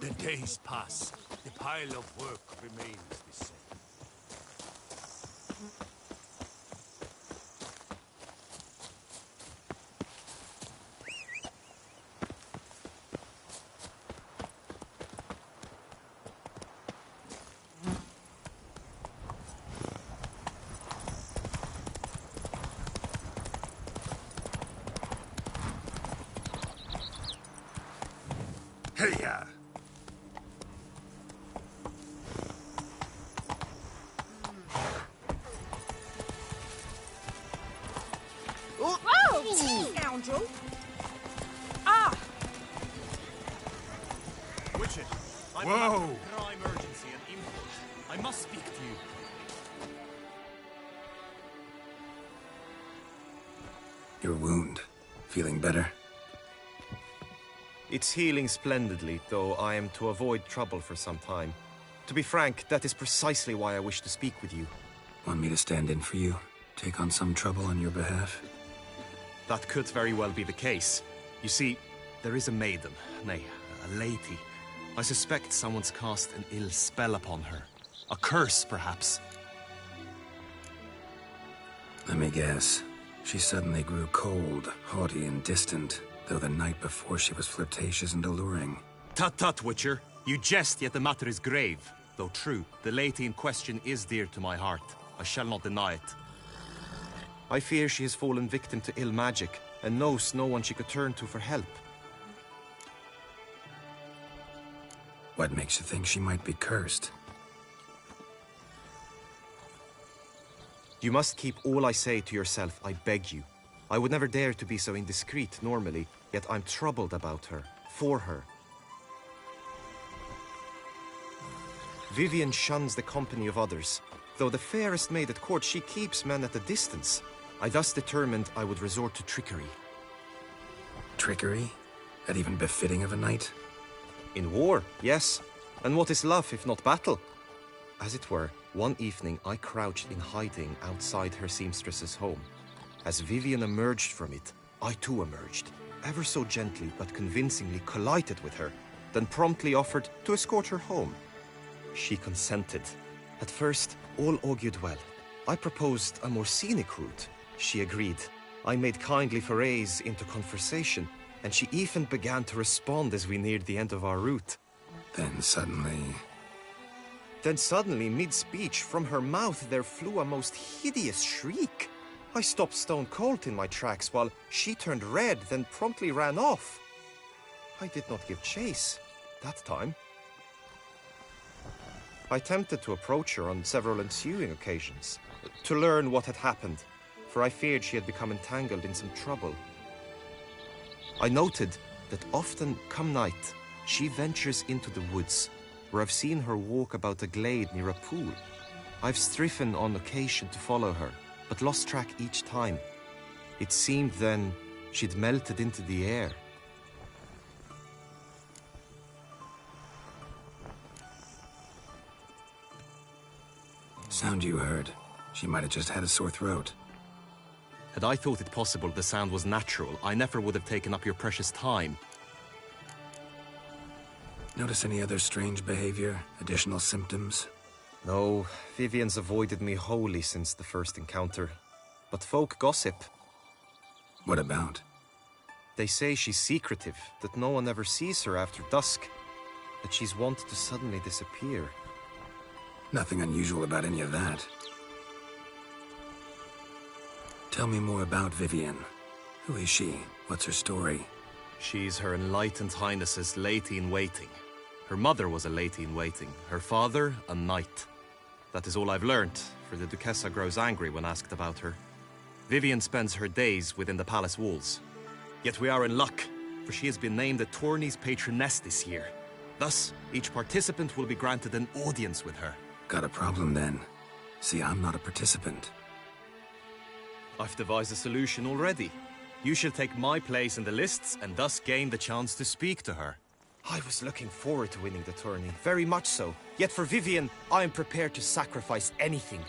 The days pass. The pile of work remains the same. Hey-ya! Whoa! Scoundrel! Ah! Witcher, I'm Whoa! a crime emergency and import. I must speak to you. Your wound. Feeling better? It's healing splendidly, though I am to avoid trouble for some time. To be frank, that is precisely why I wish to speak with you. Want me to stand in for you? Take on some trouble on your behalf? That could very well be the case. You see, there is a maiden, nay, a lady. I suspect someone's cast an ill spell upon her. A curse, perhaps. Let me guess. She suddenly grew cold, haughty, and distant, though the night before she was flirtatious and alluring. Tut tut, Witcher. You jest, yet the matter is grave. Though true, the lady in question is dear to my heart. I shall not deny it. I fear she has fallen victim to ill magic, and knows no one she could turn to for help. What makes you think she might be cursed? You must keep all I say to yourself, I beg you. I would never dare to be so indiscreet normally, yet I'm troubled about her, for her. Vivienne shuns the company of others. Though the fairest maid at court, she keeps men at a distance. I thus determined I would resort to trickery. Trickery? That even befitting of a knight? In war, yes. And what is love if not battle? As it were, one evening I crouched in hiding outside her seamstress's home. As Vivienne emerged from it, I too emerged, ever so gently but convincingly collided with her, then promptly offered to escort her home. She consented. At first, all augured well. I proposed a more scenic route. She agreed. I made kindly forays into conversation, and she even began to respond as we neared the end of our route. Then suddenly, mid-speech, from her mouth there flew a most hideous shriek. I stopped stone cold in my tracks while she turned red, then promptly ran off. I did not give chase that time. I attempted to approach her on several ensuing occasions, to learn what had happened, for I feared she had become entangled in some trouble. I noted that often, come night, she ventures into the woods, where I've seen her walk about a glade near a pool. I've striven on occasion to follow her, but lost track each time. It seemed then she'd melted into the air. sound you heard. She might have just had a sore throat. Had I thought it possible the sound was natural, I never would have taken up your precious time. Notice any other strange behavior? Additional symptoms? No, Vivienne's avoided me wholly since the first encounter. But folk gossip. What about? They say she's secretive, that no one ever sees her after dusk, that she's wont to suddenly disappear. Nothing unusual about any of that. Tell me more about Vivienne. Who is she? What's her story? She's Her Enlightened Highness's lady-in-waiting. Her mother was a lady-in-waiting, her father a knight. That is all I've learnt, for the Duchessa grows angry when asked about her. Vivienne spends her days within the palace walls. Yet we are in luck, for she has been named the tourney's patroness this year. Thus, each participant will be granted an audience with her. Got a problem then. See, I'm not a participant. I've devised a solution already. You shall take my place in the lists and thus gain the chance to speak to her. I was looking forward to winning the tourney, very much so. Yet for Vivienne, I am prepared to sacrifice anything.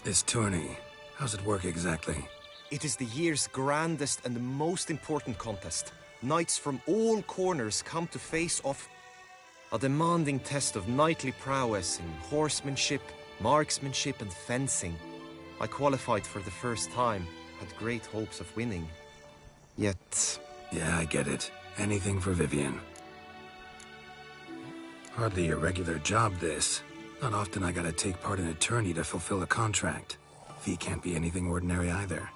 This tourney, How's it work exactly? It is the year's grandest and most important contest. Knights from all corners come to face off. A demanding test of knightly prowess in horsemanship, marksmanship and fencing. I qualified for the first time, had great hopes of winning. Yet... Yeah, I get it. Anything for Vivian. Hardly a regular job, this. Not often I gotta take part in a tourney to fulfill a contract. Fee can't be anything ordinary either.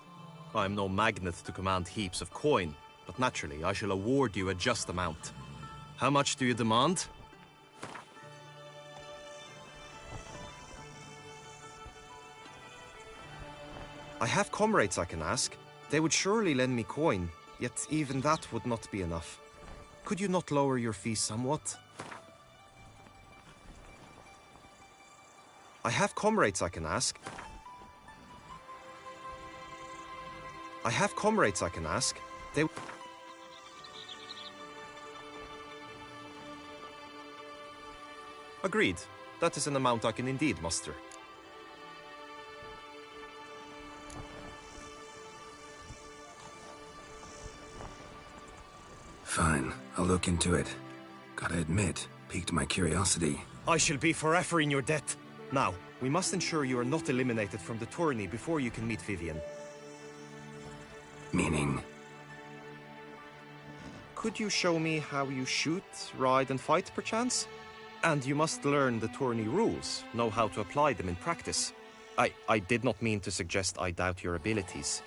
I'm no magnet to command heaps of coin, but naturally I shall award you a just amount. How much do you demand? I have comrades I can ask. They would surely lend me coin, yet even that would not be enough. Could you not lower your fee somewhat? I have comrades I can ask. They... Agreed. That is an amount I can indeed muster. Fine, I'll look into it. Gotta admit, piqued my curiosity. I shall be forever in your debt. Now, we must ensure you are not eliminated from the tourney before you can meet Vivian. Meaning? Could you show me how you shoot, ride and fight, perchance? And you must learn the tourney rules, know how to apply them in practice. I did not mean to suggest I doubt your abilities.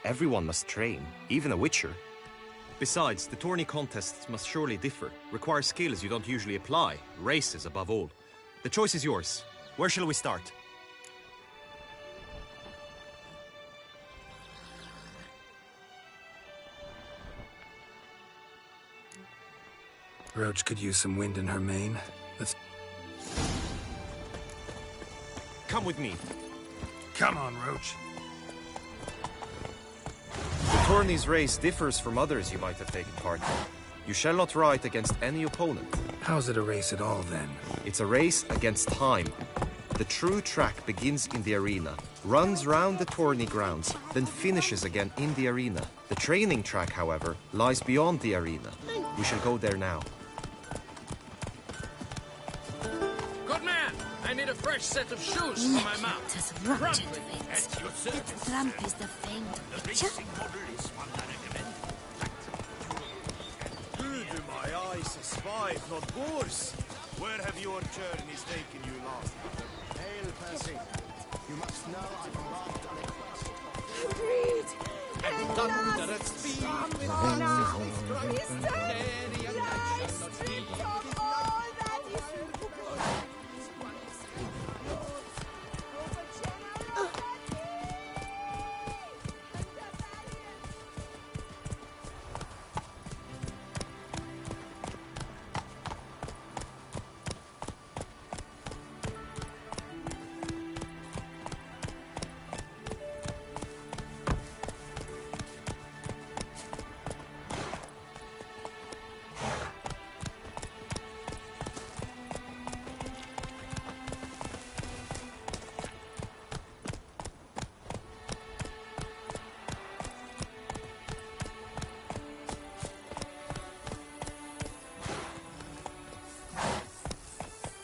Everyone must train, even a witcher. Besides, the tourney contests must surely differ, require skills you don't usually apply, races above all. The choice is yours. Where shall we start? Roach could use some wind in her mane. Let's... Come with me. Come on, Roach. The tourney's race differs from others you might have taken part in. You shall not ride against any opponent. How's it a race at all, then? It's a race against time. The true track begins in the arena, runs round the tourney grounds, then finishes again in the arena. The training track, however, lies beyond the arena. We shall go there now. Good man! I need a fresh set of shoes for my mount. Let us rot into it. The tramp is the famed witcher. Good, my eyes spy, not worse. Where have your journeys taken you last? Hail, Percy. You must know I've embarked on a Read! And thunder at speed.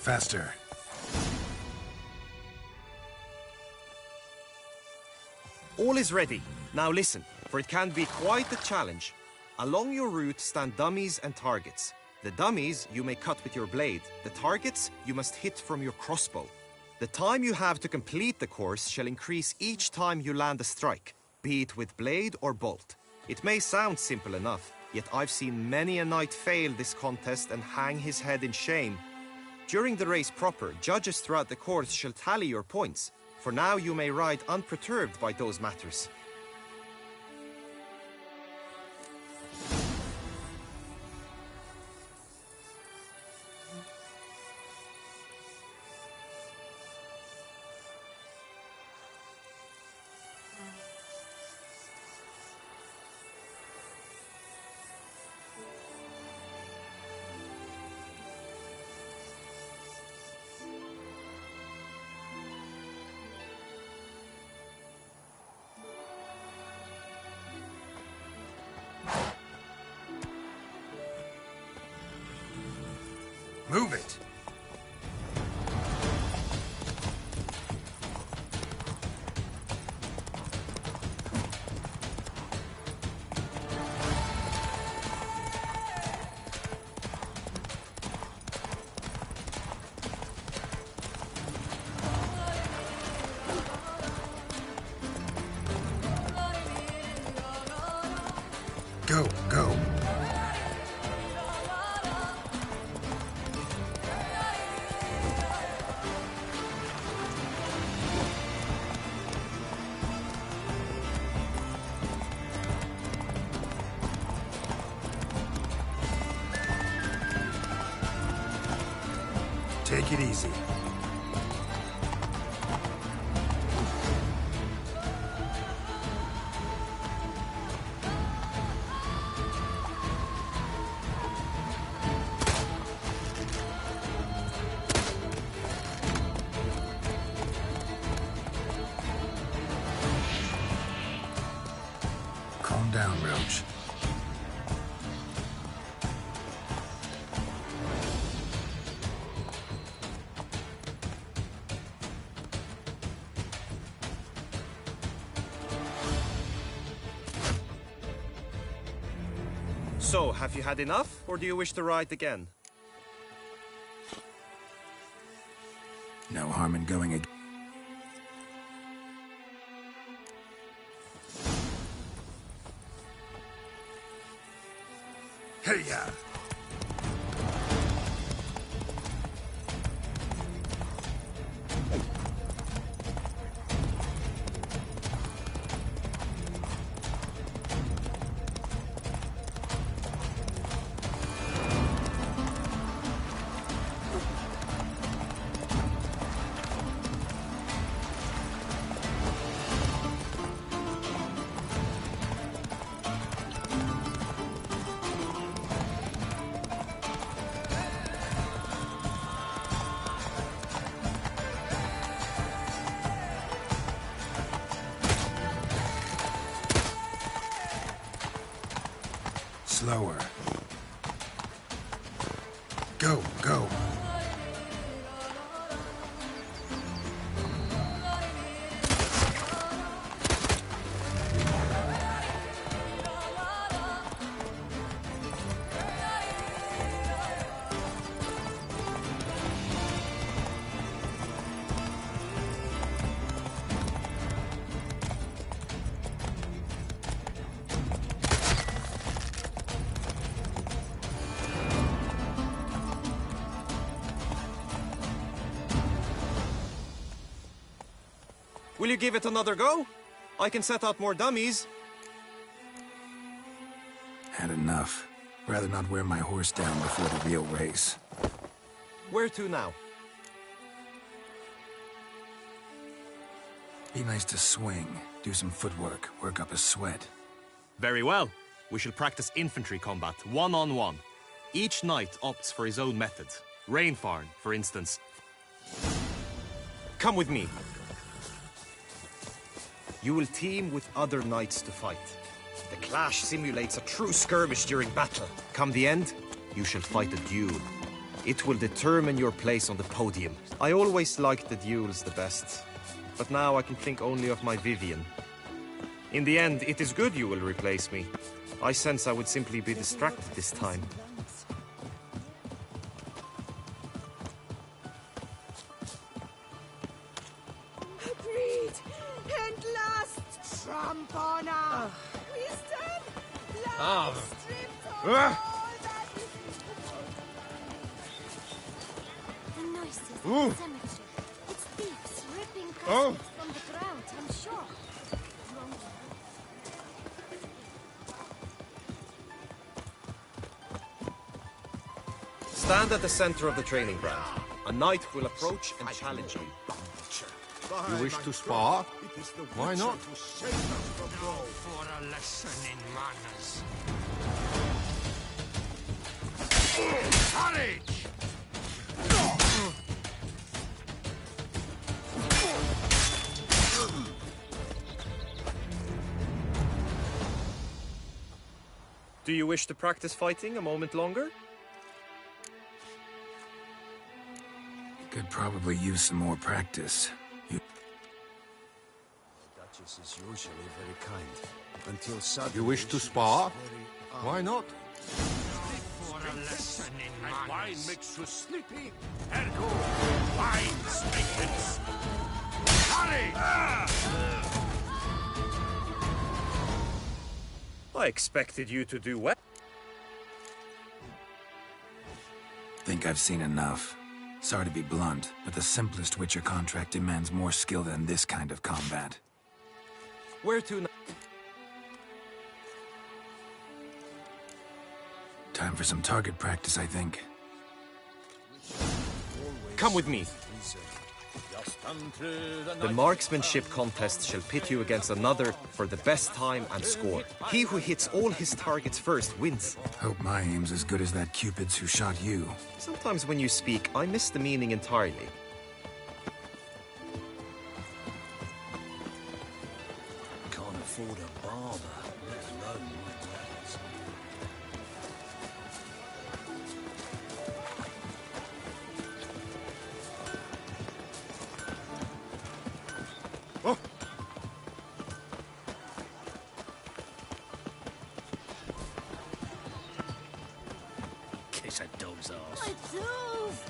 Faster. All is ready. Now listen, for it can be quite a challenge. Along your route stand dummies and targets. The dummies you may cut with your blade. The targets you must hit from your crossbow. The time you have to complete the course shall increase each time you land a strike, be it with blade or bolt. It may sound simple enough, yet I've seen many a knight fail this contest and hang his head in shame. During the race proper, judges throughout the course shall tally your points. For now you may ride unperturbed by those matters. Move it! Go, go. Take it easy. Calm down, Roach. So, have you had enough, or do you wish to ride again? No harm in going again. Hey-ya! Slower. Go, go. Will you give it another go? I can set out more dummies. Had enough. Rather not wear my horse down before the real race. Where to now? Be nice to swing, do some footwork, work up a sweat. Very well. We shall practice infantry combat, one-on-one. Each knight opts for his own method. Rainfarn, for instance. Come with me. You will team with other knights to fight. The clash simulates a true skirmish during battle. Come the end, you shall fight a duel. It will determine your place on the podium. I always liked the duels the best, but now I can think only of my Vivian. In the end, it is good you will replace me. I sense I would simply be distracted this time. Agreed. And last, tramp on her. We stand last, stripped of all that is The noises of the cemetery. It's thieves ripping caskets from the ground, I'm sure. Stand at the center of the training ground. A knight will approach and challenge you. You wish to spar? Why not? For a lesson in manners. Courage! Do you wish to practice fighting a moment longer? Could probably use some more practice. Duchess is usually very kind. Until suddenly... You wish to she spar? is very Why not? And wine makes you sleepy. Ergo, wine's maintenance. Hurry! I expected you to do well. Think I've seen enough. Sorry to be blunt, but the simplest Witcher contract demands more skill than this kind of combat. Where to now? Time for some target practice, I think. Come with me. The marksmanship contest shall pit you against another for the best time and score. He who hits all his targets first wins. Hope my aim's as good as that Cupid's who shot you. Sometimes when you speak, I miss the meaning entirely. Can't afford a barber, let alone my wares. Kiss a dog's ass. My tooth!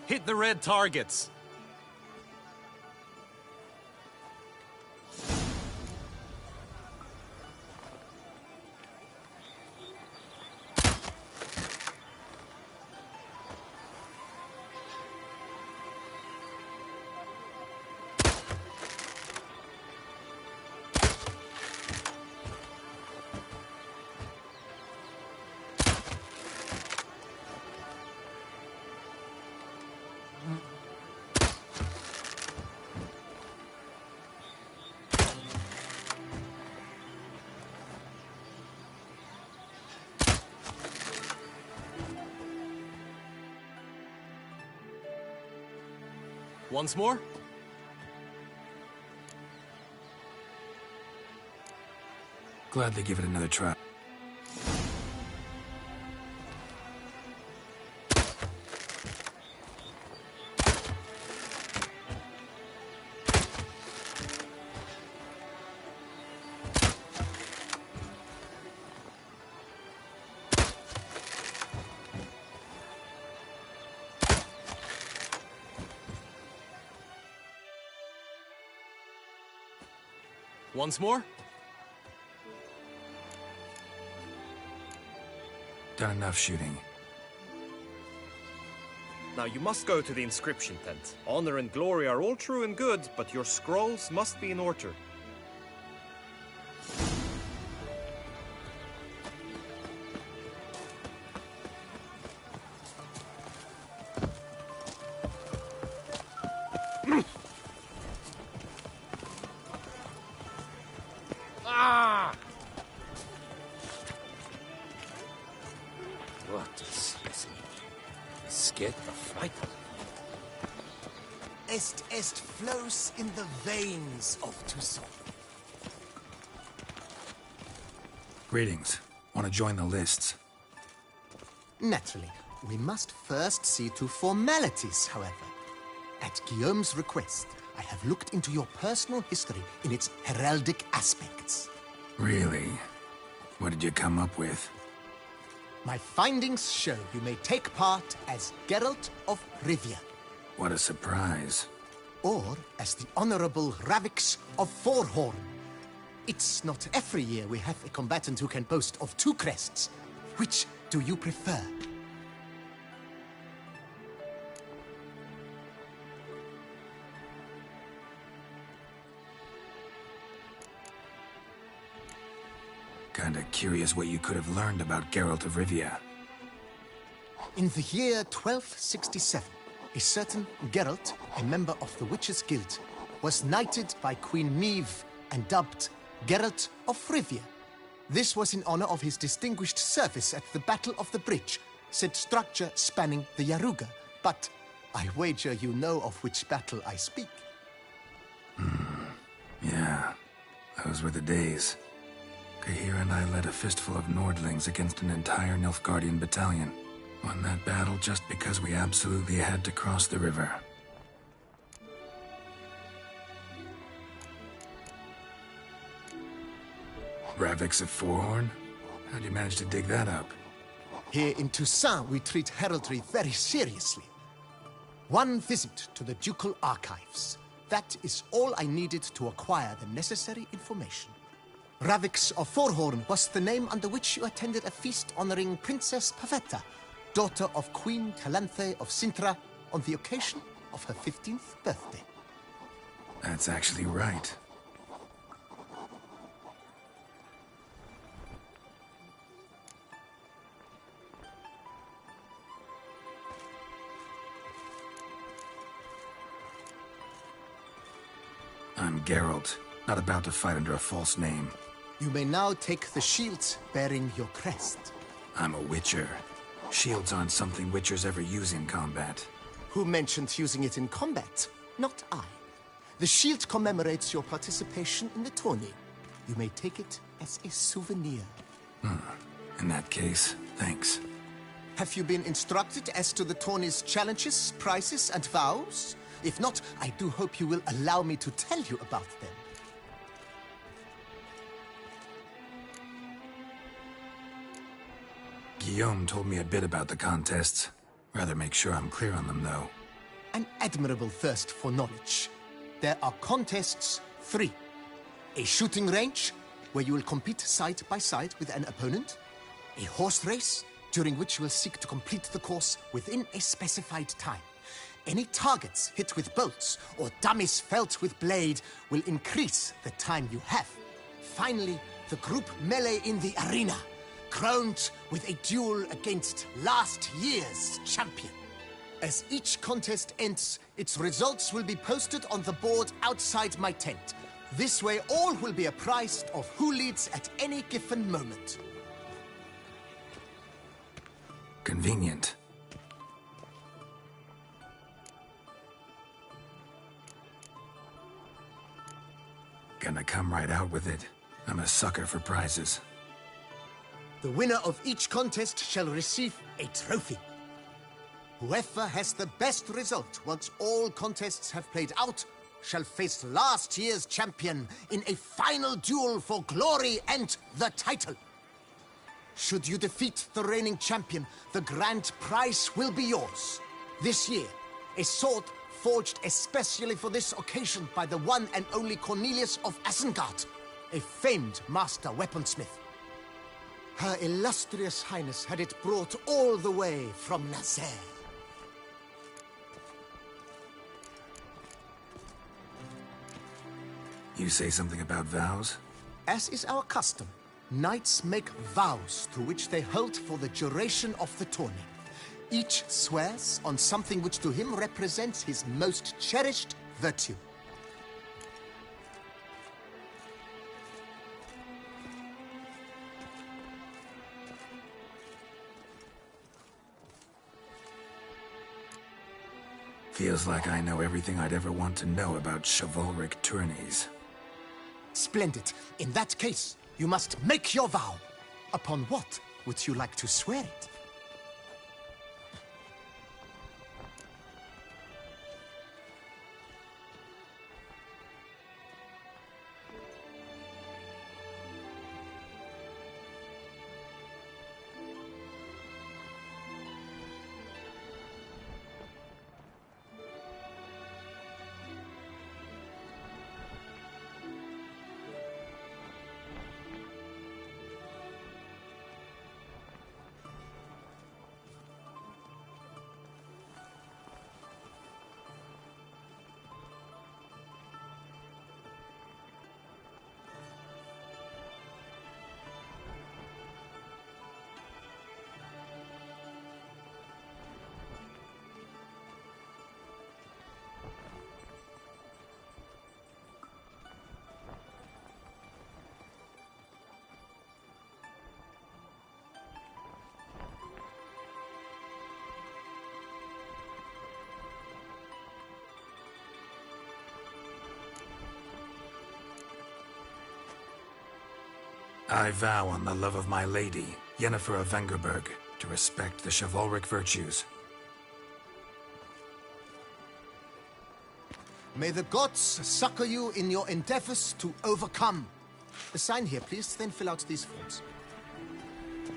Hit the red targets. Once more? Gladly give it another try. Once more? Done enough shooting. Now you must go to the inscription tent. Honor and glory are all true and good, but your scrolls must be in order. What a specimen. Scared the fright out of me. Est flows in the veins of Toussaint. Greetings. Want to join the lists? Naturally. We must first see to formalities, however. At Guillaume's request, I have looked into your personal history in its heraldic aspects. Really? What did you come up with? My findings show you may take part as Geralt of Rivia, What a surprise. or as the Honorable Ravix of Forhorn. It's not every year we have a combatant who can boast of two crests. Which do you prefer? Kinda curious what you could have learned about Geralt of Rivia. In the year 1267, a certain Geralt, a member of the Witches' Guild, was knighted by Queen Niamh and dubbed Geralt of Rivia. This was in honor of his distinguished service at the Battle of the Bridge, said structure spanning the Yaruga. But I wager you know of which battle I speak. Yeah, those were the days. Kahir and I led a fistful of Nordlings against an entire Nilfgaardian battalion. Won that battle just because we absolutely had to cross the river. Ravix of Forehorn? How'd you manage to dig that up? Here in Toussaint, we treat heraldry very seriously. One visit to the Ducal Archives. That is all I needed to acquire the necessary information. Ravix of Forehorn was the name under which you attended a feast honoring Princess Pavetta, daughter of Queen Calanthe of Sintra, on the occasion of her 15th birthday. That's actually right. I'm Geralt, not about to fight under a false name. You may now take the shield bearing your crest. I'm a Witcher. Shields aren't something Witchers ever use in combat. Who mentioned using it in combat? Not I. The shield commemorates your participation in the tourney. You may take it as a souvenir. In that case, thanks. Have you been instructed as to the tourney's challenges, prizes, and vows? If not, I do hope you will allow me to tell you about them. Guillaume told me a bit about the contests. Rather make sure I'm clear on them, though. An admirable thirst for knowledge. There are contests 3. A shooting range, where you will compete side by side with an opponent. A horse race, during which you will seek to complete the course within a specified time. Any targets hit with bolts or dummies felt with blade will increase the time you have. Finally, the group melee in the arena, crowned with a duel against last year's champion. As each contest ends, its results will be posted on the board outside my tent. This way, all will be apprised of who leads at any given moment. Convenient. Gonna come right out with it. I'm a sucker for prizes. The winner of each contest shall receive a trophy. Whoever has the best result once all contests have played out shall face last year's champion in a final duel for glory and the title. Should you defeat the reigning champion, the grand prize will be yours. This year, a sword forged especially for this occasion by the one and only Cornelius of Isengard, a famed master weaponsmith. Her illustrious highness had it brought all the way from Nazaire. You say something about vows? As is our custom, knights make vows to which they hold for the duration of the tourney. Each swears on something which to him represents his most cherished virtue. Feels like I know everything I'd ever want to know about chivalric tourneys. Splendid. In that case, you must make your vow. Upon what would you like to swear it? I vow on the love of my lady, Yennefer of Vengerberg, to respect the chivalric virtues. May the gods succor you in your endeavors to overcome. Sign here, please, then fill out these forms.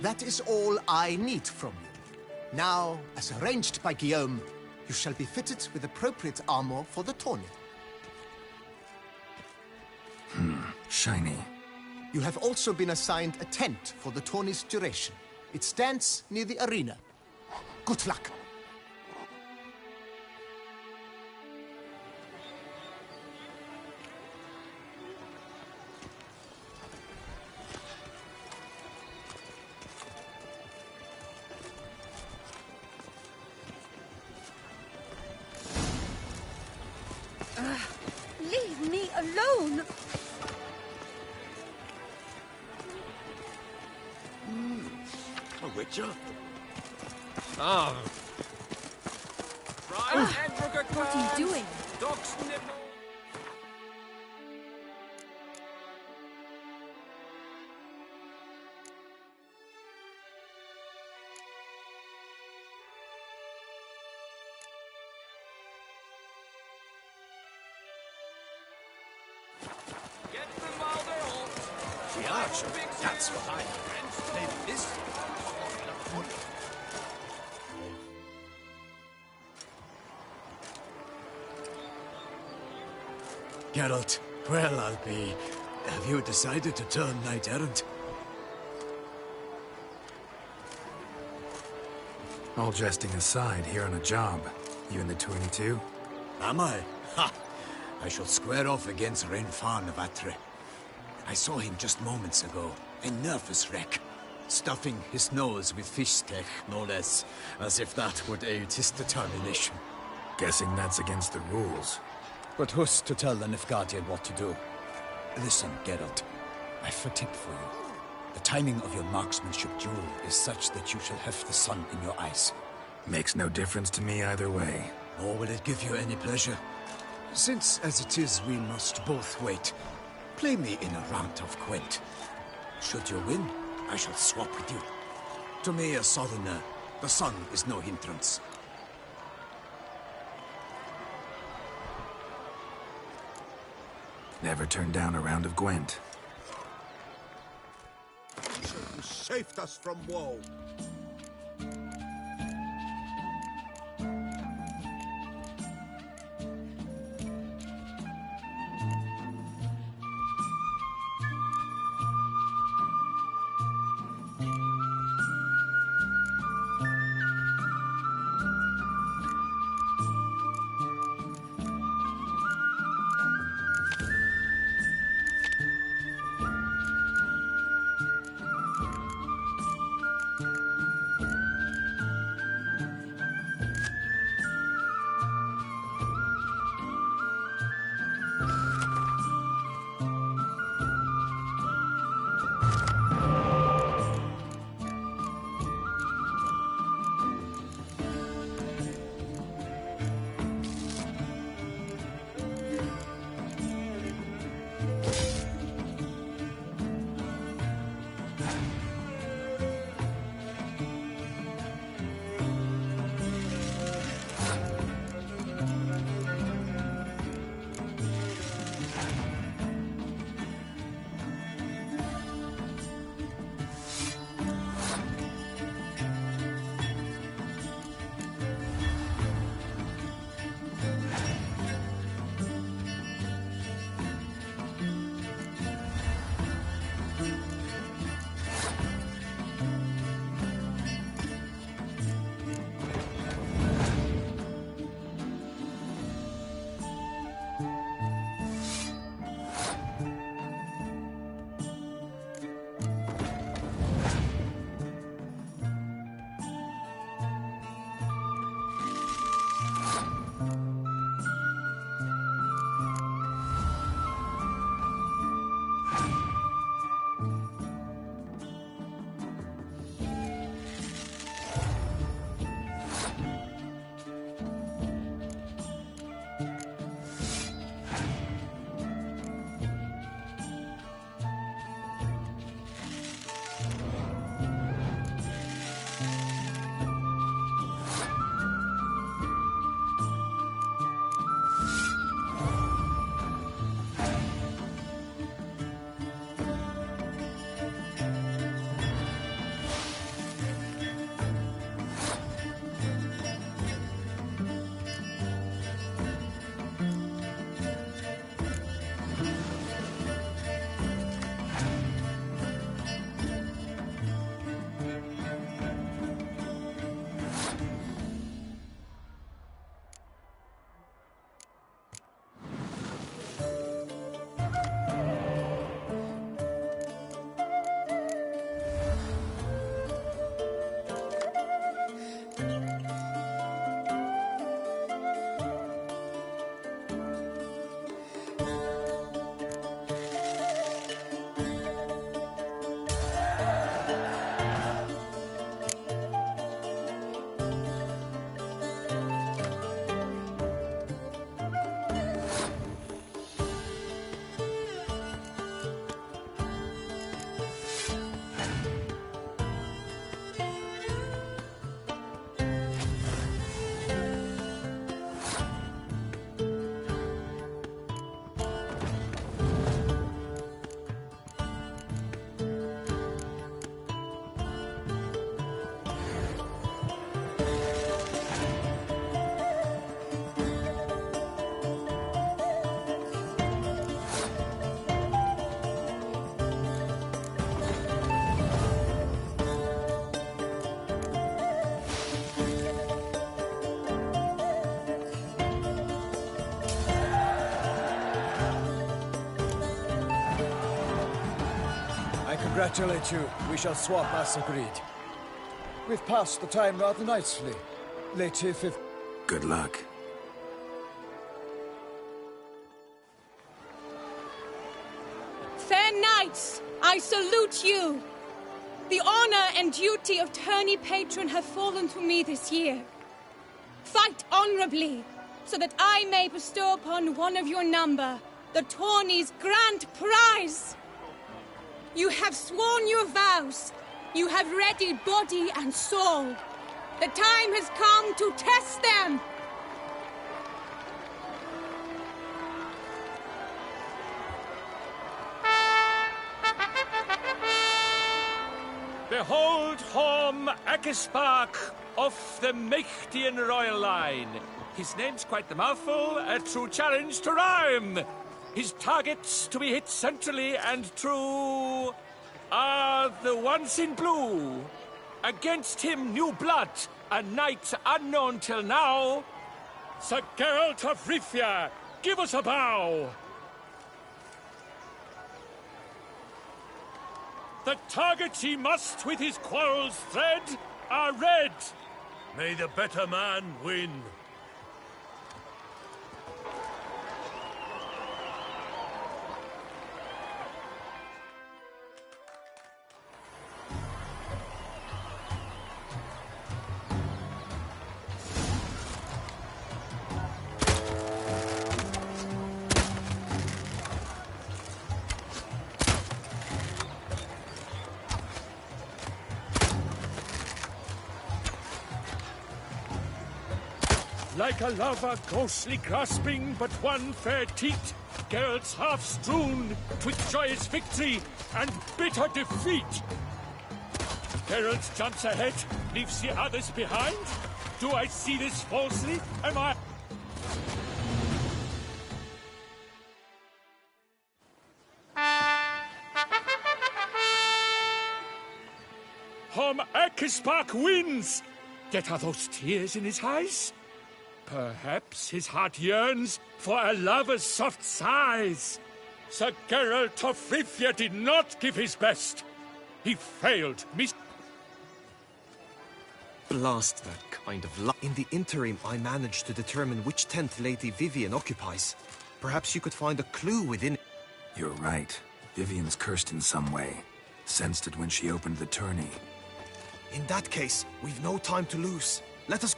That is all I need from you. Now, as arranged by Guillaume, you shall be fitted with appropriate armor for the tourney. Shiny. You have also been assigned a tent for the tourney's duration. It stands near the arena. Good luck. Leave me alone! A witcher? Ah. What are you doing? Dogs nibble. Get them while they're off. The archer? That's what I meant. Maybe this... Geralt, well, I'll be... Have you decided to turn knight-errant? All jesting aside, here on a job. You in the 22? Am I? Ha! I shall square off against Renfan of Atre. I saw him just moments ago. A nervous wreck. Stuffing his nose with fish steak, no less. As if that would aid his determination. Guessing that's against the rules. But who's to tell the Nilfgaardian what to do? Listen, Geralt. I've a tip for you. The timing of your marksmanship duel is such that you shall have the sun in your eyes. Makes no difference to me either way. Nor will it give you any pleasure. Since, as it is, we must both wait, play me in a round of Gwent. Should you win, I shall swap with you. To me, a southerner, the sun is no hindrance. Never turned down a round of Gwent. Who saved us from woe. congratulate you. We shall swap as agreed. We've passed the time rather nicely. Lady Viv... Good luck. Fair knights, I salute you. The honor and duty of tourney patron have fallen to me this year. Fight honorably, so that I may bestow upon one of your number the tourney's grand prize. You have sworn your vows. You have readied body and soul. The time has come to test them. Behold Horm Akispark of the Mechtian royal line. His name's quite the mouthful, a true challenge to rhyme. His targets to be hit centrally and true are the ones in blue. Against him, new blood, a knight unknown till now. Sir Geralt of Rivia, give us a bow. The targets he must with his quarrels thread are red. May the better man win. Like a lover ghostly grasping but one fair teat, Geralt's half strewn with joyous victory and bitter defeat. Geralt jumps ahead, leaves the others behind. Do I see this falsely? Am I... Horm Akispark wins! Yet are those tears in his eyes? Perhaps his heart yearns for a lover's soft sighs. Sir Geralt of Rivia did not give his best. He failed. Blast that kind of luck. In the interim, I managed to determine which tent Lady Vivian occupies. Perhaps you could find a clue within it. You're right. Vivian's cursed in some way. Sensed it when she opened the tourney. In that case, we've no time to lose. Let us...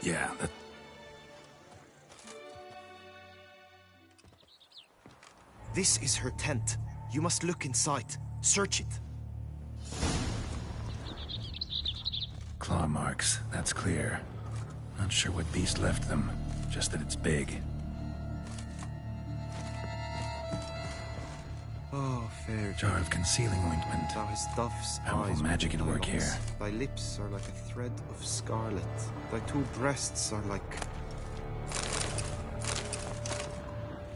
Yeah, that... This is her tent. You must look inside. Search it. Claw marks, that's clear. Not sure what beast left them, just that it's big. Oh, fair Jar of concealing ointment. Thou hast dove's Powerful eyes magic within at thy work eyes. here. Thy lips are like a thread of scarlet. Thy two breasts are like...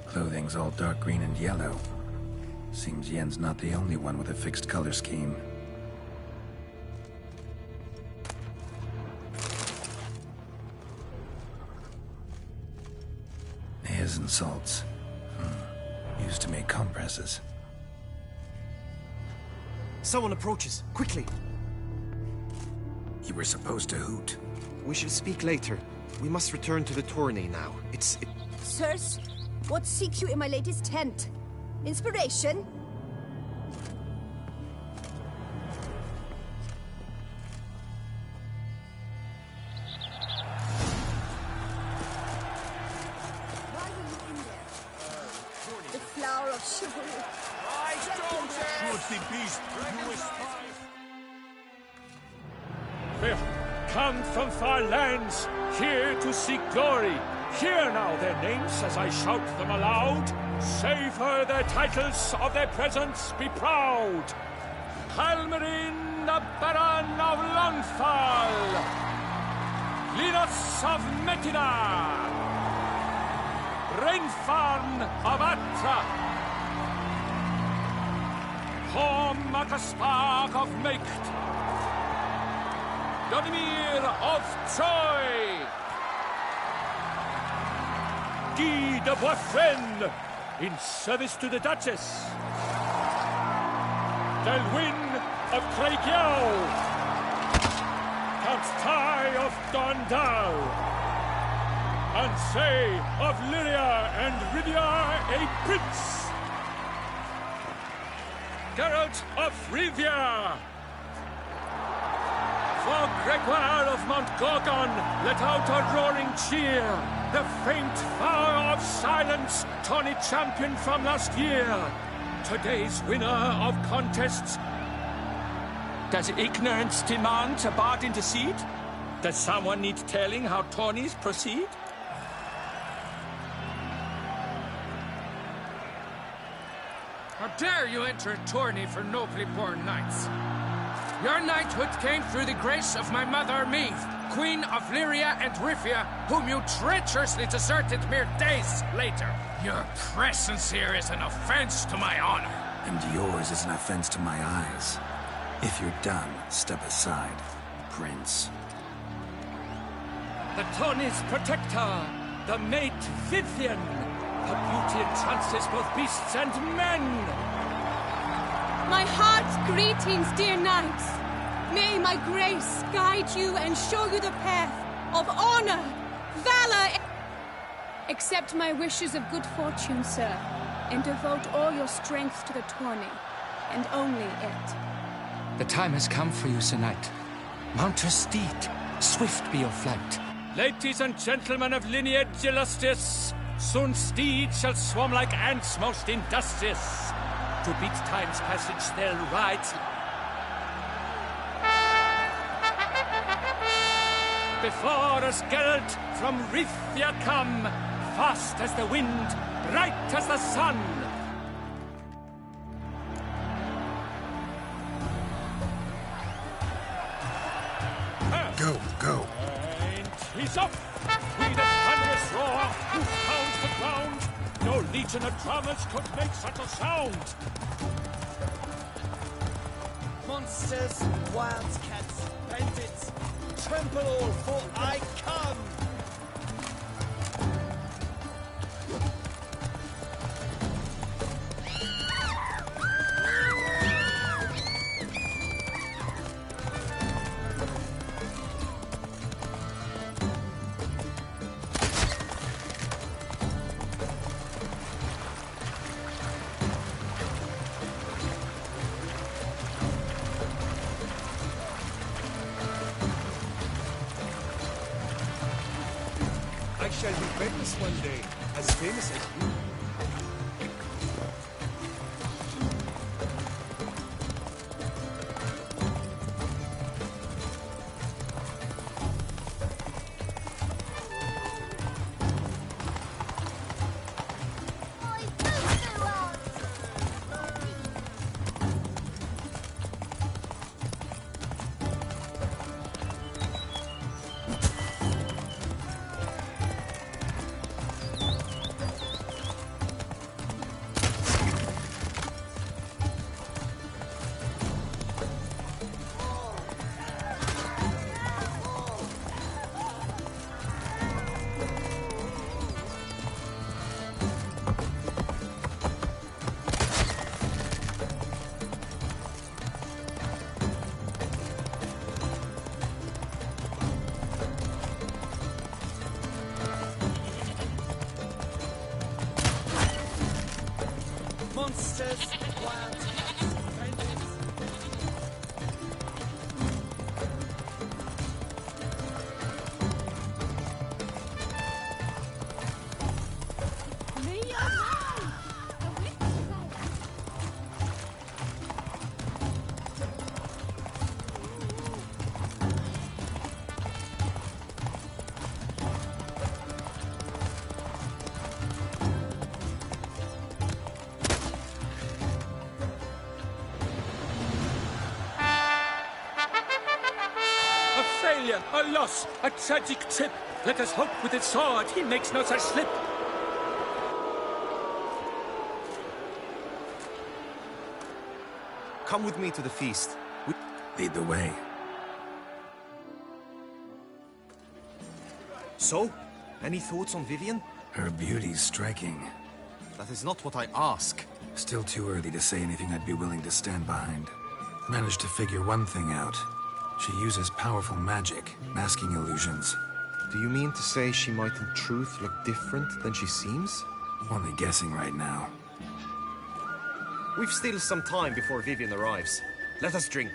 Clothing's all dark green and yellow. Seems Yen's not the only one with a fixed color scheme. Nails and salts. Used to make compresses. Someone approaches. Quickly! You were supposed to hoot. We shall speak later. We must return to the tourney now. Sirs, what seeks you in my lady's tent? Inspiration? Why were you in there? The flower of chivalry. Shoot the beast, you espy. They come from far lands, here to seek glory. Hear now their names as I shout them aloud. Savor their titles, of their presence be proud. Halmarin, the Baron of Longfall. Linus of Metina. Rainfarn of Atra. Horm Akispark of Mecht. Donimir of Troy. Guy de Boisfren, in service to the Duchess. Delwyn of Craigyow, Count Tai of Dondal, Ansay of Lyria and Rivia a prince, Geralt of Rivia. For Gregoire of Montgorgon, let out a roaring cheer. The faint vow of silence, tourney champion from last year. Today's winner of contests. Does ignorance demand a bard intercede? Does someone need telling how tourneys proceed? How dare you enter a tourney for nobly born knights? Your knighthood came through the grace of my mother, Meve, Queen of Lyria and Rivia, whom you treacherously deserted mere days later. Your presence here is an offense to my honor. And yours is an offense to my eyes. If you're done, step aside, Prince. The tourney's protector, the mate Vivian. Her beauty entrances both beasts and men. My heart's greetings, dear knights. May my grace guide you and show you the path of honor, valor. Accept my wishes of good fortune, sir, and devote all your strength to the tourney, and only it. The time has come for you, Sir Knight. Mount your steed. Swift be your flight. Ladies and gentlemen of lineage illustrious, soon steeds shall swarm like ants most industrious. To beat time's passage they'll ride. Before us Geralt from Rithia come, fast as the wind, bright as the sun. Go. And he's off! With a thunderous roar, who pounds the ground? No legion of drummers could make such a sound! Monsters, wildcats, bandits, trample all, for I come! I shall be famous one day, as famous as you. Monsters, wildcats, bandits. A loss, a tragic trip. Let us hope with his sword he makes no such slip. Come with me to the feast. Lead the way. So, any thoughts on Vivian? Her beauty's striking. That is not what I ask. Still too early to say anything I'd be willing to stand behind. Managed to figure one thing out. She uses powerful magic, masking illusions. Do you mean to say she might in truth look different than she seems? Only guessing right now. We've still some time before Vivian arrives. Let us drink.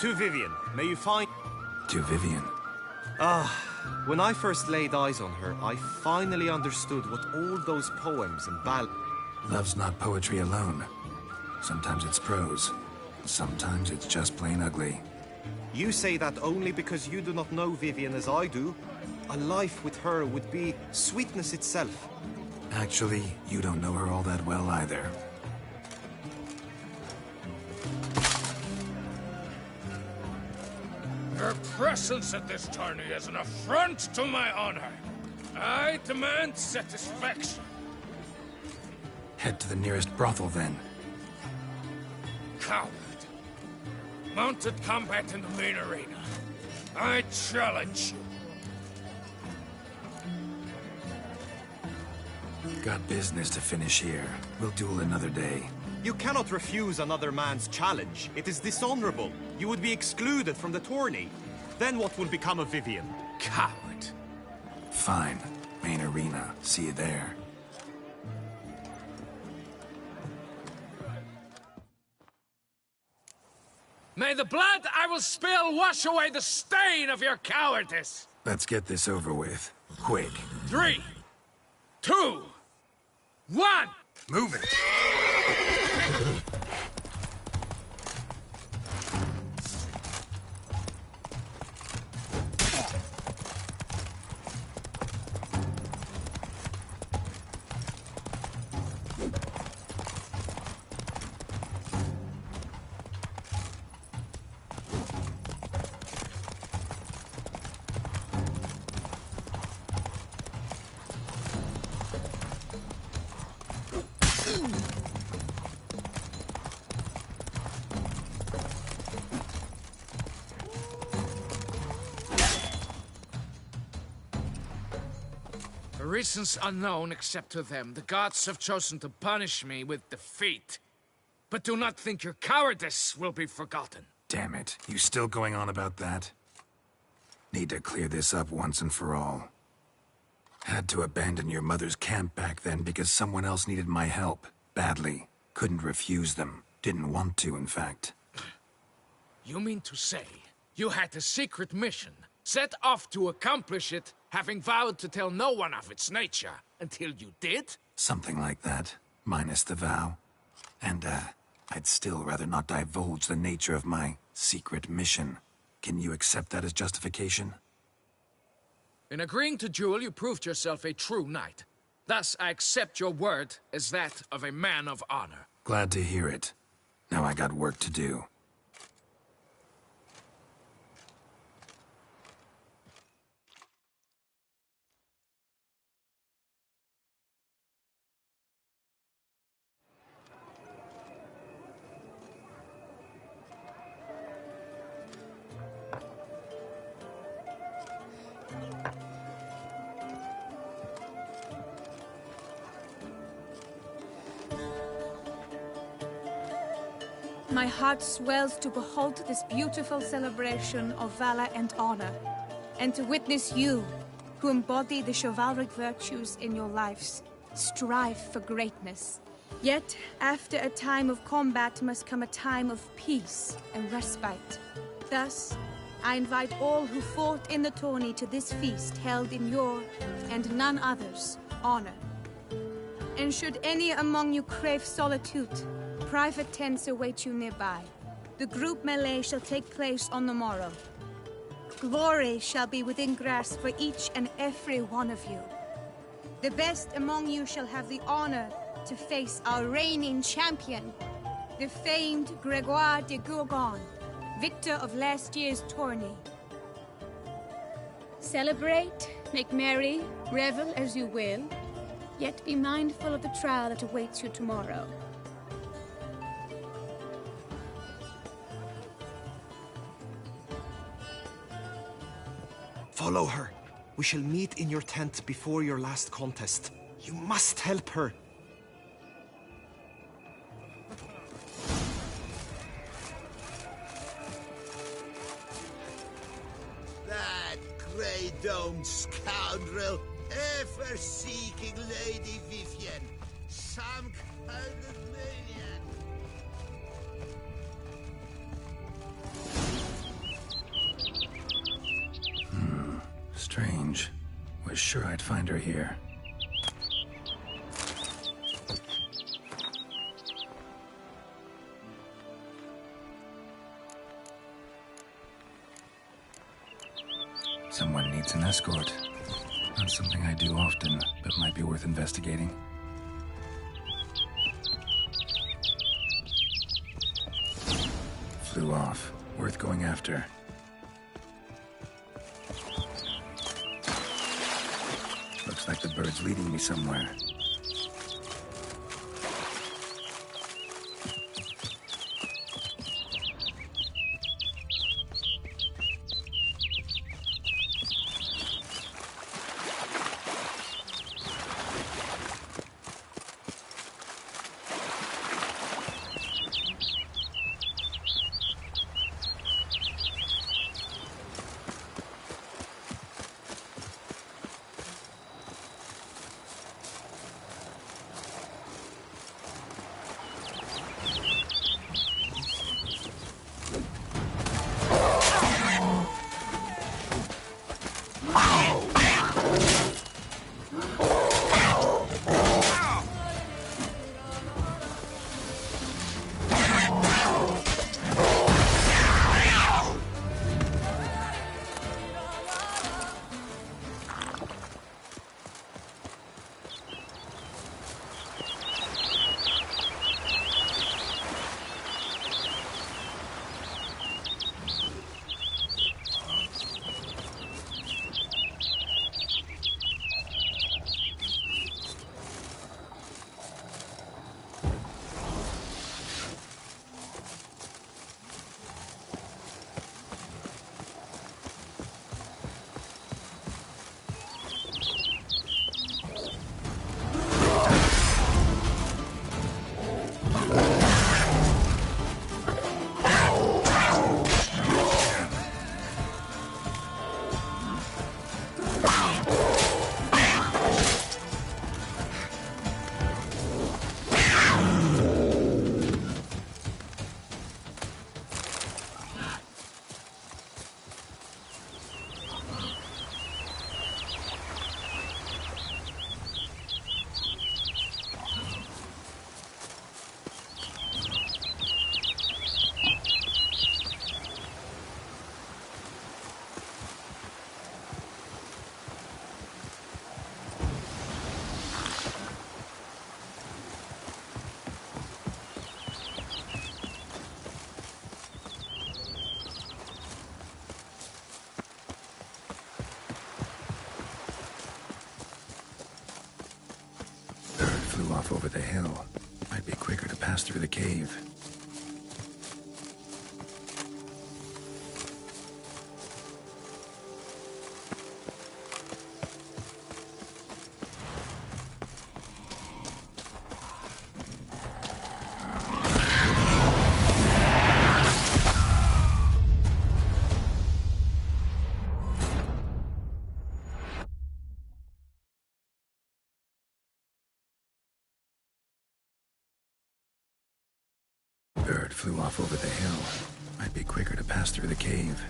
To Vivian, may you find... To Vivian. When I first laid eyes on her, I finally understood what all those poems and ballads... Love's not poetry alone. Sometimes it's prose. Sometimes it's just plain ugly. You say that only because you do not know Vivian as I do. A life with her would be sweetness itself. Actually, you don't know her all that well either. Her presence at this tourney is an affront to my honor. I demand satisfaction. Head to the nearest brothel, then. Coward. Mounted combat in the main arena. I challenge you. Got business to finish here. We'll duel another day. You cannot refuse another man's challenge. It is dishonorable. You would be excluded from the tourney. Then what will become of Vivian? Coward. Fine. Main arena. See you there. May the blood I will spill wash away the stain of your cowardice! Let's get this over with. Quick. 3, 2, 1! Move it! For reasons unknown except to them, the gods have chosen to punish me with defeat. But do not think your cowardice will be forgotten. Damn it. You still going on about that? Need to clear this up once and for all. Had to abandon your mother's camp back then because someone else needed my help. Badly. Couldn't refuse them. Didn't want to, in fact. You mean to say you had a secret mission, set off to accomplish it, having vowed to tell no one of its nature, until you did? Something like that. Minus the vow. And, I'd still rather not divulge the nature of my secret mission. Can you accept that as justification? In agreeing to duel, you proved yourself a true knight. Thus, I accept your word as that of a man of honor. Glad to hear it. Now I got work to do. My heart swells to behold this beautiful celebration of valor and honor, and to witness you, who embody the chivalric virtues in your lives, strive for greatness. Yet, after a time of combat must come a time of peace and respite. Thus, I invite all who fought in the tourney to this feast held in your, and none other's, honor. And should any among you crave solitude, private tents await you nearby. The group melee shall take place on the morrow. Glory shall be within grasp for each and every one of you. The best among you shall have the honor to face our reigning champion, the famed Gregoire de Gourgon, victor of last year's tourney. Celebrate, make merry, revel as you will, yet be mindful of the trial that awaits you tomorrow. Follow her. We shall meet in your tent before your last contest. You must help her. That grey-domed scoundrel, ever seeking Lady Vivienne. Some kind of maniac. Strange. Was sure I'd find her here. Someone needs an escort. Not something I do often, but might be worth investigating. Flew off. Worth going after. Looks like the bird's leading me somewhere. Off over the hill. Might be quicker to pass through the cave. Bird flew off over the hill. Might be quicker to pass through the cave.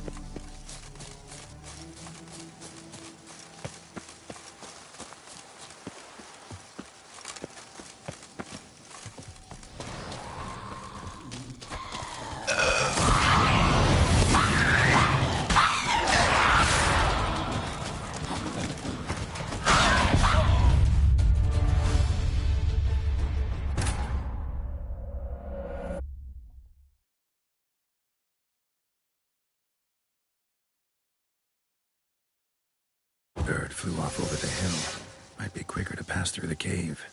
Bird flew off over the hill. Might be quicker to pass through the cave.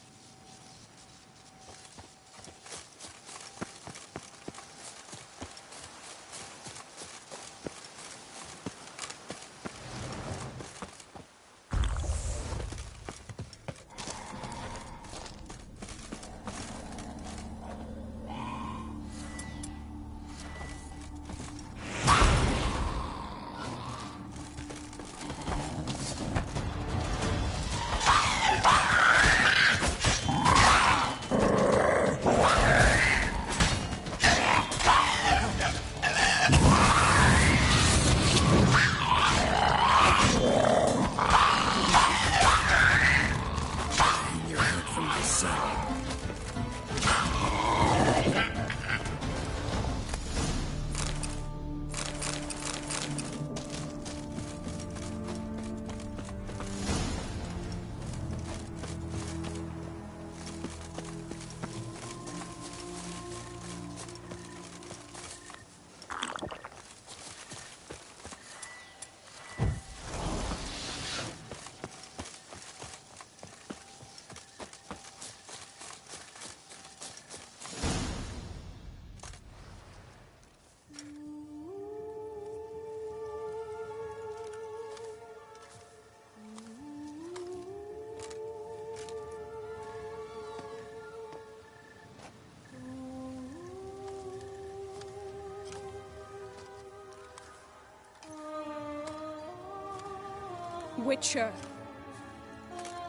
Witcher.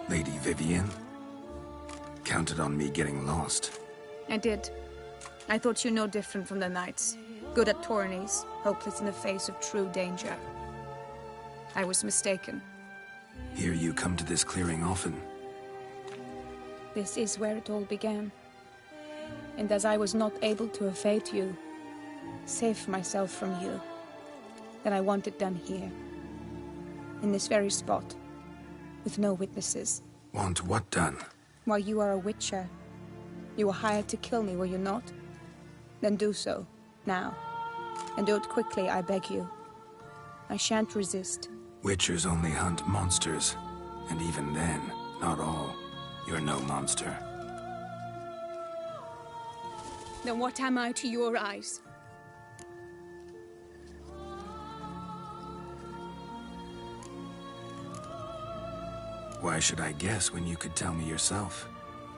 Lady Vivienne? Counted on me getting lost. I did. I thought you no different from the knights. Good at tourneys, hopeless in the face of true danger. I was mistaken. Hear you come to this clearing often. This is where it all began. And as I was not able to evade you, save myself from you, then I want it done here. In this very spot. With no witnesses. Want what done? Why, you are a witcher. You were hired to kill me, were you not? Then do so, now. And do it quickly, I beg you. I shan't resist. Witchers only hunt monsters. And even then, not all. You're no monster. Then what am I to your eyes? Why should I guess when you could tell me yourself?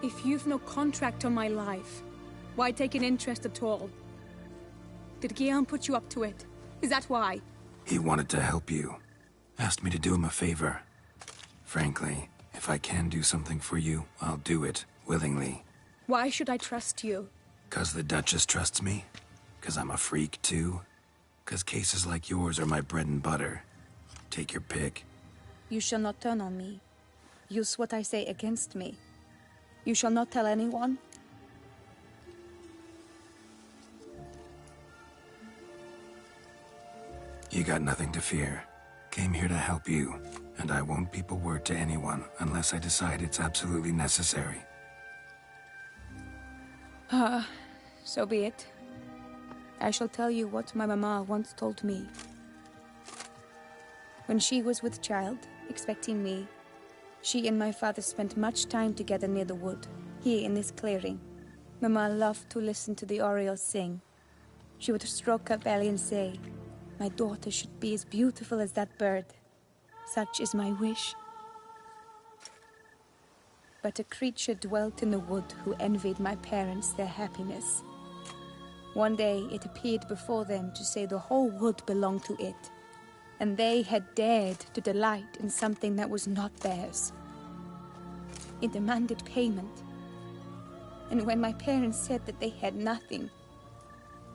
If you've no contract on my life, why take an interest at all? Did Guillaume put you up to it? Is that why? He wanted to help you. Asked me to do him a favor. Frankly, if I can do something for you, I'll do it, willingly. Why should I trust you? 'Cause the Duchess trusts me? 'Cause I'm a freak, too? 'Cause cases like yours are my bread and butter? Take your pick. You shall not turn on me. Use what I say against me. You shall not tell anyone? You got nothing to fear. Came here to help you, and I won't peep a word to anyone unless I decide it's absolutely necessary. So be it. I shall tell you what my mama once told me. When she was with child, expecting me, she and my father spent much time together near the wood, here in this clearing. Mama loved to listen to the orioles sing. She would stroke her belly and say, "My daughter should be as beautiful as that bird. Such is my wish." But a creature dwelt in the wood who envied my parents their happiness. One day it appeared before them to say the whole wood belonged to it, and they had dared to delight in something that was not theirs. It demanded payment, and when my parents said that they had nothing,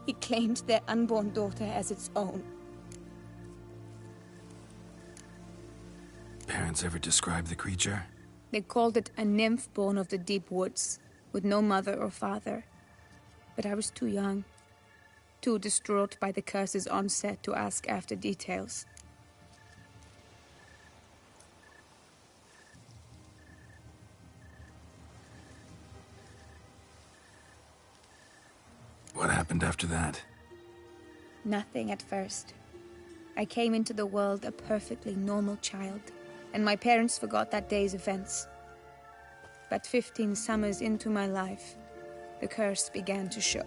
it claimed their unborn daughter as its own. Parents ever describe the creature? They called it a nymph born of the deep woods, with no mother or father. But I was too young, too distraught by the curse's onset to ask after details. What happened after that? Nothing at first. I came into the world a perfectly normal child, and my parents forgot that day's events. But 15 summers into my life, the curse began to show.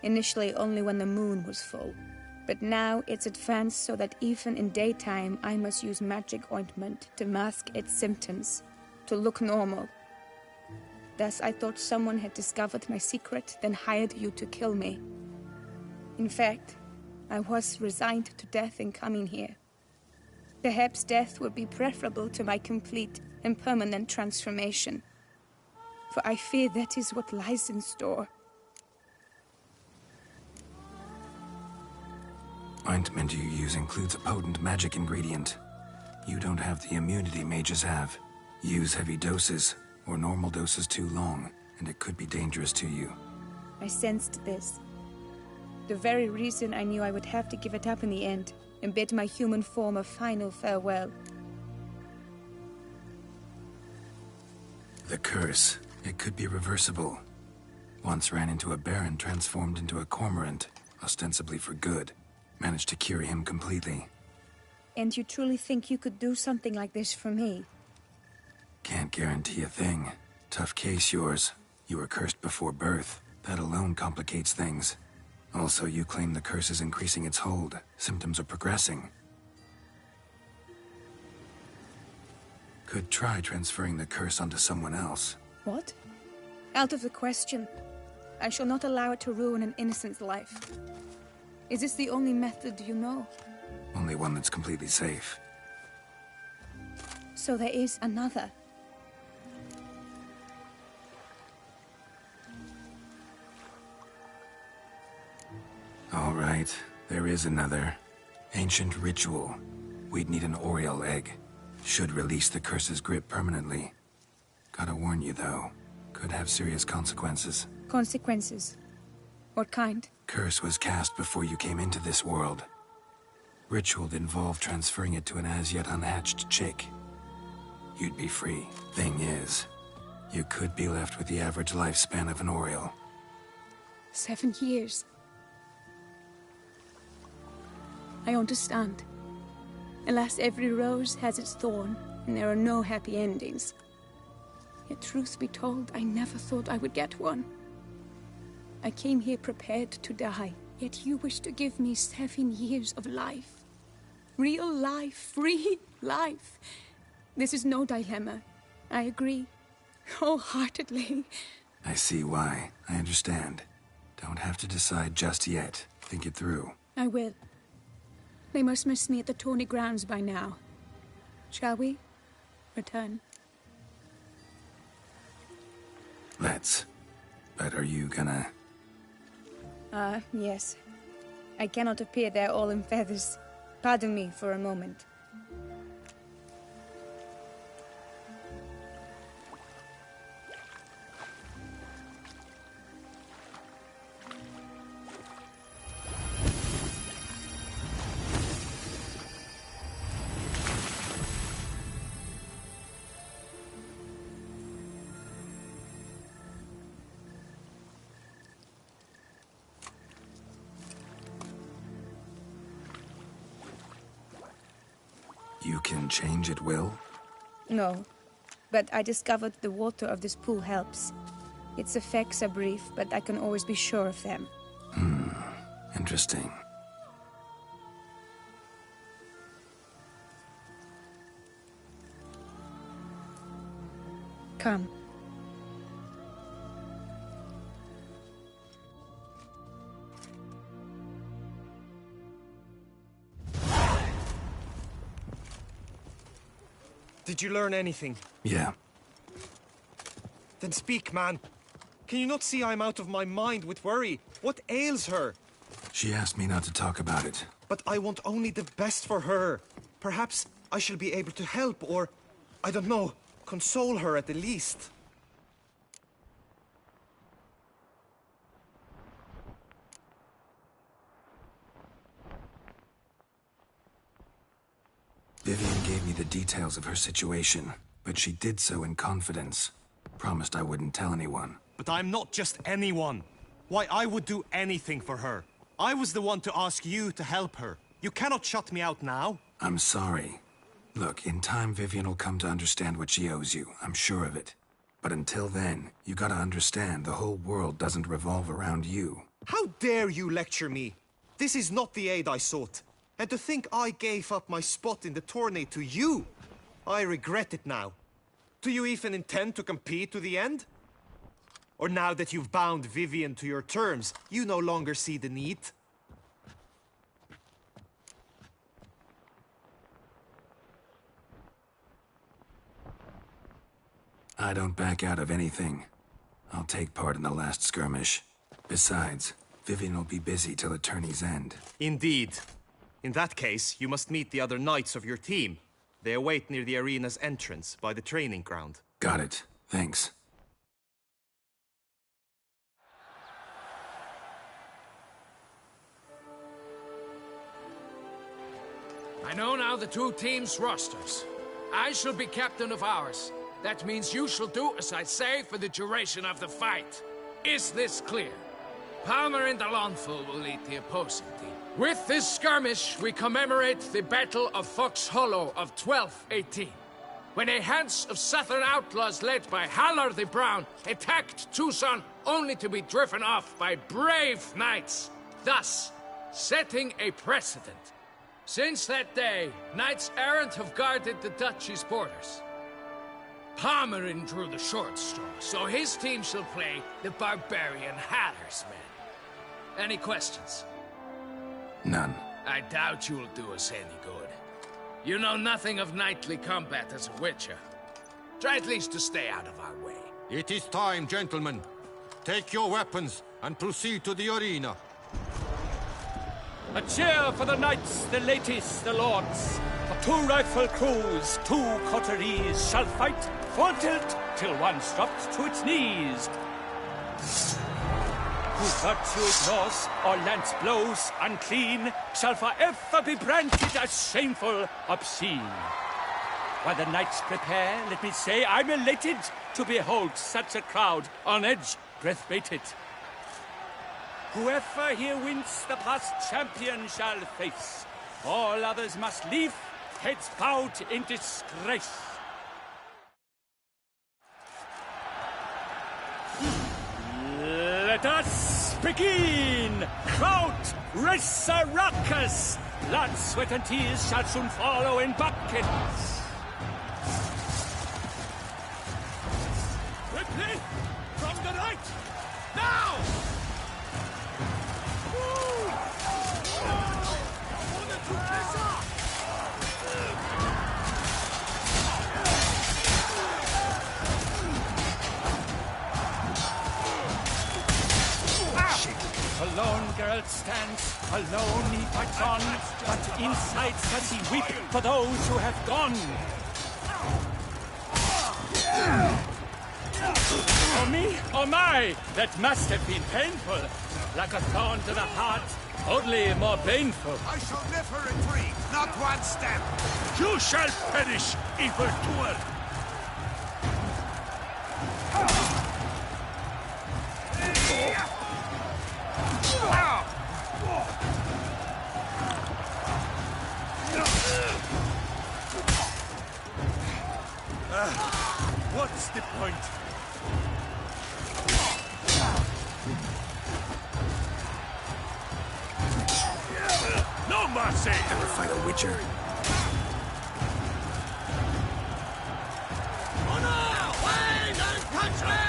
Initially only when the moon was full, but now it's advanced so that even in daytime I must use magic ointment to mask its symptoms, to look normal. Thus I thought someone had discovered my secret, then hired you to kill me. In fact, I was resigned to death in coming here. Perhaps death would be preferable to my complete and permanent transformation. For I fear that is what lies in store. Ointment you use includes a potent magic ingredient. You don't have the immunity mages have. Use heavy doses, or normal doses too long, and it could be dangerous to you. I sensed this. The very reason I knew I would have to give it up in the end, and bid my human form a final farewell. The curse. It could be reversible. Once ran into a baron transformed into a cormorant, ostensibly for good. Managed to cure him completely. And you truly think you could do something like this for me? Can't guarantee a thing. Tough case, yours. You were cursed before birth. That alone complicates things. Also, you claim the curse is increasing its hold. Symptoms are progressing. Could try transferring the curse onto someone else. What? Out of the question. I shall not allow it to ruin an innocent's life. Is this the only method you know? Only one that's completely safe. So there is another. All right, there is another. Ancient ritual. We'd need an Oriel egg. Should release the curse's grip permanently. Gotta warn you, though. Could have serious consequences. Consequences? What kind? Curse was cast before you came into this world. Ritual involved transferring it to an as-yet unhatched chick. You'd be free. Thing is, you could be left with the average lifespan of an Oriel. 7 years. I understand. Alas, every rose has its thorn, and there are no happy endings. Yet truth be told, I never thought I would get one. I came here prepared to die, yet you wish to give me 7 years of life. Real life, free life. This is no dilemma. I agree. Wholeheartedly. I see why. I understand. Don't have to decide just yet. Think it through. I will. They must miss me at the tourney grounds by now. Shall we? Return. Let's. But are you gonna... Yes. I cannot appear there all in feathers. Pardon me for a moment. You can change at will? No, but I discovered the water of this pool helps. Its effects are brief, but I can always be sure of them. Interesting. Come. Did you learn anything? Yeah. Then speak, man. Can you not see I'm out of my mind with worry? What ails her? She asked me not to talk about it. But I want only the best for her. Perhaps I shall be able to help, or, I don't know, console her at the least. Vivian gave me the details of her situation, but she did so in confidence. Promised I wouldn't tell anyone. But I'm not just anyone. Why, I would do anything for her. I was the one to ask you to help her. You cannot shut me out now. I'm sorry. Look, in time Vivian will come to understand what she owes you. I'm sure of it. But until then, you gotta understand the whole world doesn't revolve around you. How dare you lecture me? This is not the aid I sought. And to think I gave up my spot in the tourney to you, I regret it now. Do you even intend to compete to the end? Or now that you've bound Vivian to your terms, you no longer see the need? I don't back out of anything. I'll take part in the last skirmish. Besides, Vivian will be busy till the tourney's end. Indeed. In that case, you must meet the other knights of your team. They await near the arena's entrance, by the training ground. Got it. Thanks. I know now the two teams' rosters. I shall be captain of ours. That means you shall do as I say for the duration of the fight. Is this clear? Palmer and Alonful will lead the opposing team. With this skirmish, we commemorate the Battle of Fox Hollow of 1218, when a Hans of Southern outlaws led by Halar the Brown attacked Tucson only to be driven off by brave knights, thus setting a precedent. Since that day, knights errant have guarded the duchy's borders. Palmerin drew the short straw, so his team shall play the barbarian Haller's men. Any questions? None. I doubt you'll do us any good. You know nothing of knightly combat as a witcher. Try at least to stay out of our way. It is time, gentlemen. Take your weapons and proceed to the arena. A cheer for the knights, the ladies, the lords. For 2 rifle crews, 2 coteries shall fight full tilt till one's dropped to its knees. Who virtue ignores or lance blows unclean shall forever be branded as shameful, obscene. While the knights prepare, let me say I'm elated to behold such a crowd on edge, breath baited. Whoever here wins the past champion shall face. All others must leave, heads bowed in disgrace. Let us begin! Crowd, race a ruckus! Blood, sweat, and tears shall soon follow in buckets. Quickly! From the right! Now! Alone Geralt stands, alone he fights on, but inside does he weep for those who have gone. Oh me, oh my, that must have been painful, like a thorn to the heart, only more painful. I shall never retreat, not one step. You shall perish, evildoer. What's the point? No mercy! Ever fight a witcher? Honor! Wayne and country!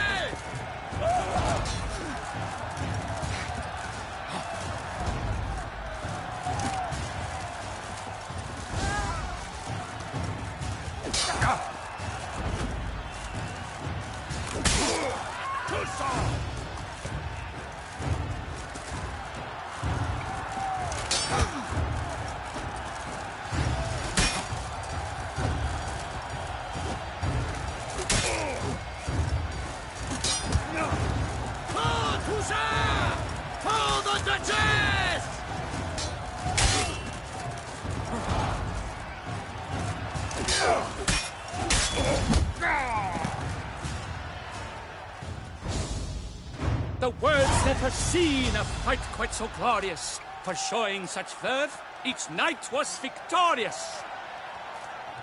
The world's never seen a fight quite so glorious. For showing such verve, each knight was victorious.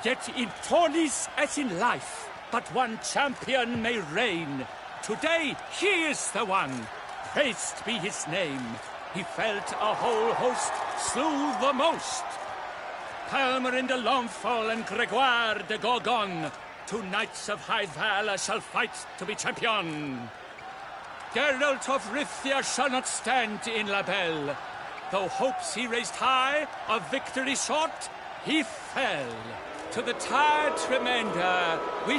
Yet in tourneys as in life, but one champion may reign. Today, he is the one. Praised be his name. He felt a whole host, slew the most. Palmer de Longfall and Gregoire de Gorgon, 2 knights of high valor shall fight to be champion. Geralt of Rivia shall not stand in La Belle. Though hopes he raised high, of victory short, he fell. To the tired remainder, we...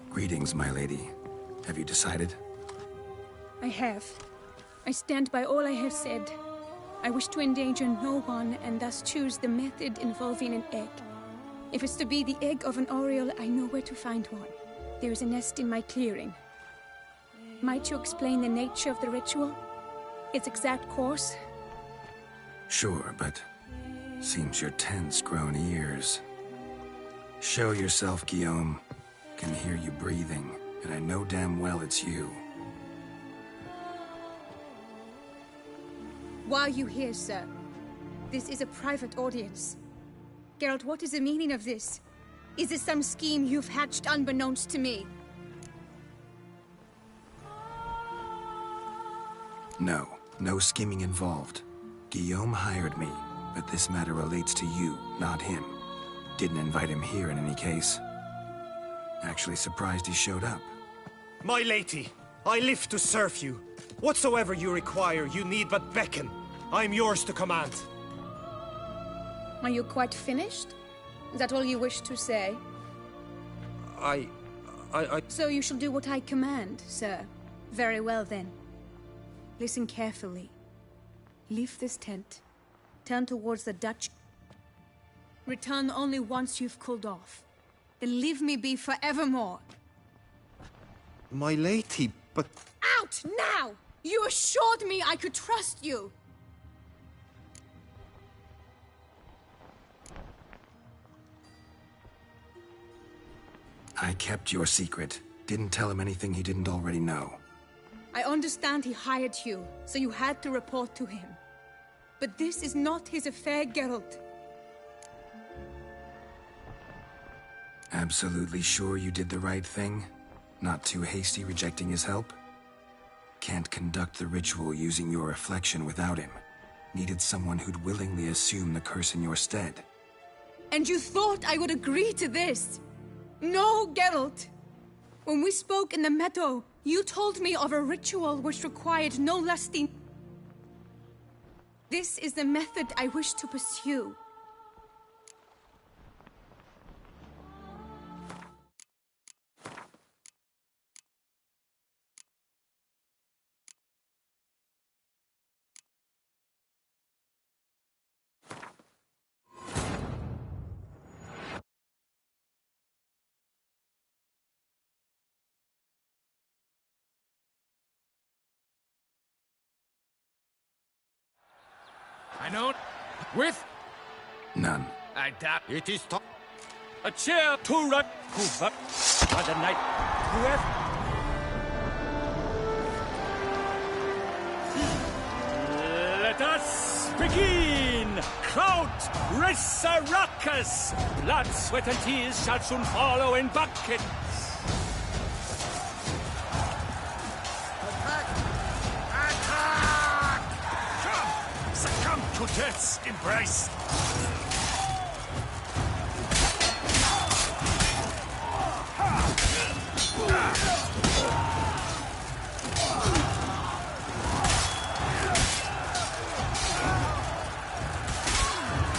Greetings, my lady. Have you decided? I have. I stand by all I have said. I wish to endanger no one, and thus choose the method involving an egg. If it's to be the egg of an oriole, I know where to find one. There is a nest in my clearing. Might you explain the nature of the ritual? Its exact course? Sure, but seems you're tense, grown ears. Show yourself, Guillaume. Can hear you breathing, and I know damn well it's you. Why are you here, sir? This is a private audience. Geralt, what is the meaning of this? Is this some scheme you've hatched unbeknownst to me? No scheming involved. Guillaume hired me, but this matter relates to you, not him. Didn't invite him here in any case. Actually surprised he showed up. My lady, I live to serve you. Whatsoever you require, you need but beckon. I am yours to command. Are you quite finished? Is that all you wish to say? I... So you shall do what I command, sir. Very well, then. Listen carefully. Leave this tent. Turn towards the Dutch. Return only once you've cooled off. Then leave me be forevermore. My lady, but... Out now! You assured me I could trust you! I kept your secret. Didn't tell him anything he didn't already know. I understand he hired you, so you had to report to him. But this is not his affair, Geralt. Absolutely sure you did the right thing? Not too hasty rejecting his help? Can't conduct the ritual using your reflection without him. Needed someone who'd willingly assume the curse in your stead. And you thought I would agree to this? No, Geralt! When we spoke in the meadow, you told me of a ritual which required no lusty... This is the method I wish to pursue. I know. With? None. I doubt it is top. A chair to run. Hoover. For the night. Whoever. Let us begin. Kraut Resurrectus. Blood, sweat, and tears shall soon follow in buckets. Succumb to death's embrace!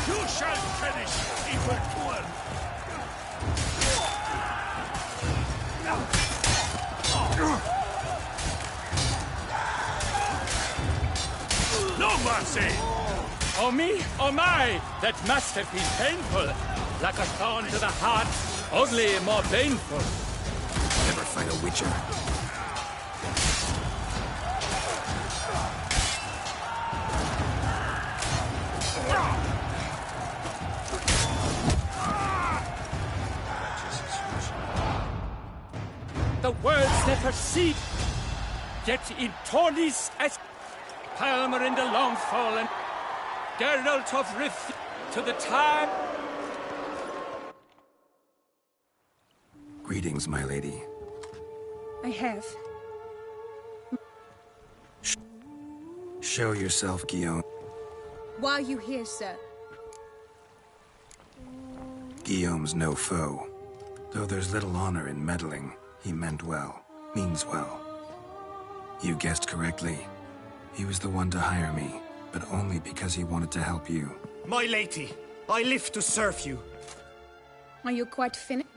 You shall perish, evildoer! No mercy! Oh me, oh my! That must have been painful. Like a thorn to the heart, only more painful. Never fight a witcher. The words never cease. Yet in Tornis as Palmer in the Longfall and Geralt of Rith to the time. Greetings, my lady. I have. Show yourself, Guillaume. Why are you here, sir? Guillaume's no foe. Though there's little honor in meddling, he meant well, means well. You guessed correctly. He was the one to hire me, but only because he wanted to help you. My lady, I live to serve you. Are you quite finished?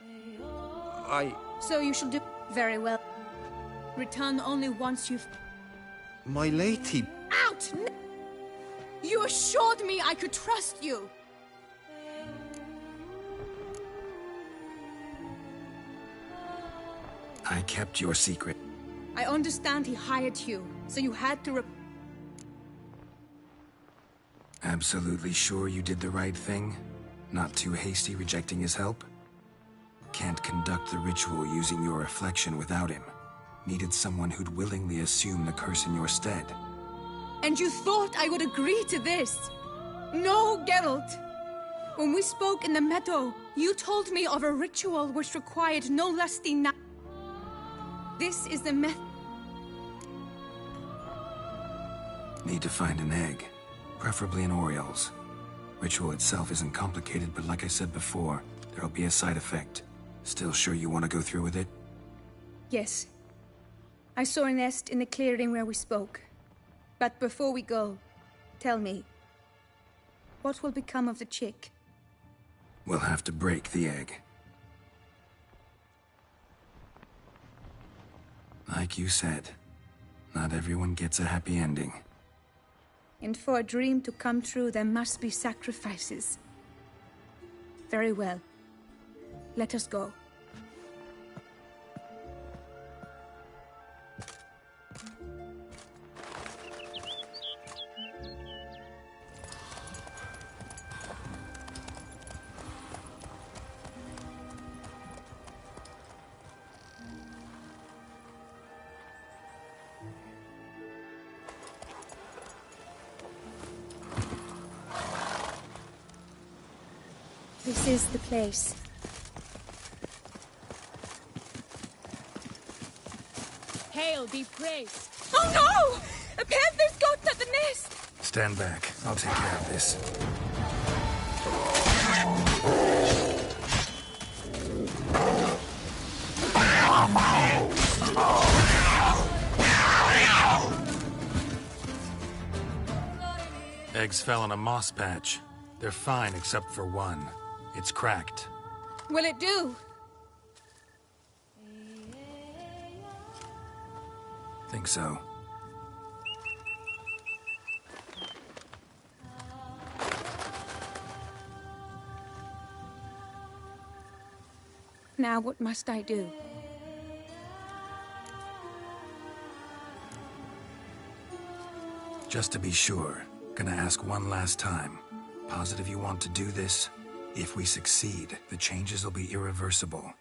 So you shall do very well. Return only once you've... My lady... Out! You assured me I could trust you! I kept your secret. I understand he hired you, so you had to Absolutely sure you did the right thing? Not too hasty rejecting his help? Can't conduct the ritual using your reflection without him. Needed someone who'd willingly assume the curse in your stead. And you thought I would agree to this? No, Geralt! When we spoke in the meadow, you told me of a ritual which required no lusty night. This is the method. Need to find an egg. Preferably an Oriole's. Ritual itself isn't complicated, but like I said before, there'll be a side effect. Still sure you want to go through with it? Yes. I saw a nest in the clearing where we spoke. But before we go, tell me, what will become of the chick? We'll have to break the egg. Like you said, not everyone gets a happy ending. And for a dream to come true, there must be sacrifices. Very well. Let us go. This is the place. Hail be praised. Oh no! A panther's got at the nest! Stand back. I'll take care of this. Eggs fell in a moss patch. They're fine except for one. It's cracked. Will it do? Think so. Now what must I do? Just to be sure, gonna ask one last time. Positive you want to do this? If we succeed, the changes will be irreversible.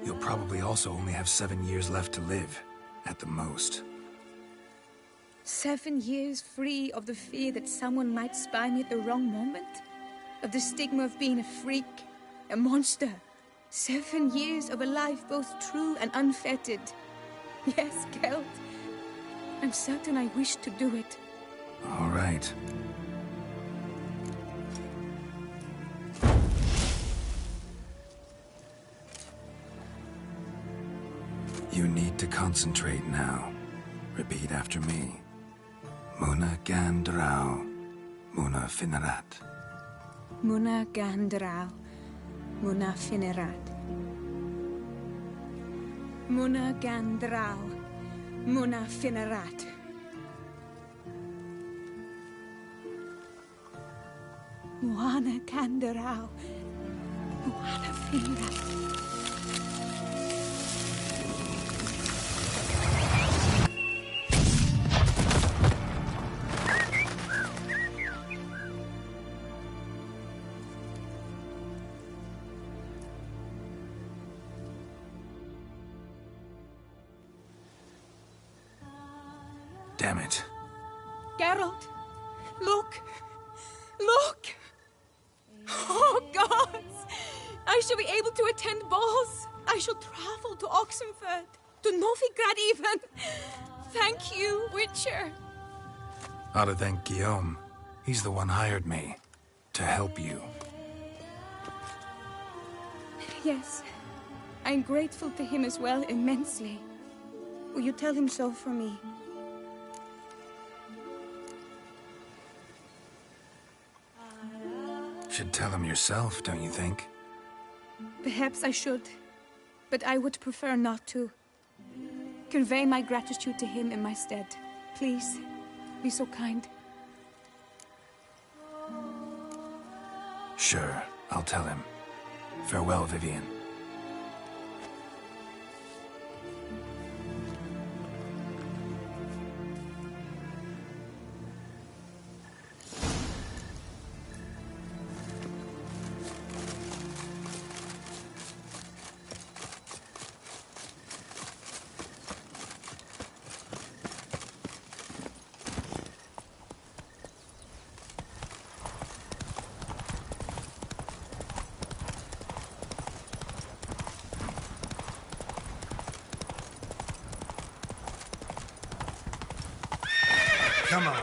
You'll probably also only have 7 years left to live, at the most. 7 years free of the fear that someone might spy me at the wrong moment? Of the stigma of being a freak, a monster? 7 years of a life both true and unfettered. Yes, Geralt. I'm certain I wish to do it. All right. You need to concentrate now. Repeat after me. Muna gan drau, Muna finerat. Muna gan drau, Muna finerat. Muna gan drau, Muna finerat. Muana gan drau, Muana finerat. Damn it. Geralt, look! Look! Oh, gods! I shall be able to attend balls. I shall travel to Oxenfurt, to Novigrad even. Thank you, Witcher. Ought to thank Guillaume. He's the one hired me. To help you. Yes. I'm grateful to him as well, immensely. Will you tell him so for me? Should tell him yourself, don't you think? Perhaps I should, but I would prefer not to. Convey my gratitude to him in my stead. Please, be so kind. Sure, I'll tell him. Farewell, Vivienne. Come on.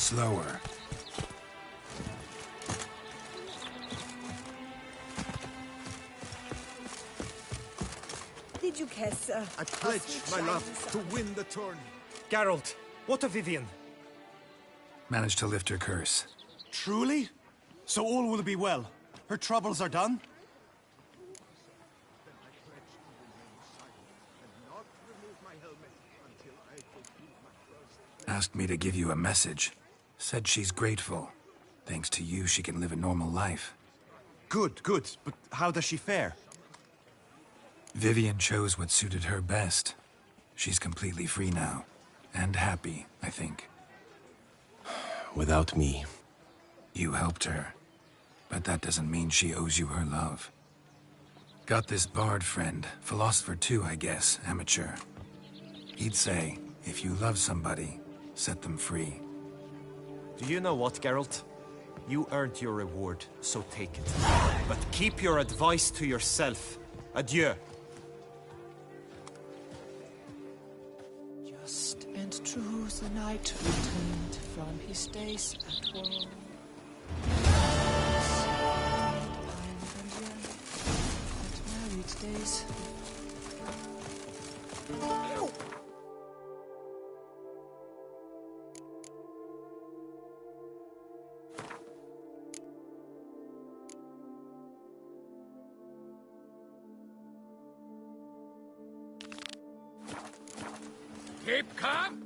Slower. Did you kiss I pledge my love to win the tourney. Geralt, what of Vivienne? Managed to lift her curse. Truly? So all will be well. Her troubles are done? Asked me to give you a message. Said she's grateful. Thanks to you, she can live a normal life. Good, good. But how does she fare? Vivienne chose what suited her best. She's completely free now. And happy, I think. Without me. You helped her. But that doesn't mean she owes you her love. Got this bard friend, philosopher too, I guess, amateur. He'd say, if you love somebody, set them free. Do you know what, Geralt? You earned your reward, so take it. But keep your advice to yourself. Adieu. Just and true the knight returned from his days at war. And married days. Keep calm.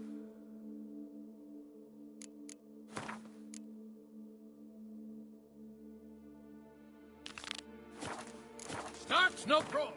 Start, no pro.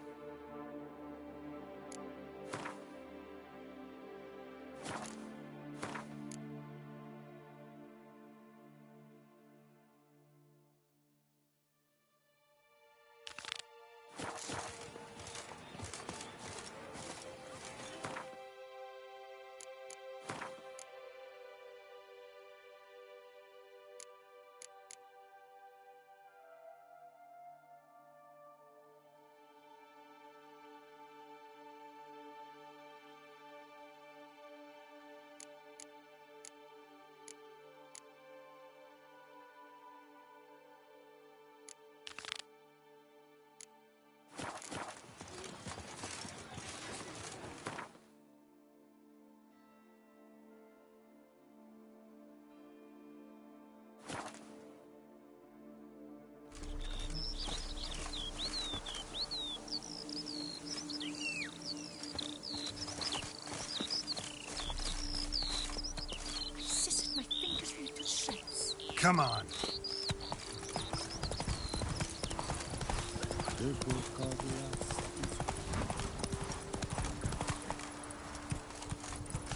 Come on.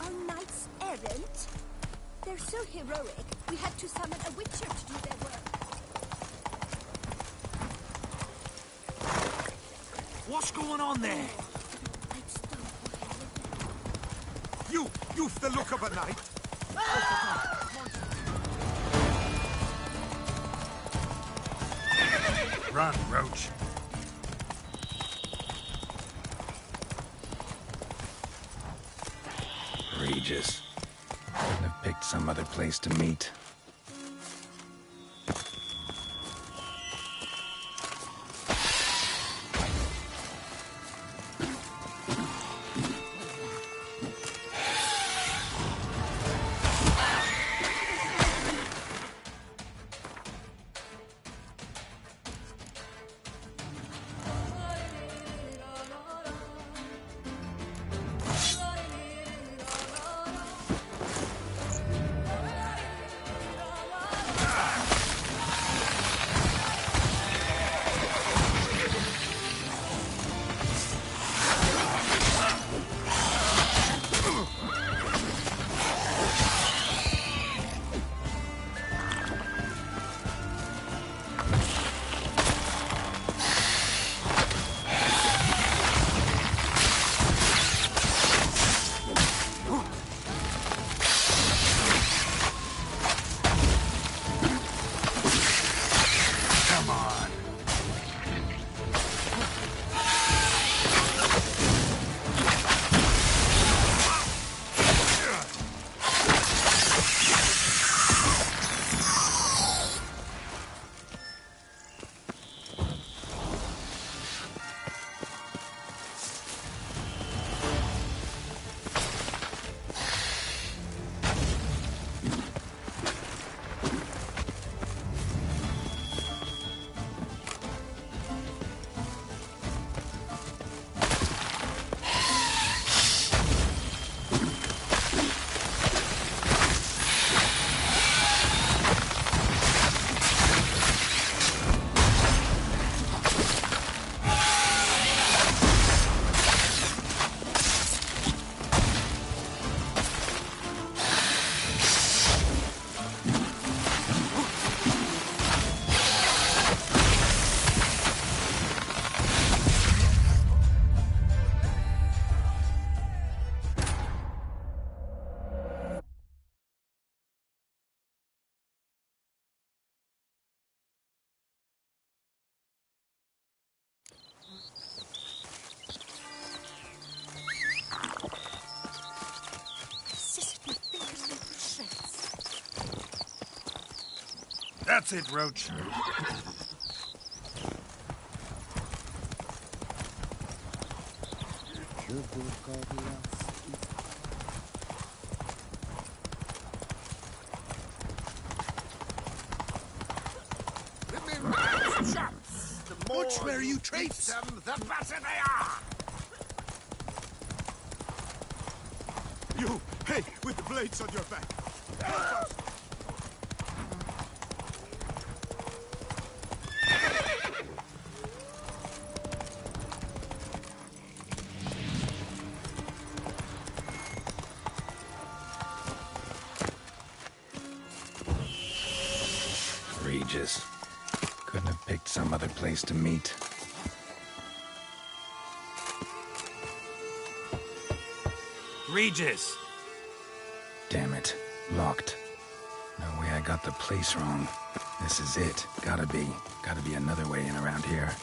Are knights errant? They're so heroic, we had to summon a witcher to do their work. What's going on there? You've the look of a knight. Run, Roach. Regis. Couldn't have picked some other place to meet. That's it, Roach. Watch where you trace them, the better they are! You, hey, with the blades on your back. Regis. Couldn't have picked some other place to meet. Regis! Damn it. Locked. No way I got the place wrong. This is it. Gotta be. Gotta be another way in around here.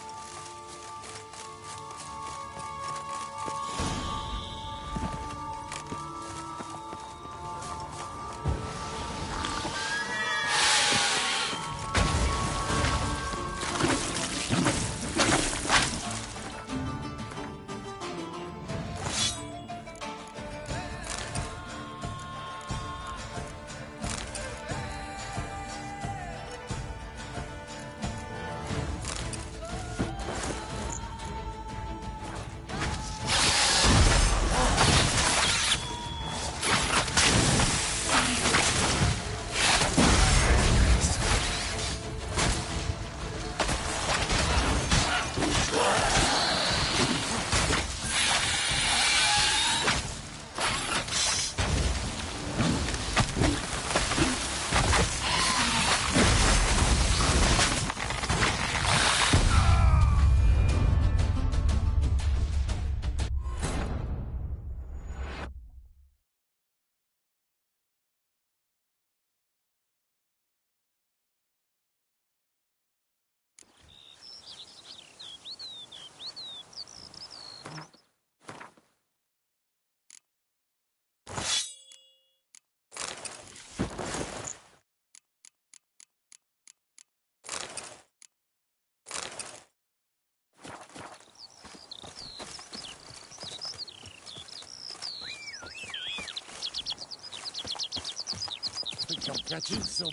I'm catching some.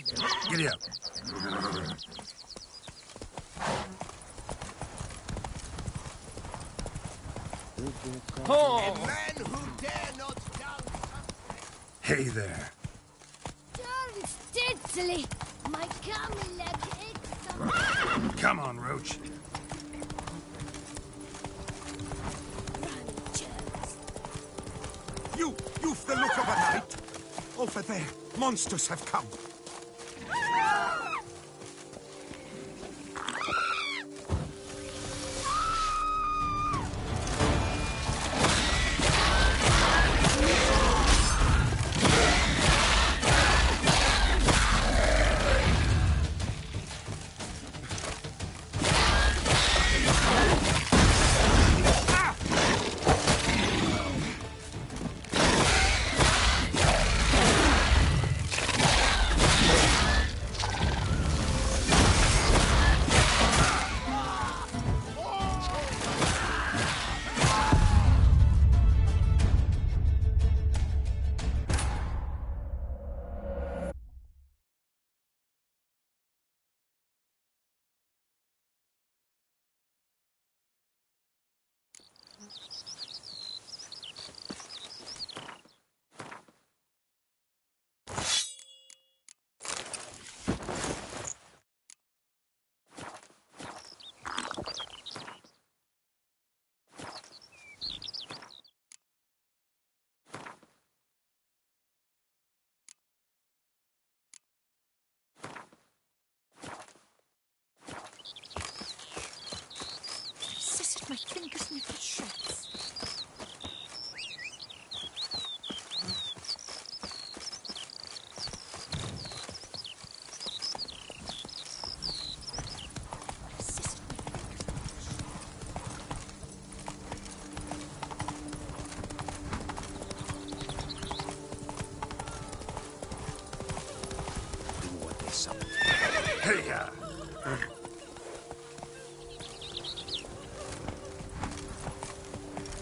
Giddy up. A man who dare not doubt. Hey there. Don't steadily. My camel leg aches. Come on, Roach. You've the look of a knight. Over there, monsters have come.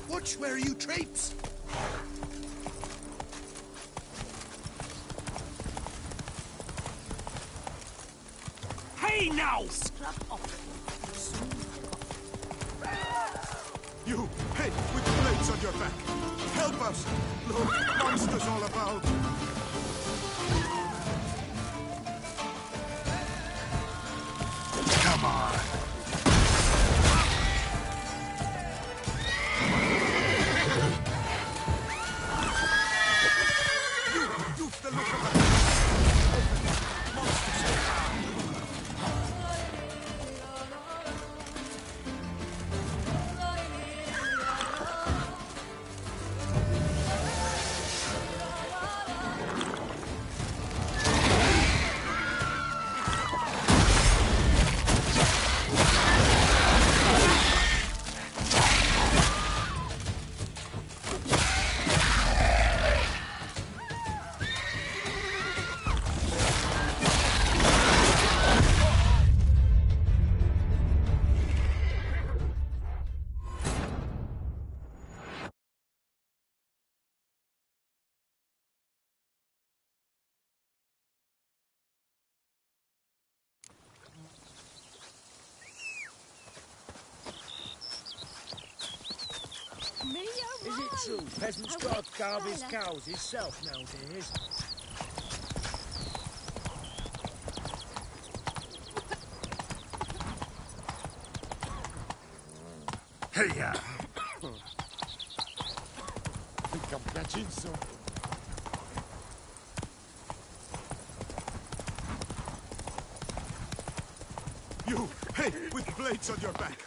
Watch where you traipse! Hey now! Scrap up. You, hey, with the blades on your back! Help us! Look, monsters all about! Come on. You've the look of a... Is it true peasants can't carve his cows himself nowadays? Hey-ya! Think I'm catching something. You, hey, with blades on your back!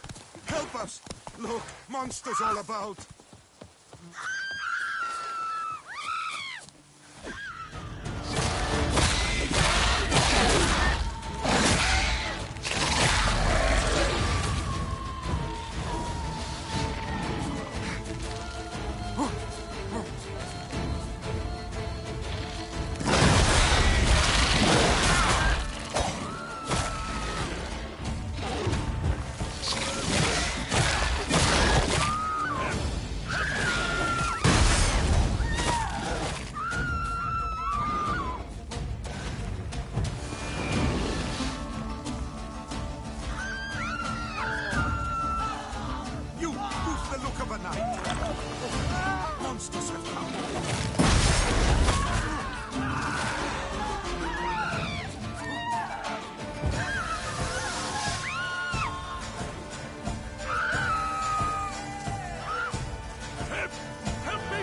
Help us! Look, monsters all about! Monsters have come. Help me!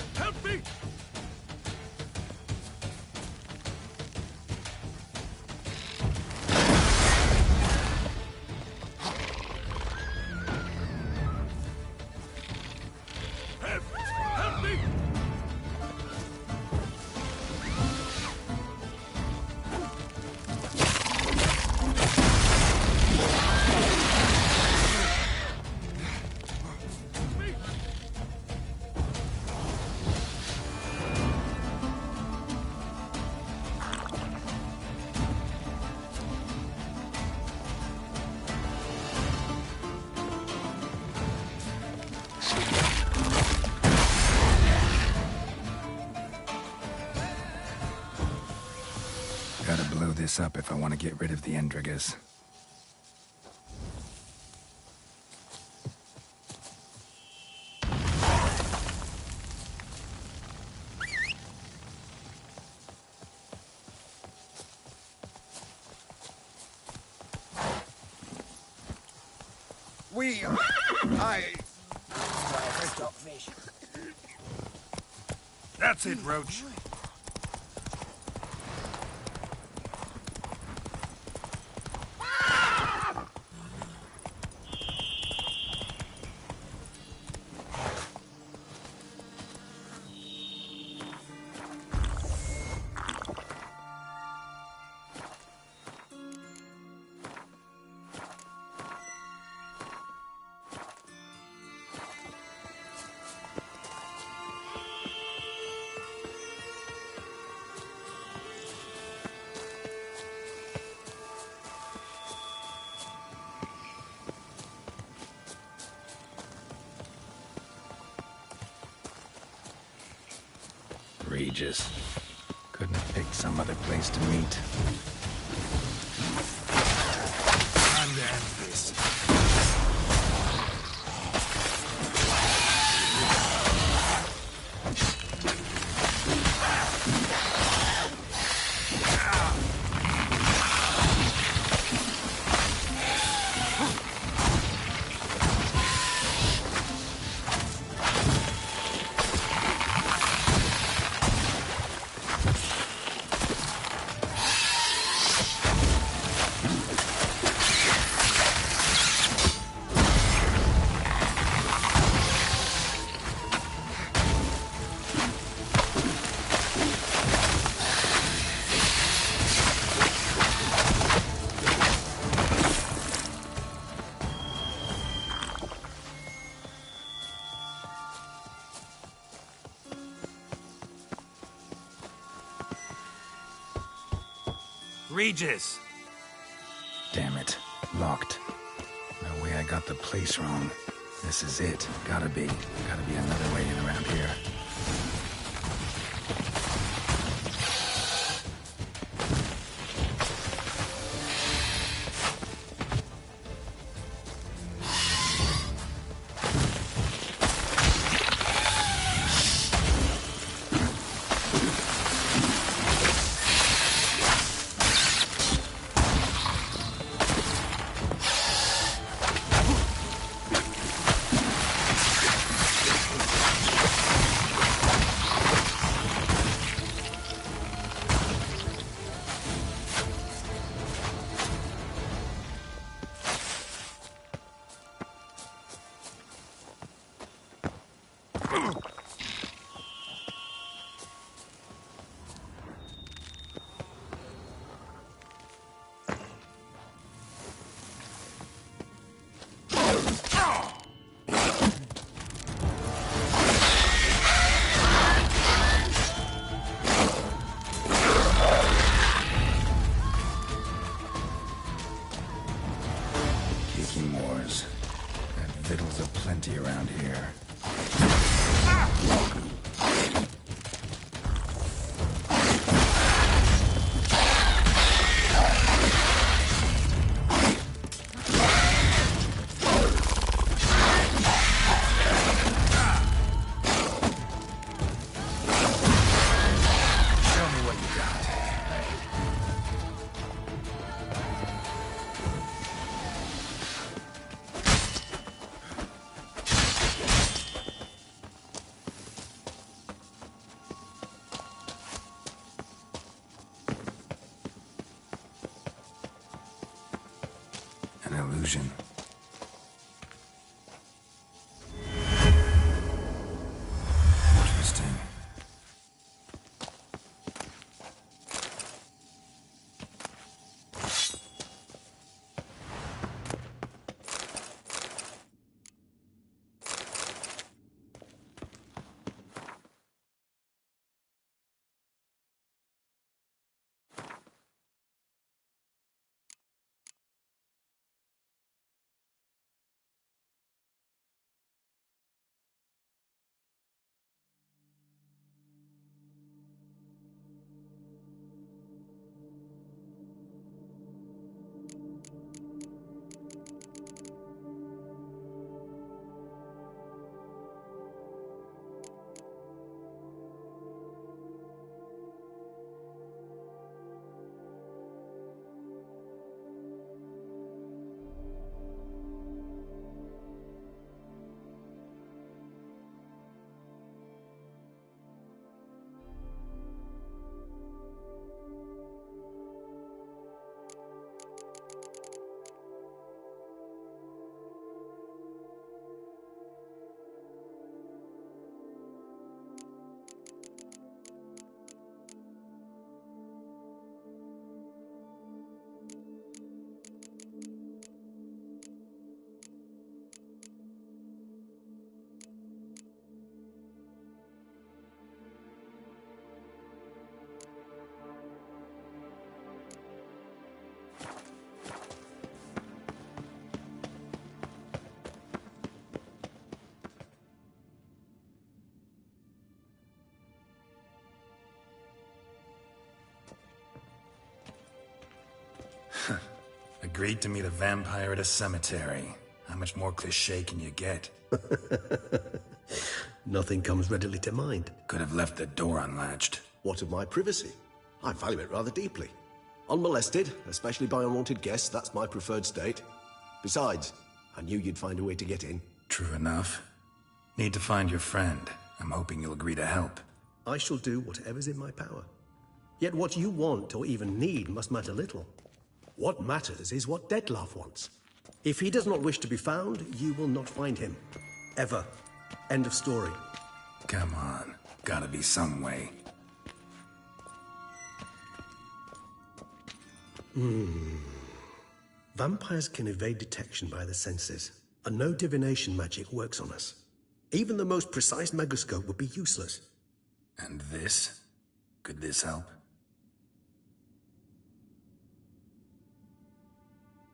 Help me! Help me! Gotta blow this up if I want to get rid of the Endrigas. Stockfish. That's it, Roach. Regis. Couldn't have picked some other place to meet. Time to end this. Regis! Damn it. Locked. No way I got the place wrong. This is it. Gotta be. Gotta be another way in around here. Victuals aplenty around here. An illusion. Agreed to meet a vampire at a cemetery. How much more cliché can you get? Nothing comes readily to mind. Could have left the door unlatched. What of my privacy? I value it rather deeply. Unmolested, especially by unwanted guests, that's my preferred state. Besides, I knew you'd find a way to get in. True enough. Need to find your friend. I'm hoping you'll agree to help. I shall do whatever's in my power. Yet what you want or even need must matter little. What matters is what Dettlaff wants. If he does not wish to be found, you will not find him. Ever. End of story. Come on. Gotta be some way. Vampires can evade detection by the senses, and no divination magic works on us. Even the most precise megascope would be useless. And this? Could this help?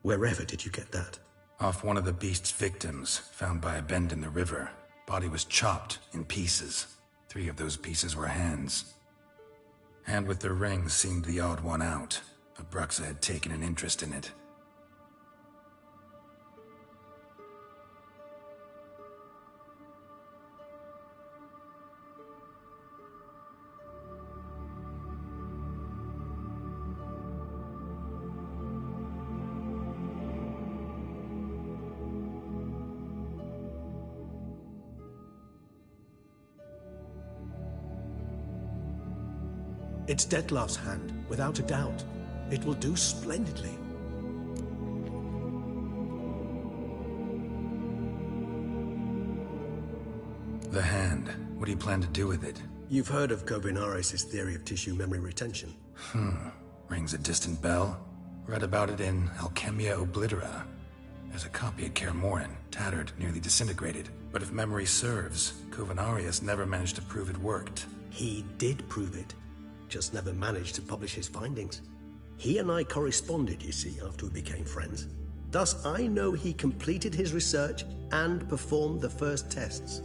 Wherever did you get that? Off one of the beast's victims, found by a bend in the river. Body was chopped in pieces. 3 of those pieces were hands. Hand with the ring seemed the odd one out. Abruxa had taken an interest in it. It's Dettlaff's hand, without a doubt. It will do splendidly. The hand. What do you plan to do with it? You've heard of Kovinaris' theory of tissue memory retention. Rings a distant bell. Read about it in Alchemia Oblitera. There's a copy at Kaer Morhen, tattered, nearly disintegrated. But if memory serves, Kovinaris never managed to prove it worked. He did prove it. Just never managed to publish his findings. He and I corresponded, you see, after we became friends. Thus, I know he completed his research and performed the first tests.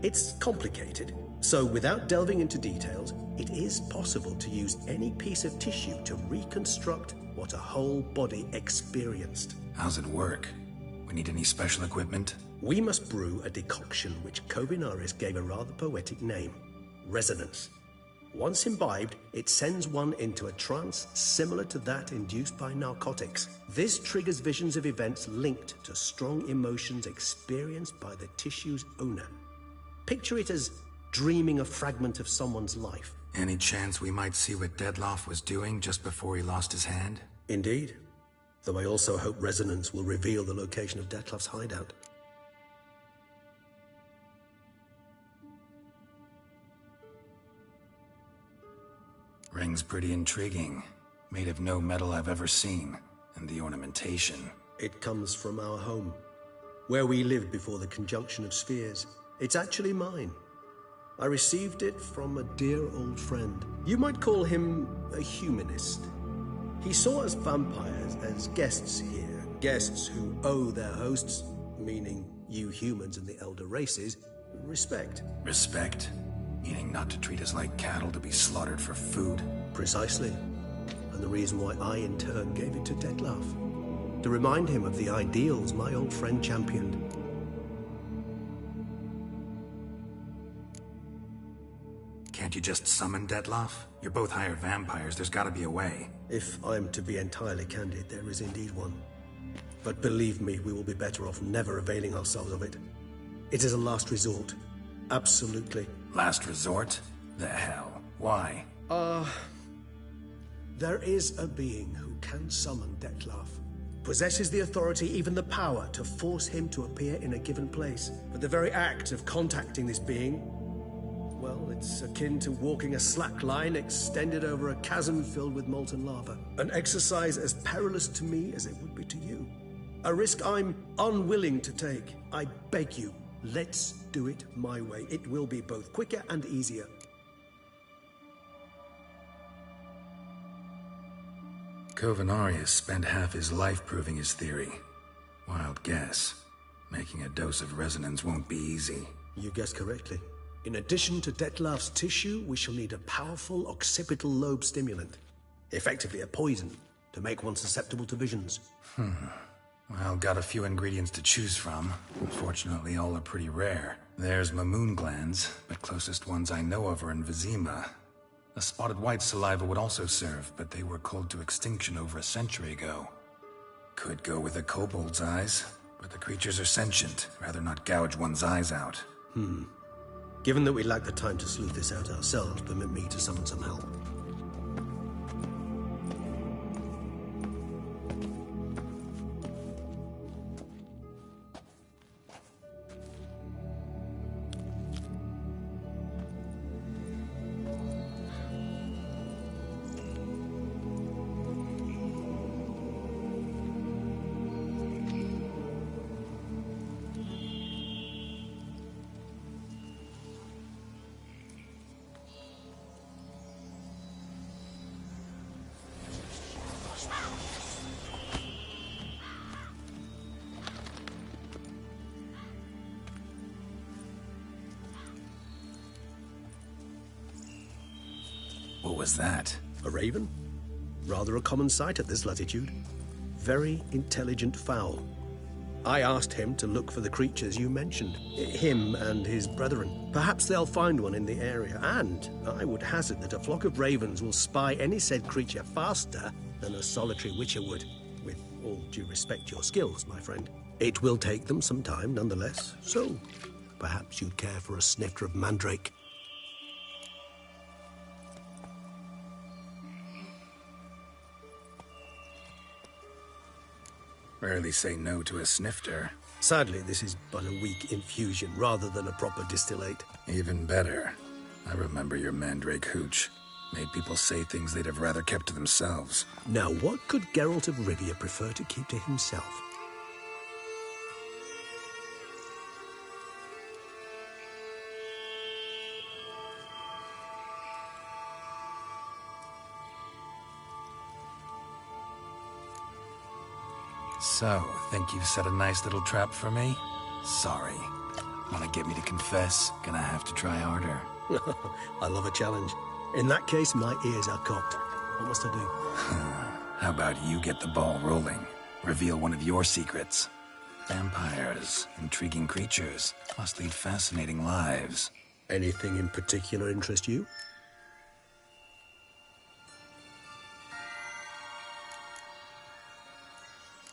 It's complicated, so without delving into details, it is possible to use any piece of tissue to reconstruct what a whole body experienced. How's it work? We need any special equipment? We must brew a decoction which Kovinaris gave a rather poetic name: resonance. Once imbibed, it sends one into a trance similar to that induced by narcotics. This triggers visions of events linked to strong emotions experienced by the tissue's owner. Picture it as dreaming a fragment of someone's life. Any chance we might see what Dettlaff was doing just before he lost his hand? Indeed. Though I also hope resonance will reveal the location of Dettlaff's hideout. Ring's pretty intriguing. Made of no metal I've ever seen. And the ornamentation. It comes from our home, where we lived before the conjunction of spheres. It's actually mine. I received it from a dear old friend. You might call him a humanist. He saw us vampires as guests here. Guests who owe their hosts, meaning you humans and the elder races, respect. Respect? Meaning not to treat us like cattle to be slaughtered for food? Precisely. And the reason why I, in turn, gave it to Dettlaff. To remind him of the ideals my old friend championed. Can't you just summon Dettlaff? You're both hired vampires, there's gotta be a way. If I'm to be entirely candid, there is indeed one. But believe me, we will be better off never availing ourselves of it. It is a last resort. Absolutely. Last resort? The hell? Why? There is a being who can summon Dettlaff. Possesses the authority, even the power, to force him to appear in a given place. But the very act of contacting this being, well, it's akin to walking a slack line extended over a chasm filled with molten lava. An exercise as perilous to me as it would be to you. A risk I'm unwilling to take. I beg you, let's do it my way. It will be both quicker and easier. Kovinaris spent half his life proving his theory. Wild guess. Making a dose of resonance won't be easy. You guessed correctly. In addition to Dettlaff's tissue, we shall need a powerful occipital lobe stimulant. Effectively a poison, to make one susceptible to visions. Well, got a few ingredients to choose from. Unfortunately, all are pretty rare. There's Mamoon glands, but closest ones I know of are in Vizima. A spotted white saliva would also serve, but they were culled to extinction over a century ago. Could go with a kobold's eyes, but the creatures are sentient. Rather not gouge one's eyes out. Given that we lack the time to sleuth this out ourselves, permit me to summon some help. What was that? A raven? Rather a common sight at this latitude. Very intelligent fowl. I asked him to look for the creatures you mentioned. Him and his brethren. Perhaps they'll find one in the area, and I would hazard that a flock of ravens will spy any said creature faster than a solitary witcher would. With all due respect to your skills, my friend. It will take them some time, nonetheless. So, perhaps you'd care for a snifter of mandrake. Rarely say no to a snifter. Sadly, this is but a weak infusion rather than a proper distillate. Even better. I remember your mandrake hooch. Made people say things they'd have rather kept to themselves. Now, what could Geralt of Rivia prefer to keep to himself? So, think you've set a nice little trap for me? Sorry. Wanna get me to confess? Gonna have to try harder. I love a challenge. In that case, my ears are cocked. What must I do? How about you get the ball rolling? Reveal one of your secrets. Vampires, intriguing creatures, must lead fascinating lives. Anything in particular interest you?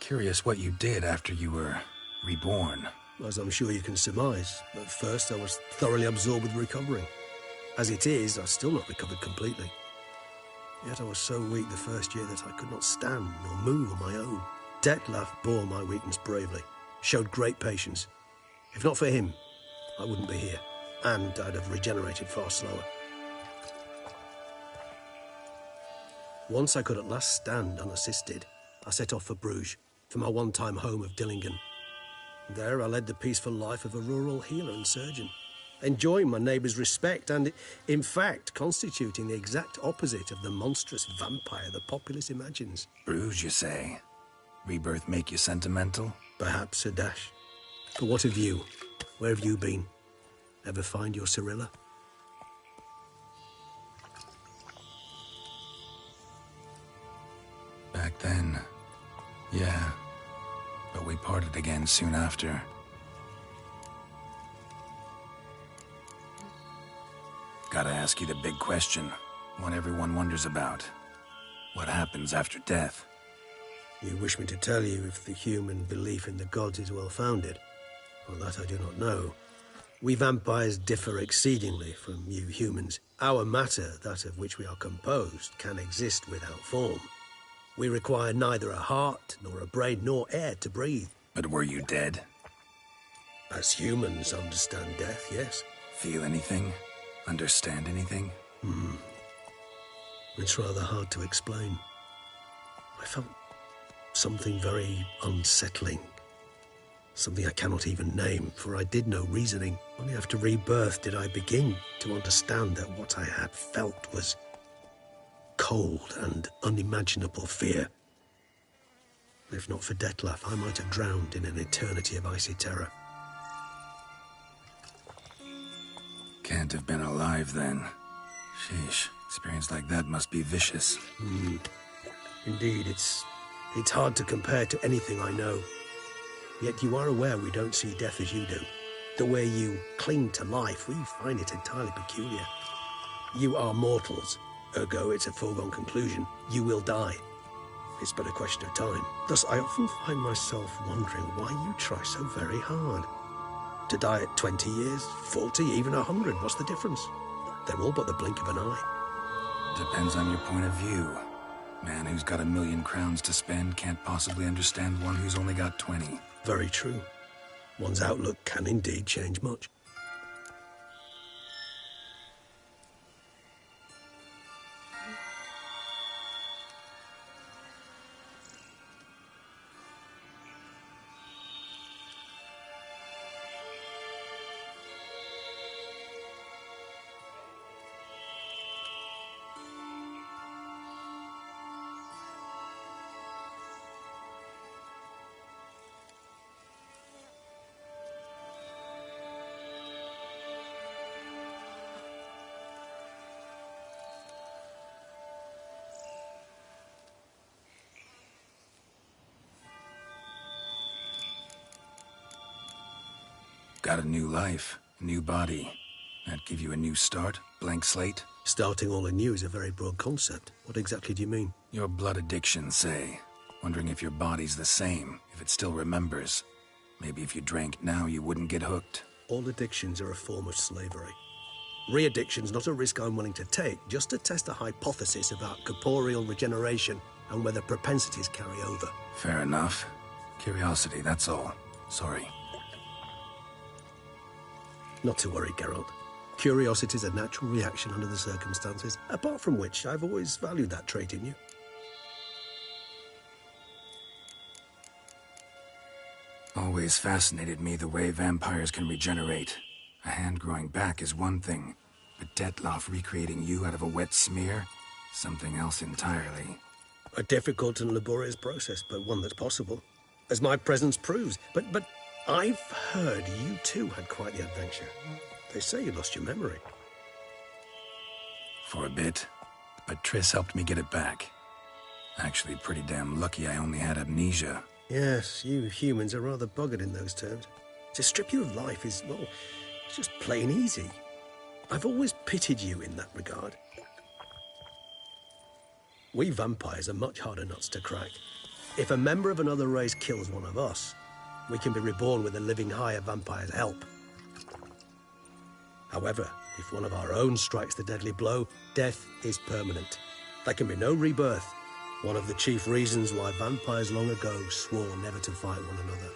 Curious what you did after you were reborn. As I'm sure you can surmise, at first I was thoroughly absorbed with recovering. As it is, I've still not recovered completely. Yet I was so weak the first year that I could not stand or move on my own. Detlef bore my weakness bravely, showed great patience. If not for him, I wouldn't be here, and I'd have regenerated far slower. Once I could at last stand unassisted, I set off for Bruges, for my one-time home of Dillingen. There I led the peaceful life of a rural healer and surgeon, enjoying my neighbours' respect and, in fact, constituting the exact opposite of the monstrous vampire the populace imagines. Bruges, you say? Rebirth make you sentimental? Perhaps a dash. But what of you? Where have you been? Ever find your Cirilla? Back then, yeah. But we parted again soon after. Gotta ask you the big question, one everyone wonders about. What happens after death? You wish me to tell you if the human belief in the gods is well-founded? Well, that I do not know. We vampires differ exceedingly from you humans. Our matter, that of which we are composed, can exist without form. We require neither a heart, nor a brain, nor air to breathe. But were you dead? As humans understand death, yes. Feel anything? Understand anything? It's rather hard to explain. I felt something very unsettling. Something I cannot even name, for I did no reasoning. Only after rebirth did I begin to understand that what I had felt was cold and unimaginable fear. If not for Detlef, I might have drowned in an eternity of icy terror. Can't have been alive then. Sheesh, experience like that must be vicious. Indeed, it's hard to compare to anything I know. Yet you are aware we don't see death as you do. The way you cling to life, we find it entirely peculiar. You are mortals, ergo it's a foregone conclusion. You will die. It's but a question of time. Thus, I often find myself wondering why you try so very hard. To die at 20 years, 40, even 100, what's the difference? They're all but the blink of an eye. Depends on your point of view. Man who's got 1,000,000 crowns to spend can't possibly understand one who's only got 20. Very true. One's outlook can indeed change much. Got a new life, a new body. That give you a new start? Blank slate? Starting all anew is a very broad concept. What exactly do you mean? Your blood addiction, say. Wondering if your body's the same, if it still remembers. Maybe if you drank now, you wouldn't get hooked. All addictions are a form of slavery. Re-addiction's not a risk I'm willing to take, just to test a hypothesis about corporeal regeneration and whether propensities carry over. Fair enough. Curiosity, that's all. Sorry. Not to worry, Geralt. Curiosity is a natural reaction under the circumstances, apart from which I've always valued that trait in you. Always fascinated me the way vampires can regenerate. A hand growing back is one thing, but Detloff recreating you out of a wet smear? Something else entirely. A difficult and laborious process, but one that's possible. As my presence proves. But I've heard you too had quite the adventure. They say you lost your memory. For a bit, but Triss helped me get it back. Actually, pretty damn lucky I only had amnesia. Yes, you humans are rather buggered in those terms. To strip you of life is, well, it's just plain easy. I've always pitied you in that regard. We vampires are much harder nuts to crack. If a member of another race kills one of us, we can be reborn with a living higher vampire's help. However, if one of our own strikes the deadly blow, death is permanent. There can be no rebirth. One of the chief reasons why vampires long ago swore never to fight one another.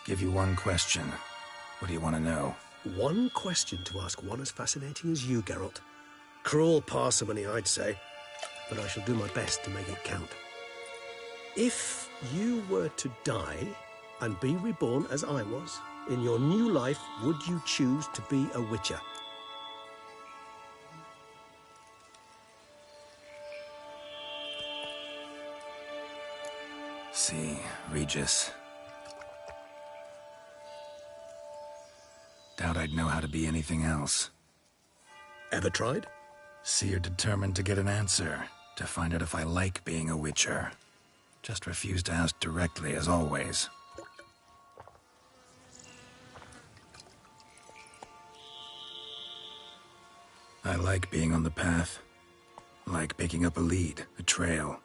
Give you one question. What do you want to know? One question to ask one as fascinating as you, Geralt. Cruel parsimony, I'd say, but I shall do my best to make it count. If you were to die and be reborn as I was, in your new life, would you choose to be a Witcher? See, Regis. Doubt I'd know how to be anything else. Ever tried? See, you're determined to get an answer, to find out if I like being a Witcher. Just refuse to ask directly, as always. I like being on the path. I like picking up a lead, a trail.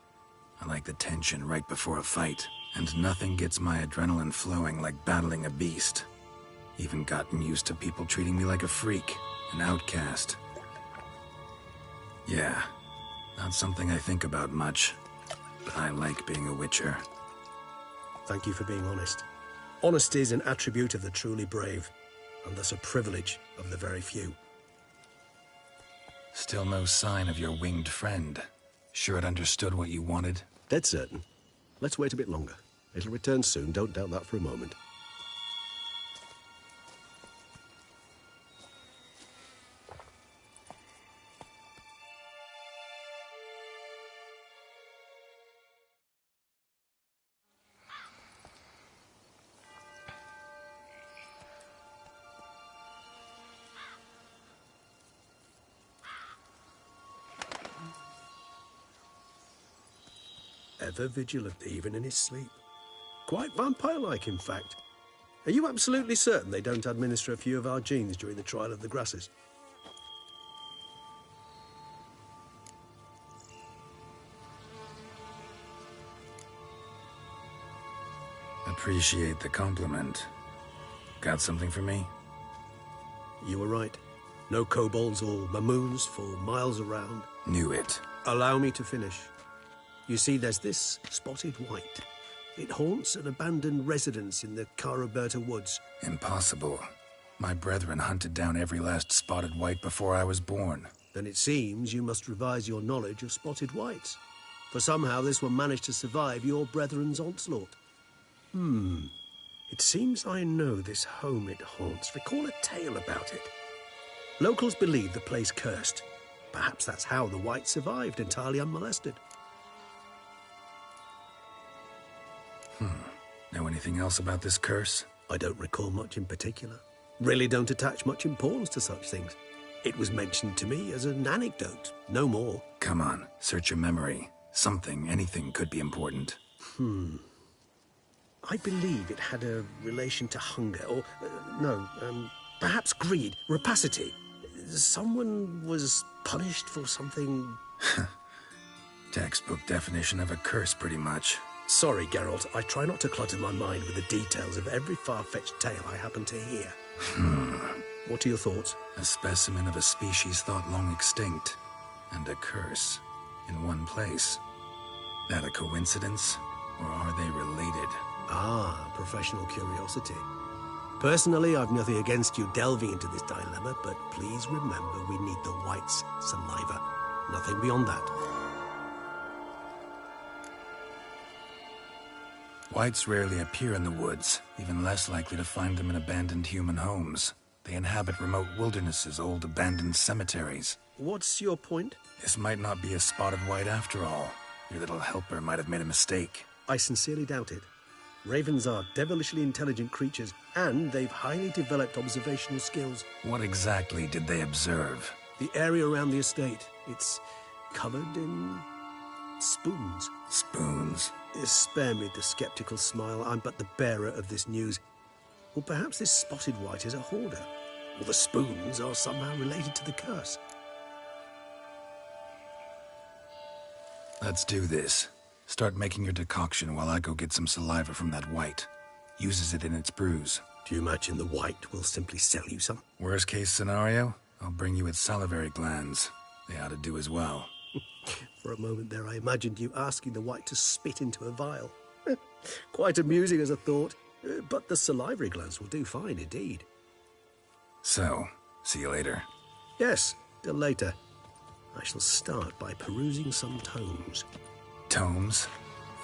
I like the tension right before a fight. And nothing gets my adrenaline flowing like battling a beast. Even gotten used to people treating me like a freak, an outcast. Yeah, not something I think about much, but I like being a Witcher. Thank you for being honest. Honesty is an attribute of the truly brave, and thus a privilege of the very few. Still no sign of your winged friend. Sure it understood what you wanted? Dead certain. Let's wait a bit longer. It'll return soon, don't doubt that for a moment. Ever vigilant, even in his sleep. Quite vampire-like, in fact. Are you absolutely certain they don't administer a few of our genes during the trial of the grasses? Appreciate the compliment. Got something for me? You were right. No kobolds or mamoons for miles around. Knew it. Allow me to finish. You see, there's this spotted white. It haunts an abandoned residence in the Caraberta woods. Impossible. My brethren hunted down every last spotted white before I was born. Then it seems you must revise your knowledge of spotted whites. For somehow this one managed to survive your brethren's onslaught. It seems I know this home it haunts. Recall a tale about it. Locals believe the place cursed. Perhaps that's how the whites survived entirely unmolested. Know anything else about this curse? I don't recall much in particular. Really don't attach much importance to such things. It was mentioned to me as an anecdote, no more. Come on, search your memory. Something, anything could be important. I believe it had a relation to hunger, or, perhaps greed, rapacity. Someone was punished for something... Textbook definition of a curse, pretty much. Sorry, Geralt, I try not to clutter my mind with the details of every far-fetched tale I happen to hear. What are your thoughts? A specimen of a species thought long extinct, and a curse in one place. That a coincidence, or are they related? Ah, professional curiosity. Personally, I've nothing against you delving into this dilemma, but please remember we need the white's saliva. Nothing beyond that. Whites rarely appear in the woods, even less likely to find them in abandoned human homes. They inhabit remote wildernesses, old abandoned cemeteries. What's your point? This might not be a spotted white after all. Your little helper might have made a mistake. I sincerely doubt it. Ravens are devilishly intelligent creatures, and they've highly developed observational skills. What exactly did they observe? The area around the estate. It's covered in... spoons. Spoons? Spare me the skeptical smile. I'm but the bearer of this news. Or perhaps this spotted white is a hoarder. Or the spoons are somehow related to the curse. Let's do this. Start making your decoction while I go get some saliva from that white. Uses it in its brews. Do you imagine the white will simply sell you some? Worst case scenario, I'll bring you its salivary glands. They ought to do as well. For a moment there, I imagined you asking the white to spit into a vial. Quite amusing as a thought, but the salivary glands will do fine indeed. So, see you later. Yes, till later. I shall start by perusing some tomes. Tomes?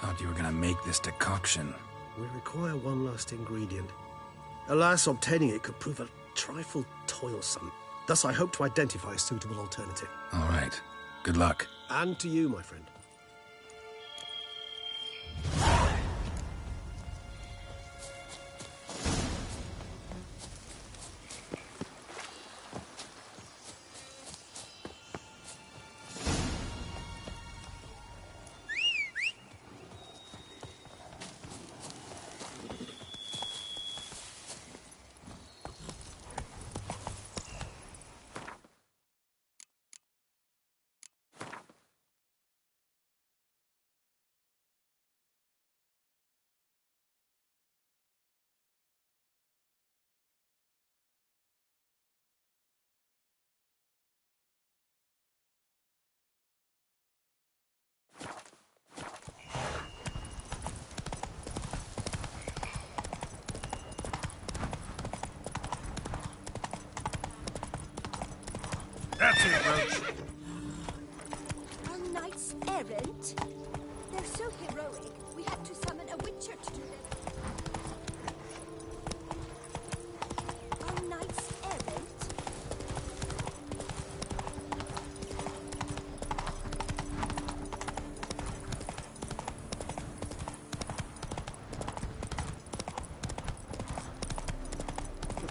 Thought you were gonna make this decoction. We require one last ingredient. Alas, obtaining it could prove a trifle toilsome. Thus, I hope to identify a suitable alternative. All right. Good luck. And to you, my friend. That's it, Roach.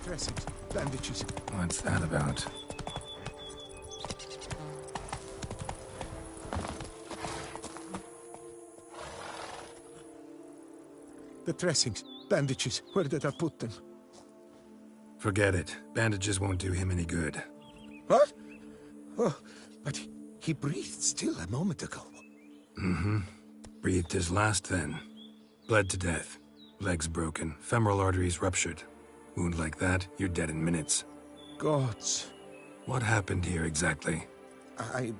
Dressings, bandages. What's that about? The dressings, bandages. Where did I put them? Forget it. Bandages won't do him any good. What? Oh, but he breathed still a moment ago. Mm-hmm. Breathed his last then. Bled to death. Legs broken. Femoral arteries ruptured. Wound like that, you're dead in minutes. Gods. What happened here exactly? I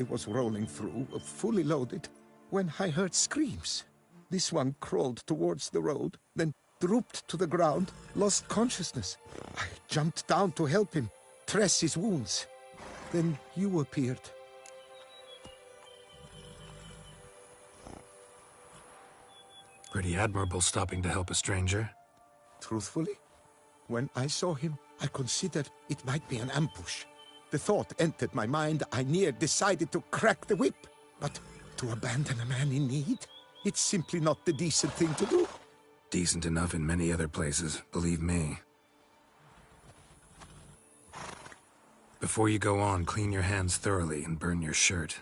was rolling through, fully loaded, when I heard screams. This one crawled towards the road, then drooped to the ground, lost consciousness. I jumped down to help him, dress his wounds. Then you appeared. Pretty admirable stopping to help a stranger. Truthfully, when I saw him, I considered it might be an ambush. The thought entered my mind, I near decided to crack the whip. But to abandon a man in need? It's simply not the decent thing to do. Decent enough in many other places, believe me. Before you go on, clean your hands thoroughly and burn your shirt.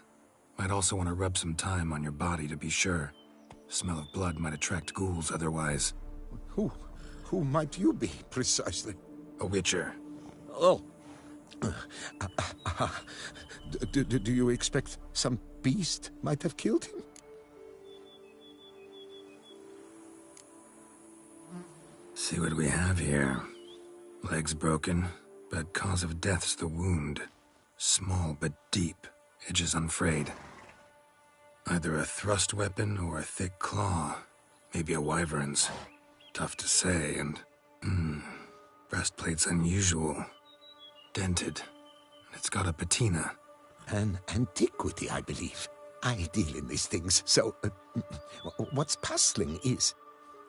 Might also want to rub some thyme on your body to be sure. Smell of blood might attract ghouls otherwise. Who might you be, precisely? A witcher. Oh. Do you expect some beast might have killed him? See what we have here. Legs broken, but cause of death's the wound. Small but deep, edges unfrayed. Either a thrust weapon or a thick claw. Maybe a wyvern's. Tough to say, and... breastplate's unusual. Dented. It's got a patina. An antiquity, I believe. I deal in these things, so... what's puzzling is...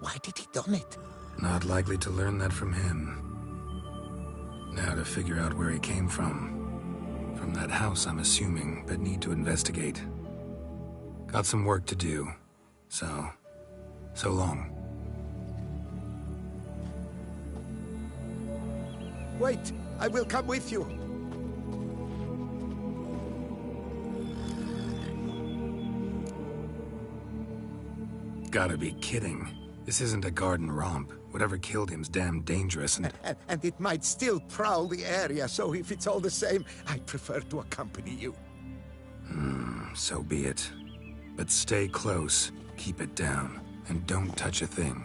why did he don it? Not likely to learn that from him. Now to figure out where he came from. From that house, I'm assuming, but need to investigate. Got some work to do. So long. Wait, I will come with you. Gotta be kidding. This isn't a garden romp. Whatever killed him's damn dangerous and it might still prowl the area, so if it's all the same, I prefer to accompany you. So be it. But stay close, keep it down, and don't touch a thing.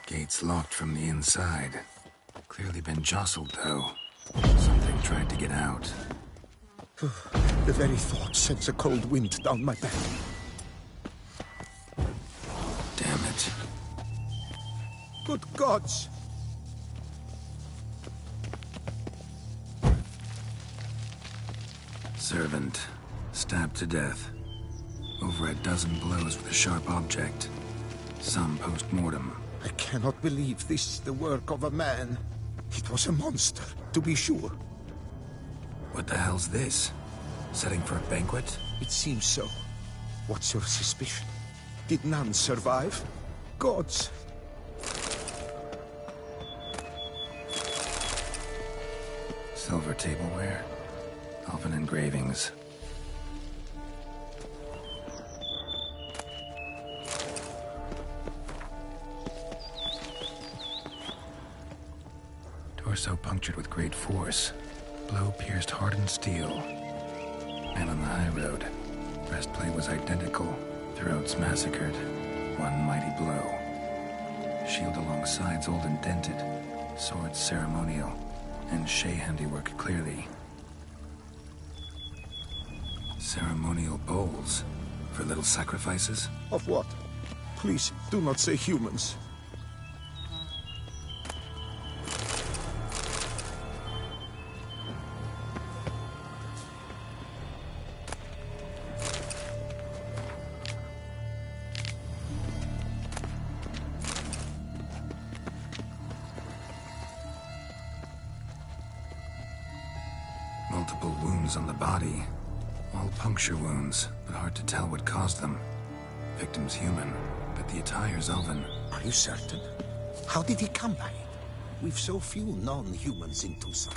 Gate's locked from the inside. Clearly been jostled, though. Something tried to get out. The very thought sends a cold wind down my back. Damn it. Good gods! Servant, stabbed to death. Over a dozen blows with a sharp object. Some post-mortem. I cannot believe this is the work of a man. It was a monster, to be sure. What the hell's this? Setting for a banquet? It seems so. What's your suspicion? Did none survive? Gods! Silver tableware. Elven engravings. Torso punctured with great force. Blow pierced hardened steel. Man on the high road. Breastplate was identical. Throats massacred. One mighty blow. Shield along sides old and dented. Swords ceremonial. And Shay handiwork clearly. Ceremonial bowls. For little sacrifices? Of what? Please, do not say humans. Multiple wounds on the body. All puncture wounds, but hard to tell what caused them. Victim's human, but the attire's elven. Are you certain? How did he come by it? We've so few non-humans in Tucson.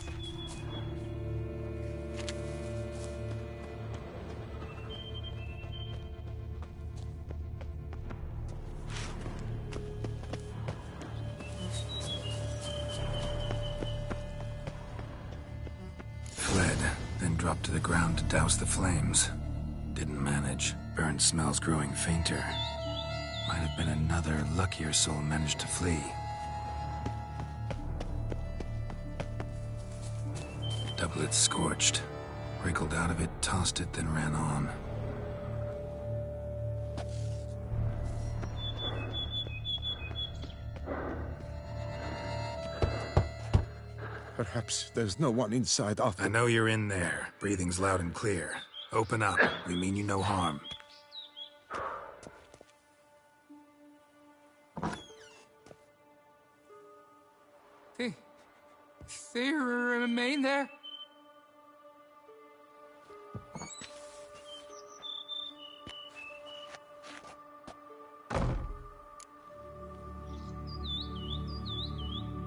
Fled, then dropped to the ground to douse the flames. Didn't manage. Burnt smells growing fainter. Might have been another luckier soul managed to flee. Doublet scorched. Wriggled out of it, tossed it, then ran on. Perhaps there's no one inside after... I know you're in there. Breathing's loud and clear. Open up. We mean you no harm. They remain there?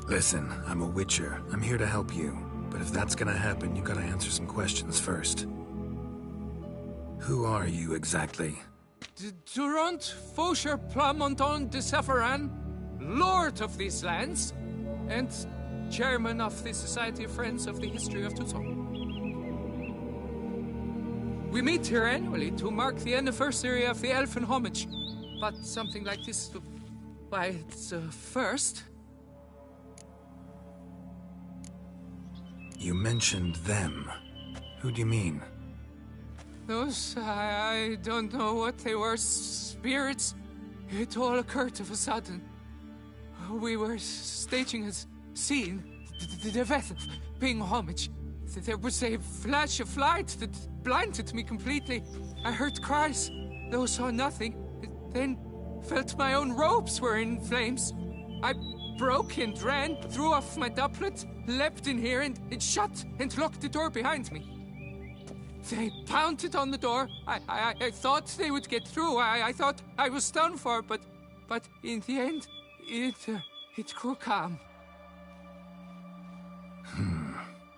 Listen, I'm a Witcher. I'm here to help you. But if that's gonna happen, you gotta answer some questions first. Who are you exactly? Durant Faucher Plamonton de Safaran, Lord of these lands, and Chairman of the Society of Friends of the History of Tucson. We meet here annually to mark the anniversary of the Elfin Homage. But something like this, why, it's a first. You mentioned them. Who do you mean? Those, I don't know what they were, spirits. It all occurred of a sudden. We were staging a scene, the death of paying homage. There was a flash of light that blinded me completely. I heard cries, though saw nothing. Then felt my own robes were in flames. I broke and ran, threw off my doublet, leapt in here and it shut and locked the door behind me. They pounded on the door. I thought they would get through. I thought I was done for, but in the end, it grew calm.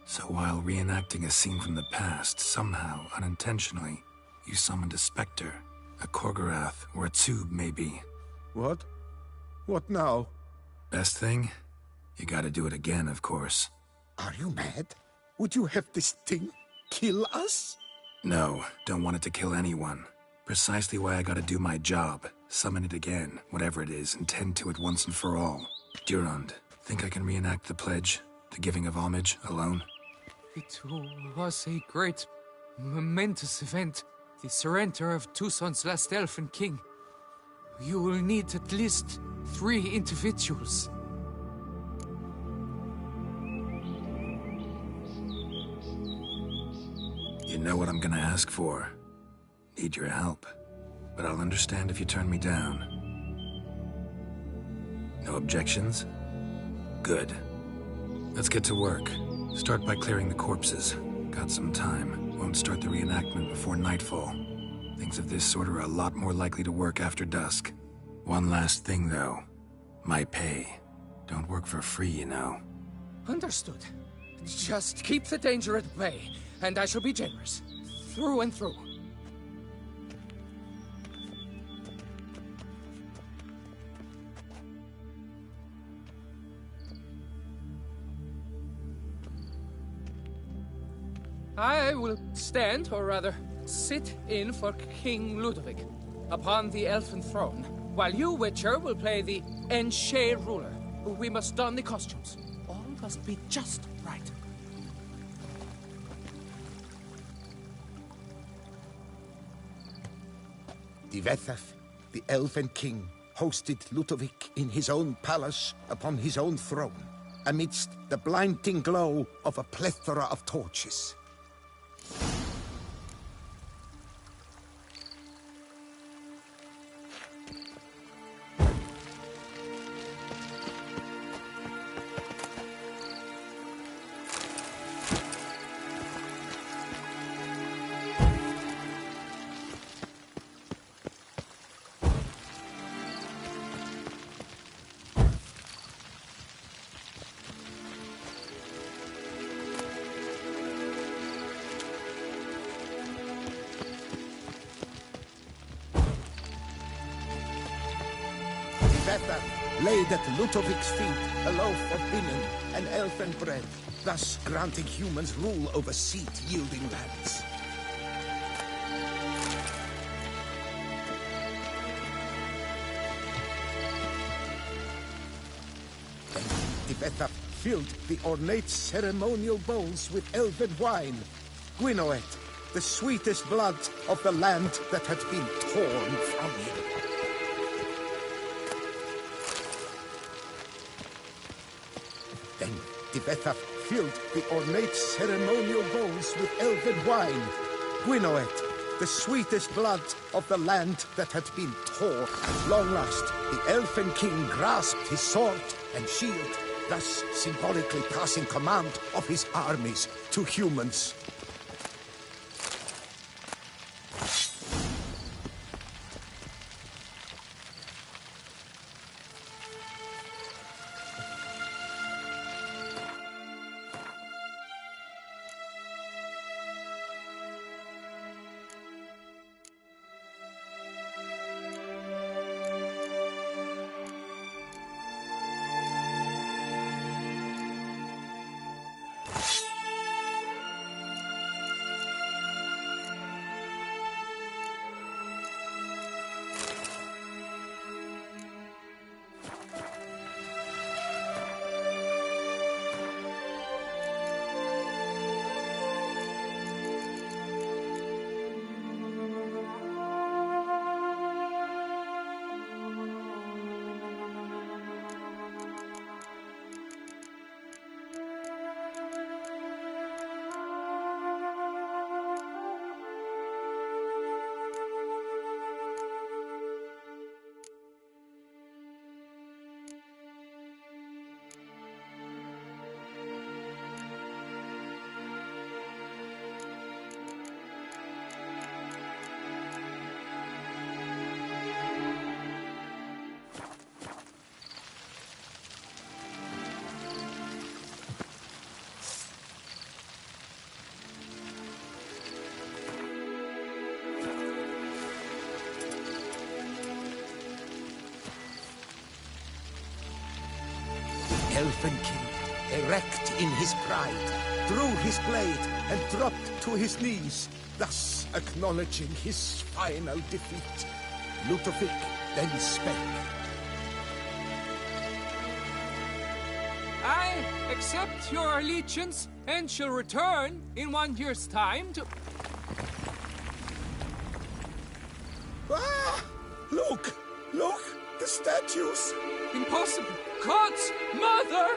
So while reenacting a scene from the past, somehow, unintentionally, you summoned a specter, a Korgorath, or a tube, maybe. What? What now? Best thing? You gotta do it again, of course. Are you mad? Would you have this thing kill us? No, don't want it to kill anyone. Precisely why I gotta do my job. Summon it again, whatever it is, and tend to it once and for all. Durand, think I can reenact the pledge? The giving of homage, alone? It was a great, momentous event. The surrender of Tucson's last elfin king. You will need at least 3 individuals. You know what I'm gonna ask for. Need your help. But I'll understand if you turn me down. No objections? Good. Let's get to work. Start by clearing the corpses. Got some time. Won't start the reenactment before nightfall. Things of this sort are a lot more likely to work after dusk. One last thing, though. My pay. Don't work for free, you know. Understood. Just keep the danger at bay, and I shall be generous. Through and through. I will stand, or rather, sit in for King Ludovic, upon the elfin throne, while you, Witcher, will play the Enche ruler. We must don the costumes. All must be just right. Divethaf, the Elven King, hosted Ludovic in his own palace upon his own throne, amidst the blinding glow of a plethora of torches. Dibetha laid at Ludovic's feet a loaf of binen and elfin bread, thus granting humans rule over seed-yielding lands. Then Dibetha filled the ornate ceremonial bowls with elven wine, Gwinoet, the sweetest blood of the land that had been torn from him. Then Dibetha filled the ornate ceremonial bowls with elven wine, Gwinoet, the sweetest blood of the land that had been torn. At long last, the elfin king grasped his sword and shield, thus symbolically passing command of his armies to humans. Elfin king, erect in his pride, drew his blade and dropped to his knees, thus acknowledging his final defeat. Ludovic then spake. I accept your allegiance and shall return in 1 year's time to... Ah! Look! Look! The statues! Impossible! God's mother!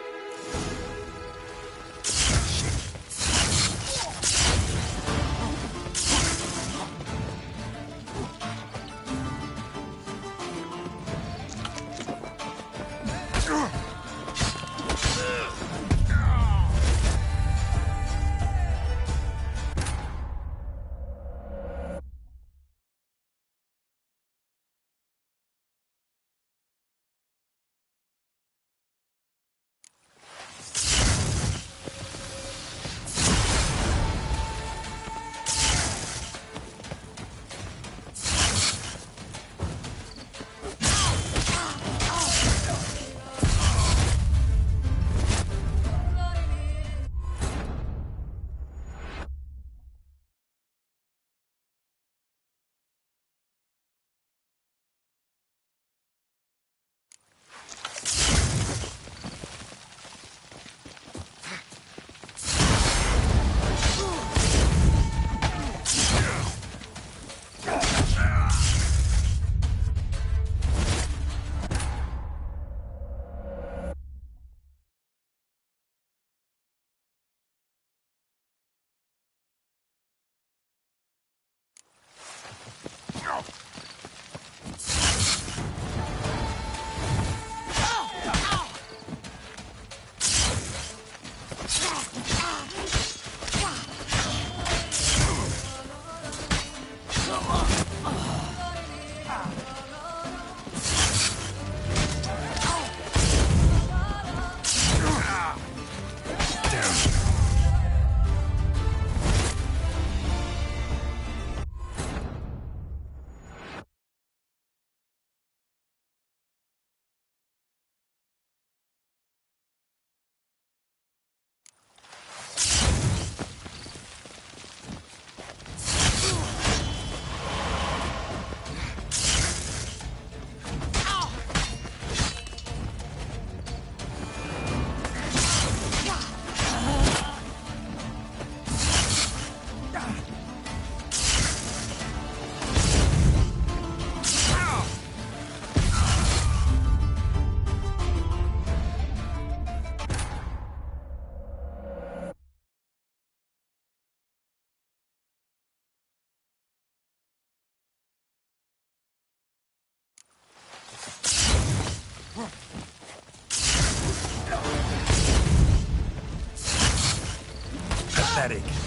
Pathetic.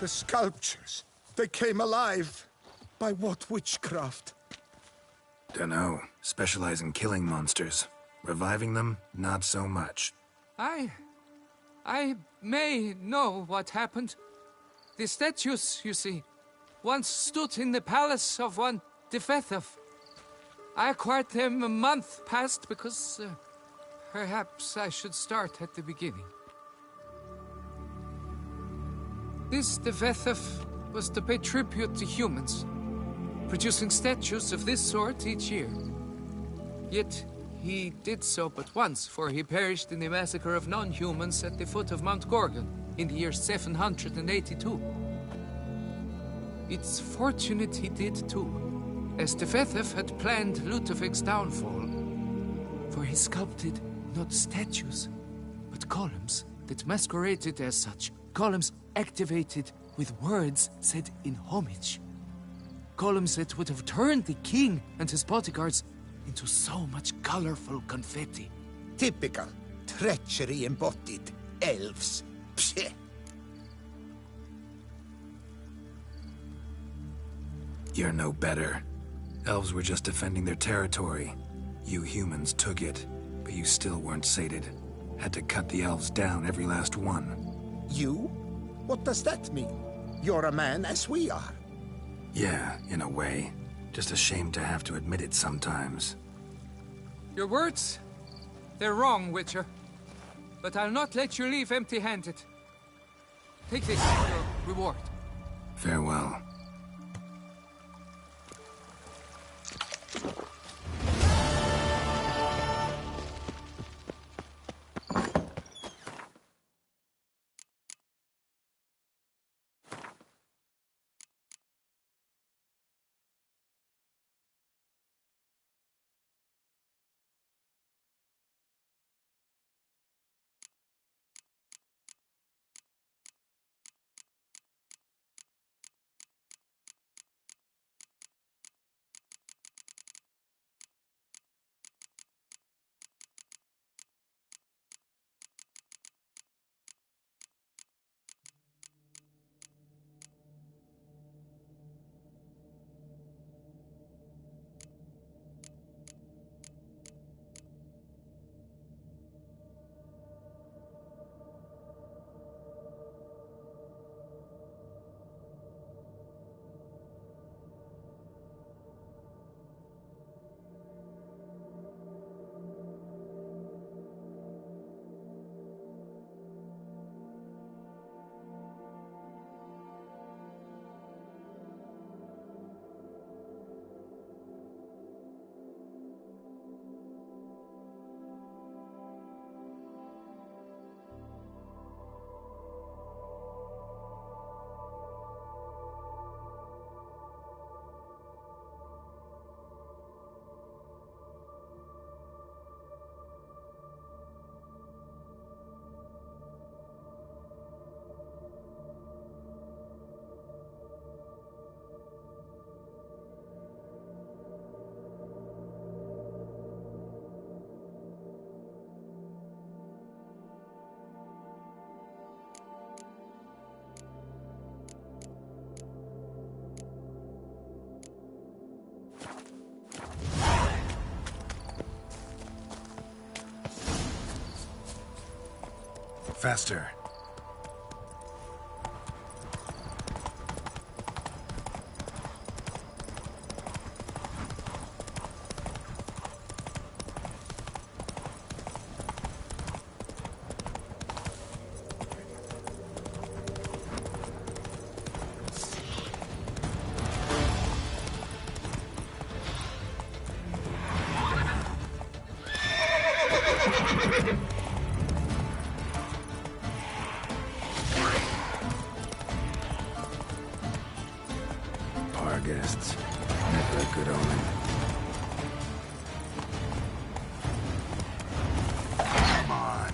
The sculptures, they came alive. By what witchcraft? Dunno. Specialize in killing monsters. Reviving them, not so much. I may know what happened. The statues, you see, once stood in the palace of one Tefethov. I acquired them a month past because perhaps I should start at the beginning. This Tefethov was to pay tribute to humans, producing statues of this sort each year. Yet he did so but once, for he perished in the massacre of non-humans at the foot of Mount Gorgon in the year 782. It's fortunate he did too, as Tefethov had planned Ludovic's downfall, for he sculpted not statues, but columns that masqueraded as such. Columns activated with words said in homage. Columns that would have turned the king and his bodyguards into so much colorful confetti. Typical. Treachery embodied. Elves. Psheh. You're no better. Elves were just defending their territory. You humans took it, but you still weren't sated. Had to cut the elves down, every last one. You? What does that mean? You're a man as we are. Yeah, in a way. Just ashamed to have to admit it sometimes. Your words? They're wrong, Witcher. But I'll not let you leave empty-handed. Take this as your reward. Farewell. Faster. Guests. Never a good omen. Come on.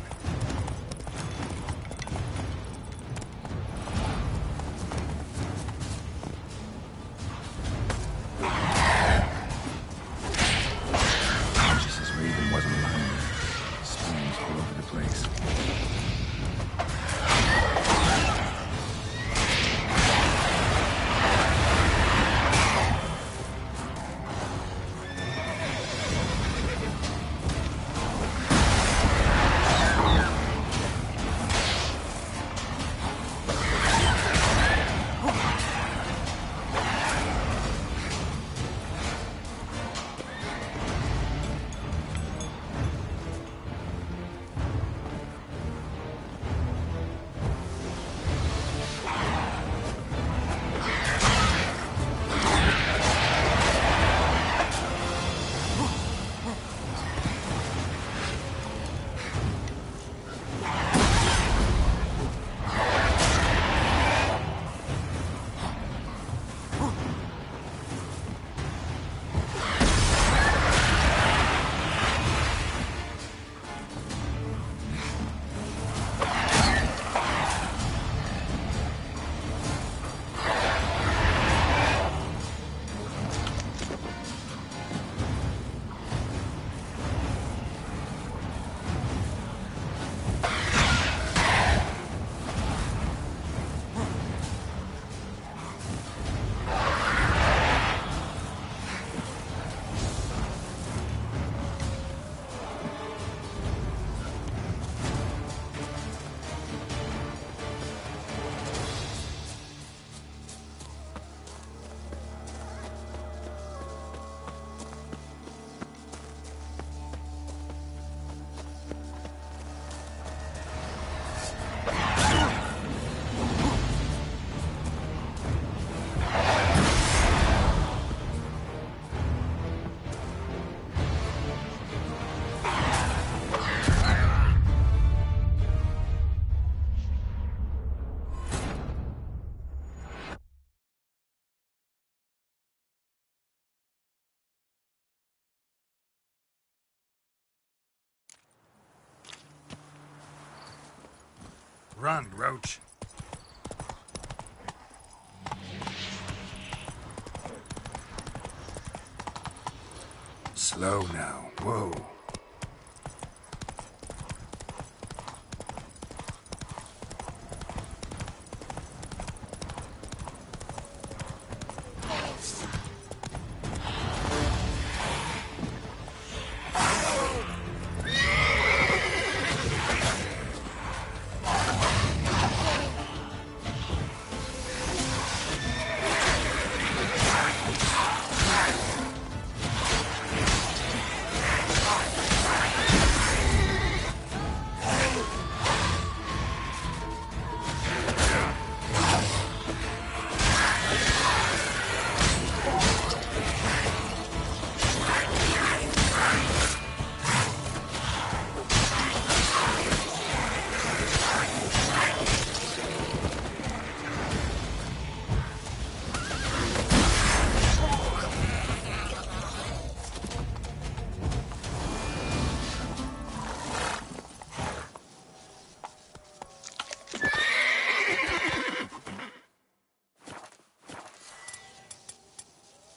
Just as Raven wasn't lying. Stones all over the place. Run, Roach. Slow now. Whoa.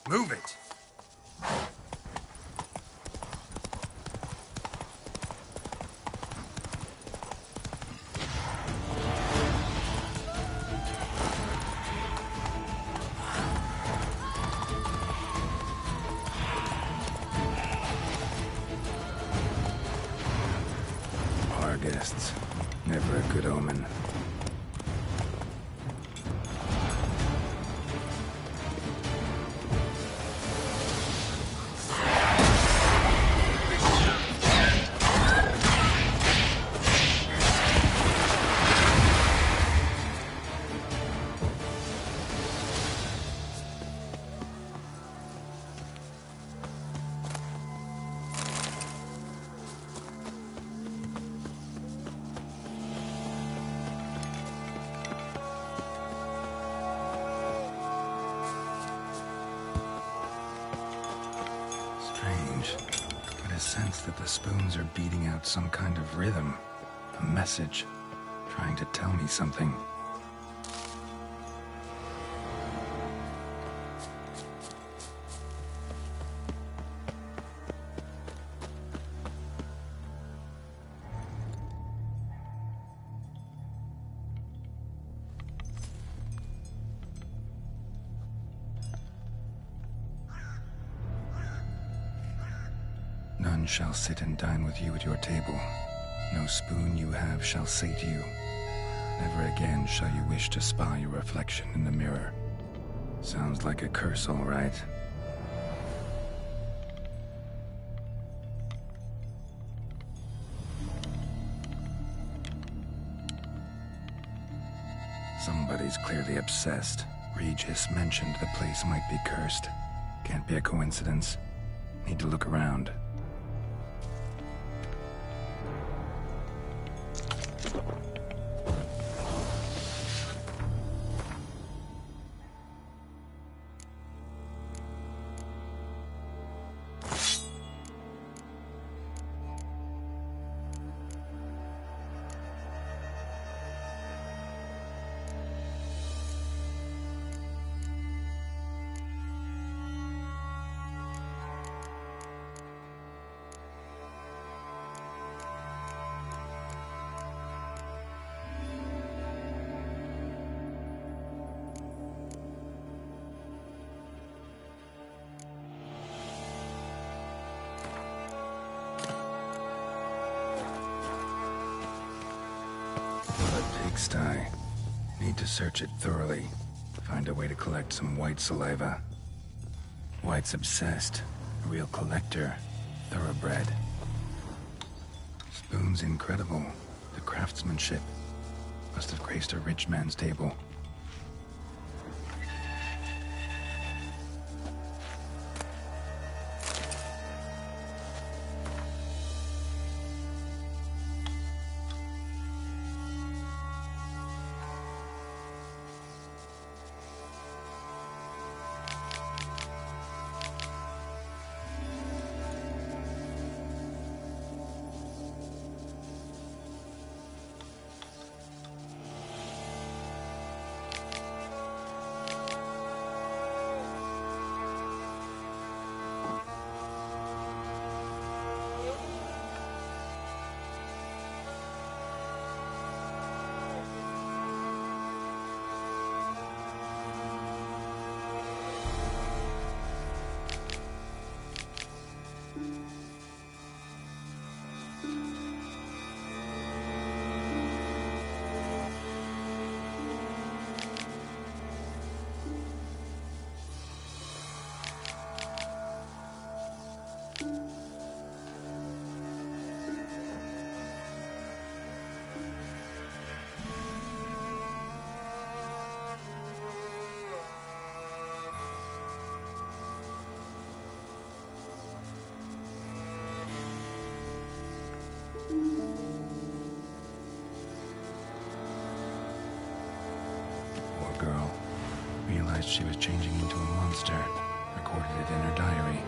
Move it! Our guests. Never a good omen. Get a sense that the spoons are beating out some kind of rhythm, a message, trying to tell me something. None shall sit and dine with you at your table. No spoon you have shall sate you. Never again shall you wish to spy your reflection in the mirror. Sounds like a curse, all right. Somebody's clearly obsessed. Regis mentioned the place might be cursed. Can't be a coincidence. Need to look around. Pigsty. Need to search it thoroughly. Find a way to collect some white saliva. White's obsessed. A real collector. Thoroughbred. Spoon's incredible. The craftsmanship. Must have graced a rich man's table. realized she was changing into a monster. Recorded it in her diary.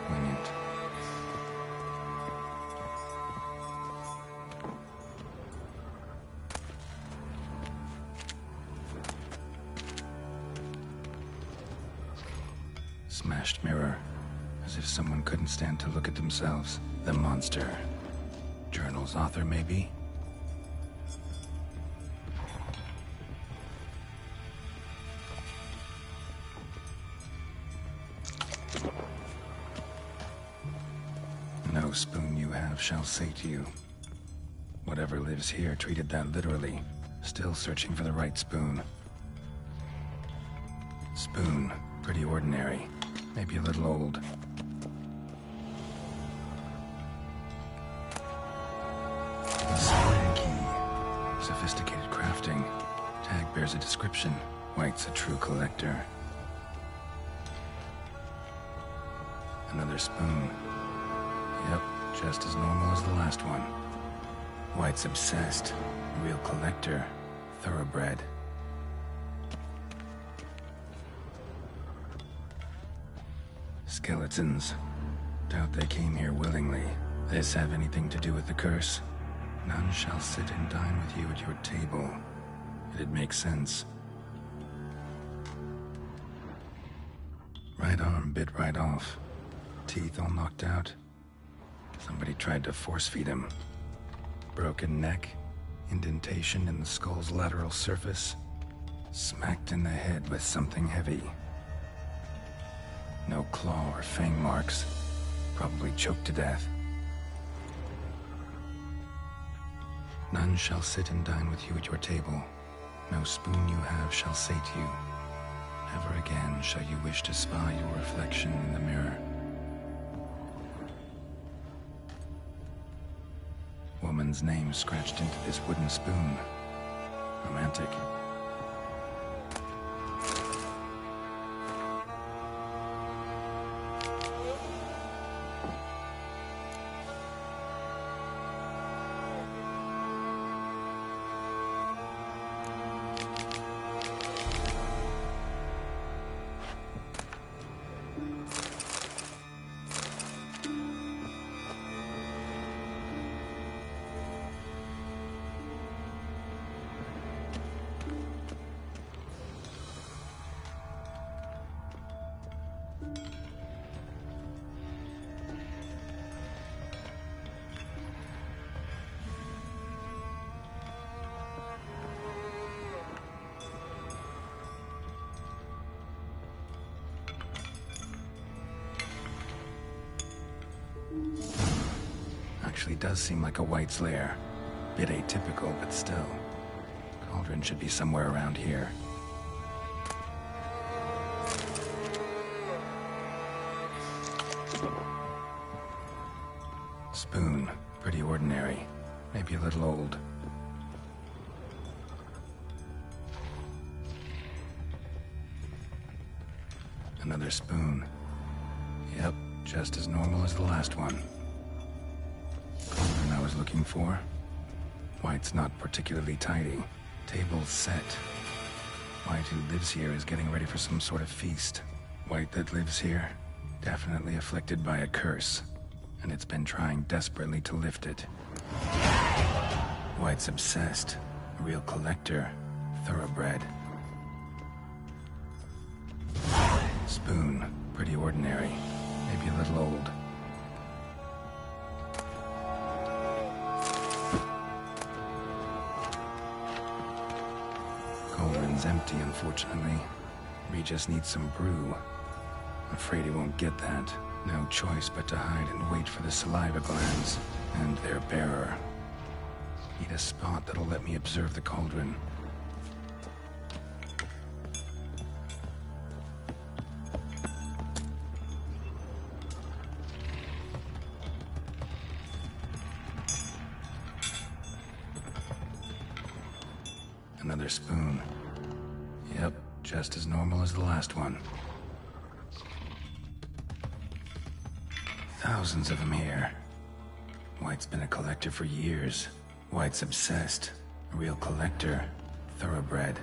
Poignant. Smashed mirror. As if someone couldn't stand to look at themselves. The monster. Journal's author, maybe? No spoon you have shall sate you. Whatever lives here treated that literally. Still searching for the right spoon. Spoon. Pretty ordinary. Maybe a little old. Spring key. Sophisticated crafting. Tag bears a description. White's a true collector. Another spoon. Yep, just as normal as the last one. White's obsessed. Real collector. Thoroughbred. Skeletons. Doubt they came here willingly. This have anything to do with the curse? None shall sit and dine with you at your table. It'd make sense. Right arm bit right off. Teeth all knocked out. Somebody tried to force feed him. Broken neck. Indentation in the skull's lateral surface. Smacked in the head with something heavy. No claw or fang marks. Probably choked to death. None shall sit and dine with you at your table. No spoon you have shall sate you. Never again shall you wish to spy your reflection in the mirror. Woman's name scratched into this wooden spoon. Romantic. Actually does seem like a White's lair. Bit atypical, but still. Cauldron should be somewhere around here. Spoon. Pretty ordinary. Maybe a little old. Another spoon. Yep, just as normal as the last one. Cauldron I was looking for. White's not particularly tidy. Table's set. White who lives here is getting ready for some sort of feast. White that lives here, definitely afflicted by a curse. And it's been trying desperately to lift it. White's obsessed. A real collector. Thoroughbred. Spoon. Pretty ordinary. Maybe a little old. Cauldron's empty, unfortunately. Regis needs some brew. Afraid he won't get that. No choice but to hide and wait for the saliva glands and their bearer. Need a spot that'll let me observe the cauldron. Another spoon. Yep, just as normal as the last one. Thousands of them here. White's been a collector for years. White's obsessed. A real collector. Thoroughbred.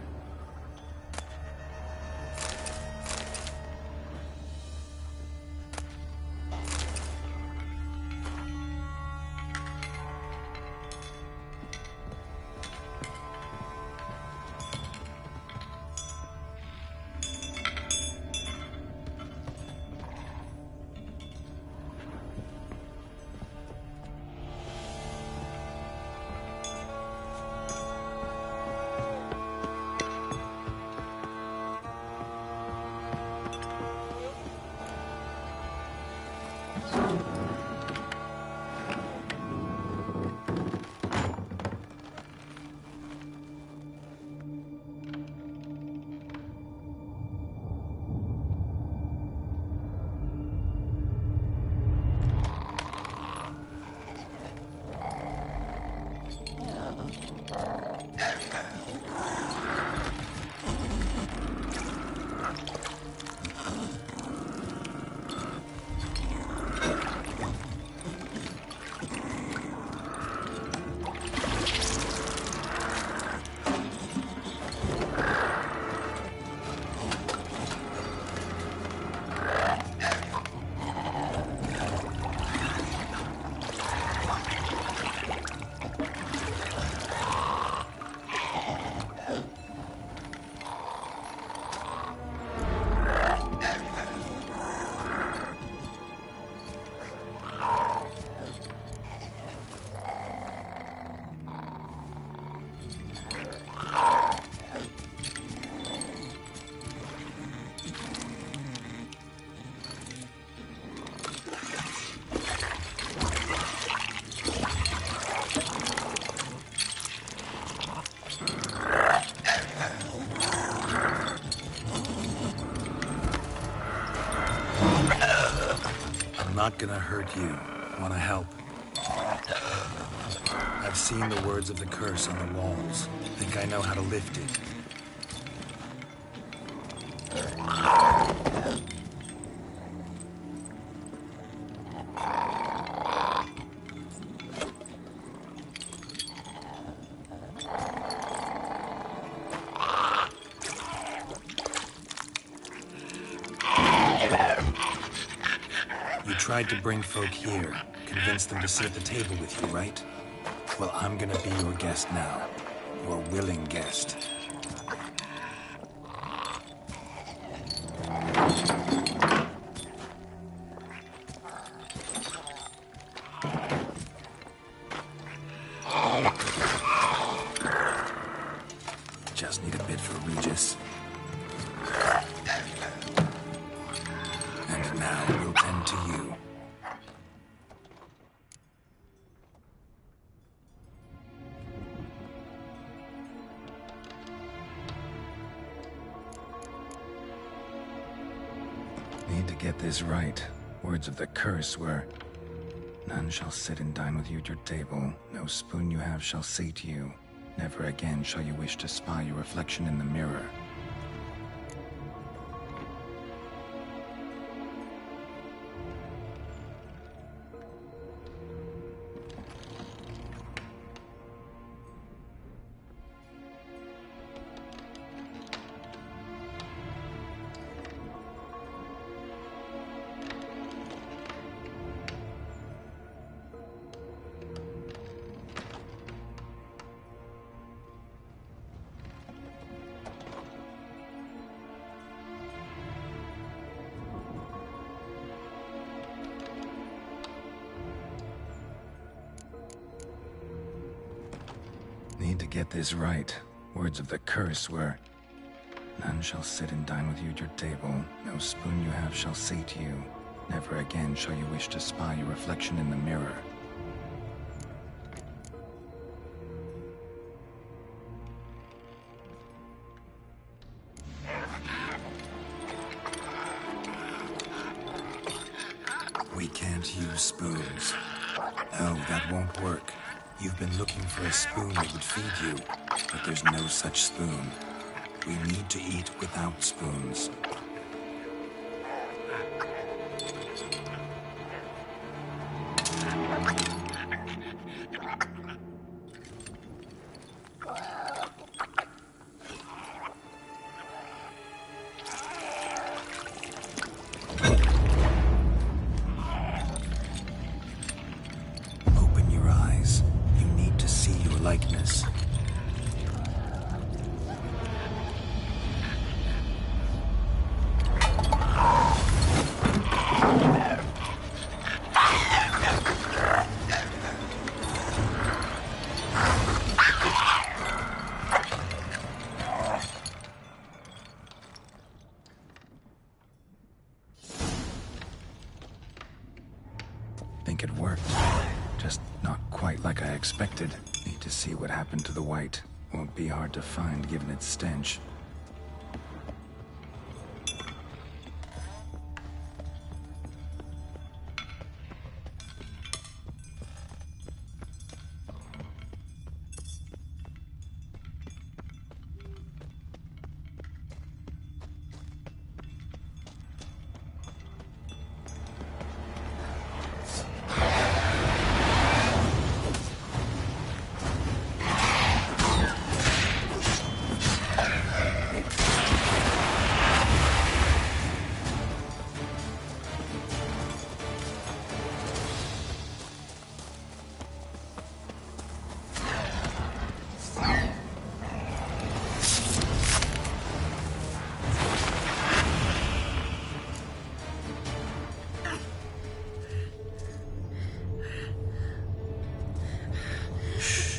not gonna hurt you. Wanna help? I've seen the words of the curse on the walls. Think I know how to lift it. You tried to bring folk here, convince them to sit at the table with you, right? Well, I'm gonna be your guest now. Your willing guest. Just need a bit for Regis. And now we'll tend to you. Need to get this right. Words of the curse were, none shall sit and dine with you at your table. No spoon you have shall sate you. Never again shall you wish to spy your reflection in the mirror. Need to get this right. Words of the curse were, none shall sit and dine with you at your table. No spoon you have shall sate you. Never again shall you wish to spy your reflection in the mirror. We can't use spoons. No, that won't work. You've been looking for a spoon that would feed you, but there's no such spoon. We need to eat without spoons. Likeness. Think it worked. Just not quite like I expected. Need to see what happened to the white. Won't be hard to find given its stench.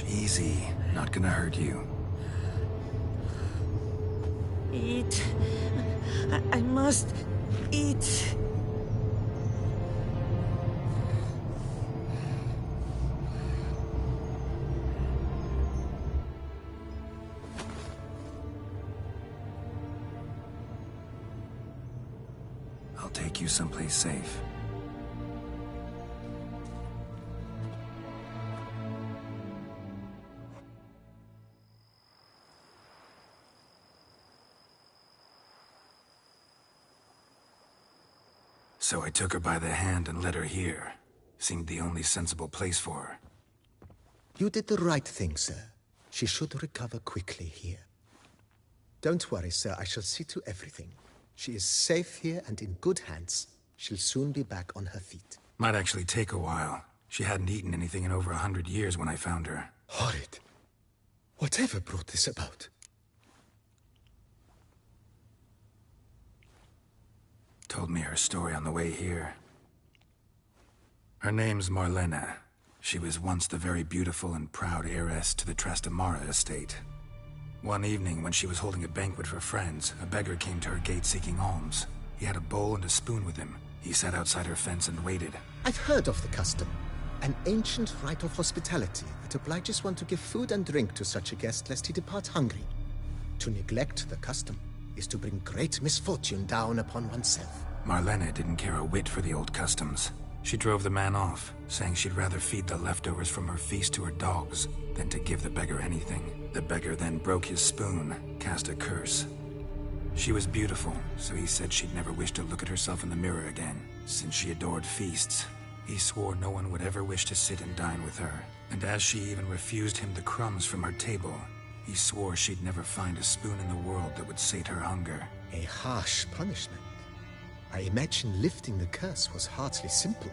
Easy. Not gonna hurt you. Eat. I must eat. I'll take you someplace safe. So I took her by the hand and led her here. Seemed the only sensible place for her. You did the right thing, sir. She should recover quickly here. Don't worry, sir. I shall see to everything. She is safe here and in good hands. She'll soon be back on her feet. Might actually take a while. She hadn't eaten anything in over 100 years when I found her. Horrid. Whatever brought this about? Told me her story on the way here. Her name's Marlena. She was once the very beautiful and proud heiress to the Trastamara estate. One evening, when she was holding a banquet for friends, a beggar came to her gate seeking alms. He had a bowl and a spoon with him. He sat outside her fence and waited. I've heard of the custom. An ancient rite of hospitality that obliges one to give food and drink to such a guest lest he depart hungry. To neglect the custom is to bring great misfortune down upon oneself. Marlena didn't care a whit for the old customs. She drove the man off, saying she'd rather feed the leftovers from her feast to her dogs than to give the beggar anything. The beggar then broke his spoon, cast a curse. She was beautiful, so he said she'd never wish to look at herself in the mirror again. Since she adored feasts, he swore no one would ever wish to sit and dine with her. And as she even refused him the crumbs from her table, he swore she'd never find a spoon in the world that would sate her hunger. A harsh punishment. I imagine lifting the curse was hardly simple.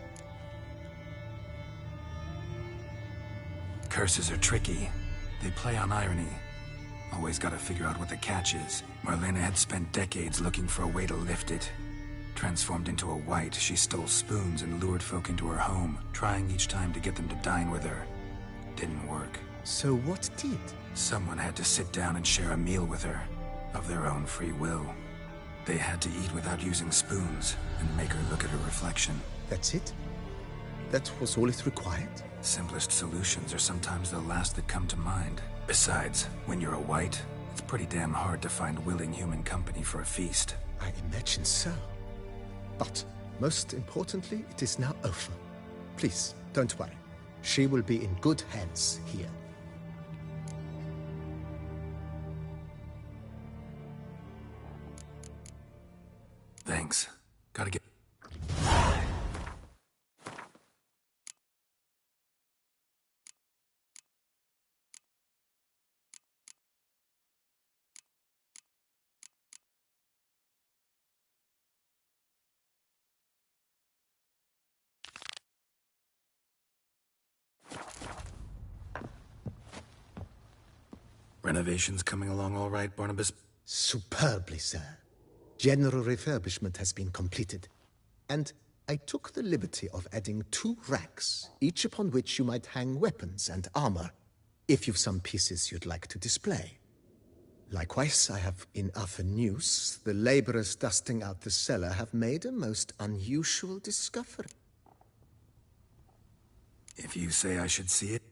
Curses are tricky. They play on irony. Always gotta figure out what the catch is. Marlena had spent decades looking for a way to lift it. Transformed into a wight, she stole spoons and lured folk into her home, trying each time to get them to dine with her. Didn't work. So what did? Someone had to sit down and share a meal with her, of their own free will. They had to eat without using spoons, and make her look at her reflection. That's it? That was all it required? Simplest solutions are sometimes the last that come to mind. Besides, when you're a wight, it's pretty damn hard to find willing human company for a feast. I imagine so. But, most importantly, it is now over. Please, don't worry. She will be in good hands here. Thanks. Gotta get... Renovations coming along all right, Barnabas? Superbly, sir. General refurbishment has been completed. And I took the liberty of adding 2 racks, each upon which you might hang weapons and armor, if you've some pieces you'd like to display. Likewise, I have in other news, the laborers dusting out the cellar have made a most unusual discovery. If you say I should see it...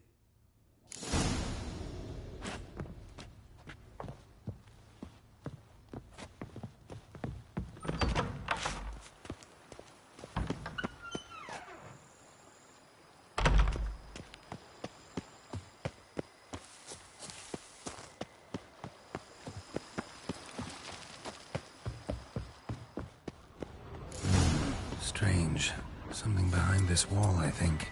Strange. Something behind this wall, I think.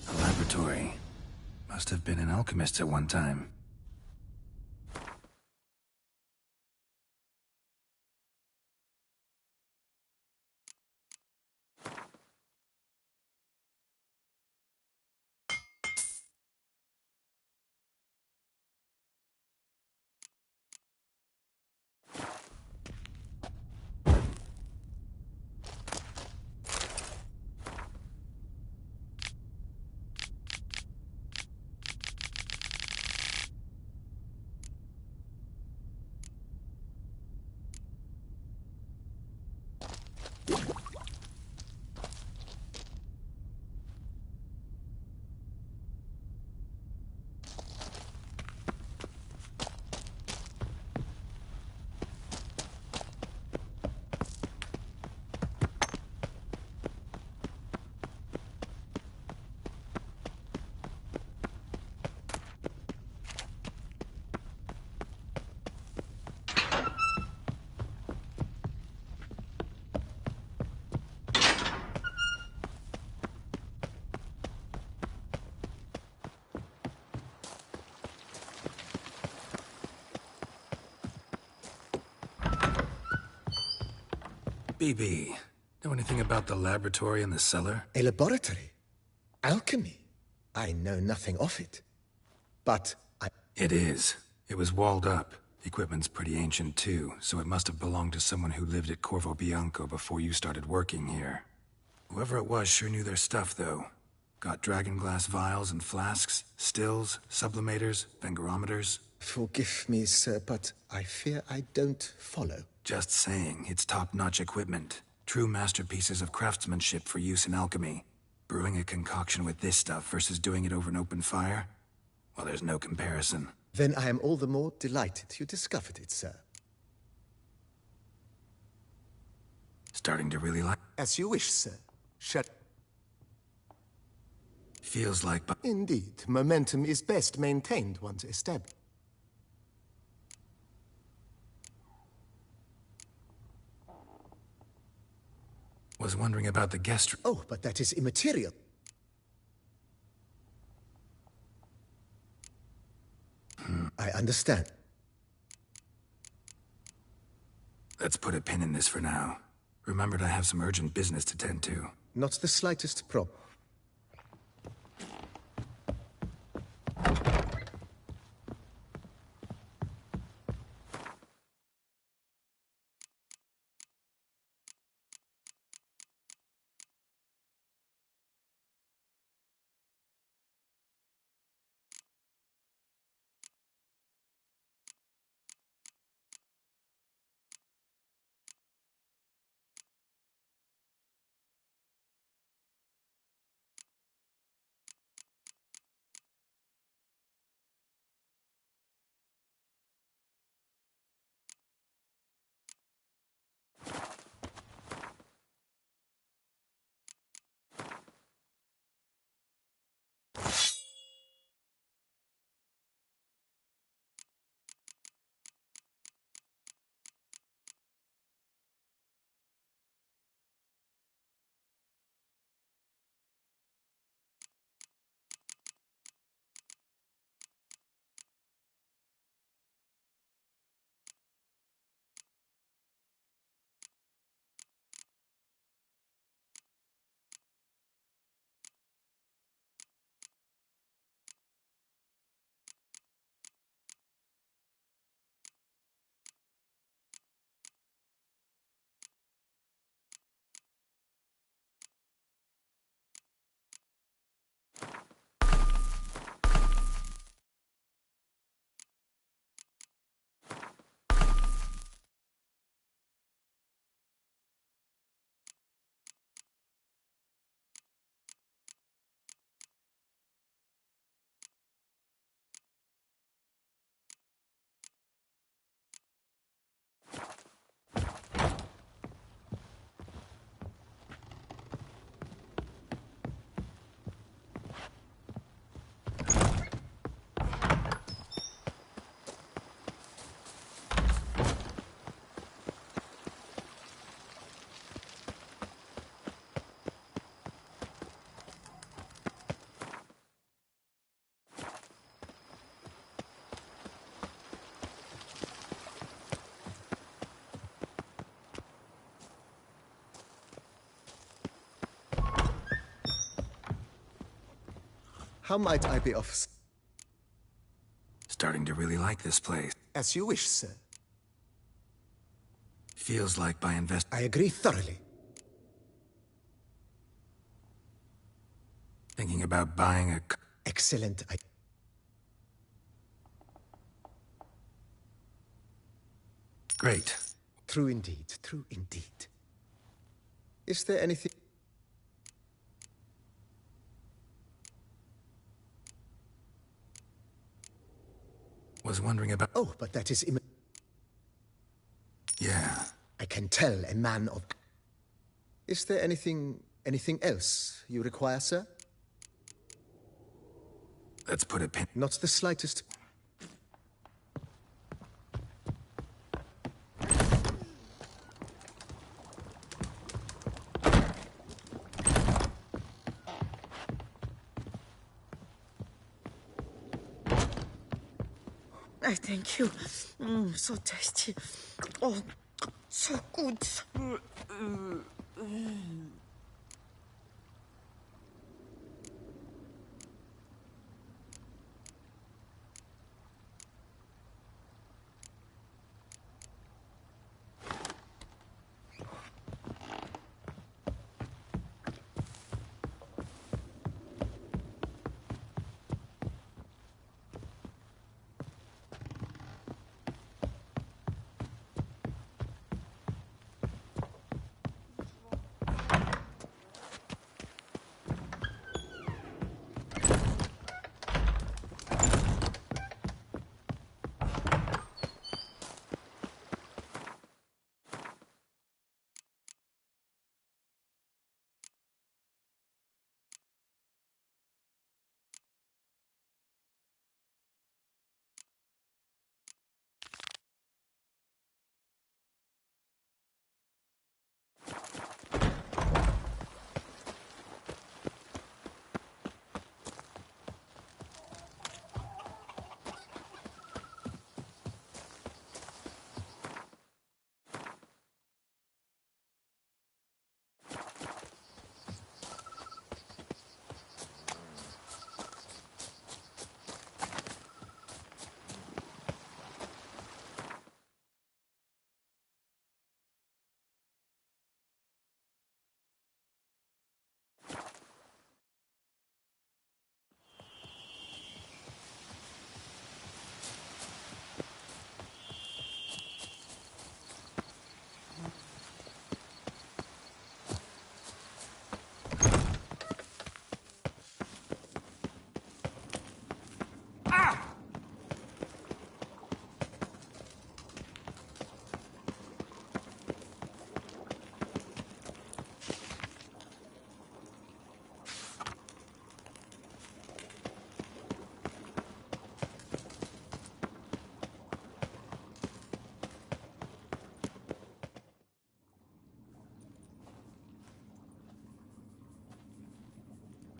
A laboratory. Must have been an alchemist at one time. BB, know anything about the laboratory in the cellar? A laboratory? Alchemy? I know nothing of it. But It is. It was walled up. Equipment's pretty ancient too, so it must have belonged to someone who lived at Corvo Bianco before you started working here. Whoever it was sure knew their stuff, though. Got dragonglass vials and flasks, stills, sublimators, vengerometers. Forgive me, sir, but I fear I don't follow. Just saying, it's top-notch equipment. True masterpieces of craftsmanship for use in alchemy. Brewing a concoction with this stuff versus doing it over an open fire? Well, there's no comparison. Then I am all the more delighted you discovered it, sir. Starting to really like... As you wish, sir. Feels like... Indeed, momentum is best maintained once established. Was wondering about the guest... Oh, but that is immaterial. I understand. Let's put a pin in this for now. Remembered I have some urgent business to tend to. Not the slightest problem. How might I be of... Starting to really like this place. As you wish, sir. Feels like by I agree thoroughly. Thinking about buying a... Excellent. Great. True indeed, true indeed. Is there anything... Was wondering about... Oh, but that is... Yeah. I can tell a man of... Is there anything else you require, sir? Let's put a pin... Not the slightest... I thank you. So tasty. Oh, So good.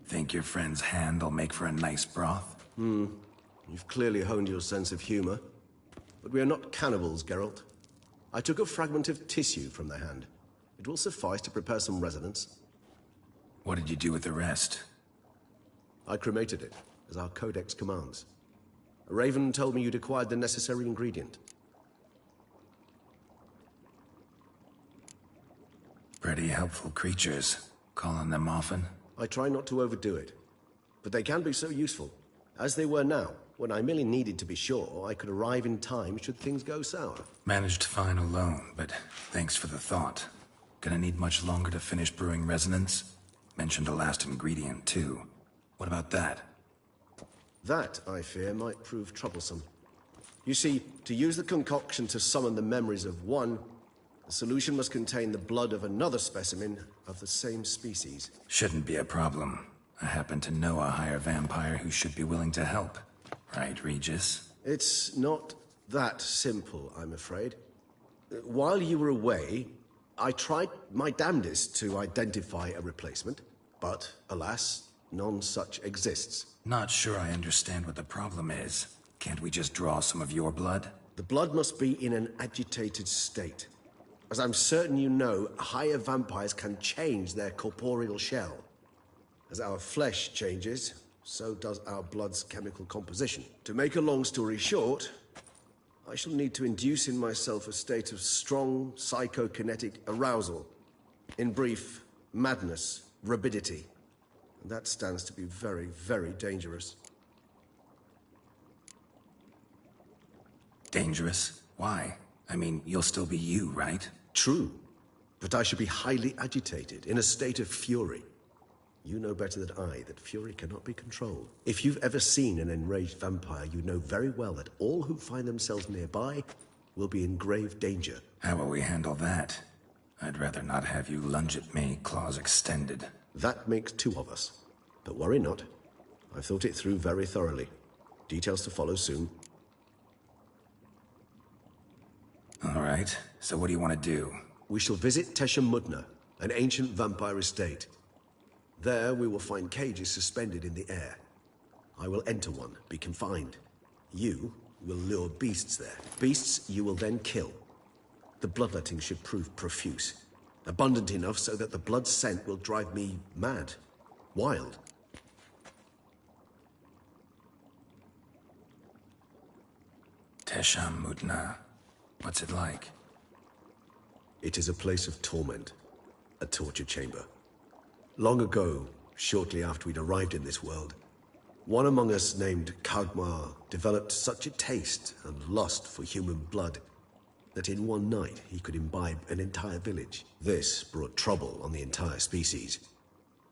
Think your friend's hand will make for a nice broth? You've clearly honed your sense of humor. But we are not cannibals, Geralt. I took a fragment of tissue from their hand. It will suffice to prepare some resonance. What did you do with the rest? I cremated it, as our codex commands. A raven told me you'd acquired the necessary ingredient. Pretty helpful creatures. Calling them often? I try not to overdo it. But they can be so useful. As they were now, when I merely needed to be sure I could arrive in time should things go sour. Managed fine alone, but thanks for the thought. Gonna need much longer to finish brewing resonance? Mentioned a last ingredient, too. What about that? That, I fear, might prove troublesome. You see, to use the concoction to summon the memories of one, the solution must contain the blood of another specimen of the same species. Shouldn't be a problem. I happen to know a higher vampire who should be willing to help. Right, Regis? It's not that simple, I'm afraid. While you were away, I tried my damnedest to identify a replacement, but alas, none such exists. Not sure I understand what the problem is. Can't we just draw some of your blood? The blood must be in an agitated state. As I'm certain you know, higher vampires can change their corporeal shell. As our flesh changes, so does our blood's chemical composition. To make a long story short, I shall need to induce in myself a state of strong psychokinetic arousal. In brief, madness, rabidity. And that stands to be very, very dangerous. Dangerous? Why? I mean, you'll still be you, right? True. But I should be highly agitated, in a state of fury. You know better than I that fury cannot be controlled. If you've ever seen an enraged vampire, you know very well that all who find themselves nearby will be in grave danger. How will we handle that? I'd rather not have you lunge at me, claws extended. That makes two of us. But worry not. I've thought it through very thoroughly. Details to follow soon. All right, so what do you want to do? We shall visit Tesha Mudna, an ancient vampire estate. There we will find cages suspended in the air. I will enter one, be confined. You will lure beasts there. Beasts you will then kill. The bloodletting should prove profuse. Abundant enough so that the blood scent will drive me mad. Wild. Tesham Mutna. What's it like? It is a place of torment. A torture chamber. Long ago, shortly after we'd arrived in this world, one among us named Kagmar developed such a taste and lust for human blood that in one night he could imbibe an entire village. This brought trouble on the entire species.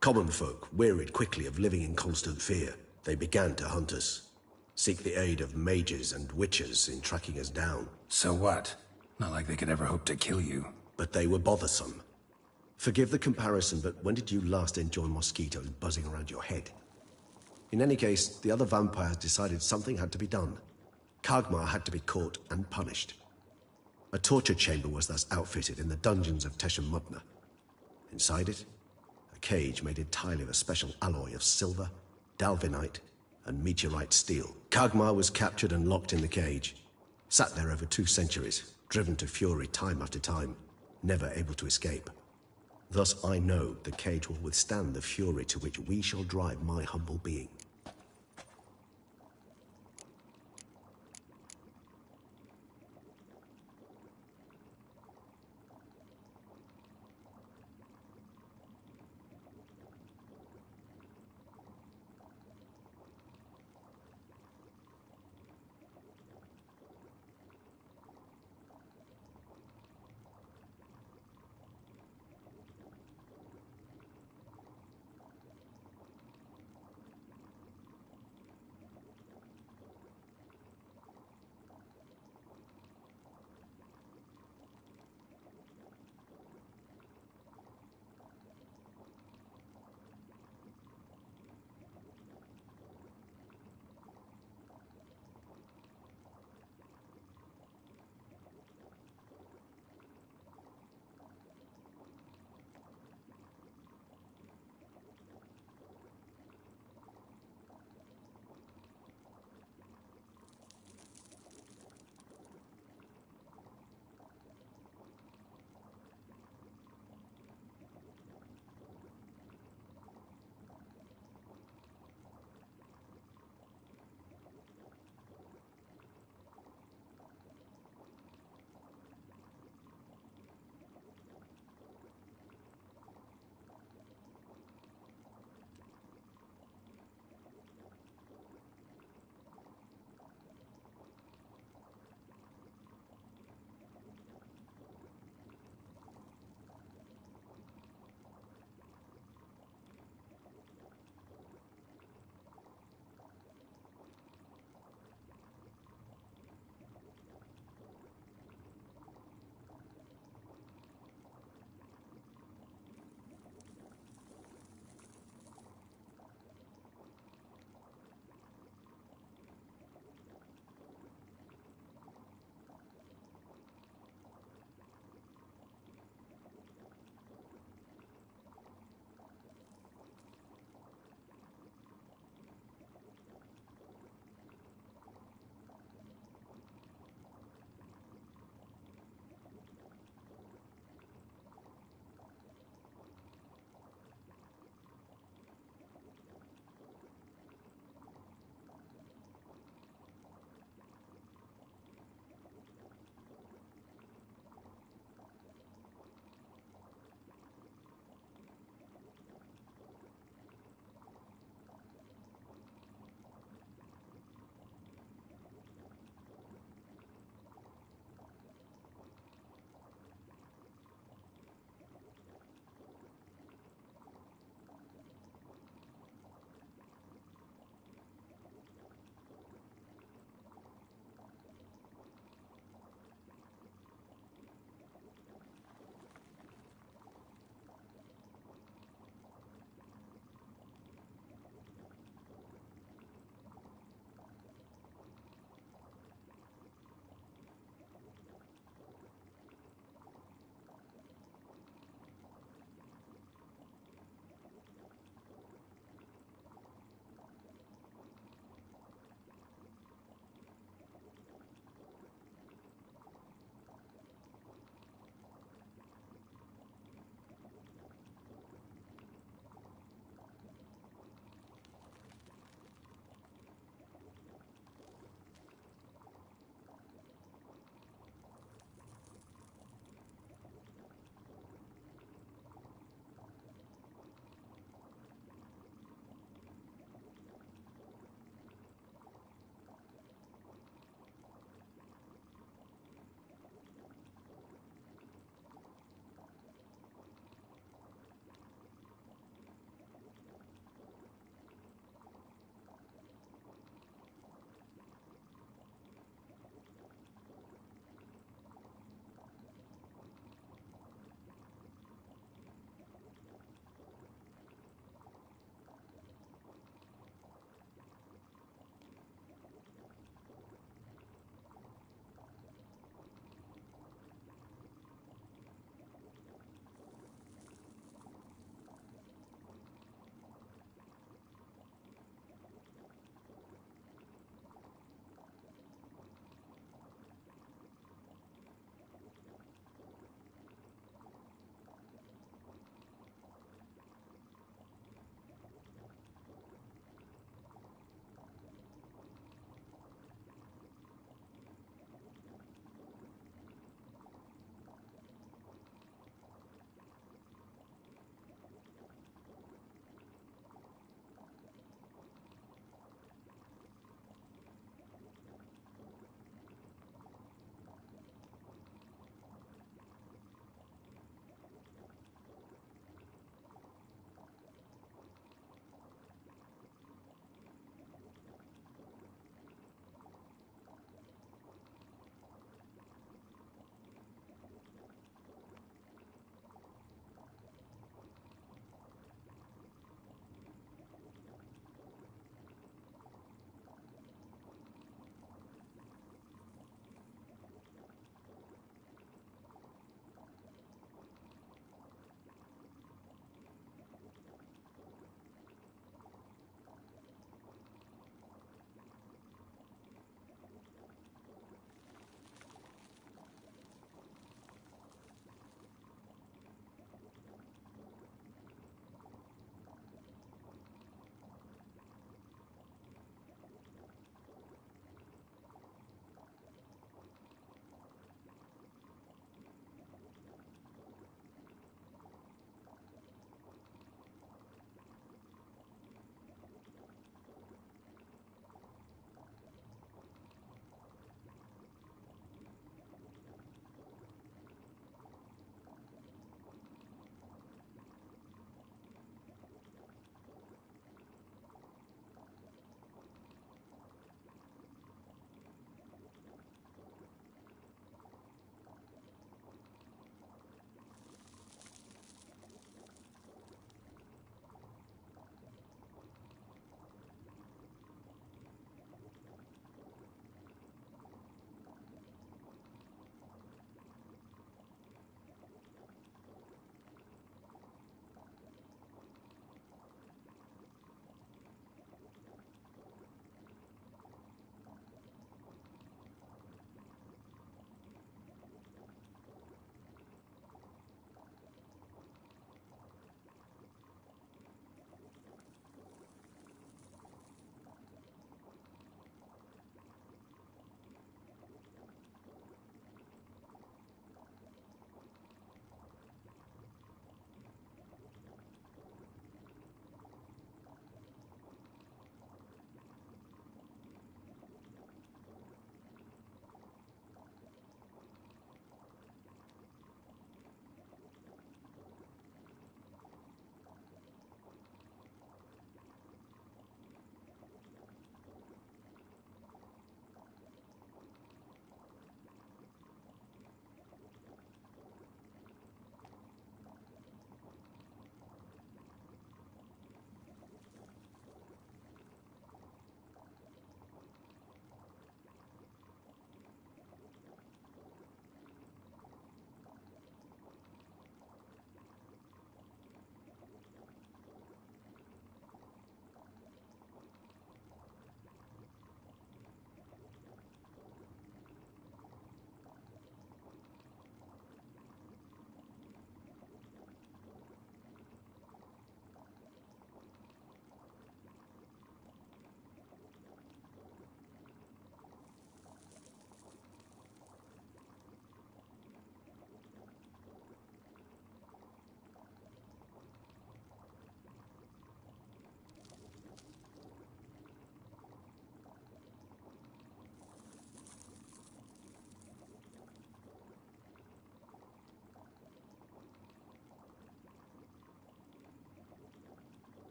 Common folk wearied quickly of living in constant fear. They began to hunt us, seek the aid of mages and witches in tracking us down. So what? Not like they could ever hope to kill you. But they were bothersome. Forgive the comparison, but when did you last enjoy mosquitoes buzzing around your head? In any case, the other vampires decided something had to be done. Kagmar had to be caught and punished. A torture chamber was thus outfitted in the dungeons of Tesham Mutna. Inside it, a cage made entirely of a special alloy of silver, dalvinite, and meteorite steel. Kagmar was captured and locked in the cage. Sat there over 2 centuries, driven to fury time after time, never able to escape. Thus I know the cage will withstand the fury to which we shall drive my humble being.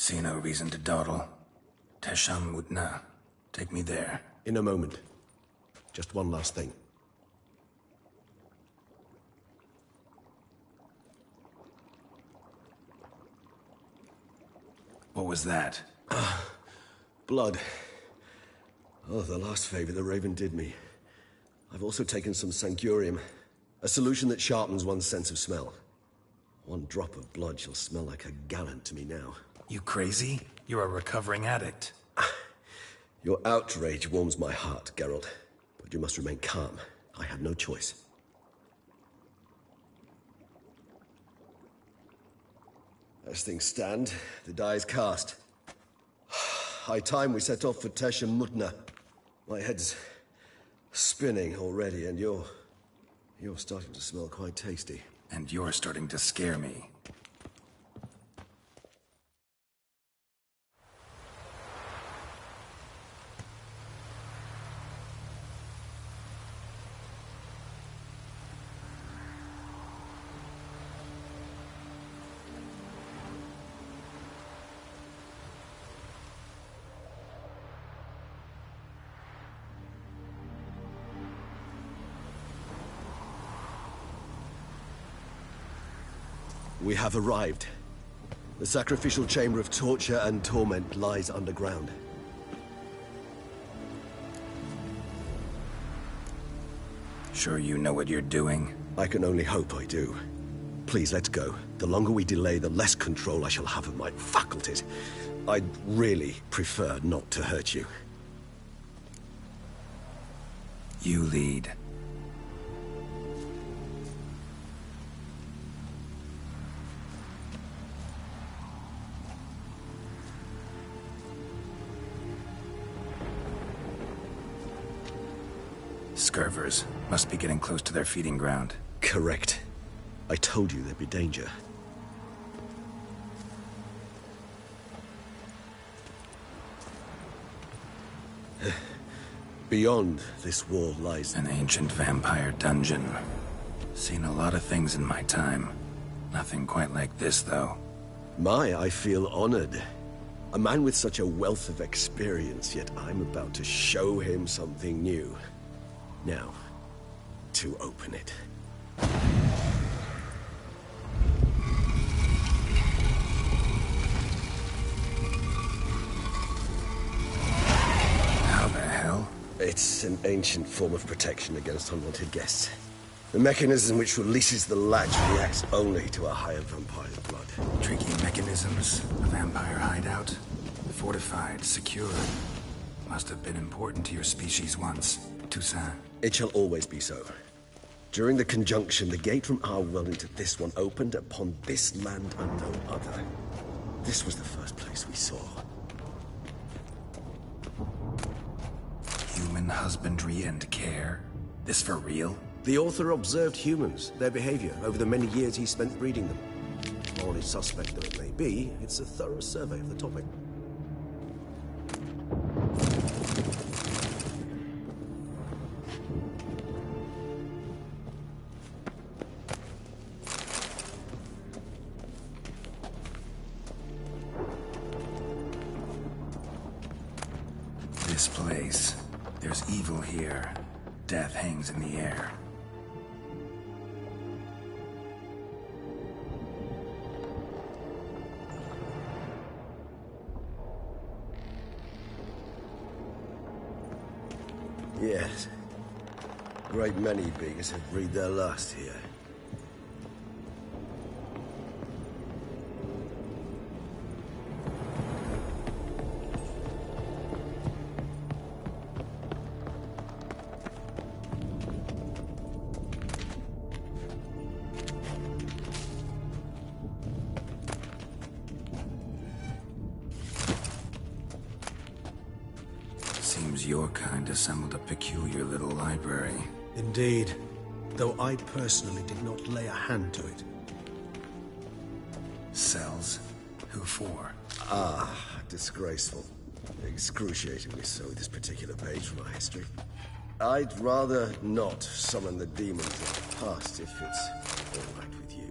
See no reason to dawdle. Tesham Mutna. Take me there. In a moment. Just one last thing. What was that? Blood. Oh, the last favor the Raven did me. I've also taken some Sancurium, a solution that sharpens one's sense of smell. One drop of blood shall smell like a gallon to me now. You crazy? You're a recovering addict. Your outrage warms my heart, Geralt. But you must remain calm. I had no choice. As things stand, the die is cast. High time we set off for Tesham Mutna. My head's spinning already, and you're starting to smell quite tasty. And you're starting to scare me. We have arrived. The sacrificial chamber of torture and torment lies underground. Sure you know what you're doing? I can only hope I do. Please, let's go. The longer we delay, the less control I shall have of my faculties. I'd really prefer not to hurt you. You lead. Scurvers must be getting close to their feeding ground. Correct. I told you there'd be danger. Beyond this wall lies an ancient vampire dungeon. Seen a lot of things in my time. Nothing quite like this, though. I feel honored. A man with such a wealth of experience, yet I'm about to show him something new. Now, to open it. How the hell? It's an ancient form of protection against unwanted guests. The mechanism which releases the latch reacts only to a higher vampire's blood. Tricky mechanisms. A vampire hideout. Fortified, secure. Must have been important to your species once. Toussaint. It shall always be so. During the conjunction, the gate from our world into this one opened upon this land and no other. This was the first place we saw. Human husbandry and care? This for real? The author observed humans, their behavior, over the many years he spent breeding them. Morally suspect though it may be, it's a thorough survey of the topic. This place. There's evil here. Death hangs in the air. Yes. A great many beings have breathed their last here. Seems your kind assembled a peculiar little library. Indeed. Though I personally did not lay a hand to it. Cells? Who for? Disgraceful. Excruciatingly so, this particular page from our history. I'd rather not summon the demons of the past if it's all right with you.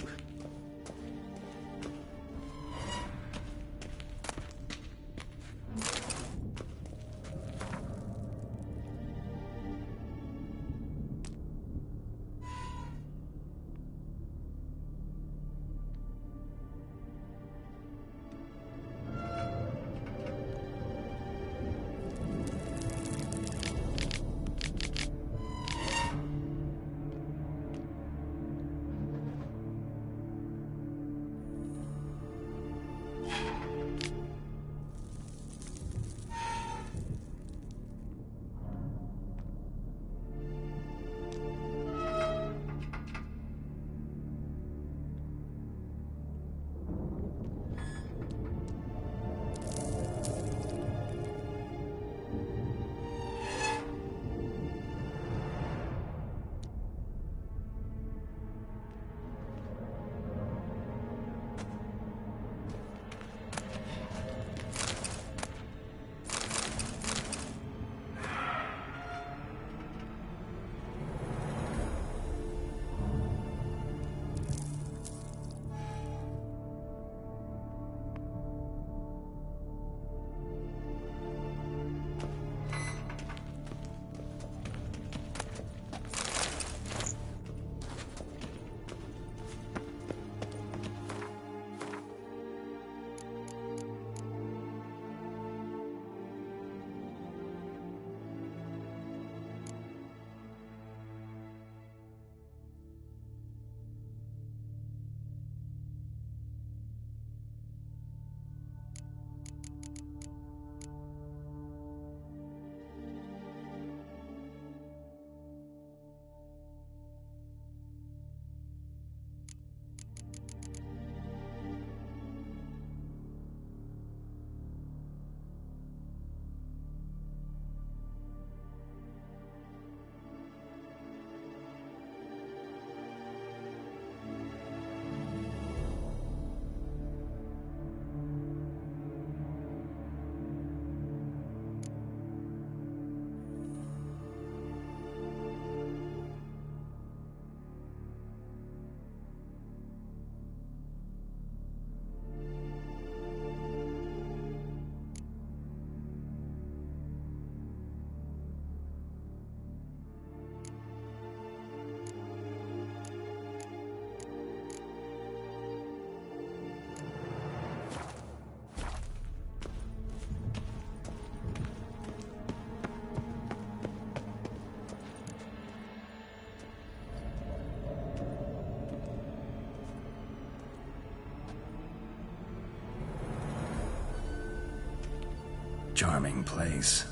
Charming place.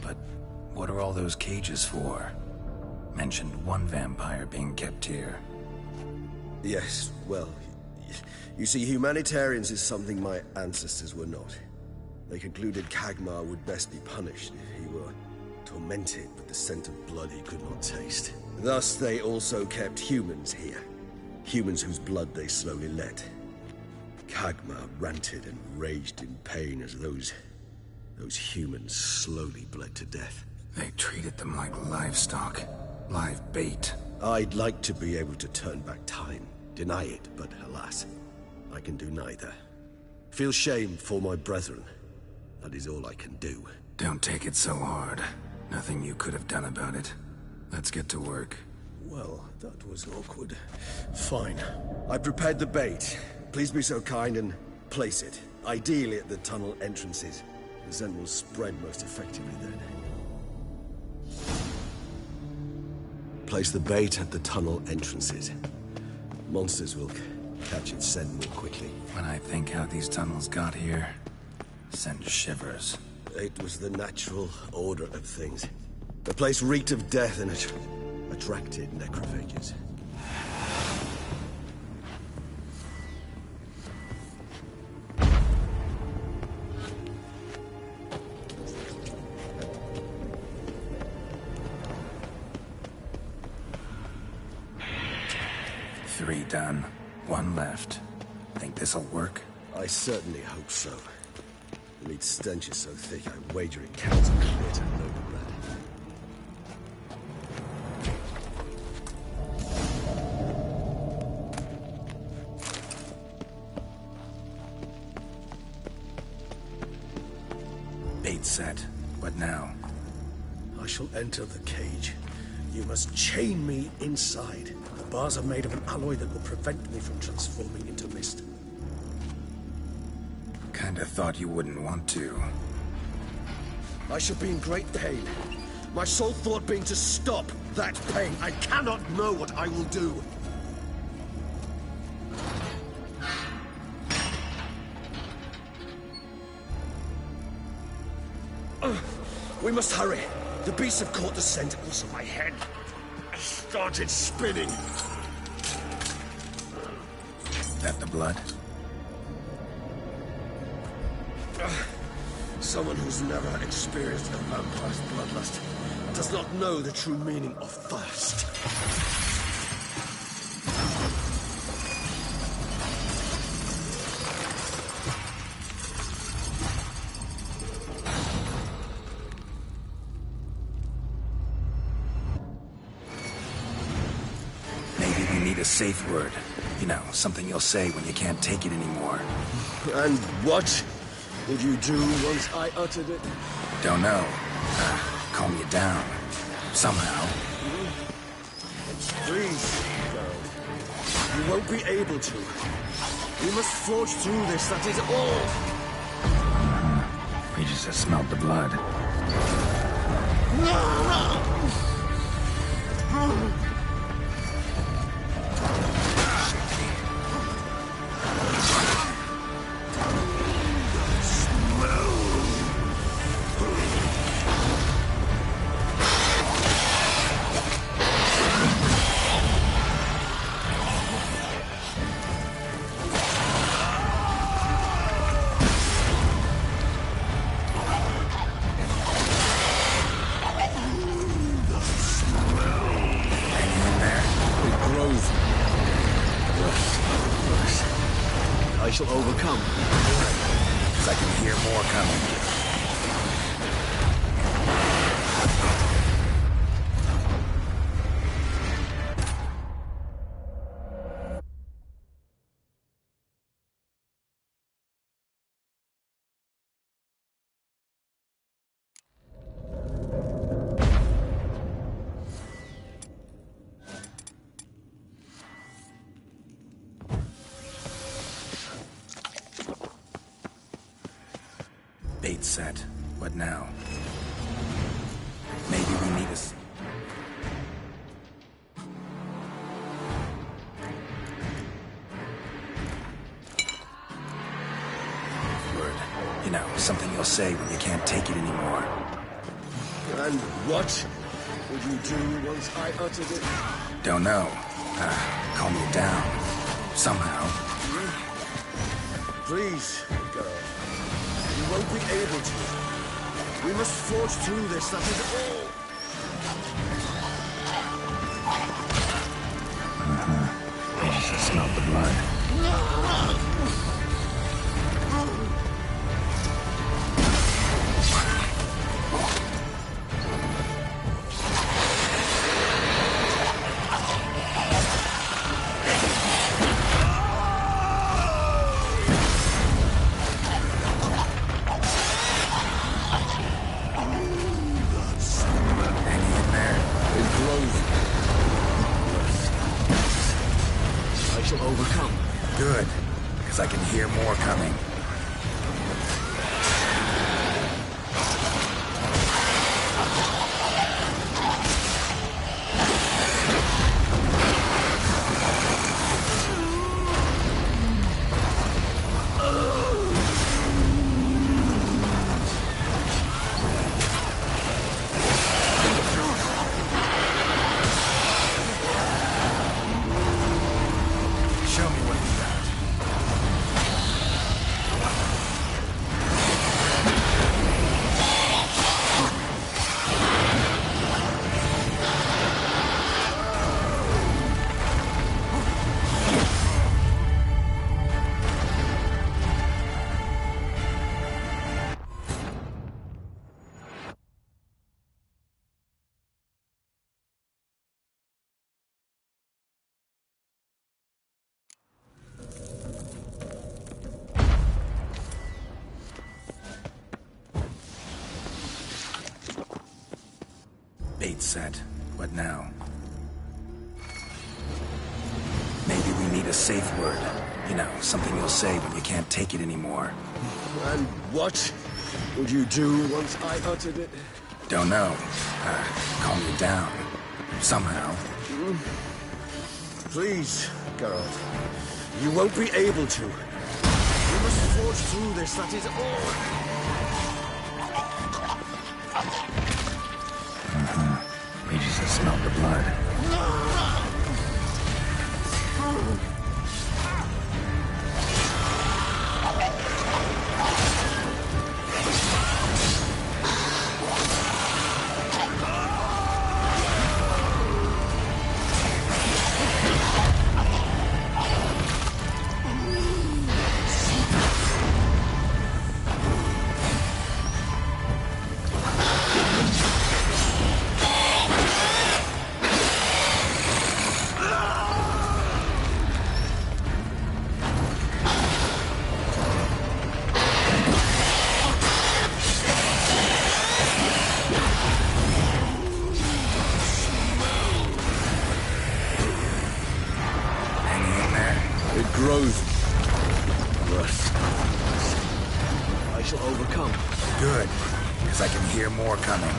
But what are all those cages for? Mentioned one vampire being kept here. Yes, well, you see, humanitarians is something my ancestors were not. They concluded Kagmar would best be punished if he were tormented with the scent of blood he could not taste. Thus, they also kept humans here. Humans whose blood they slowly let. Kagmar ranted and raged in pain as those humans slowly bled to death. They treated them like livestock. Live bait. I'd like to be able to turn back time. Deny it, but alas, I can do neither. Feel shame for my brethren. That is all I can do. Don't take it so hard. Nothing you could have done about it. Let's get to work. Well, that was awkward. Fine. I prepared the bait. Please be so kind and place it. Ideally at the tunnel entrances. The scent will spread most effectively then. Place the bait at the tunnel entrances. Monsters will catch its scent more quickly. When I think how these tunnels got here, send shivers. It was the natural order of things. The place reeked of death and it attracted necrophages. Three done. One left. Think this'll work? I certainly hope so. The meat stench is so thick, I wager it counts a bit of noble blood. Bait set. What now? I shall enter the cage. You must chain me inside. The bars are made of an alloy that will prevent me from transforming into mist. Kinda thought you wouldn't want to. I shall be in great pain. My sole thought being to stop that pain. I cannot know what I will do. We must hurry. The beasts have caught the scent, also my head. I started spinning. That the blood? Someone who's never experienced a vampire's bloodlust does not know the true meaning of thirst. Maybe we need a safe word. You know, something you'll say when you can't take it anymore. And what would you do once I uttered it? Don't know. Calm you down. Somehow. Please, girl. You won't be able to. We must forge through this, that is all. We just have smelled the blood. I shall overcome. Because I can hear more coming. Bait set. What now? Maybe we need a... Word. You know, something you'll say when you can't take it anymore. And what would you do once I uttered it? Don't know. Calm you down. Somehow. Please, girl. You won't be able to. We must forge through this, that is all. I just smell the blood. Good, because I can hear more coming. Show me what you got. Bait set. What now? Maybe we need a safe word. You know, something you'll say when you can't take it anymore. And what would you do once I uttered it? Don't know. Calm you down. Somehow. Please, girl. You won't be able to. We must forge through this, that is all. You just smell the blood. Grows. But I shall overcome. Good, because I can hear more coming.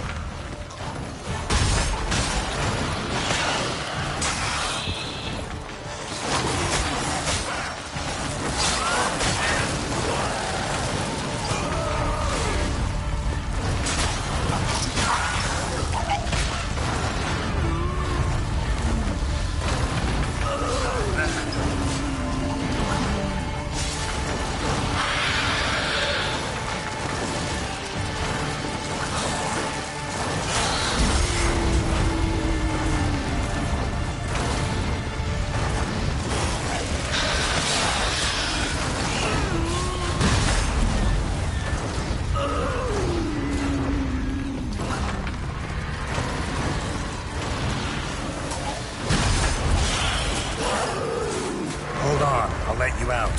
Hold on, I'll let you out.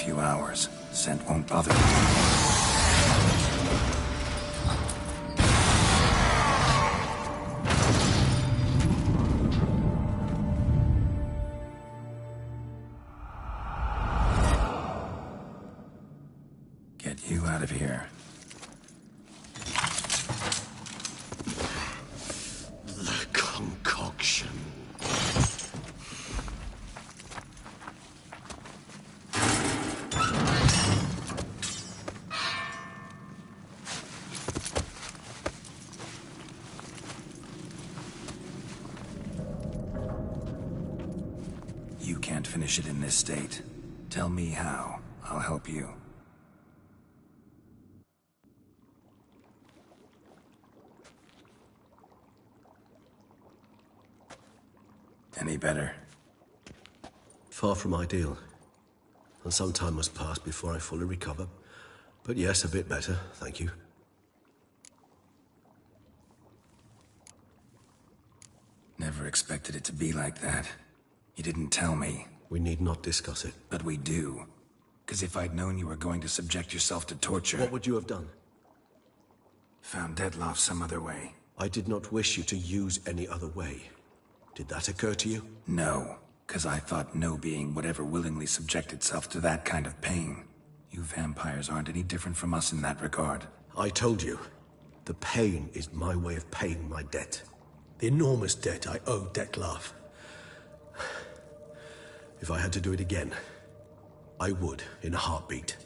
few hours. Scent won't bother you. Get you out of here. The concoction. You can't finish it in this state. Tell me how. I'll help you. Any better? Far from ideal. And some time must pass before I fully recover. But yes, a bit better, thank you. Never expected it to be like that. You didn't tell me. We need not discuss it. But we do. Because if I'd known you were going to subject yourself to torture... What would you have done? Found Dettlaff some other way. I did not wish you to use any other way. Did that occur to you? No, because I thought no being would ever willingly subject itself to that kind of pain. You vampires aren't any different from us in that regard. I told you, the pain is my way of paying my debt. The enormous debt I owe Dettlaff. If I had to do it again, I would, in a heartbeat.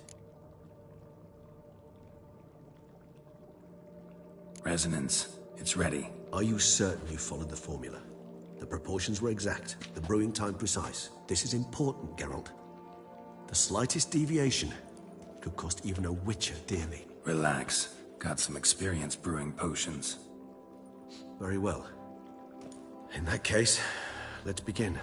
Resonance. It's ready. Are you certain you followed the formula? The proportions were exact, the brewing time precise. This is important, Geralt. The slightest deviation could cost even a Witcher dearly. Relax. Got some experience brewing potions. Very well. In that case, let's begin.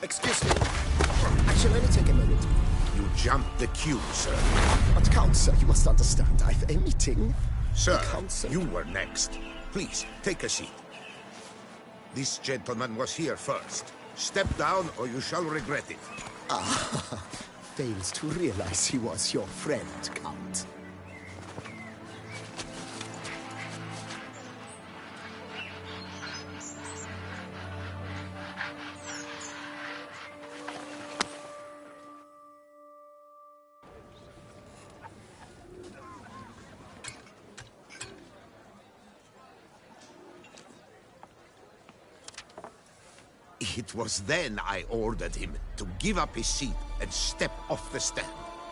Excuse me. Actually, let me take a minute. You jumped the queue, sir. But Count, sir, you must understand. I've a meeting. Sir, you were next. Please, take a seat. This gentleman was here first. Step down or you shall regret it. Ah, fails to realize he was your friend, Count. It was then I ordered him to give up his seat and step off the stand.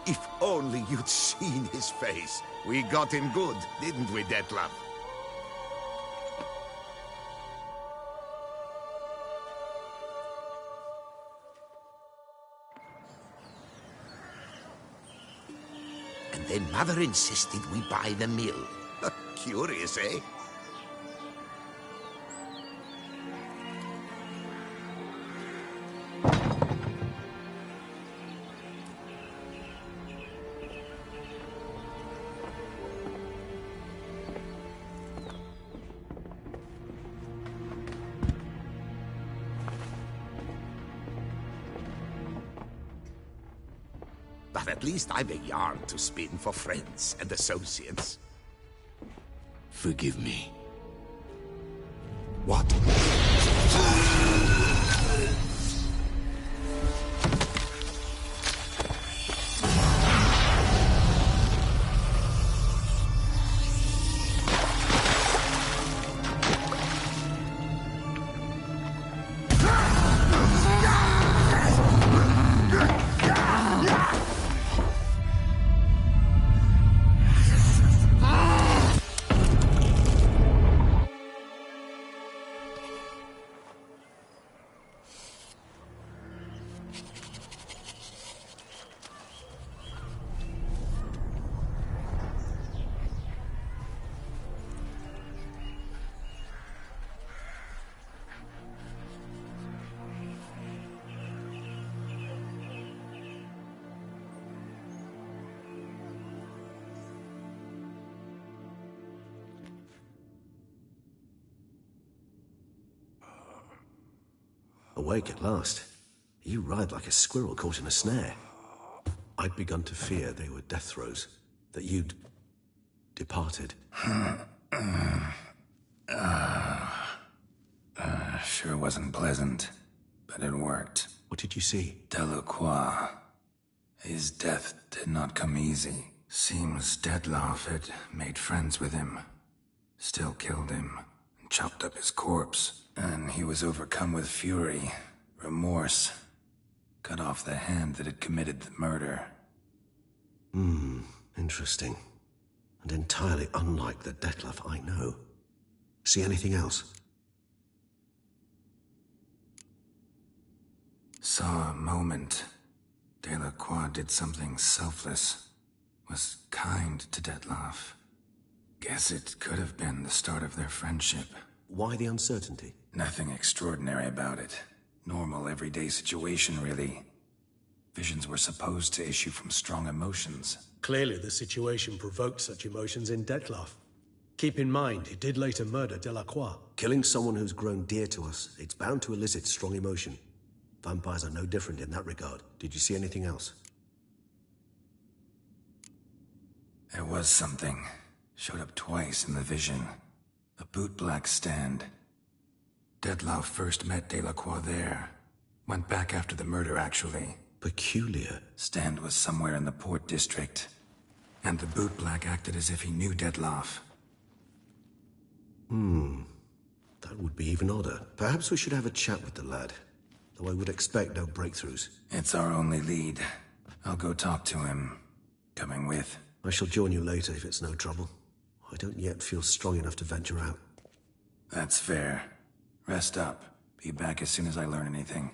If only you'd seen his face. We got him good, didn't we, Dettlaff? And then Mother insisted we buy the mill. Curious, eh? But at least I've a yarn to spin for friends and associates. Forgive me. What? awake at last. You ride like a squirrel caught in a snare. I'd begun to fear they were death throes, that you'd departed. Sure wasn't pleasant, but it worked. What did you see? Delacroix. His death did not come easy. Seems Dettlaff had made friends with him. Still killed him, and chopped up his corpse. And he was overcome with fury, remorse. Cut off the hand that had committed the murder. Interesting. And entirely unlike the Dettlaff I know. See anything else? Saw a moment. Delacroix did something selfless. Was kind to Dettlaff. Guess it could have been the start of their friendship. Why the uncertainty? Nothing extraordinary about it. Normal, everyday situation, really. Visions were supposed to issue from strong emotions. Clearly, the situation provoked such emotions in Dettlaff. Keep in mind, he did later murder Delacroix. Killing someone who's grown dear to us, it's bound to elicit strong emotion. Vampires are no different in that regard. Did you see anything else? There was something. Showed up twice in the vision. A bootblack stand. Dettlaff first met Delacroix there. Went back after the murder, actually. Peculiar. Stand was somewhere in the Port District. And the bootblack acted as if he knew Dettlaff. That would be even odder. Perhaps we should have a chat with the lad. Though I would expect no breakthroughs. It's our only lead. I'll go talk to him. Coming with. I shall join you later if it's no trouble. I don't yet feel strong enough to venture out. That's fair. Rest up. Be back as soon as I learn anything.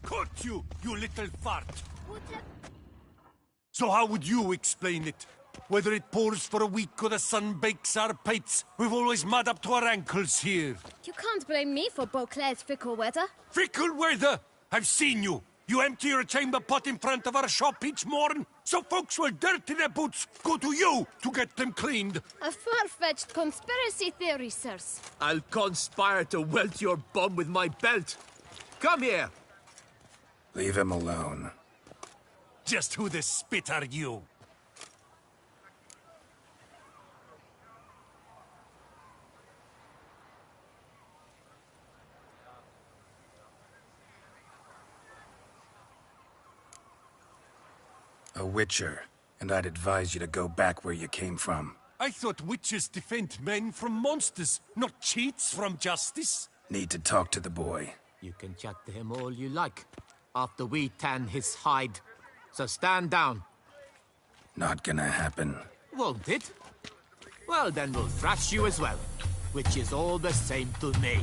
Caught you, you little fart! So how would you explain it? Whether it pours for a week or the sun bakes our pates, we've always mud up to our ankles here. You can't blame me for Beauclair's fickle weather. Fickle weather? I've seen you. You empty your chamber pot in front of our shop each morn, so folks will dirty their boots, go to you to get them cleaned. A far-fetched conspiracy theory, sirs. I'll conspire to welt your bum with my belt. Come here. Leave him alone. Just who the spit are you? A witcher, and I'd advise you to go back where you came from. I thought witches defend men from monsters, not cheats from justice. Need to talk to the boy. You can chat to him all you like, after we tan his hide. So stand down. Not gonna happen. Won't it? Well, then we'll thrash you as well, which is all the same to me.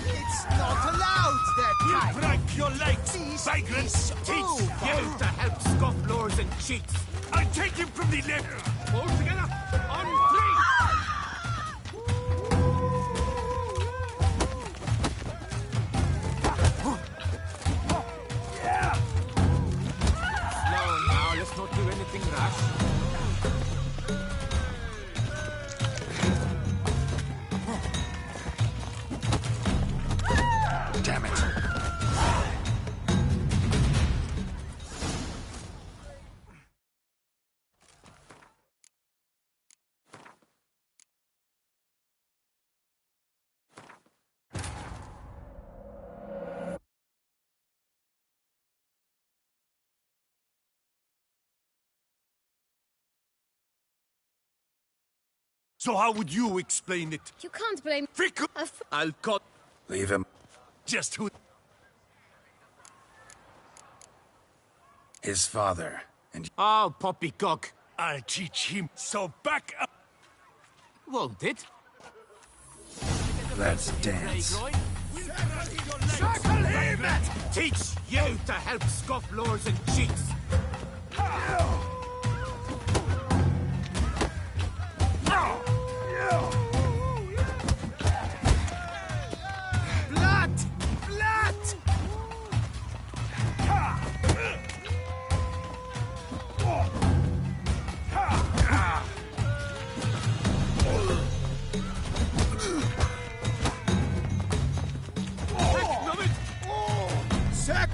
It's not allowed, that We'll break your legs, vagrants! Teach you to help scofflaws and cheats. I'll take him from the left! All together, on Slow now, let's not do anything rash. Damn it. So how would you explain it? You can't blame... Fickle! I'll cut... Leave him. Just who... His father, and... Oh, poppycock. I'll teach him, so back up! Won't it? Let's dance. Circle him! Teach you to help scofflaws and cheats. Blood! Blood! Sack!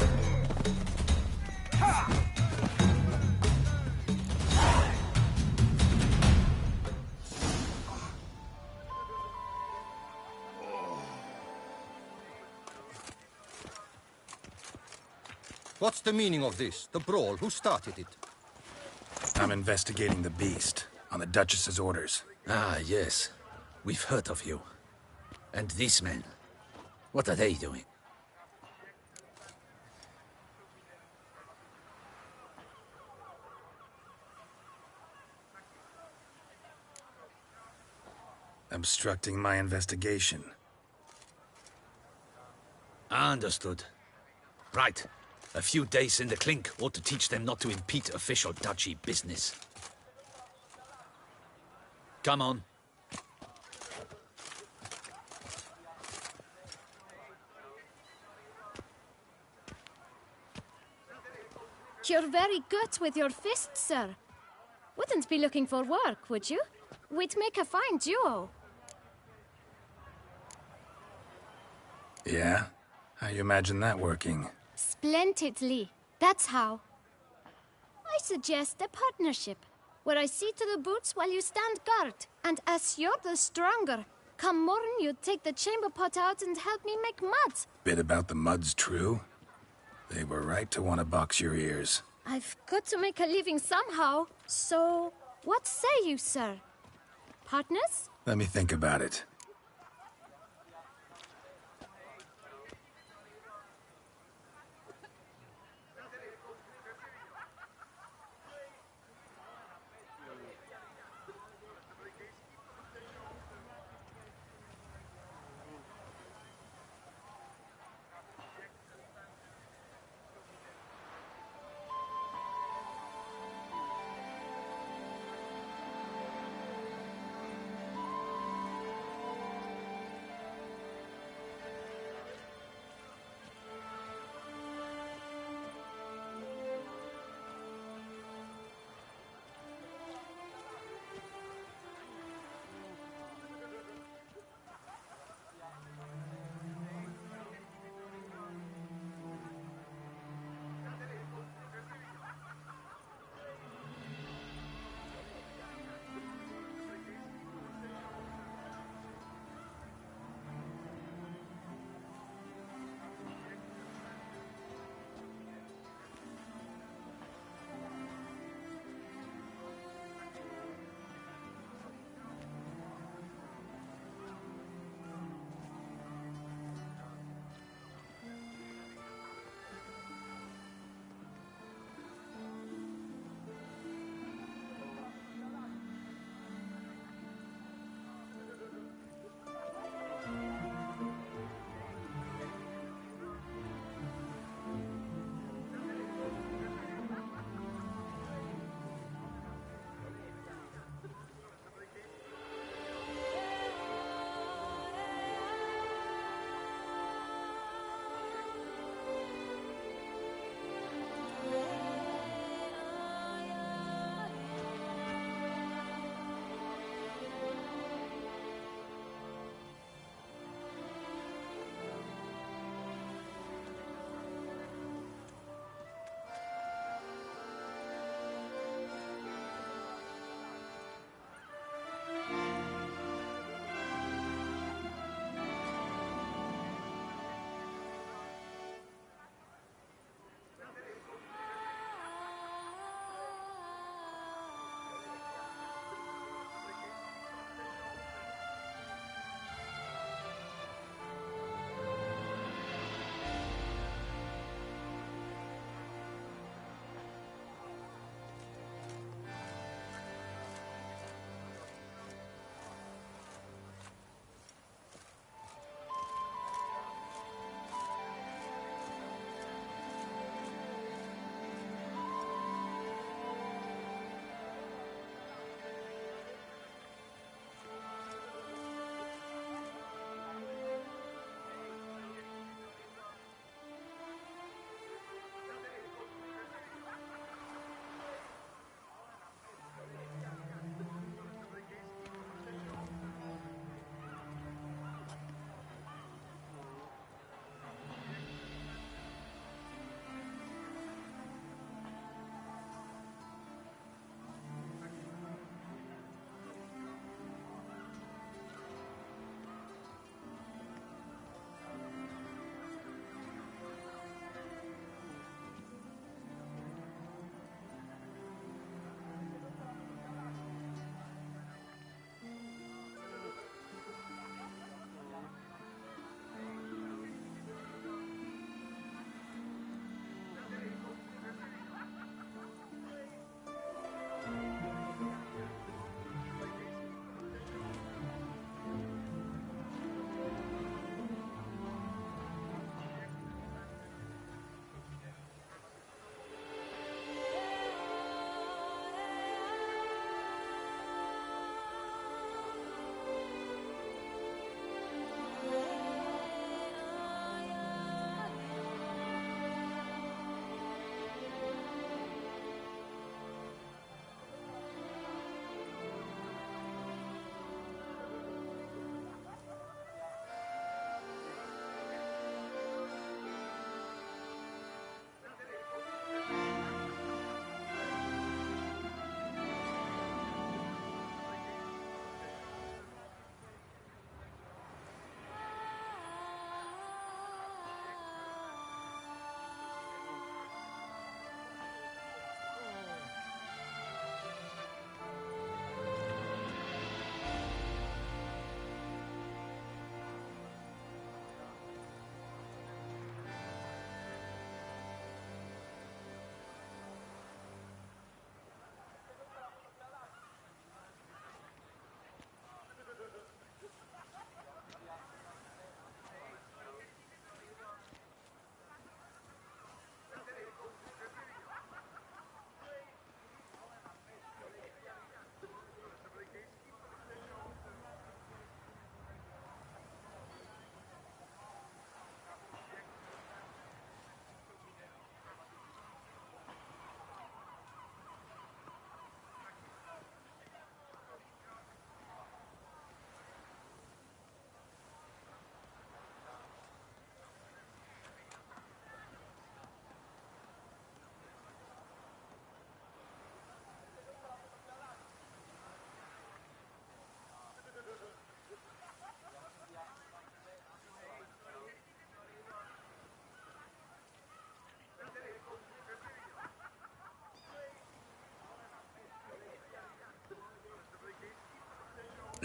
What's the meaning of this? The brawl? Who started it? I'm investigating the beast, on the Duchess's orders. Ah, yes. We've heard of you. And these men, what are they doing? Obstructing my investigation. Understood. Right. A few days in the clink ought to teach them not to impede official duchy business. Come on. You're very good with your fists, sir. Wouldn't be looking for work, would you? We'd make a fine duo. Yeah? How you imagine that working? Splendidly. That's how. I suggest a partnership, where I see to the boots while you stand guard. And as you're the stronger, come morn you take the chamber pot out and help me make mud. Bit about the mud's true? They were right to want to box your ears. I've got to make a living somehow, so what say you, sir? Partners? Let me think about it.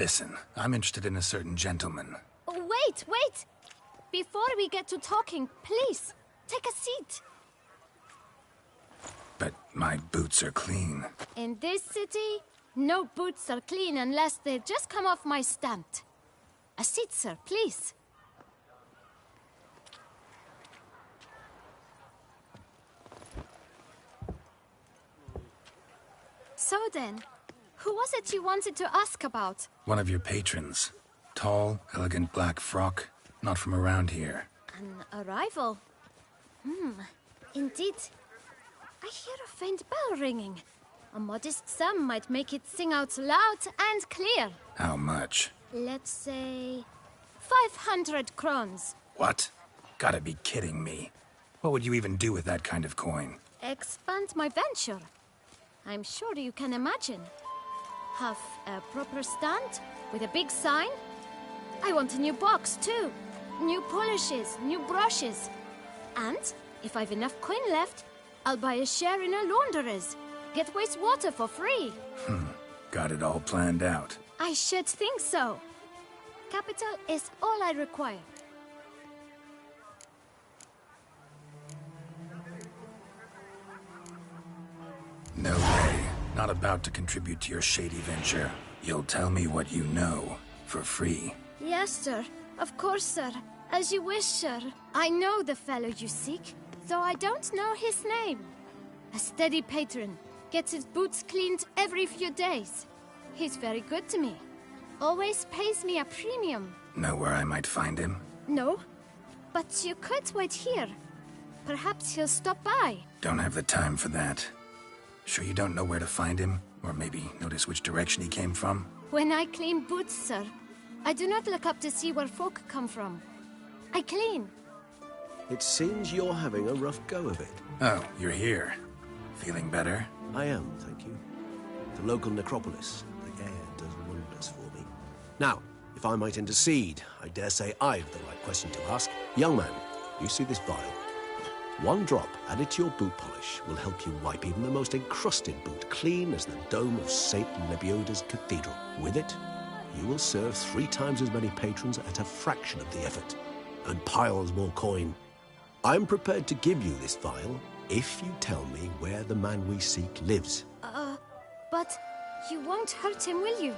Listen, I'm interested in a certain gentleman. Wait, wait! Before we get to talking, please, take a seat. But my boots are clean. In this city, no boots are clean unless they just come off my stand. A seat, sir, please. So then, who was it you wanted to ask about? One of your patrons. Tall, elegant black frock. Not from around here. An arrival? Indeed. I hear a faint bell ringing. A modest sum might make it sing out loud and clear. How much? Let's say 500 crowns. What? Gotta be kidding me. What would you even do with that kind of coin? Expand my venture. I'm sure you can imagine. Have a proper stand with a big sign. I want a new box too. New polishes, new brushes. And if I've enough coin left, I'll buy a share in a launderer's. Get wastewater for free. Got it all planned out. I should think so. Capital is all I require. No way. Not about to contribute to your shady venture. You'll tell me what you know, for free. Yes, sir. Of course, sir. As you wish, sir. I know the fellow you seek, though I don't know his name. A steady patron. Gets his boots cleaned every few days. He's very good to me. Always pays me a premium. Know where I might find him? No, but you could wait here. Perhaps he'll stop by. Don't have the time for that. Sure you don't know where to find him? Or maybe notice which direction he came from? When I clean boots, sir, I do not look up to see where folk come from. I clean. It seems you're having a rough go of it. Oh, you're here. Feeling better? I am, thank you. The local necropolis. The air does wonders for me. Now, if I might intercede, I dare say I've the right question to ask. Young man, you see this vial? One drop added to your boot polish will help you wipe even the most encrusted boot clean as the dome of St. Lebioda's cathedral. With it, you will serve 3 times as many patrons at a fraction of the effort, and piles more coin. I'm prepared to give you this vial if you tell me where the man we seek lives. But you won't hurt him, will you?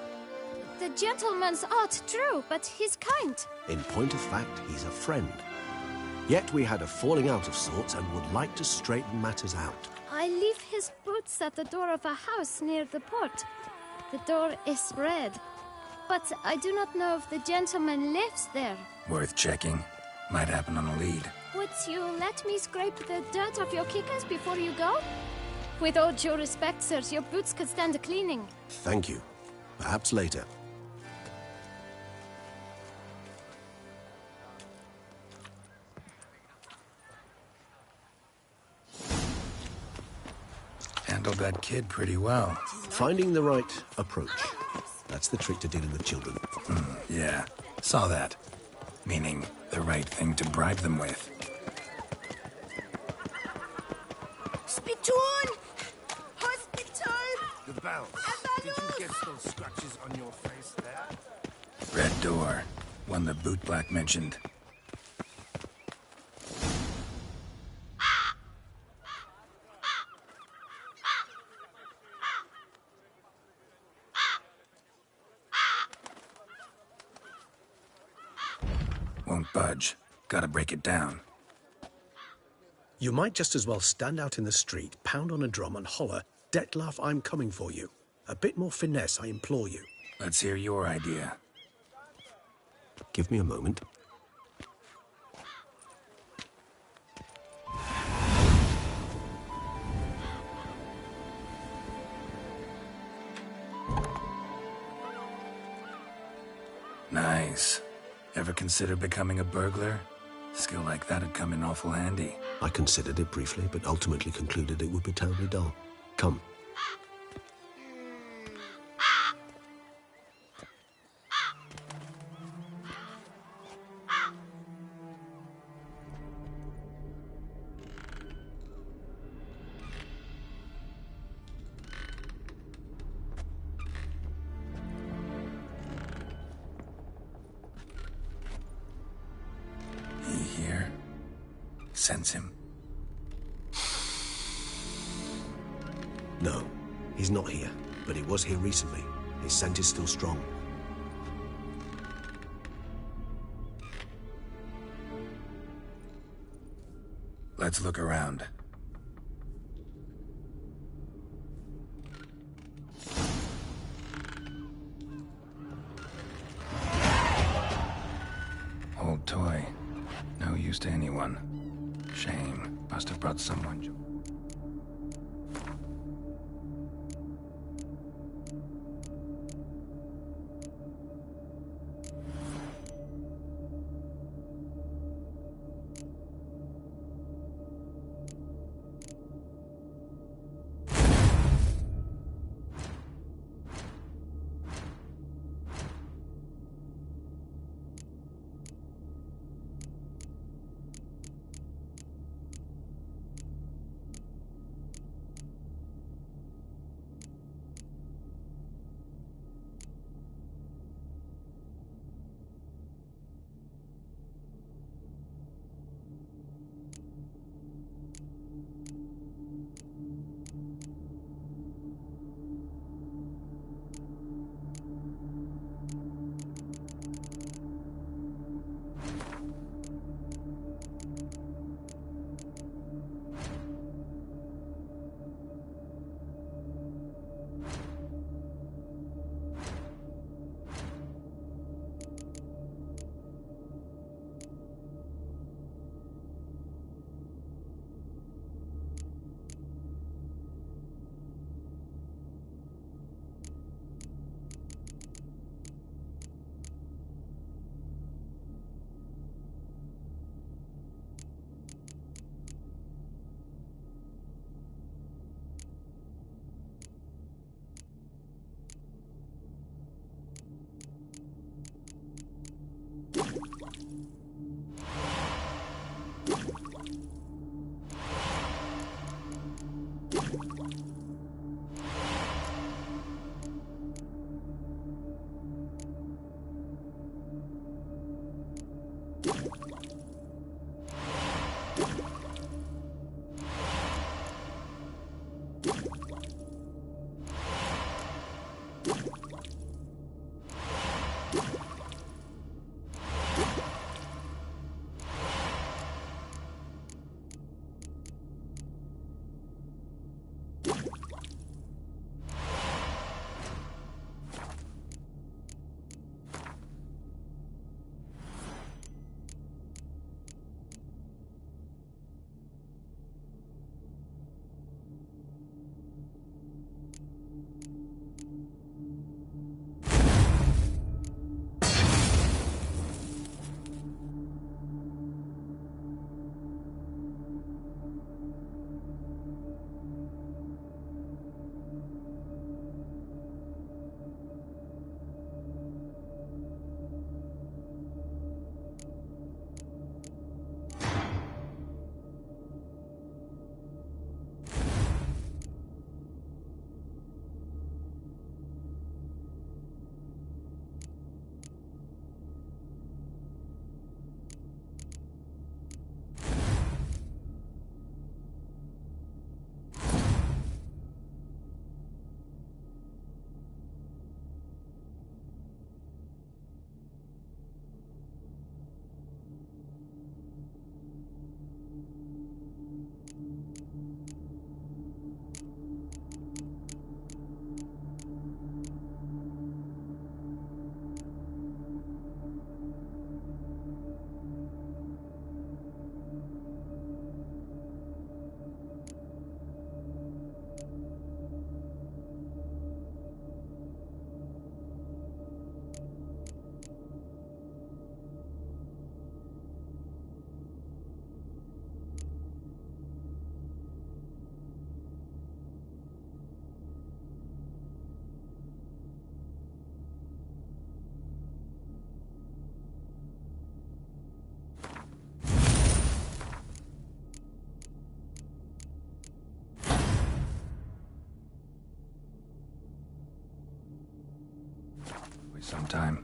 The gentleman's art, true, but he's kind. In point of fact, he's a friend. Yet we had a falling out of sorts and would like to straighten matters out. I leave his boots at the door of a house near the port. The door is red, but I do not know if the gentleman lives there. Worth checking. Might happen on a lead. Would you let me scrape the dirt off your kickers before you go? With all due respect, sirs, your boots could stand a cleaning. Thank you. Perhaps later. Handled that kid pretty well. Finding the right approach. That's the trick to dealing with children. Yeah, saw that. Meaning, the right thing to bribe them with. Spittoon! Hospital! The bells. Did you get those scratches on your face there? Red door. One the bootblack mentioned. Won't budge. Gotta break it down. You might just as well stand out in the street, pound on a drum and holler, "Dettlaff, I'm coming for you." A bit more finesse, I implore you. Let's hear your idea. Give me a moment. Nice. Ever consider becoming a burglar? Skill like that'd come in awful handy. I considered it briefly, but ultimately concluded it would be terribly dull. Come. Sense him? No, he's not here, but he was here recently. His scent is still strong. Let's look around. Old toy. No use to anyone. Shame. Must have brought someone joy. Sometime.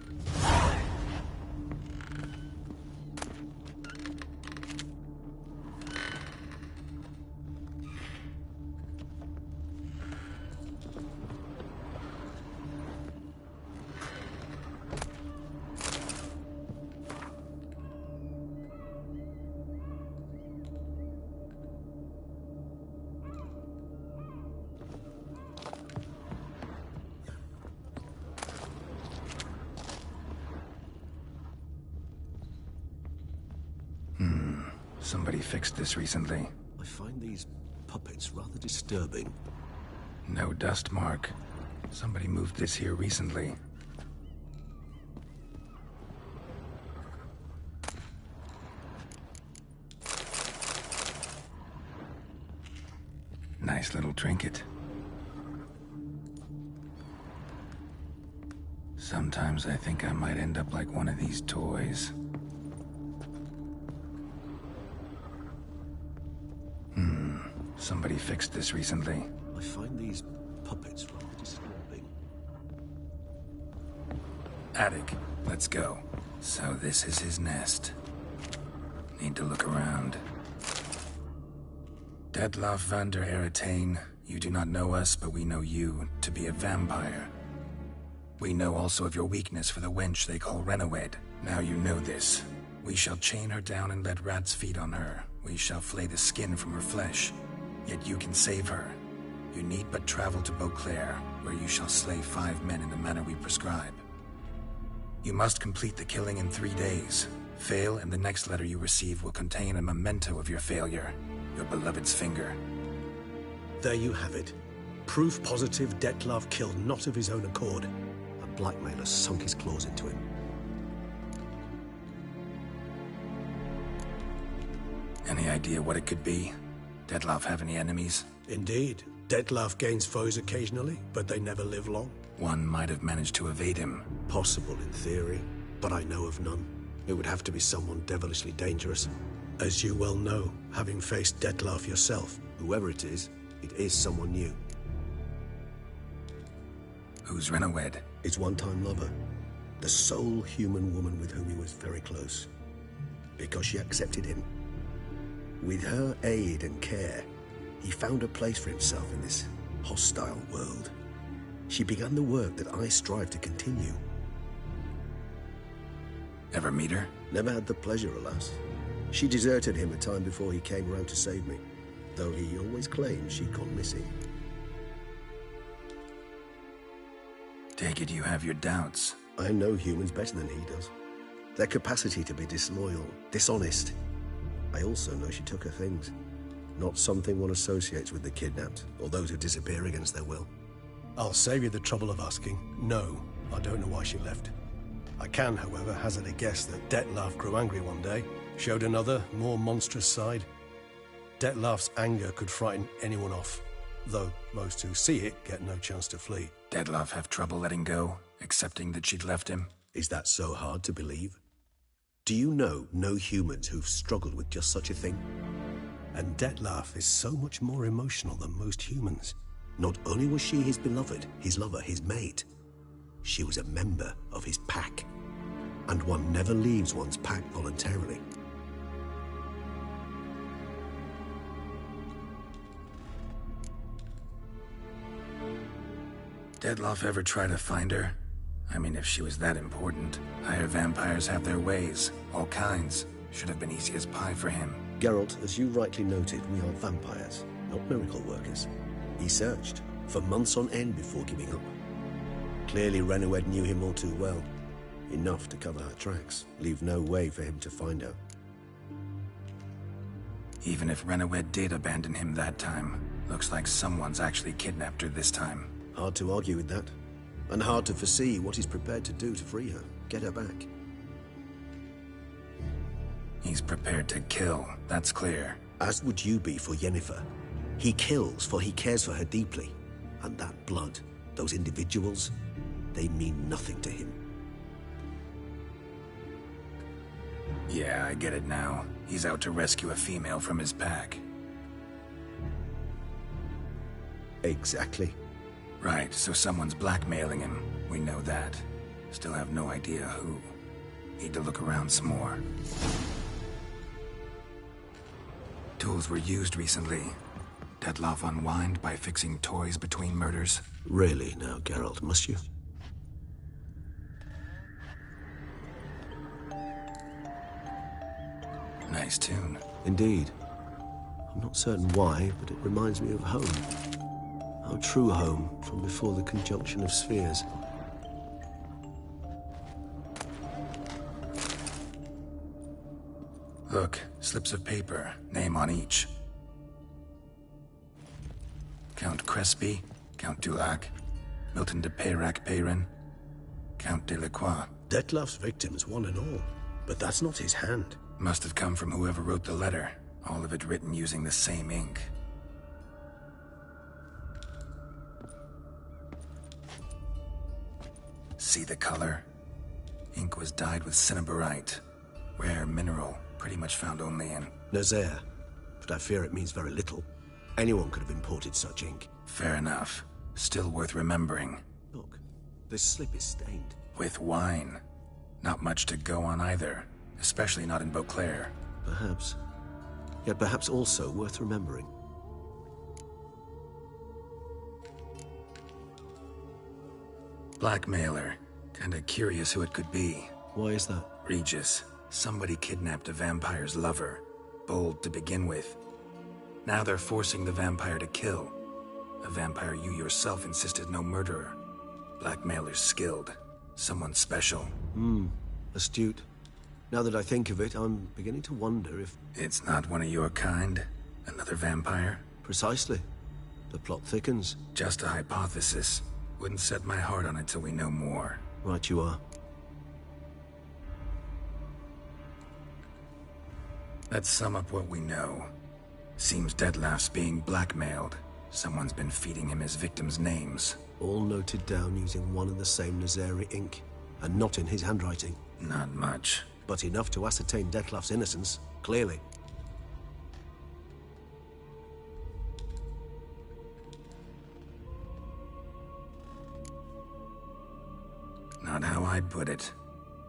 Somebody fixed this recently. I find these puppets rather disturbing. No dust mark. Somebody moved this here recently. Nice little trinket. Sometimes I think I might end up like one of these toys. Somebody fixed this recently. I find these puppets rather disturbing. Attic, let's go. So this is his nest. Need to look around. Detlaff van der Eretain, you do not know us, but we know you to be a vampire. We know also of your weakness for the wench they call Renawed. Now you know this. We shall chain her down and let rats feed on her. We shall flay the skin from her flesh. Yet you can save her. You need but travel to Beauclair, where you shall slay 5 men in the manner we prescribe. You must complete the killing in 3 days. Fail, and the next letter you receive will contain a memento of your failure. Your beloved's finger. There you have it. Proof positive Detlaff killed not of his own accord. A blackmailer sunk his claws into him. Any idea what it could be? Detlaff have any enemies? Indeed. Detlaff gains foes occasionally, but they never live long. One might have managed to evade him. Possible in theory, but I know of none. It would have to be someone devilishly dangerous. As you well know, having faced Detlaff yourself. Whoever it is someone new. Who's Renawed? His one-time lover. The sole human woman with whom he was very close. Because she accepted him. With her aid and care, he found a place for himself in this hostile world. She began the work that I strive to continue. Ever meet her? Never had the pleasure, alas. She deserted him a time before he came around to save me, though he always claimed she'd gone missing. Take it you have your doubts. I know humans better than he does. Their capacity to be disloyal, dishonest. I also know she took her things. Not something one associates with the kidnapped, or those who disappear against their will. I'll save you the trouble of asking. No, I don't know why she left. I can, however, hazard a guess that Detlaff grew angry one day, showed another, more monstrous side. Detlaff's anger could frighten anyone off, though most who see it get no chance to flee. Detlaff have trouble letting go, accepting that she'd left him? Is that so hard to believe? Do you know no humans who've struggled with just such a thing? And Detlaff is so much more emotional than most humans. Not only was she his beloved, his lover, his mate, she was a member of his pack. And one never leaves one's pack voluntarily. Detlaff ever try to find her? I mean, if she was that important. Higher vampires have their ways. All kinds. Should have been easy as pie for him. Geralt, as you rightly noted, we are vampires, not miracle workers. He searched, for months on end before giving up. Clearly Renawed knew him all too well. Enough to cover her tracks, leave no way for him to find her. Even if Renawed did abandon him that time, looks like someone's actually kidnapped her this time. Hard to argue with that. And hard to foresee what he's prepared to do to free her, get her back. He's prepared to kill, that's clear. As would you be for Yennefer. He kills for he cares for her deeply. And that blood, those individuals, they mean nothing to him. Yeah, I get it now. He's out to rescue a female from his pack. Exactly. Right, so someone's blackmailing him. We know that. Still have no idea who. Need to look around some more. Tools were used recently. Detlaff unwind by fixing toys between murders. Really now, Geralt, must you? Nice tune. Indeed. I'm not certain why, but it reminds me of home. Our true home from before the conjunction of spheres. Look, slips of paper, name on each. Count Crespi, Count Dulac, Milton de Peyrac-Peyrin, Count Delacroix. Detlef's victims, one and all. But that's not his hand. Must have come from whoever wrote the letter. All of it written using the same ink. See the color? Ink was dyed with cinnabarite. Rare mineral, pretty much found only in Nazaire. But I fear it means very little. Anyone could have imported such ink. Fair enough. Still worth remembering. Look, this slip is stained. With wine. Not much to go on either. Especially not in Beauclair. Perhaps. Yet perhaps also worth remembering. Blackmailer. Kinda curious who it could be. Why is that? Regis. Somebody kidnapped a vampire's lover. Bold to begin with. Now they're forcing the vampire to kill. A vampire you yourself insisted no murderer. Blackmailer's skilled. Someone special. Astute. Now that I think of it, I'm beginning to wonder if... It's not one of your kind? Another vampire? Precisely. The plot thickens. Just a hypothesis. Wouldn't set my heart on it till we know more. Right you are. Let's sum up what we know. Seems Detlef's being blackmailed. Someone's been feeding him his victims' names. All noted down using one and the same Nazari ink. And not in his handwriting. Not much. But enough to ascertain Detlef's innocence, clearly. Not how I'd put it.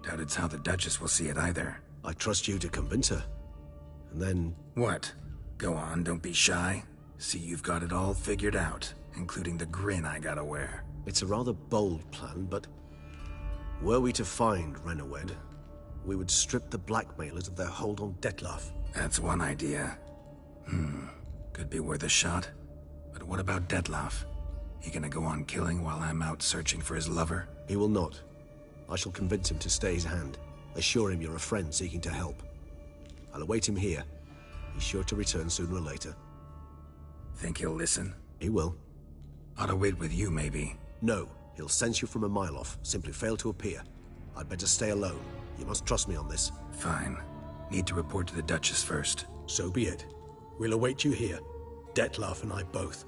Doubt it's how the Duchess will see it either. I trust you to convince her. And then... What? Go on, don't be shy. See you've got it all figured out, including the grin I gotta wear. It's a rather bold plan, but... Were we to find Renawed, we would strip the blackmailers of their hold on Detlef. That's one idea. Could be worth a shot. But what about Detlef? He gonna go on killing while I'm out searching for his lover? He will not. I shall convince him to stay his hand. Assure him you're a friend seeking to help. I'll await him here. He's sure to return sooner or later. Think he'll listen? He will. Ought to wait with you, maybe. No. He'll sense you from a mile off. Simply fail to appear. I'd better stay alone. You must trust me on this. Fine. Need to report to the Duchess first. So be it. We'll await you here. Detlef and I both.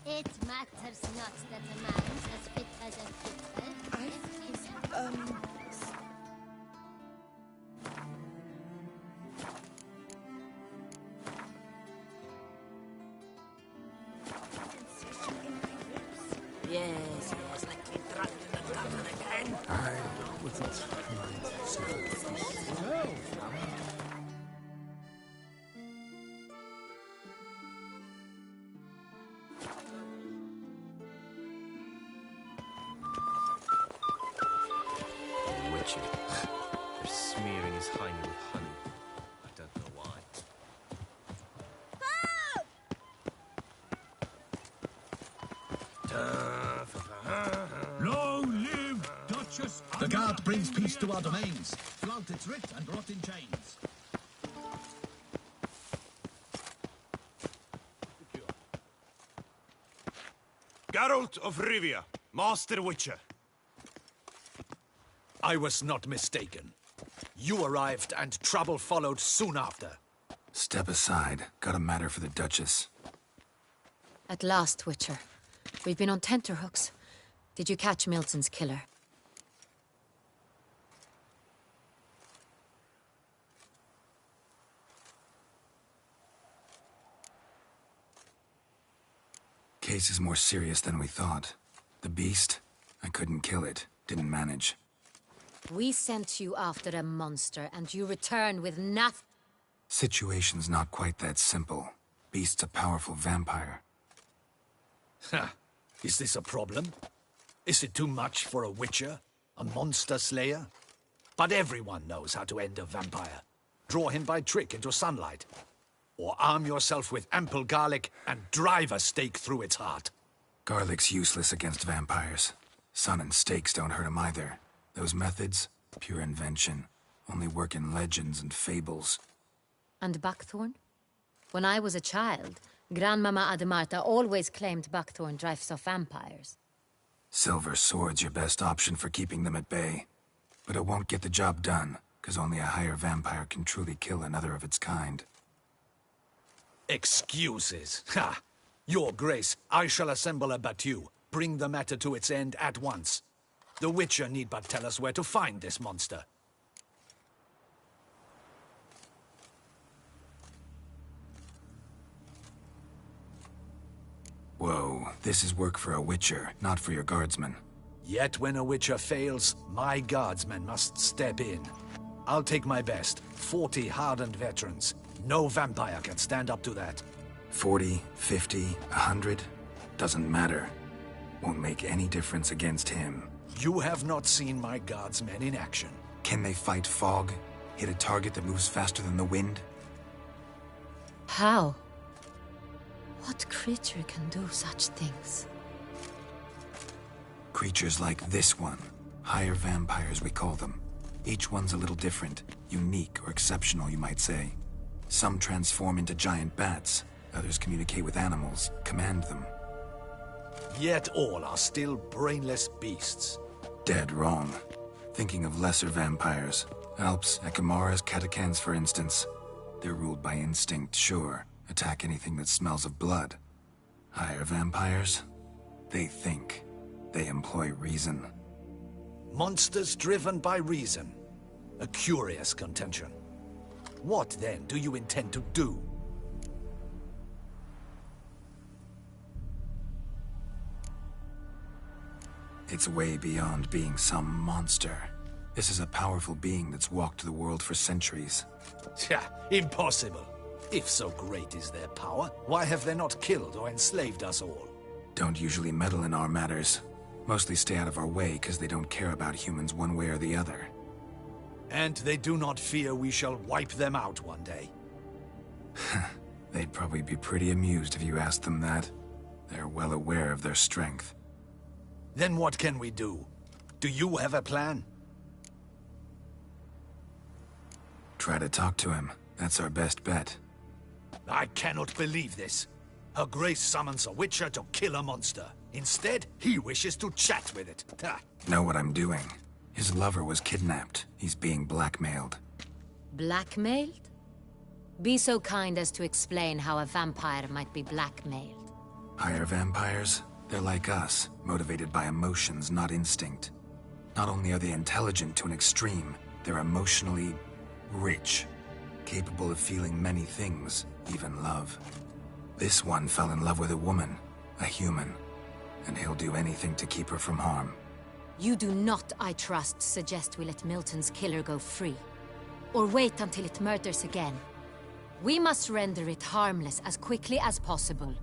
It matters not that a man's as fit as a fitter. Yes, let me drunk in the gutter again. I wouldn't mind saying witchy. They're smearing his hiney with honey. I don't know why. Long live Duchess! The guard brings peace to our domains. Flout its writ and rot in chains. Geralt of Rivia, Master Witcher. I was not mistaken. You arrived and trouble followed soon after. Step aside. Got a matter for the Duchess. At last, Witcher. We've been on tenterhooks. Did you catch Milton's killer? Case is more serious than we thought. The beast? I couldn't kill it. Didn't manage. We sent you after a monster, and you return with nothing. Situation's not quite that simple. Beast's a powerful vampire. Ha! Is this a problem? Is it too much for a witcher? A monster slayer? But everyone knows how to end a vampire. Draw him by trick into sunlight. Or arm yourself with ample garlic and drive a stake through its heart. Garlic's useless against vampires. Sun and stakes don't hurt him either. Those methods, pure invention. Only work in legends and fables. And buckthorn? When I was a child, Grandmama Ademarta always claimed buckthorn drives off vampires. Silver sword's your best option for keeping them at bay. But it won't get the job done, because only a higher vampire can truly kill another of its kind. Excuses. Ha! Your Grace, I shall assemble a battue. Bring the matter to its end at once. The Witcher need but tell us where to find this monster. Whoa, this is work for a Witcher, not for your guardsmen. Yet when a Witcher fails, my guardsmen must step in. I'll take my best. 40 hardened veterans. No vampire can stand up to that. 40, 50, 100? Doesn't matter. Won't make any difference against him. You have not seen my guardsmen in action. Can they fight fog? Hit a target that moves faster than the wind? How? What creature can do such things? Creatures like this one. Higher vampires, we call them. Each one's a little different. Unique or exceptional, you might say. Some transform into giant bats. Others communicate with animals, command them. Yet all are still brainless beasts. Dead wrong. Thinking of lesser vampires. Alps, Ekamaras, Catacans, for instance. They're ruled by instinct, sure. Attack anything that smells of blood. Higher vampires? They think. They employ reason. Monsters driven by reason. A curious contention. What, then, do you intend to do? It's way beyond being some monster. This is a powerful being that's walked the world for centuries. Yeah, impossible. If so great is their power, why have they not killed or enslaved us all? Don't usually meddle in our matters. Mostly stay out of our way because they don't care about humans one way or the other. And they do not fear we shall wipe them out one day. They'd probably be pretty amused if you asked them that. They're well aware of their strength. Then what can we do? Do you have a plan? Try to talk to him. That's our best bet. I cannot believe this. Her Grace summons a Witcher to kill a monster. Instead, he wishes to chat with it. Know what I'm doing. His lover was kidnapped. He's being blackmailed. Blackmailed? Be so kind as to explain how a vampire might be blackmailed. Higher vampires? They're like us, motivated by emotions, not instinct. Not only are they intelligent to an extreme, they're emotionally rich. Capable of feeling many things, even love. This one fell in love with a woman, a human. And he'll do anything to keep her from harm. You do not, I trust, suggest we let Milton's killer go free. Or wait until it murders again. We must render it harmless as quickly as possible.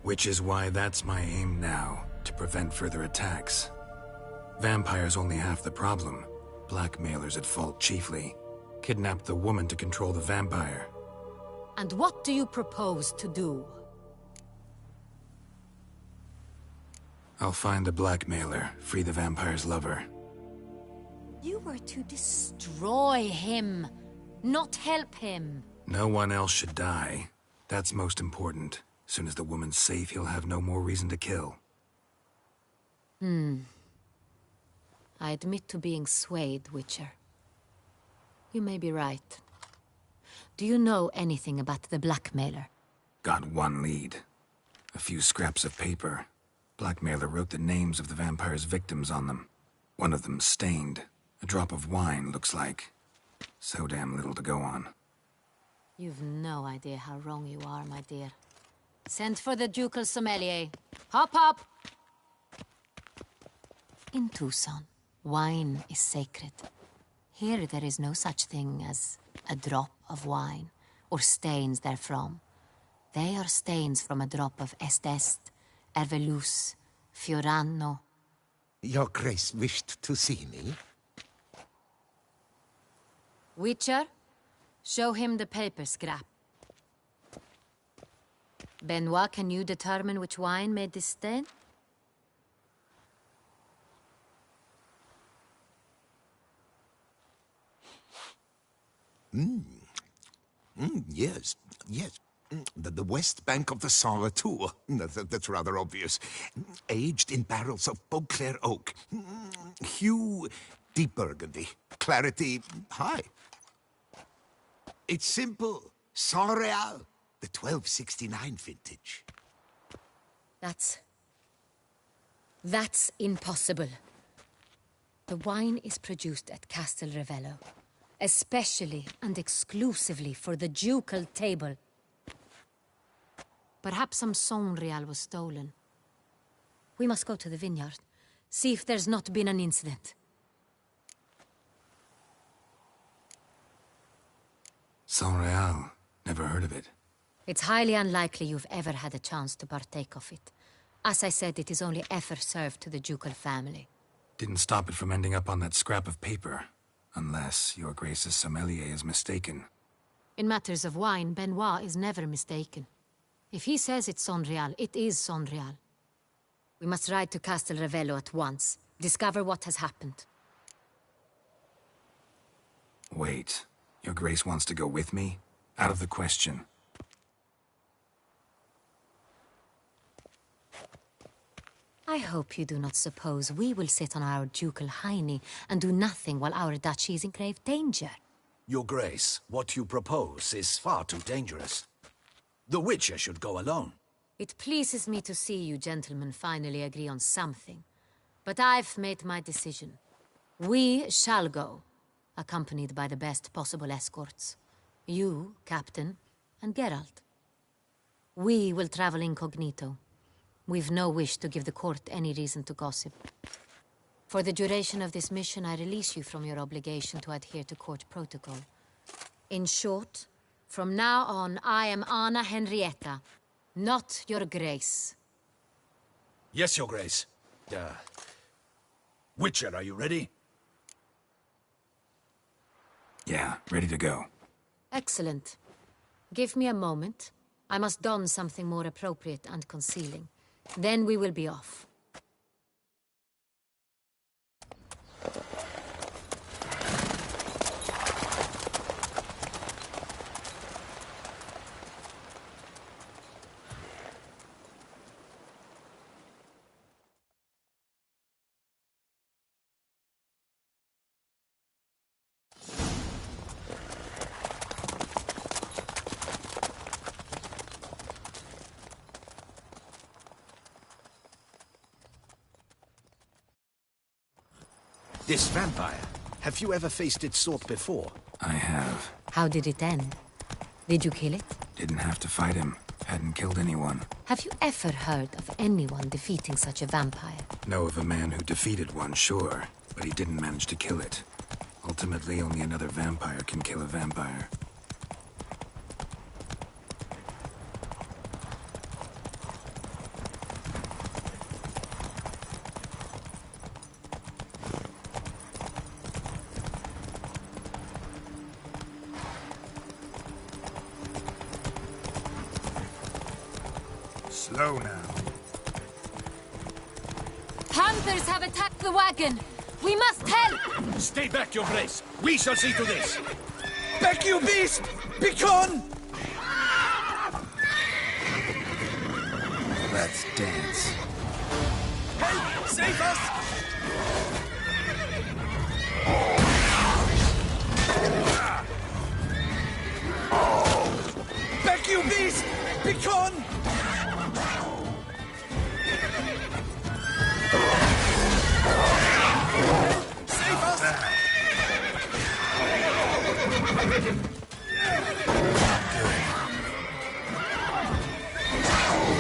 Which is why that's my aim now, to prevent further attacks. Vampires only half the problem. Blackmailers at fault chiefly. Kidnapped the woman to control the vampire. And what do you propose to do? I'll find the blackmailer, free the vampire's lover. You were to destroy him, not help him. No one else should die. That's most important. As soon as the woman's safe, he'll have no more reason to kill. I admit to being swayed, Witcher. You may be right. Do you know anything about the blackmailer? Got one lead. A few scraps of paper. Blackmailer wrote the names of the vampire's victims on them. One of them stained. A drop of wine, looks like. So damn little to go on. You've no idea how wrong you are, my dear. Send for the ducal sommelier. Hop, hop! In Tucson, wine is sacred. Here there is no such thing as a drop of wine, or stains therefrom. They are stains from a drop of Est, Ervelus, Fiorano. Your Grace wished to see me? Witcher, show him the paper scrap. Benoit, can you determine which wine made this stain? Yes, yes. The west bank of the Saint Latour. That's rather obvious. Aged in barrels of Beauclair oak. Hue, deep burgundy. Clarity, high. It's simple. Saint Real, the 1269 vintage. That's impossible. The wine is produced at Castel Ravello, especially and exclusively for the ducal table. Perhaps some Saint Real was stolen. We must go to the vineyard, see if there's not been an incident. Saint Real. Never heard of it. It's highly unlikely you've ever had a chance to partake of it. As I said, it is only ever served to the ducal family. Didn't stop it from ending up on that scrap of paper. Unless your Grace's sommelier is mistaken. In matters of wine, Benoit is never mistaken. If he says it's Saint Real, it is Saint Real. We must ride to Castel Ravello at once. Discover what has happened. Wait. Your Grace wants to go with me? Out of the question. I hope you do not suppose we will sit on our ducal hiney and do nothing while our duchy is in grave danger. Your Grace, what you propose is far too dangerous. The Witcher should go alone. It pleases me to see you gentlemen finally agree on something. But I've made my decision. We shall go, accompanied by the best possible escorts. You, Captain, and Geralt. We will travel incognito. We've no wish to give the court any reason to gossip. For the duration of this mission, I release you from your obligation to adhere to court protocol. In short, from now on, I am Anna Henrietta, not your Grace. Yes, Your Grace. Witcher, are you ready? Yeah, ready to go. Excellent. Give me a moment. I must don something more appropriate and concealing. Then we will be off. This vampire, have you ever faced its sort before? I have. How did it end? Did you kill it? Didn't have to fight him. Hadn't killed anyone. Have you ever heard of anyone defeating such a vampire? Know of a man who defeated one, sure. But he didn't manage to kill it. Ultimately, only another vampire can kill a vampire. Slow now. Hunters have attacked the wagon! We must help! Stay back, Your Grace. We shall see to this. Back, you beast! Begone! Let's dance. Help! Save us! Back, you beast! Begone! Save us!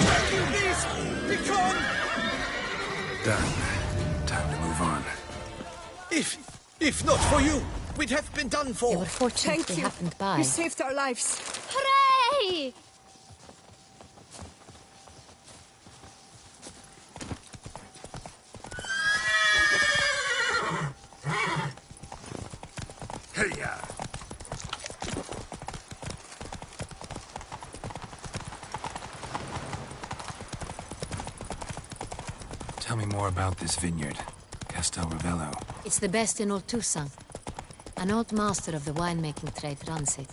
Back, you beast! Begone! Done. Time to move on. If not for you, we'd have been done for. They were fortunate Thank they you. happened by. You saved our lives. Hooray! Hey-ya! Tell me more about this vineyard, Castel Ravello. It's the best in all Toussaint. An old master of the winemaking trade runs it.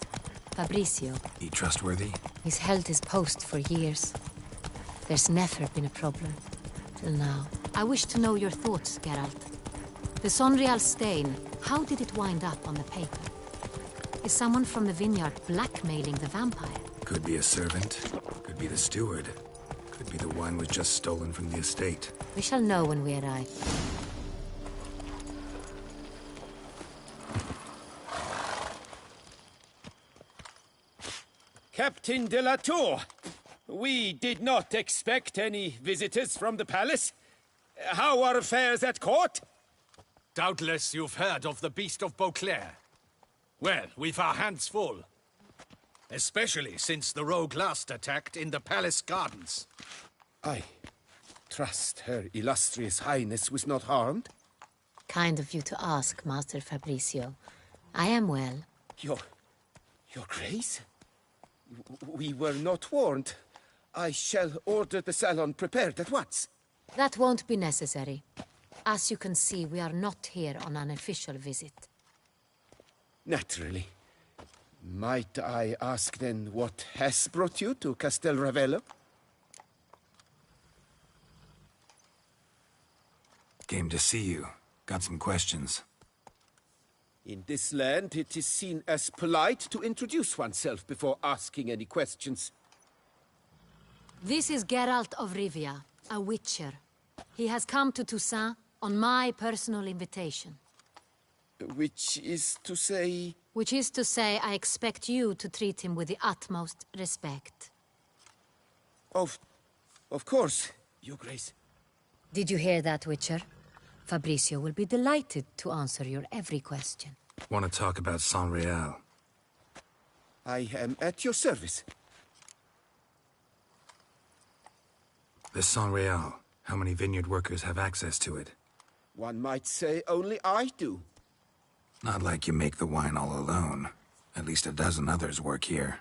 Fabricio. He trustworthy? He's held his post for years. There's never been a problem. Till now. I wish to know your thoughts, Geralt. The Sonreal stain, how did it wind up on the paper? Is someone from the vineyard blackmailing the vampire? Could be a servant. Could be the steward. Could be the wine was just stolen from the estate. We shall know when we arrive. Captain de la Tour, we did not expect any visitors from the palace. How are affairs at court? Doubtless you've heard of the Beast of Beauclair. Well, we've our hands full. Especially since the rogue last attacked in the palace gardens. I trust Her Illustrious Highness was not harmed? Kind of you to ask, Master Fabricio. I am well. Your Grace? We were not warned. I shall order the salon prepared at once. That won't be necessary. As you can see, we are not here on an official visit. Naturally. Might I ask then what has brought you to Castel Ravello? Came to see you. Got some questions. In this land, it is seen as polite to introduce oneself before asking any questions. This is Geralt of Rivia, a witcher. He has come to Toussaint on my personal invitation. Which is to say... Which is to say, I expect you to treat him with the utmost respect. Of course, Your Grace. Did you hear that, Witcher? Fabricio will be delighted to answer your every question. Want to talk about Sonreal? I am at your service. The Sonreal. How many vineyard workers have access to it? One might say only I do. Not like you make the wine all alone. At least a dozen others work here.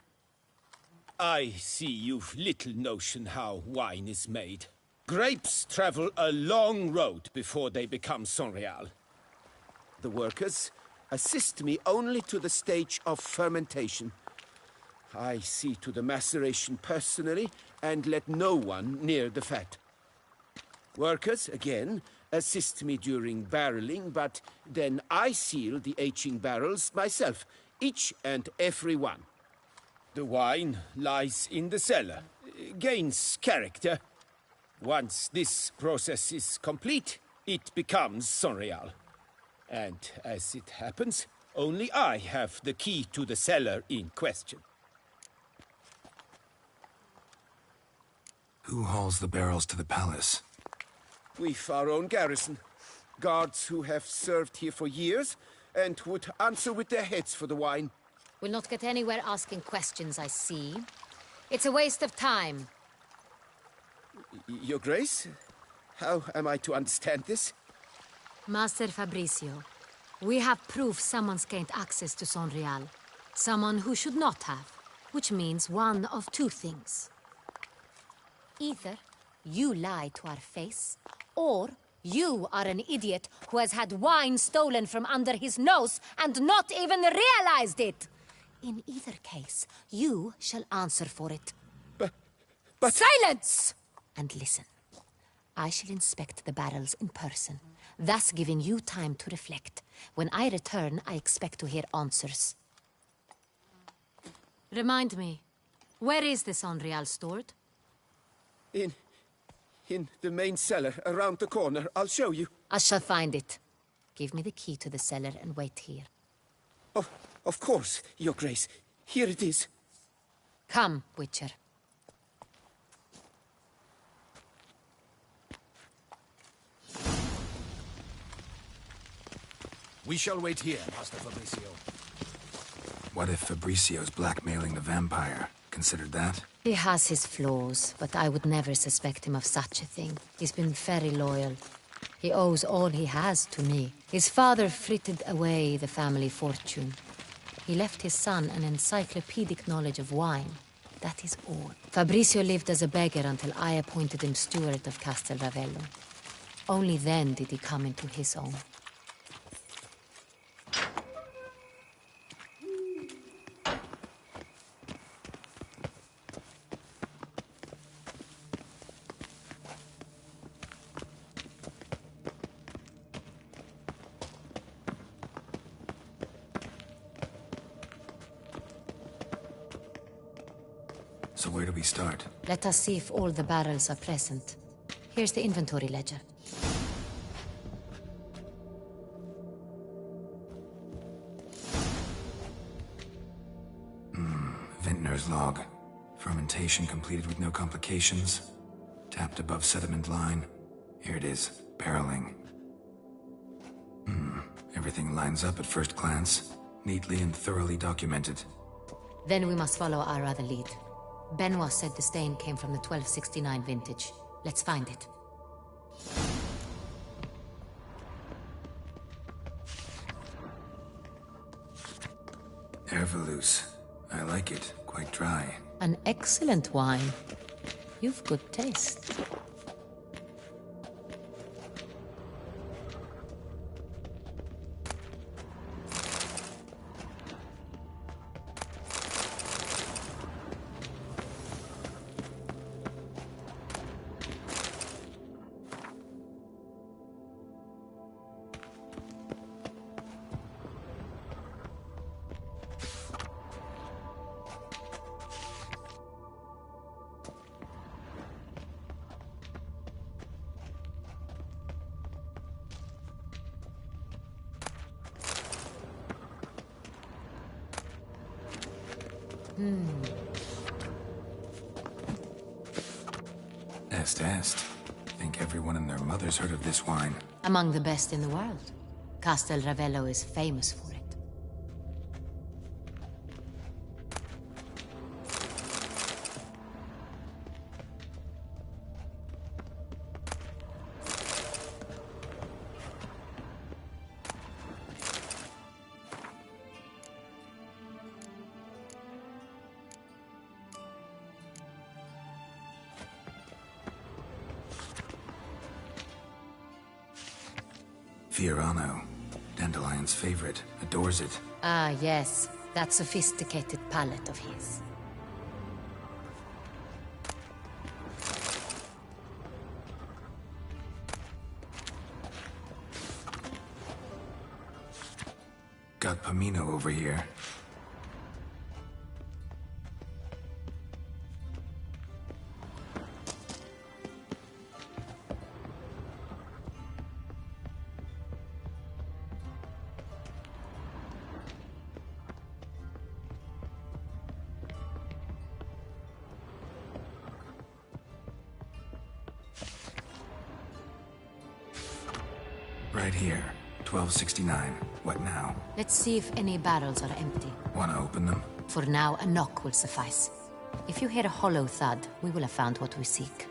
I see you've little notion how wine is made. Grapes travel a long road before they become Sonreal. The workers assist me only to the stage of fermentation. I see to the maceration personally and let no one near the fat. Workers, again, assist me during barreling, but then I seal the aging barrels myself, each and every one. The wine lies in the cellar, gains character. Once this process is complete, it becomes Sonreal. And as it happens, only I have the key to the cellar in question. Who hauls the barrels to the palace? We've our own garrison. Guards who have served here for years and would answer with their heads for the wine. We'll not get anywhere asking questions, I see. It's a waste of time. Your Grace? How am I to understand this? Master Fabricio, we have proof someone's gained access to Sonreal. Someone who should not have. Which means one of two things. Either you lie to our face, or you are an idiot who has had wine stolen from under his nose and not even realized it. In either case, you shall answer for it. But... Silence! And listen. I shall inspect the barrels in person, thus giving you time to reflect. When I return, I expect to hear answers. Remind me, where is the Sangreal stored? In the main cellar, around the corner. I'll show you. I shall find it. Give me the key to the cellar and wait here. Oh, of course, Your Grace. Here it is. Come, Witcher. We shall wait here, Master Fabricio. What if Fabricio's blackmailing the vampire? Considered that? He has his flaws, but I would never suspect him of such a thing. He's been very loyal. He owes all he has to me. His father frittered away the family fortune. He left his son an encyclopedic knowledge of wine. That is all. Fabricio lived as a beggar until I appointed him steward of Castel Ravello. Only then did he come into his own. So where do we start? Let us see if all the barrels are present. Here's the inventory ledger. Vintner's log. Fermentation completed with no complications. Tapped above sediment line. Here it is. Barreling. Everything lines up at first glance. Neatly and thoroughly documented. Then we must follow our other lead. Benoit said the stain came from the 1269 vintage. Let's find it. Herveloos. I like it. Quite dry. An excellent wine. You've good taste. Est. Think everyone and their mother's heard of this wine. Among the best in the world. Castel Ravello is famous for it. Fiorano. Dandelion's favorite. Adores it. Ah, yes. That sophisticated palate of his. Got Pomino over here. Right here. 1269. What now? Let's see if any barrels are empty. Wanna open them? For now, a knock will suffice. If you hear a hollow thud, we will have found what we seek.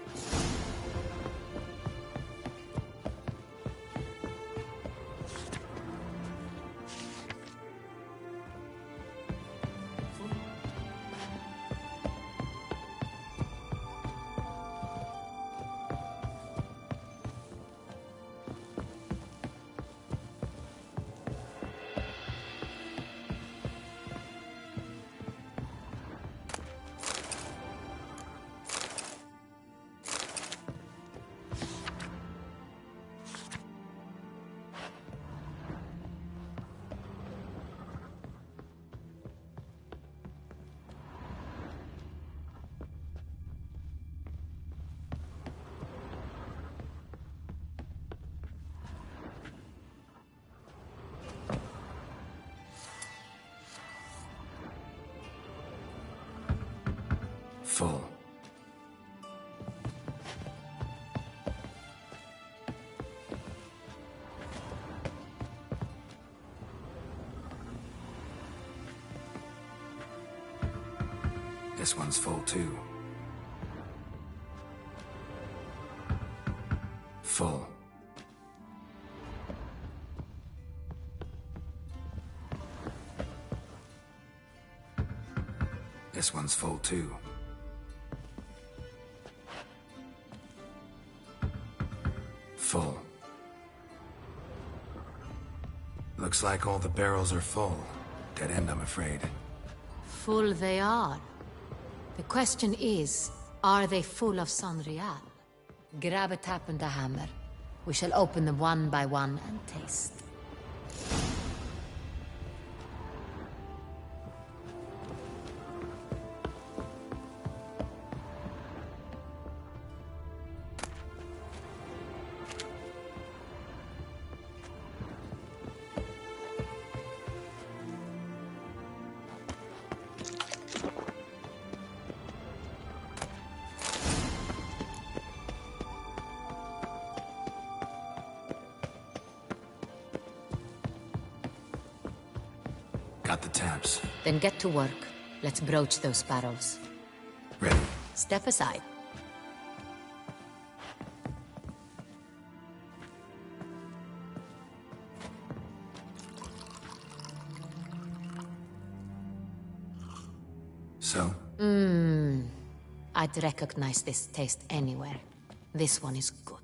This one's full too. Full. This one's full too. Full. Looks like all the barrels are full. Dead end, I'm afraid. Full they are. The question is, are they full of Sonrial? Grab a tap and a hammer. We shall open them one by one and taste. Got the taps. Then get to work. Let's broach those barrels. Ready. Step aside. So? I'd recognize this taste anywhere. This one is good.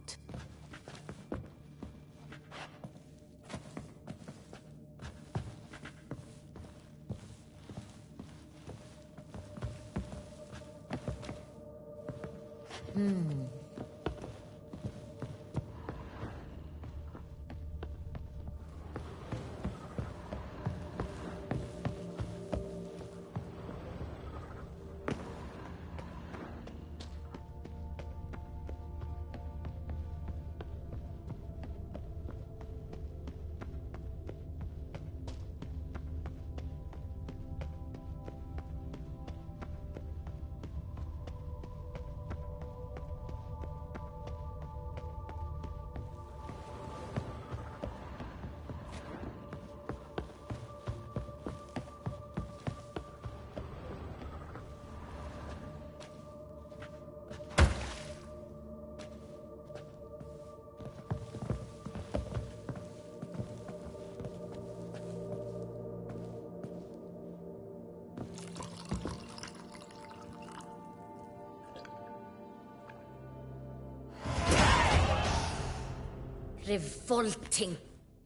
Revolting,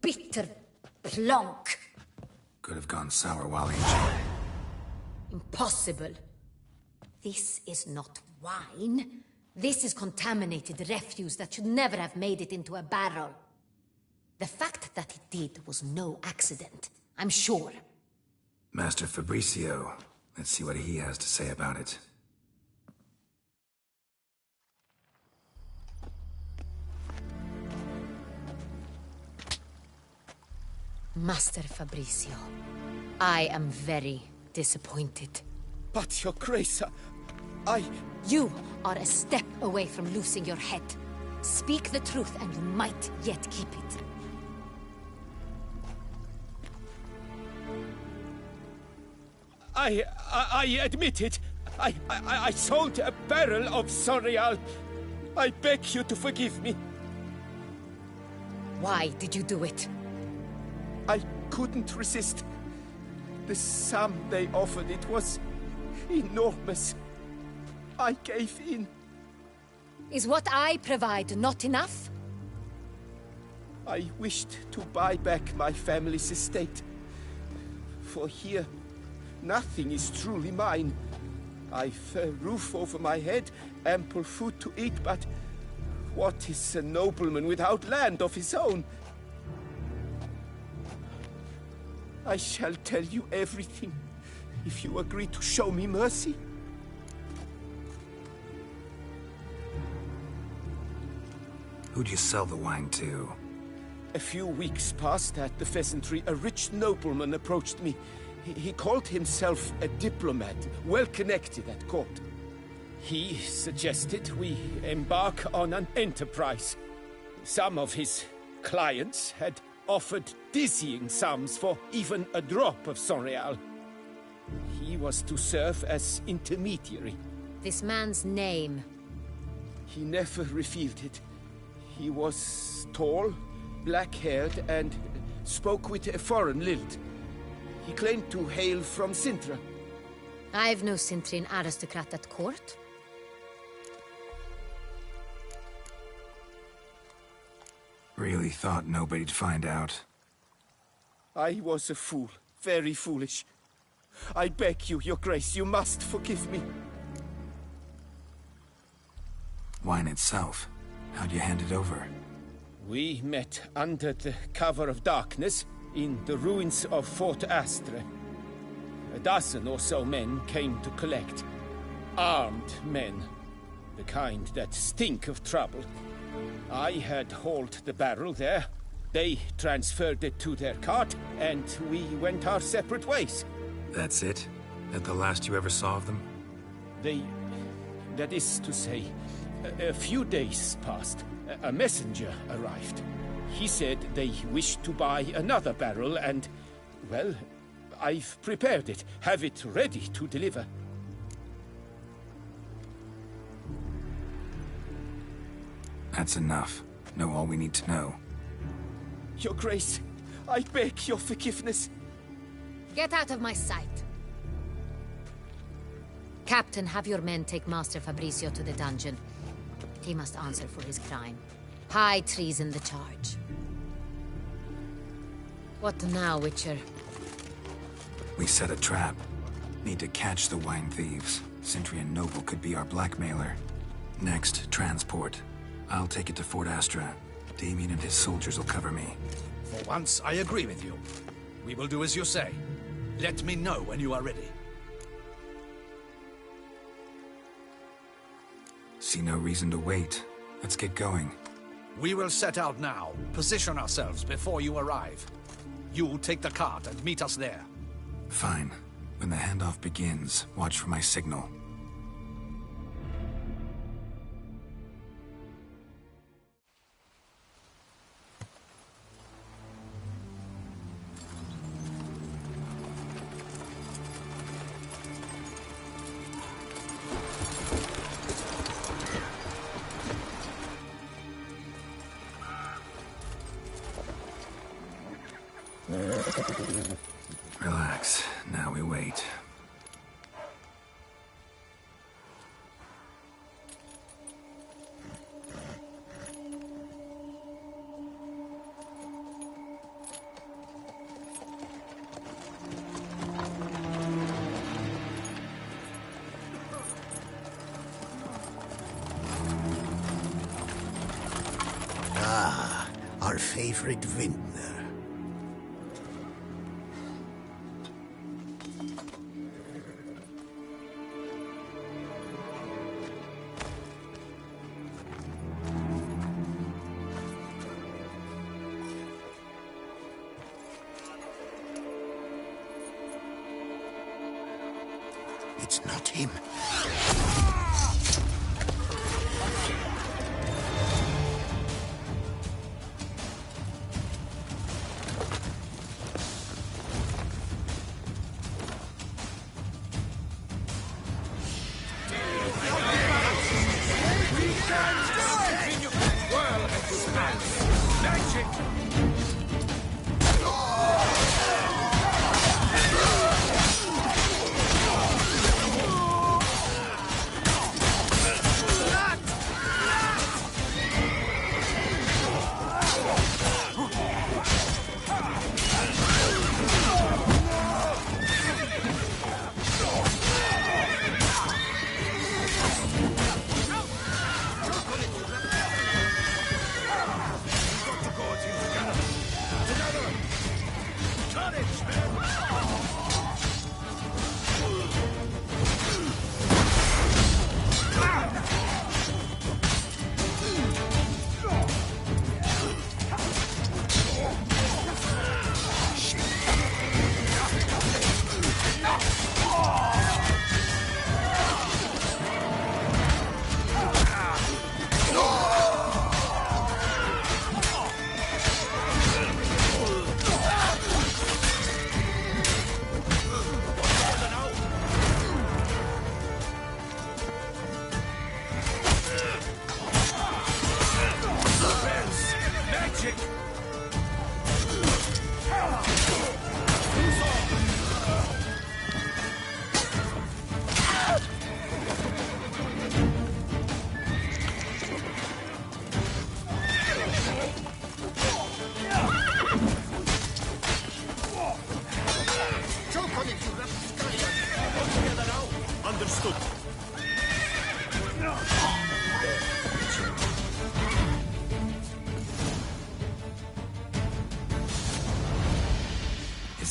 bitter plonk. Could have gone sour while aging. Impossible. This is not wine. This is contaminated refuse that should never have made it into a barrel. The fact that it did was no accident, I'm sure. Master Fabricio. Let's see what he has to say about it. Master Fabricio, I am very disappointed. But, Your Grace, You are a step away from losing your head. Speak the truth and you might yet keep it. I admit it. I sold a barrel of Sonrial. I beg you to forgive me. Why did you do it? I couldn't resist. The sum they offered, it was enormous. I gave in. Is what I provide not enough? I wished to buy back my family's estate. For here, nothing is truly mine. I've a roof over my head, ample food to eat, but what is a nobleman without land of his own? I shall tell you everything, if you agree to show me mercy. Who'd you sell the wine to? A few weeks past at the Pheasantry, a rich nobleman approached me. He called himself a diplomat, well connected at court. He suggested we embark on an enterprise. Some of his clients had offered dizzying sums for even a drop of Sonrial. He was to serve as intermediary. This man's name? He never revealed it. He was tall, black-haired, and spoke with a foreign lilt. He claimed to hail from Sintra. I've no Sintrian aristocrat at court. Really thought nobody'd find out. I was a fool. Very foolish. I beg you, Your Grace, you must forgive me. Wine itself. How'd you hand it over? We met under the cover of darkness in the ruins of Fort Astre. A dozen or so men came to collect. Armed men. The kind that stink of trouble. I had hauled the barrel there. They transferred it to their cart, and we went our separate ways. That's it? That the last you ever saw of them? That is to say, a few days passed. A messenger arrived. He said they wished to buy another barrel and, well, I've prepared it. Have it ready to deliver. That's enough. Know all we need to know. Your Grace, I beg your forgiveness. Get out of my sight. Captain, have your men take Master Fabrizio to the dungeon. He must answer for his crime. High treason the charge. What now, Witcher? We set a trap. Need to catch the wine thieves. Sintrian Noble could be our blackmailer. Next, transport. I'll take it to Fort Astra. Damien and his soldiers will cover me. For once, I agree with you. We will do as you say. Let me know when you are ready. See no reason to wait. Let's get going. We will set out now. Position ourselves before you arrive. You take the cart and meet us there. Fine. When the handoff begins, watch for my signal. Relax. Now we wait. Ah, our favorite vintner. It's not him. Got to go to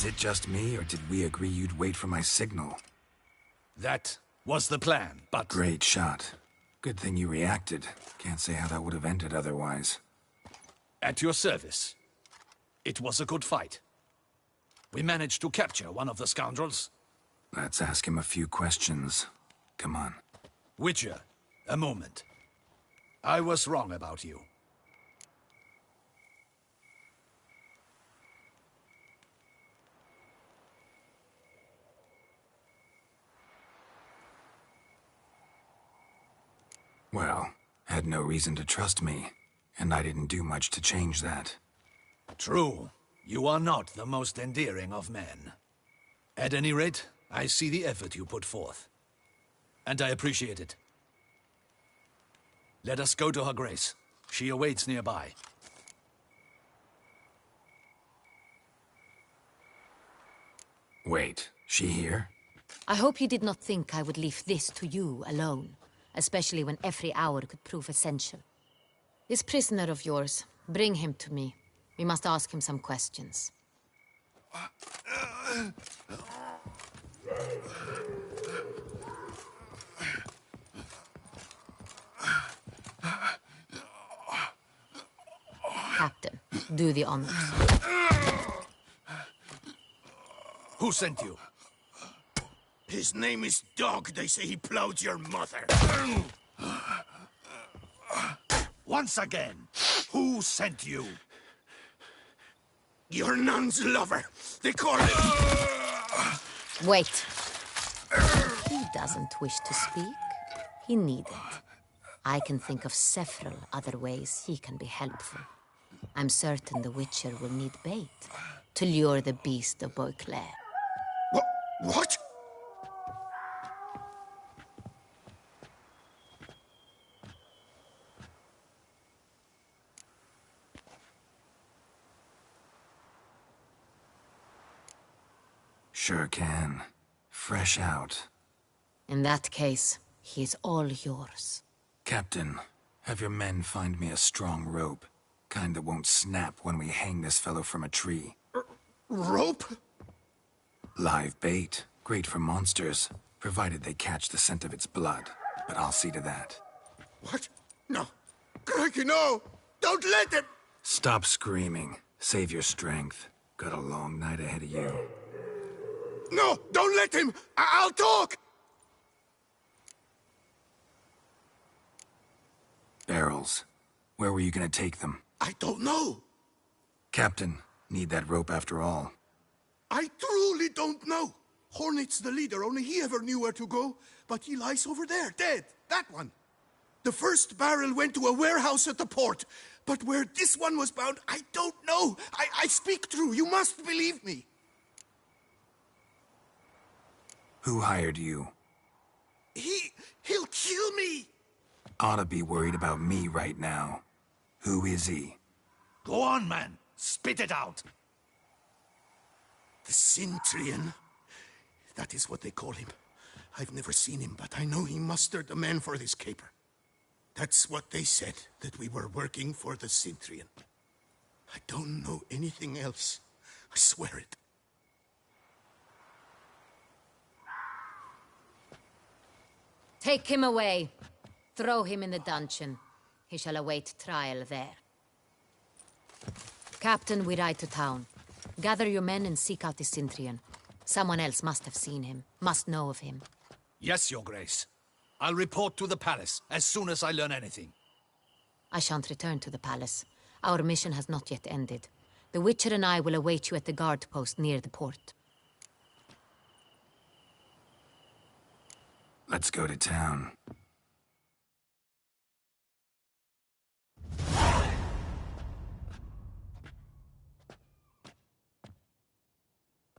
Is it just me, or did we agree you'd wait for my signal? That was the plan, but... Great shot. Good thing you reacted. Can't say how that would have ended otherwise. At your service. It was a good fight. We managed to capture one of the scoundrels. Let's ask him a few questions. Come on. Witcher, a moment. I was wrong about you. Well, had no reason to trust me, and I didn't do much to change that. True. You are not the most endearing of men. At any rate, I see the effort you put forth. And I appreciate it. Let us go to her grace. She awaits nearby. Wait, she here? I hope you did not think I would leave this to you alone, especially when every hour could prove essential. This prisoner of yours, bring him to me. We must ask him some questions. Captain, do the honors. Who sent you? His name is Dog. They say he plowed your mother. Once again, who sent you? Your nun's lover. They call him... Wait. He doesn't wish to speak. He needn't. I can think of several other ways he can be helpful. I'm certain the Witcher will need bait to lure the beast of Beauclair. What? Sure can. Fresh out. In that case, he is all yours. Captain, have your men find me a strong rope. Kind that won't snap when we hang this fellow from a tree. Rope? Live bait. Great for monsters, provided they catch the scent of its blood. But I'll see to that. What? No. Crikey, no! Don't let him! Stop screaming. Save your strength. Got a long night ahead of you. No! Don't let him! I'll talk! Barrels. Where were you gonna take them? I don't know. Captain, need that rope after all. I truly don't know. Hornet's the leader, only he ever knew where to go. But he lies over there, dead. That one. The first barrel went to a warehouse at the port. But where this one was bound, I don't know. I speak true. You must believe me. Who hired you? He'll kill me. Ought to be worried about me right now. Who is he? Go on, man. Spit it out. The Cintrian. That is what they call him. I've never seen him, but I know he mustered the men for this caper. That's what they said, that we were working for the Cintrian. I don't know anything else. I swear it. Take him away. Throw him in the dungeon. He shall await trial there. Captain, we ride to town. Gather your men and seek out the Cintrian. Someone else must have seen him, must know of him. Yes, Your Grace. I'll report to the palace as soon as I learn anything. I shan't return to the palace. Our mission has not yet ended. The Witcher and I will await you at the guard post near the port. Let's go to town.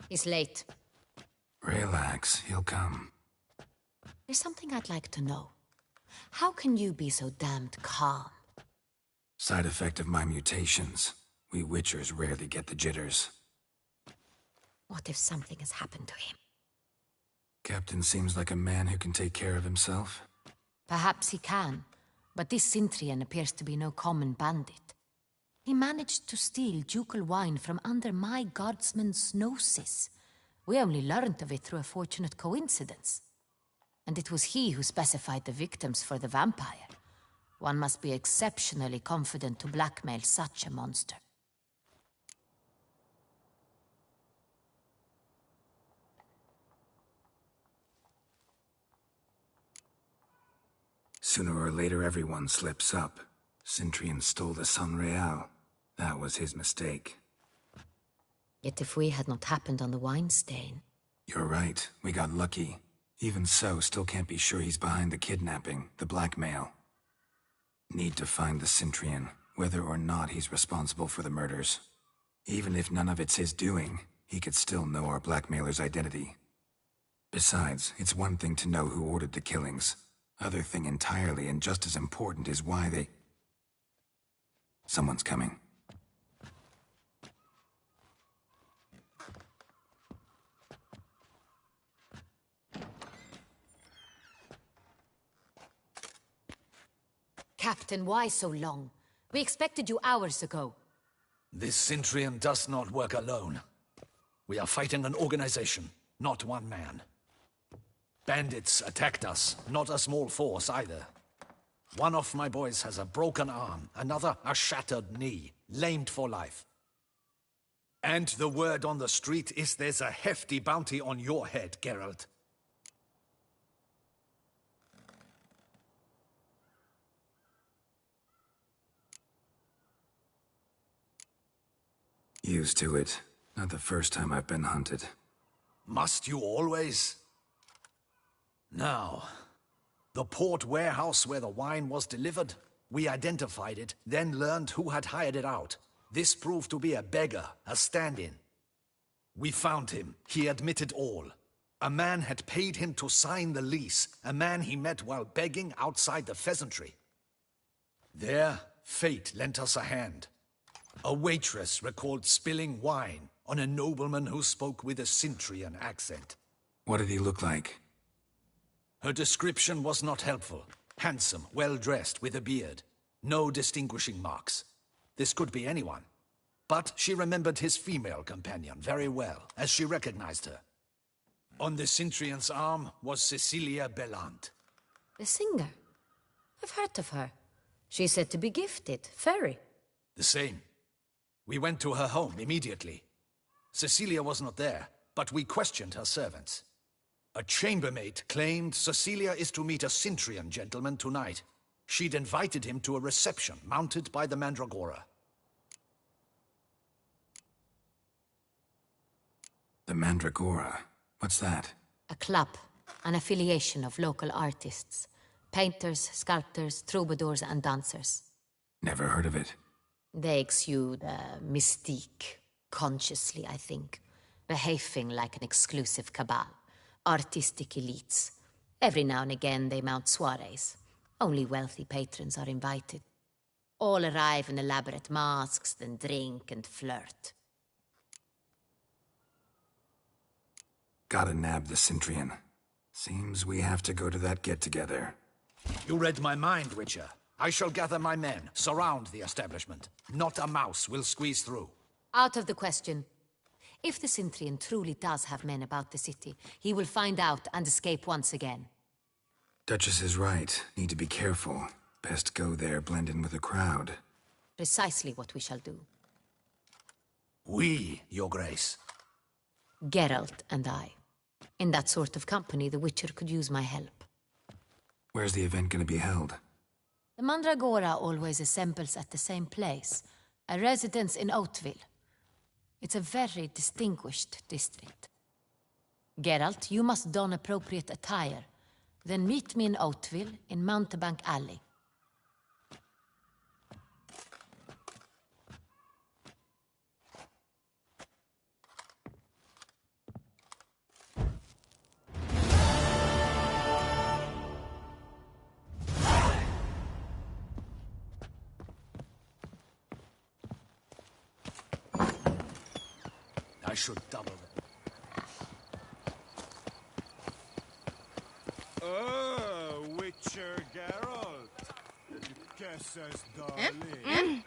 He's late. Relax, he'll come. There's something I'd like to know. How can you be so damned calm? Side effect of my mutations. We Witchers rarely get the jitters. What if something has happened to him? Captain seems like a man who can take care of himself. Perhaps he can, but this Cintrian appears to be no common bandit. He managed to steal ducal wine from under my guardsman's noses. We only learned of it through a fortunate coincidence. And it was he who specified the victims for the vampire. One must be exceptionally confident to blackmail such a monster. Sooner or later, everyone slips up. Cintrian stole the San Real. That was his mistake. Yet if we had not happened on the wine stain... You're right. We got lucky. Even so, still can't be sure he's behind the kidnapping, the blackmail. Need to find the Cintrian, whether or not he's responsible for the murders. Even if none of it's his doing, he could still know our blackmailer's identity. Besides, it's one thing to know who ordered the killings. Other thing entirely, and just as important, is why they... Someone's coming. Captain, why so long? We expected you hours ago. This Cintrian does not work alone. We are fighting an organization, not one man. Bandits attacked us, not a small force either. One of my boys has a broken arm, another a shattered knee, lamed for life. And the word on the street is there's a hefty bounty on your head, Geralt. Used to it. Not the first time I've been hunted. Must you always? Now, the port warehouse where the wine was delivered, we identified it, then learned who had hired it out. This proved to be a beggar, a stand-in. We found him. He admitted all. A man had paid him to sign the lease, a man he met while begging outside the pheasantry. There, fate lent us a hand. A waitress recalled spilling wine on a nobleman who spoke with a Cintrian accent. What did he look like? Her description was not helpful. Handsome, well-dressed, with a beard. No distinguishing marks. This could be anyone. But she remembered his female companion very well, as she recognized her. On the Cintrian's arm was Cecilia Bellant. The singer? I've heard of her. She's said to be gifted, fairy. The same. We went to her home immediately. Cecilia was not there, but we questioned her servants. A chambermaid claimed Cecilia is to meet a Cintrian gentleman tonight. She'd invited him to a reception mounted by the Mandragora. The Mandragora? What's that? A club, an affiliation of local artists. Painters, sculptors, troubadours and dancers. Never heard of it. They exude mystique, consciously, I think. Behaving like an exclusive cabal. Artistic elites. Every now and again they mount soirees. Only wealthy patrons are invited. All arrive in elaborate masks, then drink and flirt. Gotta nab the Cintrian. Seems we have to go to that get-together. You read my mind, Witcher. I shall gather my men, surround the establishment. Not a mouse will squeeze through. Out of the question. If the Cintrian truly does have men about the city, he will find out and escape once again. Duchess is right. Need to be careful. Best go there, blend in with the crowd. Precisely what we shall do. We, Your Grace. Geralt and I. In that sort of company, the Witcher could use my help. Where's the event gonna be held? The Mandragora always assembles at the same place, a residence in Oatville. It's a very distinguished district. Geralt, you must don appropriate attire. Then meet me in Oatville, in Mountebank Alley. I should double them. Oh, Witcher Geralt. Guess as darling.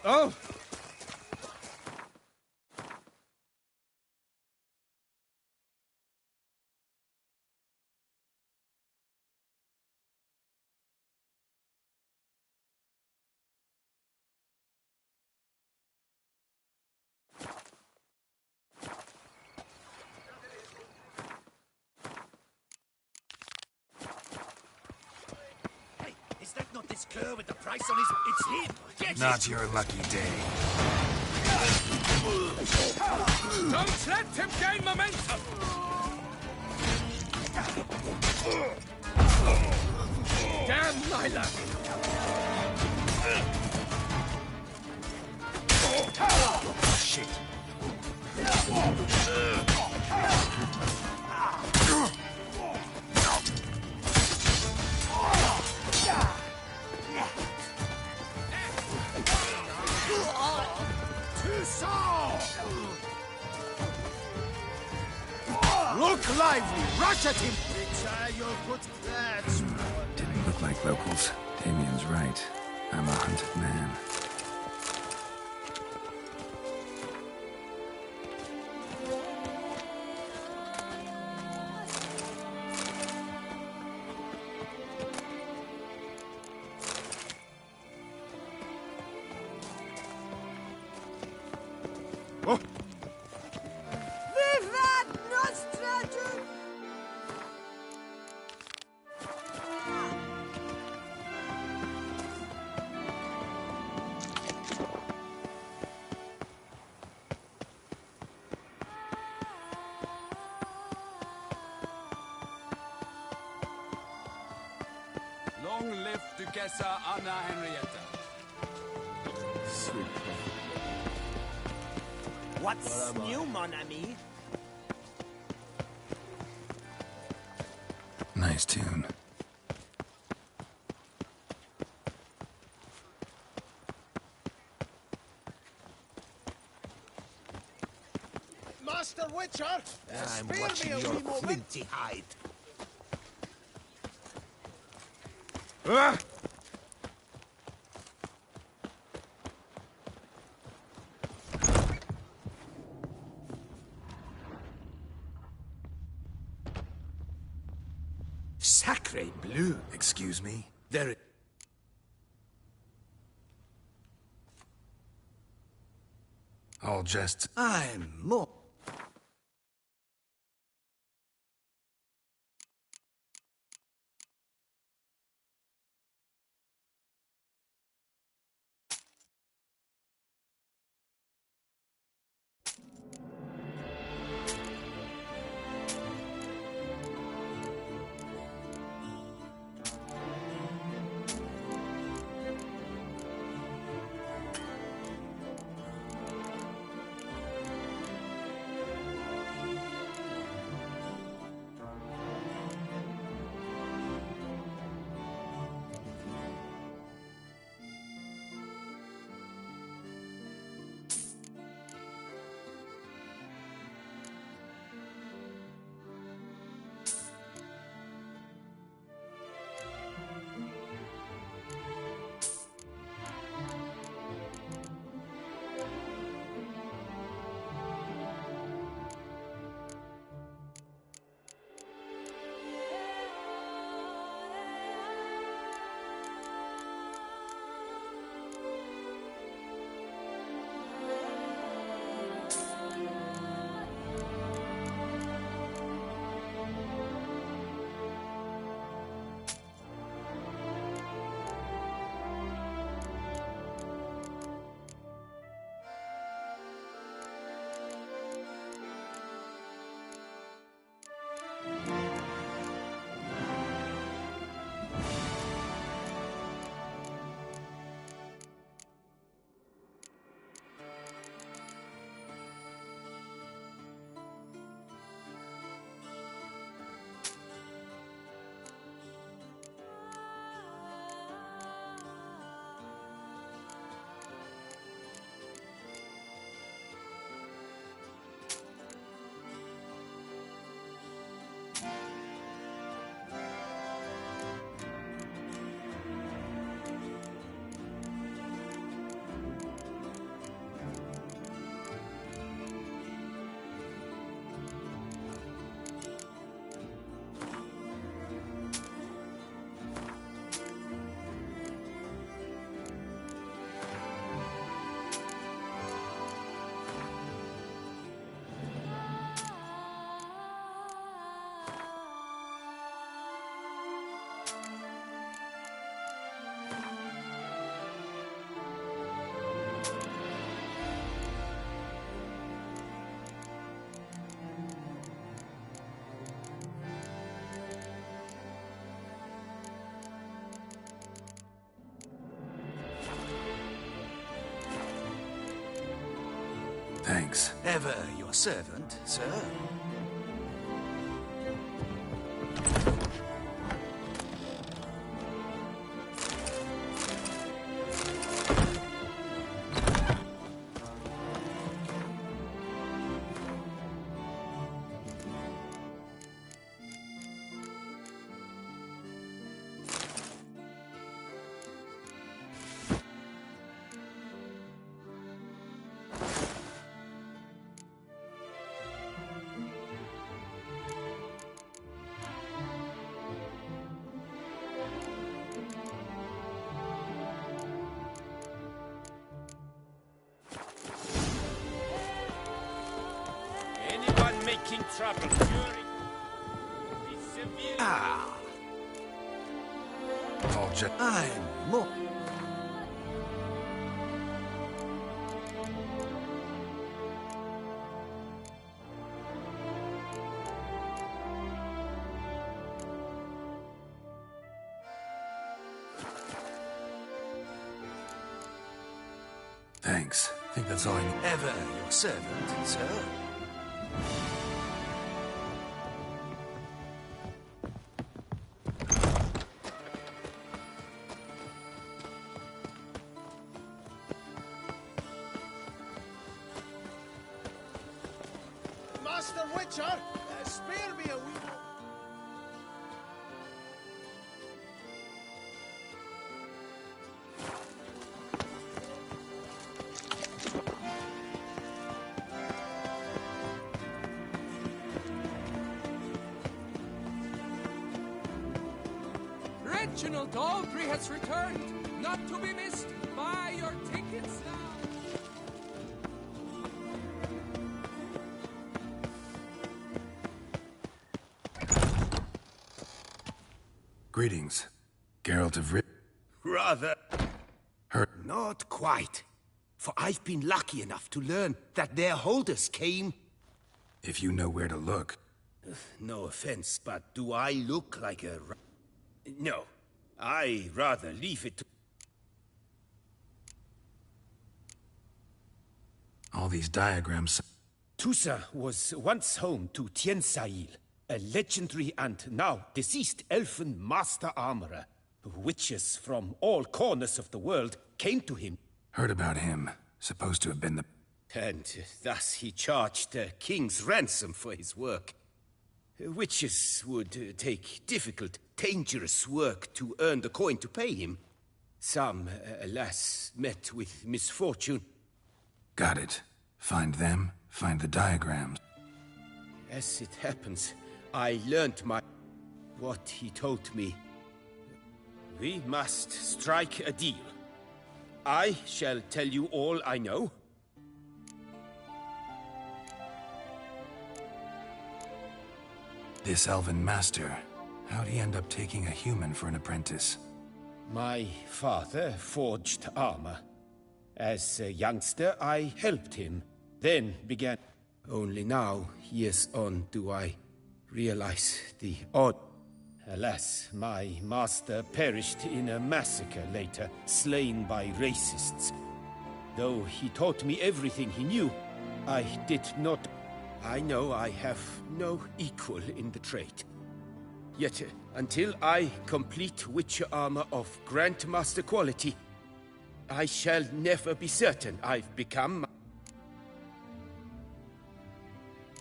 Oh! Is that not this cur with the price on his... It's him! Get Not your lucky day. Don't let him gain momentum! Damn Nyla! Shit. Look lively! Rush at him! Didn't look like locals. Damien's right. I'm a hunted man. Vivat Nostratum! Long live Duchessa Anna Henrietta. Sweet. What's new, mon ami? Nice tune. Master Witcher! I'm spare watching me a your wee moment. flinty hide. Sacre bleu! Excuse me? There... All jests. I'm more... Thanks. Ever your servant, sir. Anyone making trouble during the severe... Ah! All just... I'm more... Thanks. I think that's all I need. Ever your servant, sir. Master Witcher, spare me a wee... Reginald Daltrey has returned, not to be missed. Buy your tickets now. Greetings. Geralt of Rivia. Rather... Heard... Not quite. For I've been lucky enough to learn that their holders came... If you know where to look. No offense, but do I look like a... No. I rather leave it to... All these diagrams... Tusa was once home to Tiensail, a legendary and now deceased elfin master armorer. Witches from all corners of the world came to him. Heard about him. Supposed to have been the... And thus he charged a king's ransom for his work. Witches would take difficult, dangerous work to earn the coin to pay him. Some, alas, met with misfortune. Got it. Find them, find the diagrams. As it happens, I learned what he told me. We must strike a deal. I shall tell you all I know. This elven master, how'd he end up taking a human for an apprentice? My father forged armor. As a youngster, I helped him, then began... Only now, years on, do I realize the odd... Alas, my master perished in a massacre later, slain by racists. Though he taught me everything he knew, I did not... I know I have no equal in the trade. Yet, until I complete Witcher armor of Grandmaster quality, I shall never be certain I've become...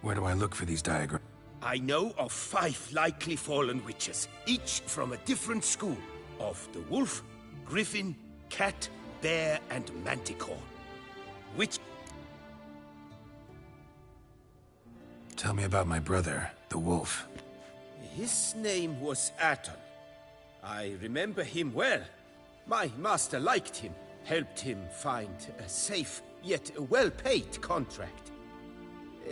Where do I look for these diagrams? I know of 5 likely fallen witches, each from a different school, of the wolf, griffin, cat, bear, and manticore. Which... Tell me about my brother, the wolf. His name was Aton. I remember him well. My master liked him, helped him find a safe, yet well-paid contract.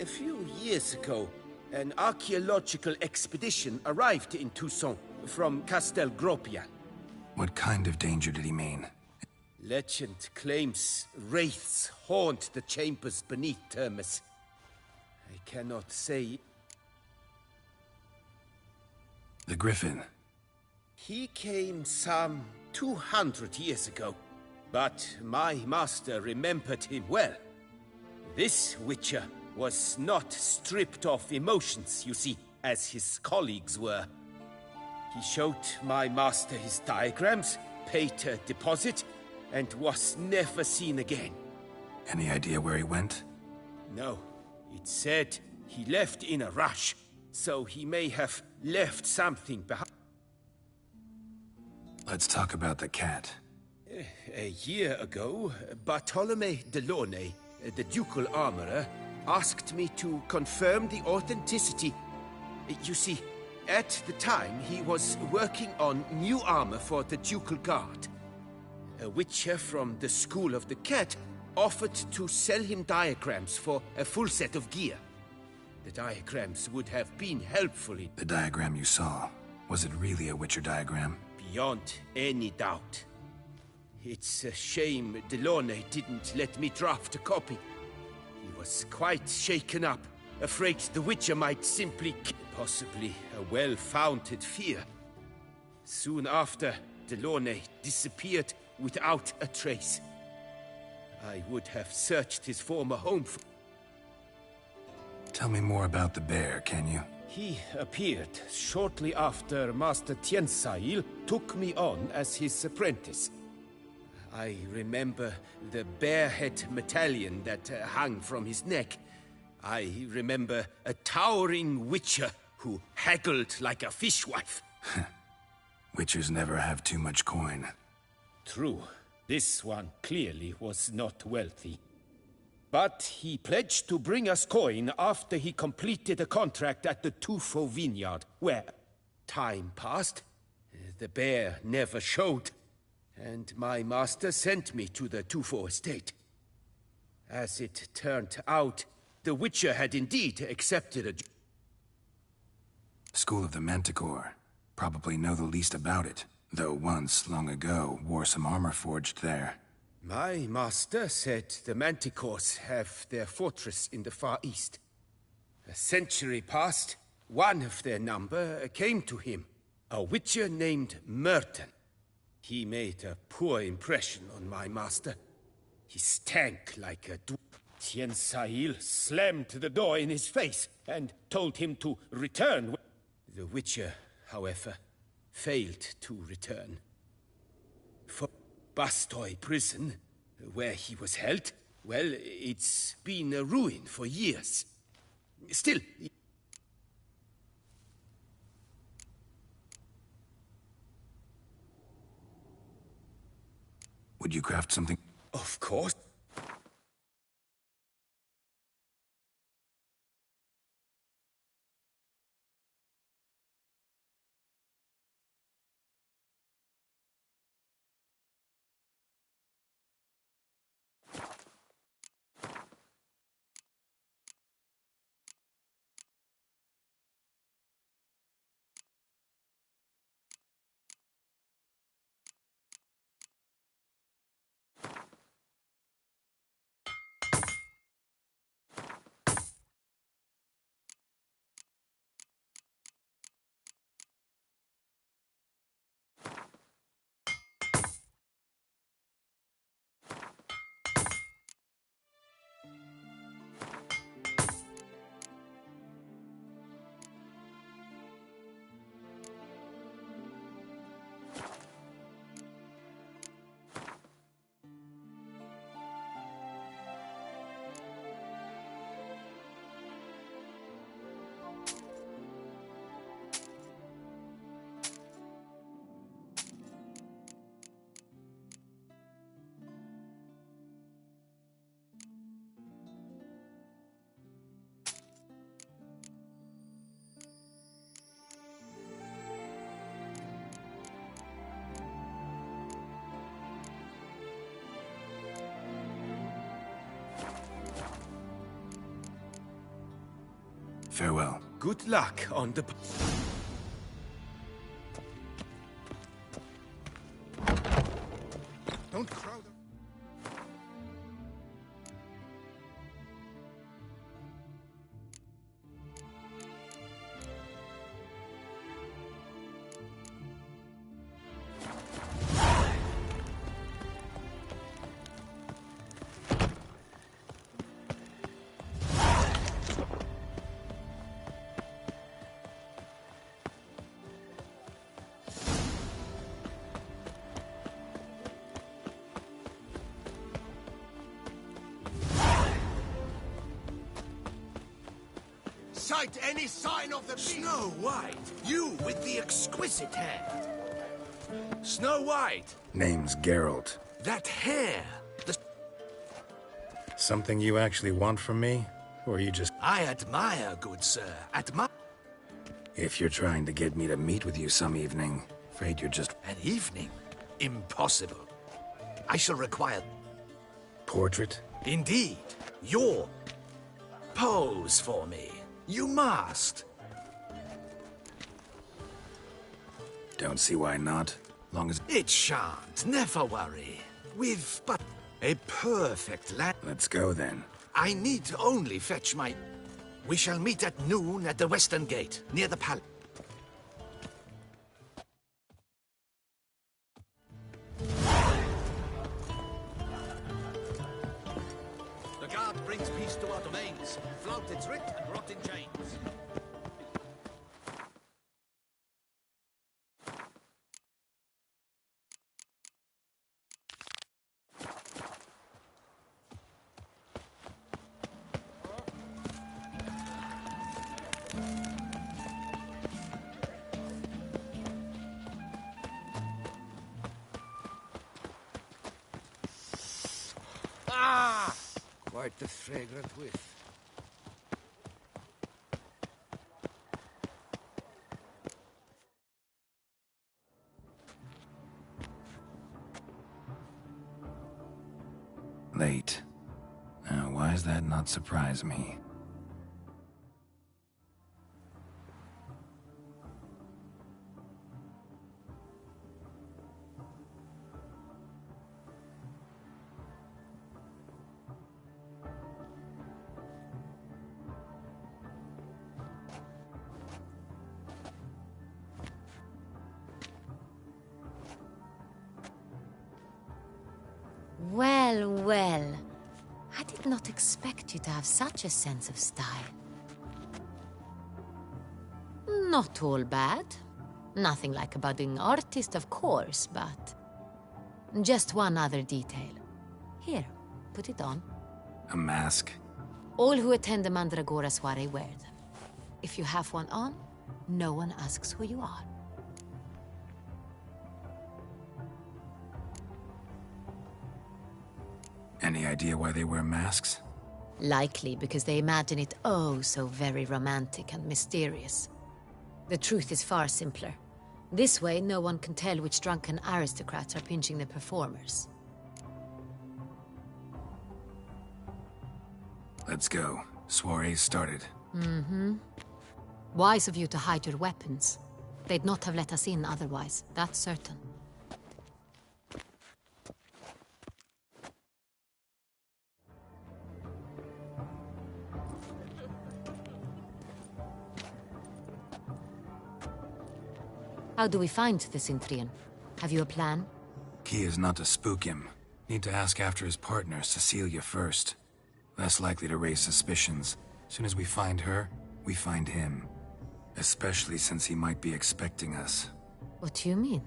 A few years ago, an archaeological expedition arrived in Toussaint from Castel Gropia. What kind of danger did he mean? Legend claims wraiths haunt the chambers beneath Termus. I cannot say... The Griffin. He came some 200 years ago, but my master remembered him well. This Witcher was not stripped of emotions, you see, as his colleagues were. He showed my master his diagrams, paid a deposit, and was never seen again. Any idea where he went? No. It said he left in a rush, so he may have left something behind. Let's talk about the cat. A year ago, Bartolome de Launay, the ducal armorer, asked me to confirm the authenticity. You see, at the time he was working on new armor for the ducal guard. A witcher from the School of the Cat offered to sell him diagrams for a full set of gear. The diagrams would have been helpful in... The diagram you saw, was it really a Witcher diagram? Beyond any doubt. It's a shame Delaunay didn't let me draft a copy. He was quite shaken up, afraid the Witcher might simply kill. Possibly a well-founded fear. Soon after, Delaunay disappeared without a trace. I would have searched his former home for... Tell me more about the bear, can you? He appeared shortly after Master Tiensail took me on as his apprentice. I remember the bear-head medallion that hung from his neck. I remember a towering witcher who haggled like a fishwife. Witchers never have too much coin. True. This one clearly was not wealthy. But he pledged to bring us coin after he completed a contract at the Tufo vineyard, where time passed. The bear never showed, and my master sent me to the Tufo estate. As it turned out, the Witcher had indeed accepted a... School of the Manticore. Probably know the least about it, though once, long ago, wore some armor forged there. My master said the Manticores have their fortress in the Far East. A century past, one of their number came to him, a Witcher named Merton. He made a poor impression on my master. He stank like a Tiensail slammed the door in his face and told him to return. The Witcher, however, failed to return. For Bastoy prison, where he was held, well, it's been a ruin for years. Still... Would you craft something? Of course. Farewell. Good luck on the... Don't crowd. sight any sign of the beast? Snow White, you with the exquisite hair. Snow White. Name's Geralt. That hair. Something you actually want from me? Or you just... I admire, good sir. Admire. If you're trying to get me to meet with you some evening, afraid you're just... An evening? Impossible. I shall require... Portrait? Indeed. Your... Pose for me. You must. Don't see why not. Long as... It shan't. Never worry. With but a perfect land... Let's go then. I need to only fetch my... We shall meet at noon at the Western Gate, near the palace. The guard brings peace to our domains. Flout its writ and rot in chains. Quite the fragrant whiff. Late. Now, why does that not surprise me? Well, well. I did not expect you to have such a sense of style. Not all bad. Nothing like a budding artist, of course, but... Just one other detail. Here, put it on. A mask? All who attend the Mandragora soiree wear them. If you have one on, no one asks who you are. Any idea why they wear masks? Likely because they imagine it oh so very romantic and mysterious. The truth is far simpler. This way, no one can tell which drunken aristocrats are pinching the performers. Let's go. Soiree's started. Mm-hmm. Wise of you to hide your weapons. They'd not have let us in otherwise, that's certain. How do we find the Cintrian? Have you a plan? Key is not to spook him. Need to ask after his partner, Cecilia, first. Less likely to raise suspicions. Soon as we find her, we find him. Especially since he might be expecting us. What do you mean?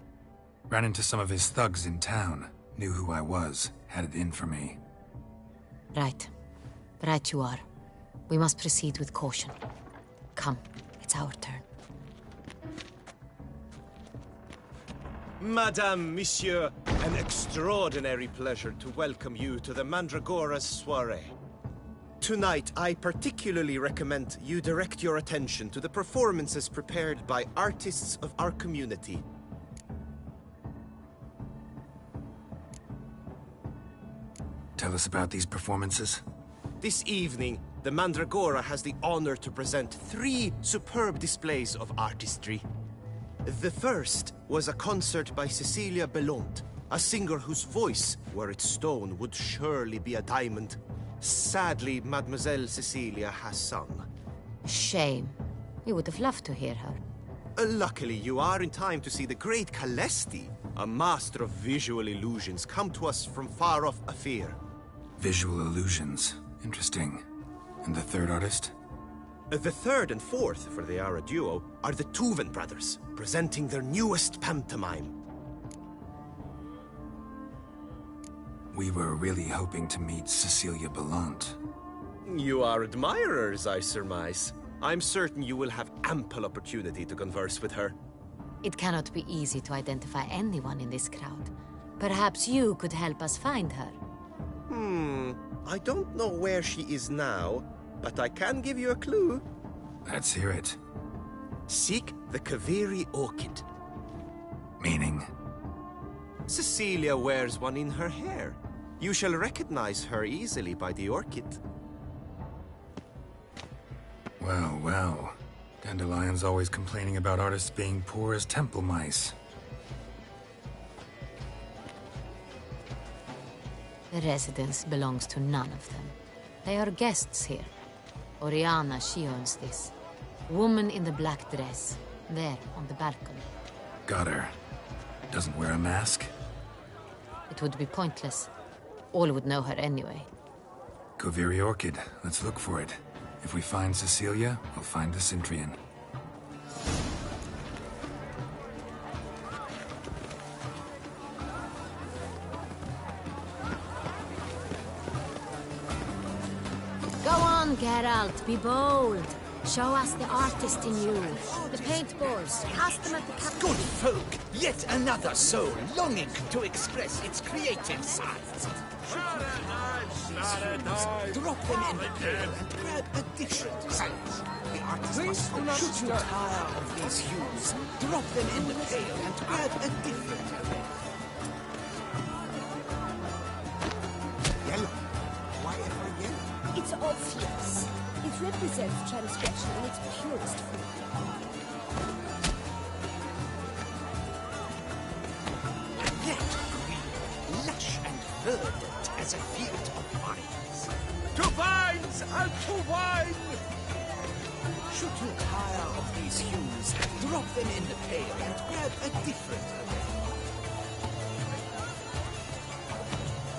Ran into some of his thugs in town. Knew who I was. Had it in for me. Right. Right you are. We must proceed with caution. Come, it's our turn. Madame, Monsieur, an extraordinary pleasure to welcome you to the Mandragora's soiree. Tonight, I particularly recommend you direct your attention to the performances prepared by artists of our community. Tell us about these performances. This evening, the Mandragora has the honor to present 3 superb displays of artistry. The first was a concert by Cecilia Bellont, a singer whose voice, were it stone, would surely be a diamond. Sadly, Mademoiselle Cecilia has sung. Shame. We would have loved to hear her. Luckily, you are in time to see the great Calesti, a master of visual illusions, come to us from far off Afir. Visual illusions. Interesting. And the third artist? The third and fourth, for they are a duo, are the Tuven brothers, presenting their newest pantomime. We were really hoping to meet Cecilia Bellont. You are admirers, I surmise. I'm certain you will have ample opportunity to converse with her. It cannot be easy to identify anyone in this crowd. Perhaps you could help us find her. I don't know where she is now, but I can give you a clue. Let's hear it. Seek the Kaviri orchid. Meaning? Cecilia wears one in her hair. You shall recognize her easily by the orchid. Well, well. Dandelion's always complaining about artists being poor as temple mice. The residence belongs to none of them. They are guests here. Oriana, she owns this. Woman in the black dress, there on the balcony. Got her. Doesn't wear a mask? It would be pointless. All would know her anyway. Kaviri Orchid. Let's look for it. If we find Cecilia, we'll find the Cintrian. Go on, Geralt, be bold. Show us the artist in you. The paintballs. Cast them at the captain. Good folk, yet another soul longing to express its creative sides. Drop them in the pail and grab a different silence. The artist must hope. Should you tire of these hues, drop them in the pail and grab a different array. Yellow. Why ever yellow? It's obvious. It represents transgression in its purest form. That green, lush and verdant as a field of vines. To vines and to wine! Should you tire of these hues, drop them in the pail and grab a different array.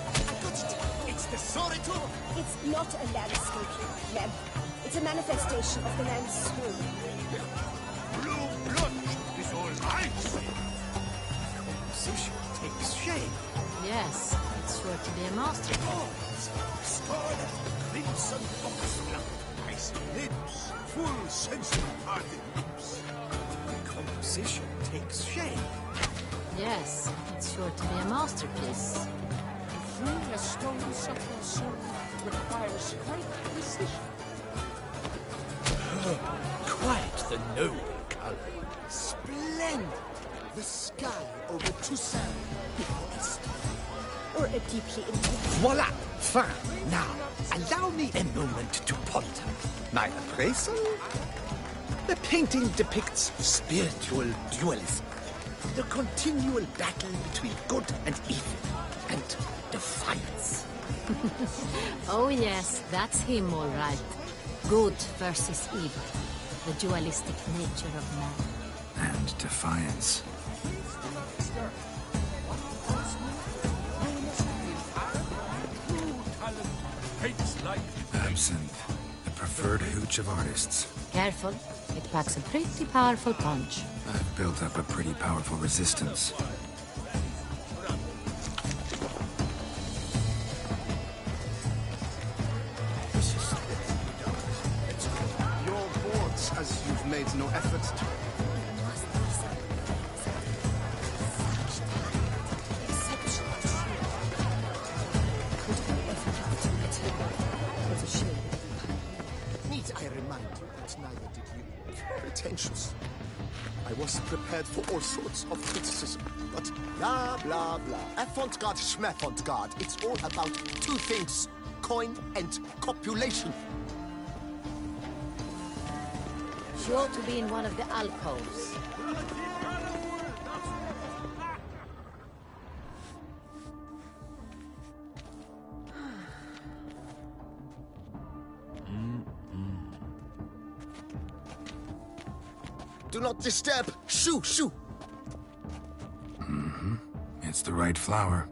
I got it. It's the Soritor. It's not a landscape, Lem. It's a manifestation of the man's soul. Blue blood is all right. Composition takes shape. Yes, it's sure to be a masterpiece. Scarlet, crimson foxglove, icy lips, full sensual parted lips. The composition takes shape. Yes, it's sure to be a masterpiece. To free a stone-suffering soul requires great precision. Quite the noble color. Splendid! The sky over Toussaint before East. Or a deeply intimate. Voila! Fine. Now, allow me a moment to ponder. My appraisal? The painting depicts spiritual dualism. The continual battle between good and evil. And defiance. Oh yes, that's him all right. Good versus evil. The dualistic nature of man. And defiance. Absinthe, the preferred hooch of artists. Careful, it packs a pretty powerful punch. I've built up a pretty powerful resistance. Your boards, as you've made no effort to. Need I remind you that neither did you. Pretentious. I was prepared for all sorts of criticism, but blah, blah, blah. Avant-garde, schmavant-garde. It's all about two things. Coin and copulation. Sure to be in one of the alcoves. Do not disturb. Shoo, shoo. Mm-hmm. It's the right flower.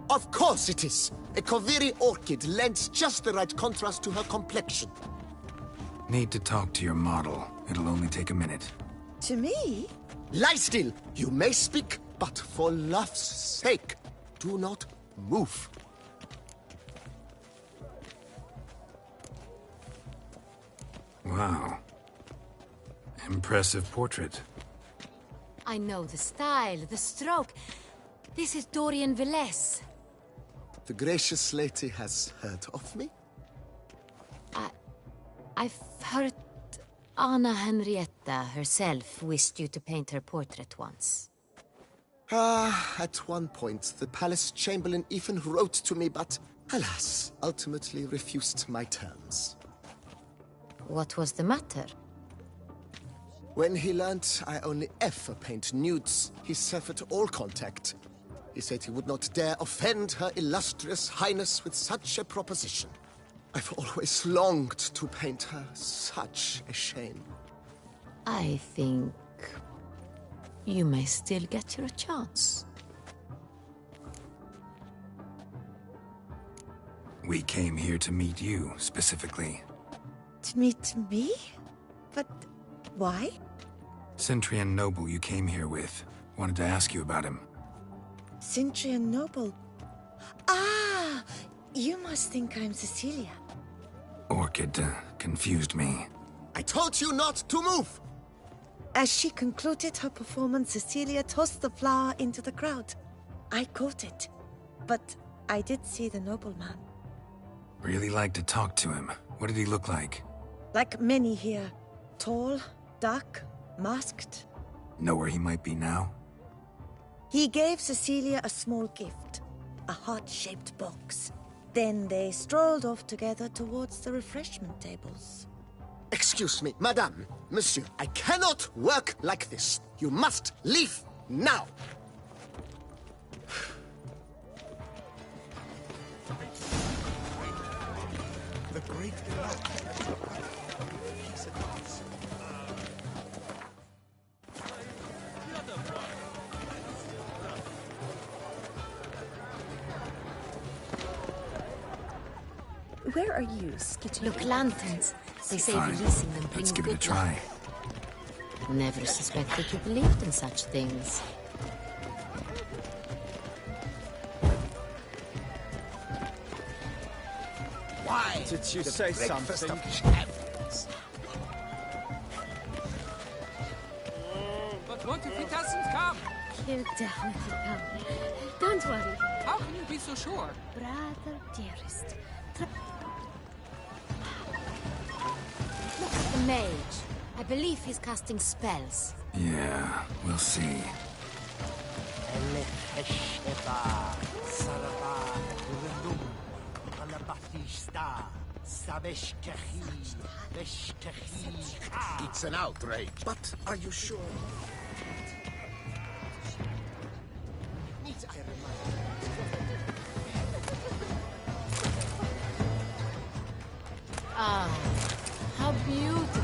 Of course it is. A Kaviri orchid lends just the right contrast to her complexion. Need to talk to your model. It'll only take a minute. To me? Lie still. You may speak, but for love's sake, do not move. Wow. Impressive portrait. I know the style, the stroke. This is Dorian Velez. The gracious lady has heard of me? I've heard Anna Henrietta herself wished you to paint her portrait once. At one point, the palace chamberlain even wrote to me, but alas, ultimately refused my terms. What was the matter? When he learnt I only ever paint nudes, he severed all contact. He said he would not dare offend her illustrious highness with such a proposition. I've always longed to paint her. Such a shame. I think you may still get your chance. We came here to meet you, specifically. To meet me? But why? Cintrian Noble you came here with. Wanted to ask you about him. Cintrian Noble? Ah! You must think I'm Cecilia. Orchid confused me. I told you not to move! As she concluded her performance, Cecilia tossed the flower into the crowd. I caught it, but I did see the nobleman. Really like to talk to him. What did he look like? Like many here. Tall, dark, masked. Know where he might be now? He gave Cecilia a small gift, a heart-shaped box. Then they strolled off together towards the refreshment tables. Excuse me, madame, monsieur, I cannot work like this. You must leave now. The great Where are you, Skitty? Look, lanterns. They say Fine. releasing them brings Let's give it a good try. luck. Never suspected you believed in such things. Why did you say something? But what if he doesn't come? He'll definitely come. Don't worry. How can you be so sure? Brother dearest. Look at the mage. I believe he's casting spells. Yeah, we'll see. It's an outrage. But are you sure? Ah, how beautiful.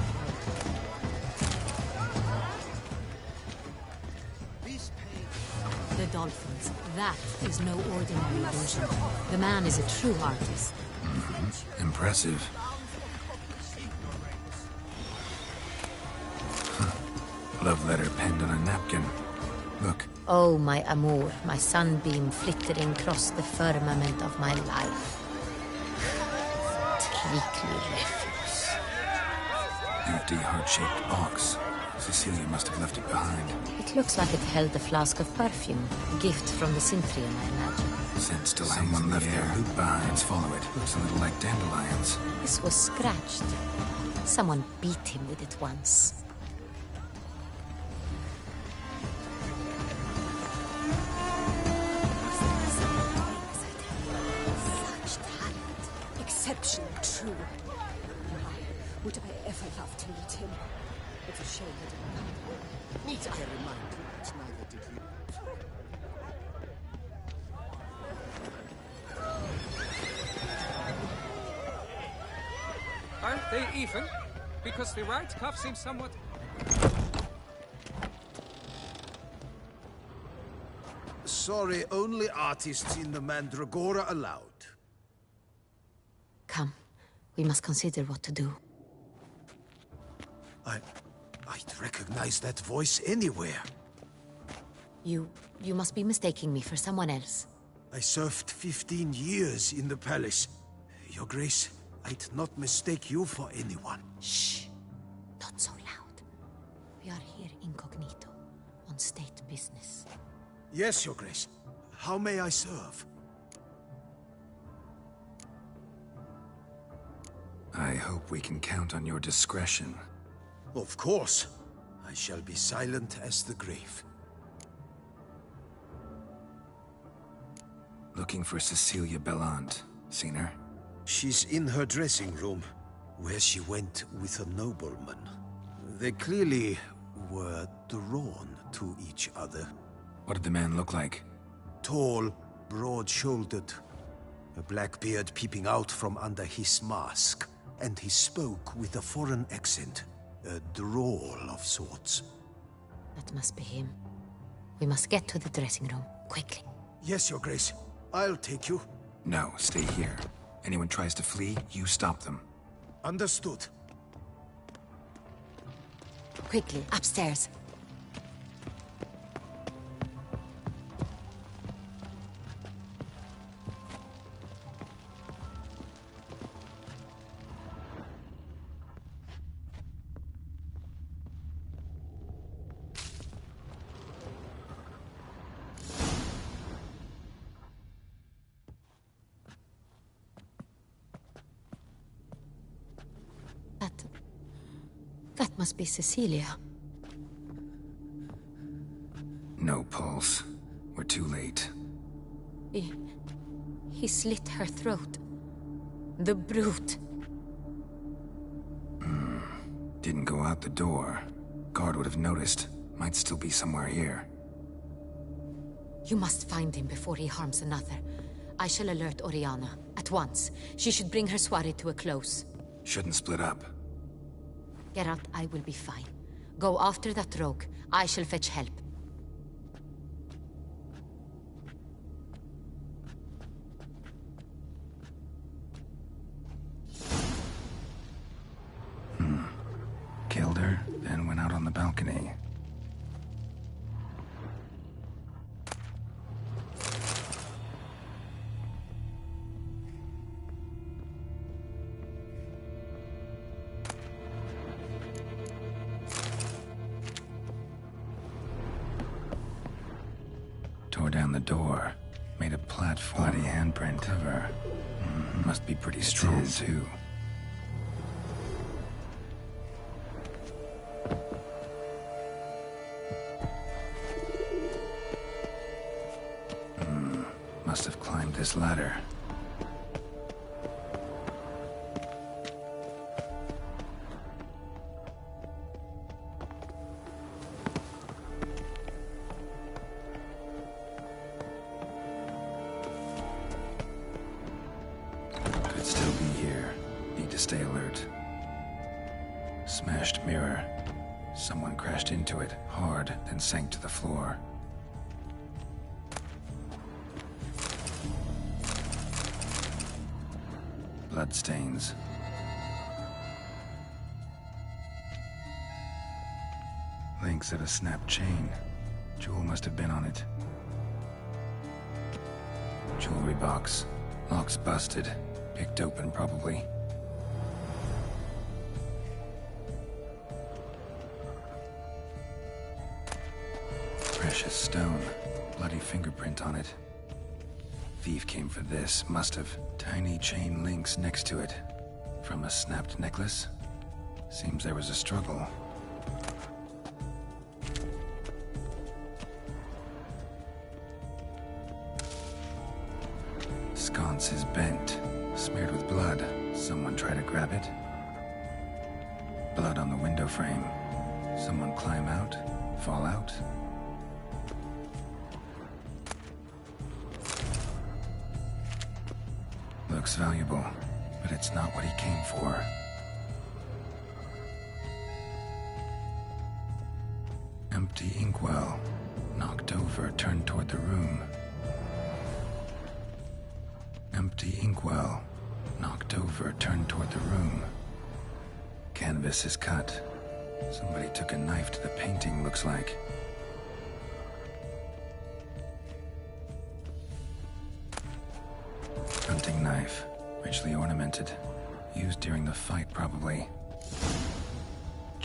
The dolphins. That is no ordinary illusion. The man is a true artist. Impressive. Love letter penned on a napkin. Look. Oh, my amour, my sunbeam flittering across the firmament of my life. Treacly refuse. Empty heart-shaped box. Cecilia must have left it behind. It looks like it held a flask of perfume. A gift from the Cintrian, I imagine. Scent still someone left their loot behind. Let's follow it. Looks a little like dandelions. This was scratched. Someone beat him with it once. Such talent. Exceptional, true. Why would I ever love to meet him? It's a shame I didn't know. Need I remind you that neither did you. Aren't they even? Because the right cuff seems somewhat... Sorry, only artists in the Mandragora allowed. Come, we must consider what to do. I'd recognize that voice anywhere. You must be mistaking me for someone else. I served 15 years in the palace. Your Grace, I'd not mistake you for anyone. Shh. Not so loud. We are here incognito, on state business. Yes, Your Grace. How may I serve? I hope we can count on your discretion. Of course. I shall be silent as the grave. Looking for Cecilia Bellant. Seen her? She's in her dressing room, where she went with a nobleman. They clearly were drawn to each other. What did the man look like? Tall, broad-shouldered, a black beard peeping out from under his mask, and he spoke with a foreign accent, a drawl of sorts. That must be him. We must get to the dressing room, quickly. Yes, Your Grace. I'll take you. No, stay here. Anyone tries to flee, you stop them. Understood. Quickly, upstairs. That must be Cecilia. No pulse. We're too late. He slit her throat. The brute. Didn't go out the door. Guard would have noticed. Might still be somewhere here. You must find him before he harms another. I shall alert Oriana. At once. She should bring her soirée to a close. Shouldn't split up. Geralt, I will be fine. Go after that rogue. I shall fetch help. Killed her, then went out on the balcony. Tore down the door. Made a platform. Bloody handprint. Clever. Must be pretty strong, too. Must have climbed this ladder. Could still be here. Need to stay alert. Smashed mirror. Someone crashed into it hard, then sank to the floor. Bloodstains. Links of a snapped chain. Jewel must have been on it. Jewelry box. Lock's busted. Picked open, probably. Precious stone. Bloody fingerprint on it. Thief came for this, must have. Tiny chain links next to it. From a snapped necklace? Seems there was a struggle. Sconce is bent, smeared with blood. Someone try to grab it? Blood on the window frame. Someone climb out? Fall out? Looks valuable, but it's not what he came for. Empty inkwell. Knocked over, turned toward the room. Empty inkwell. Knocked over, turned toward the room. Canvas is cut. Somebody took a knife to the painting, looks like. Hunting knife. Richly ornamented. Used during the fight, probably.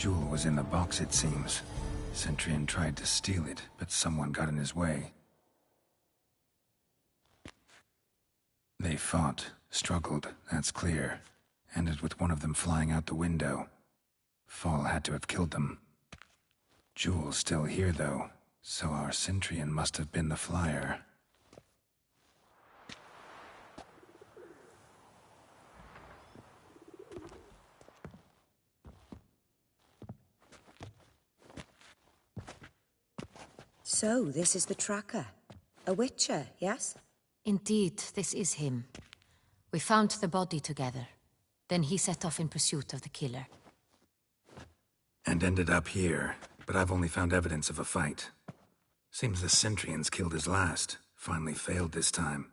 jewel was in the box, it seems. Centurion tried to steal it, but someone got in his way. They fought, struggled, that's clear. Ended with one of them flying out the window. Fall had to have killed them. Jewel's still here, though, so our Centurion must have been the flyer. So, this is the tracker. A Witcher, yes? Indeed, this is him. We found the body together. Then he set off in pursuit of the killer. And ended up here, but I've only found evidence of a fight. Seems the Centurions killed his last. Finally failed this time.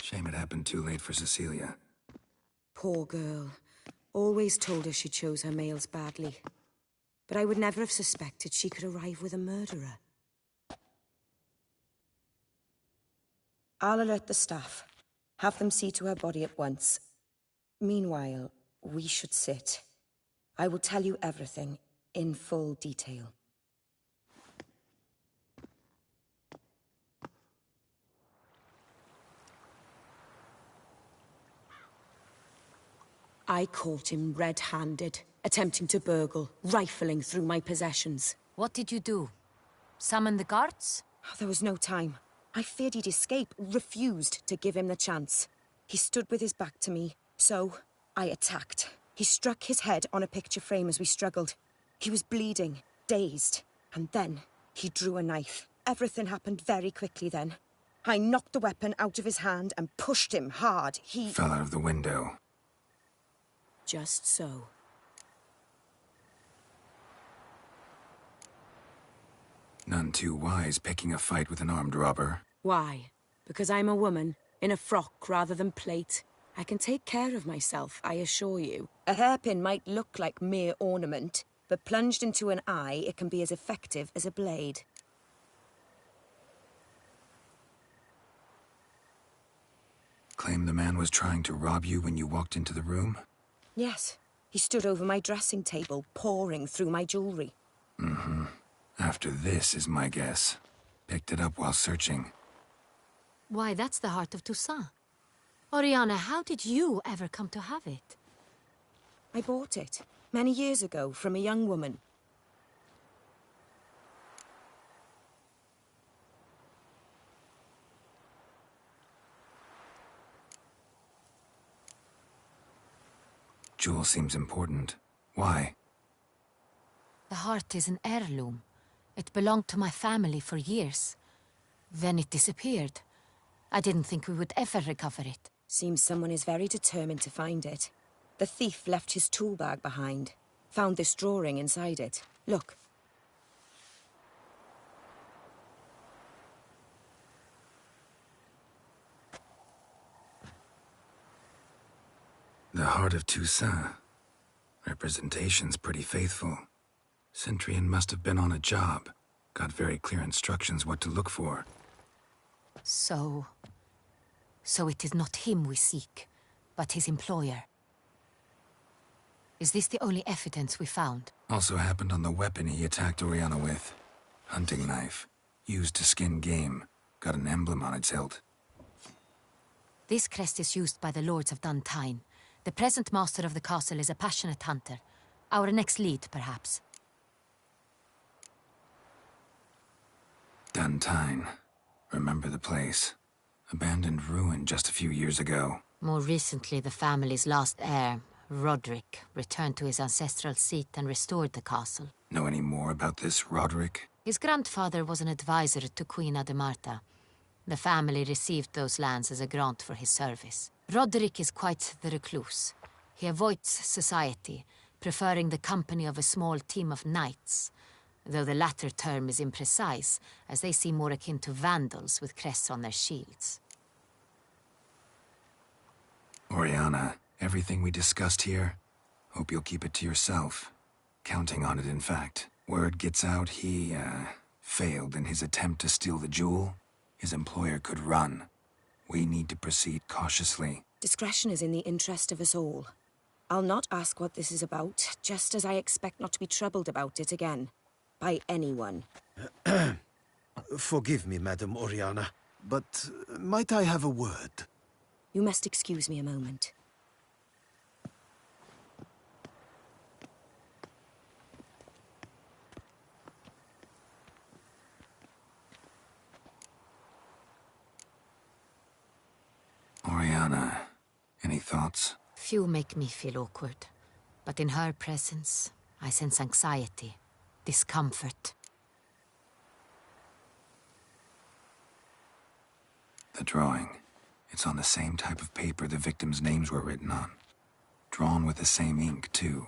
Shame it happened too late for Cecilia. Poor girl. Always told her she chose her males badly. But I would never have suspected she could arrive with a murderer. I'll alert the staff. Have them see to her body at once. Meanwhile, we should sit. I will tell you everything, in full detail. I caught him red-handed, attempting to burgle, rifling through my possessions. What did you do? Summon the guards? There was no time. I feared he'd escape, refused to give him the chance. He stood with his back to me, so I attacked. He struck his head on a picture frame as we struggled. He was bleeding, dazed, and then he drew a knife. Everything happened very quickly then. I knocked the weapon out of his hand and pushed him hard. He fell out of the window. Just so. None too wise picking a fight with an armed robber. Why? Because I'm a woman, in a frock rather than plate. I can take care of myself, I assure you. A hairpin might look like mere ornament, but plunged into an eye, it can be as effective as a blade. Claim the man was trying to rob you when you walked into the room? Yes. He stood over my dressing table, pouring through my jewelry. Mm-hmm. After this is my guess. Picked it up while searching. Why, that's the heart of Toussaint. Oriana, how did you ever come to have it? I bought it, many years ago, from a young woman. Jewel seems important. Why? The heart is an heirloom. It belonged to my family for years. Then it disappeared. I didn't think we would ever recover it. Seems someone is very determined to find it. The thief left his tool bag behind. Found this drawing inside it. Look. The heart of Toussaint. Representation's pretty faithful. Centurion must have been on a job. Got very clear instructions what to look for. So it is not him we seek, but his employer. Is this the only evidence we found? Also happened on the weapon he attacked Oriana with. Hunting knife. Used to skin game. Got an emblem on its hilt. This crest is used by the Lords of Duntine. The present master of the castle is a passionate hunter. Our next lead, perhaps. Duntine. Remember the place. Abandoned ruin just a few years ago. More recently, the family's last heir, Roderick, returned to his ancestral seat and restored the castle. Know any more about this Roderick? His grandfather was an advisor to Queen Ademarta. The family received those lands as a grant for his service. Roderick is quite the recluse. He avoids society, preferring the company of a small team of knights, though the latter term is imprecise, as they seem more akin to vandals with crests on their shields. Oriana, everything we discussed here, hope you'll keep it to yourself. Counting on it, in fact. Word gets out he, failed in his attempt to steal the jewel. His employer could run. We need to proceed cautiously. Discretion is in the interest of us all. I'll not ask what this is about, just as I expect not to be troubled about it again. By anyone. Forgive me, Madam Oriana, but might I have a word? You must excuse me a moment. Oriana, any thoughts? Few make me feel awkward, but in her presence, I sense anxiety, discomfort. The drawing. It's on the same type of paper the victims' names were written on. Drawn with the same ink, too.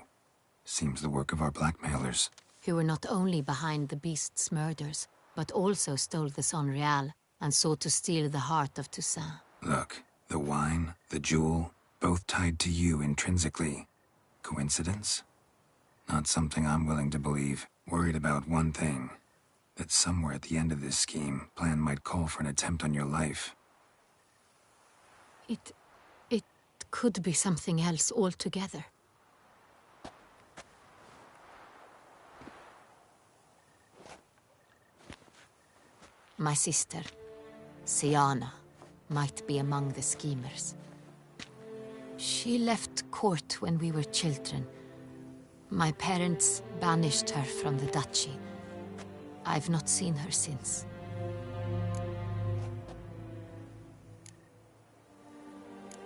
Seems the work of our blackmailers. Who were not only behind the beast's murders, but also stole the Son Real and sought to steal the heart of Toussaint. Look, the wine, the jewel, both tied to you intrinsically. Coincidence? Not something I'm willing to believe. Worried about one thing. That somewhere at the end of this scheme, plan might call for an attempt on your life. It could be something else altogether. My sister, Syanna, might be among the schemers. She left court when we were children. My parents banished her from the duchy. I've not seen her since.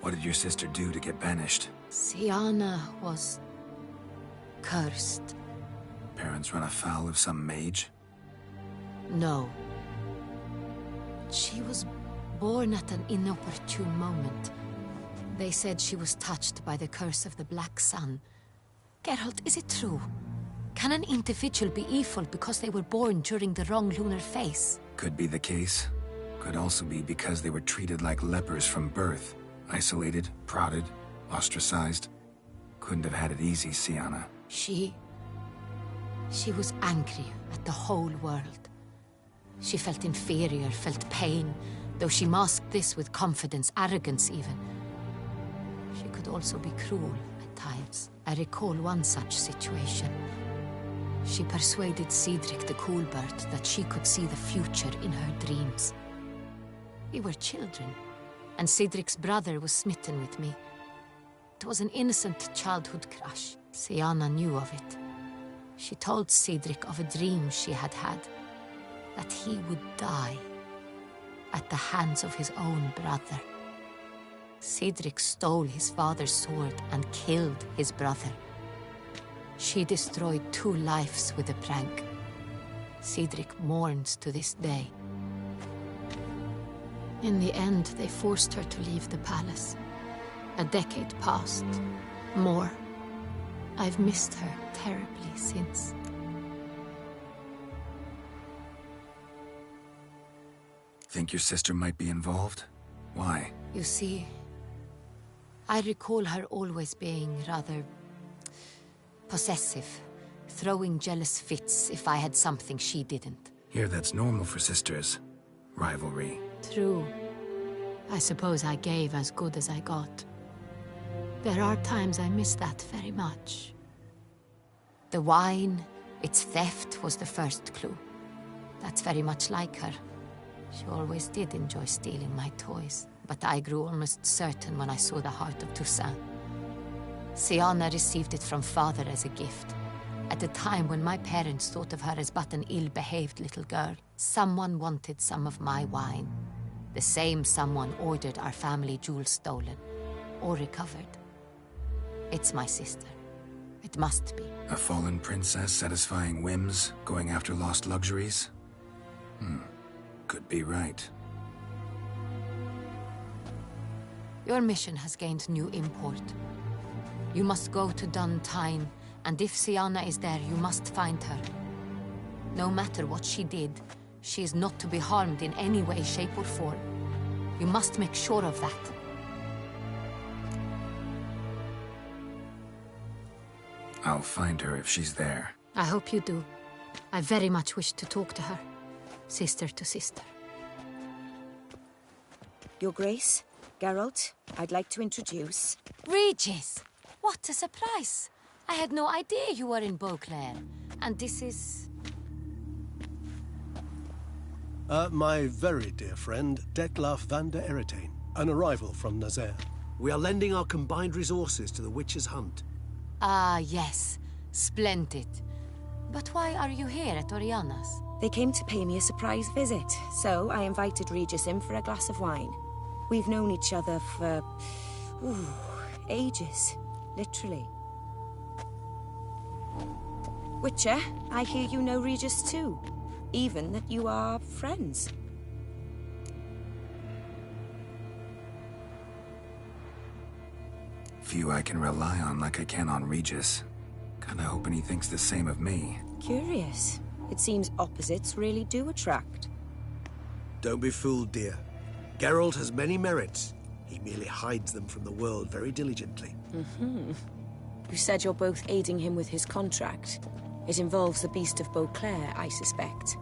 What did your sister do to get banished? Syanna was cursed. Parents run afoul of some mage? No. She was born at an inopportune moment. They said she was touched by the curse of the Black Sun. Geralt, is it true? Can an individual be evil because they were born during the wrong lunar phase? Could be the case. Could also be because they were treated like lepers from birth. Isolated, prodded, ostracized. Couldn't have had it easy, Syanna. She was angry at the whole world. She felt inferior, felt pain, though she masked this with confidence, arrogance even. She could also be cruel at times. I recall one such situation. She persuaded Cedric the Coolbird that she could see the future in her dreams. We were children, and Cedric's brother was smitten with me. It was an innocent childhood crush. Syanna knew of it. She told Cedric of a dream she had had, that he would die at the hands of his own brother. Cedric stole his father's sword and killed his brother. She destroyed 2 lives with a prank. Cedric mourns to this day. In the end, they forced her to leave the palace. A decade passed. More. I've missed her terribly since. Think your sister might be involved? Why? You see, I recall her always being rather possessive, throwing jealous fits if I had something she didn't. Here, that's normal for sisters. Rivalry. True. I suppose I gave as good as I got. There are times I miss that very much. The wine, its theft, was the first clue. That's very much like her. She always did enjoy stealing my toys, but I grew almost certain when I saw the heart of Toussaint. Syanna received it from father as a gift. At a time when my parents thought of her as but an ill-behaved little girl, someone wanted some of my wine. The same someone ordered our family jewels stolen, or recovered. It's my sister. It must be. A fallen princess satisfying whims, going after lost luxuries? Could be right. Your mission has gained new import. You must go to Dun Tine, and if Syanna is there, you must find her. No matter what she did, she is not to be harmed in any way, shape, or form. You must make sure of that. I'll find her if she's there. I hope you do. I very much wish to talk to her. Sister to sister. Your Grace, Geralt, I'd like to introduce... Regis! What a surprise! I had no idea you were in Beauclair. And this is... My very dear friend, Detlaf van der Eretain, an arrival from Nazaire. We are lending our combined resources to the Witcher's hunt. Ah, yes. Splendid. But why are you here at Oriana's? They came to pay me a surprise visit, so I invited Regis in for a glass of wine. We've known each other for... ages. Literally. Witcher, I hear you know Regis too. Even that you are friends. Few I can rely on like I can on Regis. Kinda hoping he thinks the same of me. Curious. It seems opposites really do attract. Don't be fooled, dear. Geralt has many merits. He merely hides them from the world very diligently. You said you're both aiding him with his contract. It involves the Beast of Beauclair, I suspect.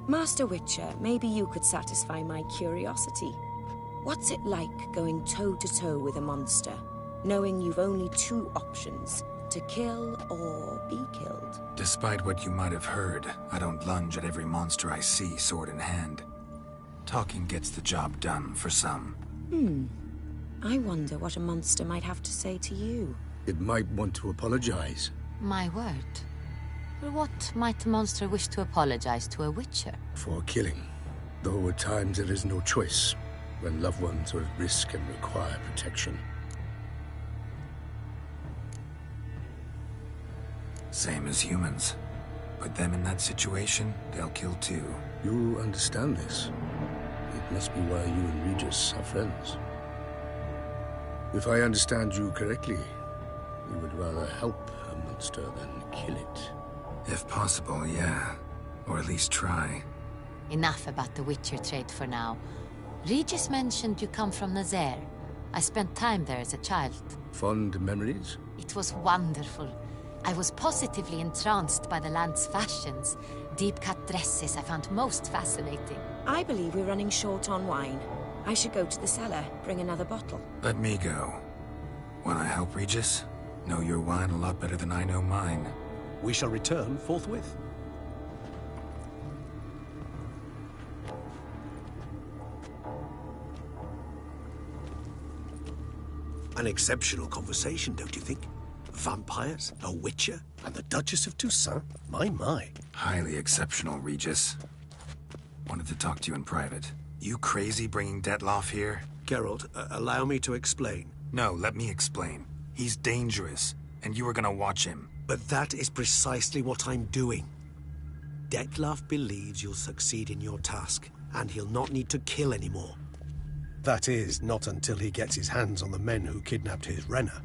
Master Witcher, maybe you could satisfy my curiosity. What's it like going toe-to-toe with a monster, knowing you've only two options, to kill or be killed? Despite what you might have heard, I don't lunge at every monster I see sword in hand. Talking gets the job done for some. I wonder what a monster might have to say to you. It might want to apologize. My word. For what might a monster wish to apologize to a Witcher? For killing. Though at times there is no choice, when loved ones are at risk and require protection. Same as humans. Put them in that situation, they'll kill too. You understand this. It must be why you and Regis are friends. If I understand you correctly, you would rather help a monster than kill it. If possible, yeah. Or at least try. Enough about the Witcher trade for now. Regis mentioned you come from Nazaire. I spent time there as a child. Fond memories? It was wonderful. I was positively entranced by the land's fashions. Deep-cut dresses I found most fascinating. I believe we're running short on wine. I should go to the cellar, bring another bottle. Let me go. Wanna help, Regis? Know your wine a lot better than I know mine. We shall return forthwith. An exceptional conversation, don't you think? Vampires, a Witcher, and the Duchess of Toussaint? My. Highly exceptional, Regis. Wanted to talk to you in private. You crazy bringing Detlaf here? Geralt, allow me to explain. No, let me explain. He's dangerous, and you were gonna watch him. But that is precisely what I'm doing. Detlaf believes you'll succeed in your task, and he'll not need to kill anymore. That is, not until he gets his hands on the men who kidnapped his Renna.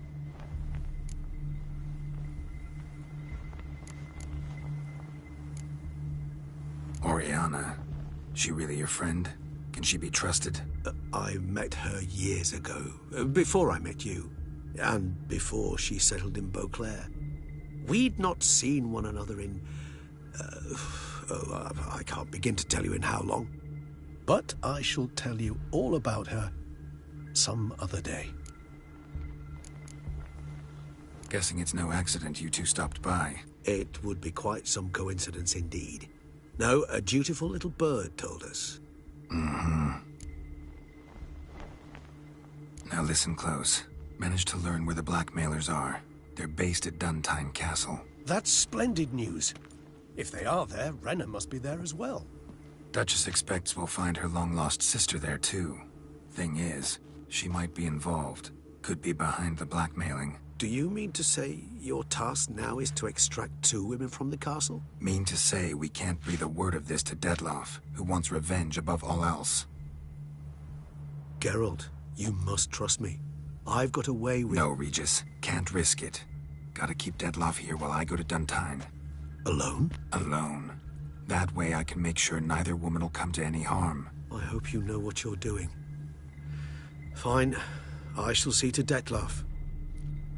Oriana, she really your friend? Can she be trusted? I met her years ago, before I met you, and before she settled in Beauclair. We'd not seen one another in... I can't begin to tell you in how long. But I shall tell you all about her some other day. Guessing it's no accident you two stopped by. It would be quite some coincidence indeed. No, a dutiful little bird told us. Now listen close. Managed to learn where the blackmailers are. They're based at Duntine Castle. That's splendid news. If they are there, Renna must be there as well. Duchess expects we'll find her long-lost sister there too. Thing is, she might be involved. Could be behind the blackmailing. Do you mean to say your task now is to extract 2 women from the castle? Mean to say we can't breathe a word of this to Detlaf, who wants revenge above all else. Geralt, you must trust me. I've got a way with... No, Regis. Can't risk it. Gotta keep Detlaf here while I go to Duntine. Alone? Alone. That way I can make sure neither woman will come to any harm. I hope you know what you're doing. Fine. I shall see to Detlaf.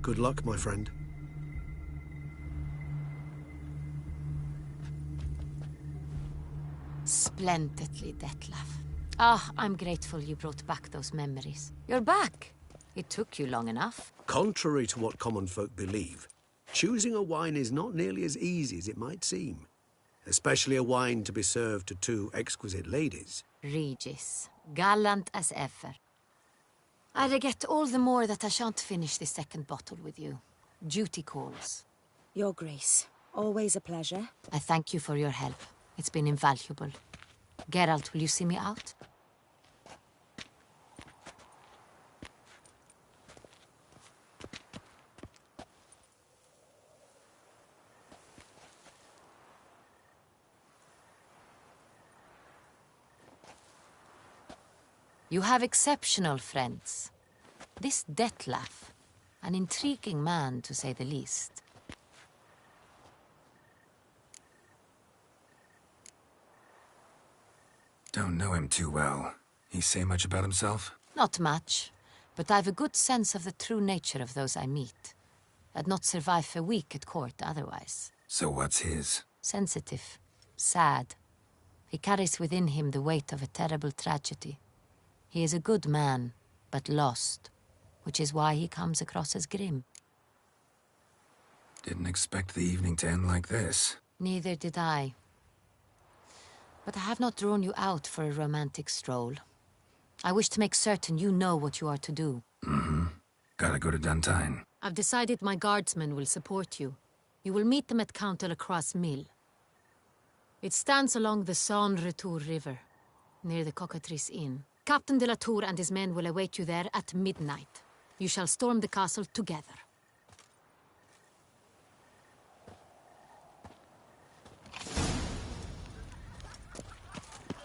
Good luck, my friend. Splendidly, Detlaf. Ah, I'm grateful you brought back those memories. You're back. It took you long enough. Contrary to what common folk believe, choosing a wine is not nearly as easy as it might seem. Especially a wine to be served to two exquisite ladies. Regis, gallant as ever. I regret all the more that I shan't finish this second bottle with you. Duty calls. Your Grace, always a pleasure. I thank you for your help. It's been invaluable. Geralt, will you see me out? You have exceptional friends. This Detlef, an intriguing man to say the least. Don't know him too well. He say much about himself? Not much, but I've a good sense of the true nature of those I meet. I'd not survive a week at court otherwise. So what's his? Sensitive, sad. He carries within him the weight of a terrible tragedy. He is a good man, but lost, which is why he comes across as grim. Didn't expect the evening to end like this. Neither did I. But I have not drawn you out for a romantic stroll. I wish to make certain you know what you are to do. Mm-hmm. Gotta go to Duntine. I've decided my guardsmen will support you. You will meet them at Count Delacroix' mill. It stands along the Saône-Retour River, near the Cockatrice Inn. Captain de la Tour and his men will await you there at midnight. You shall storm the castle together.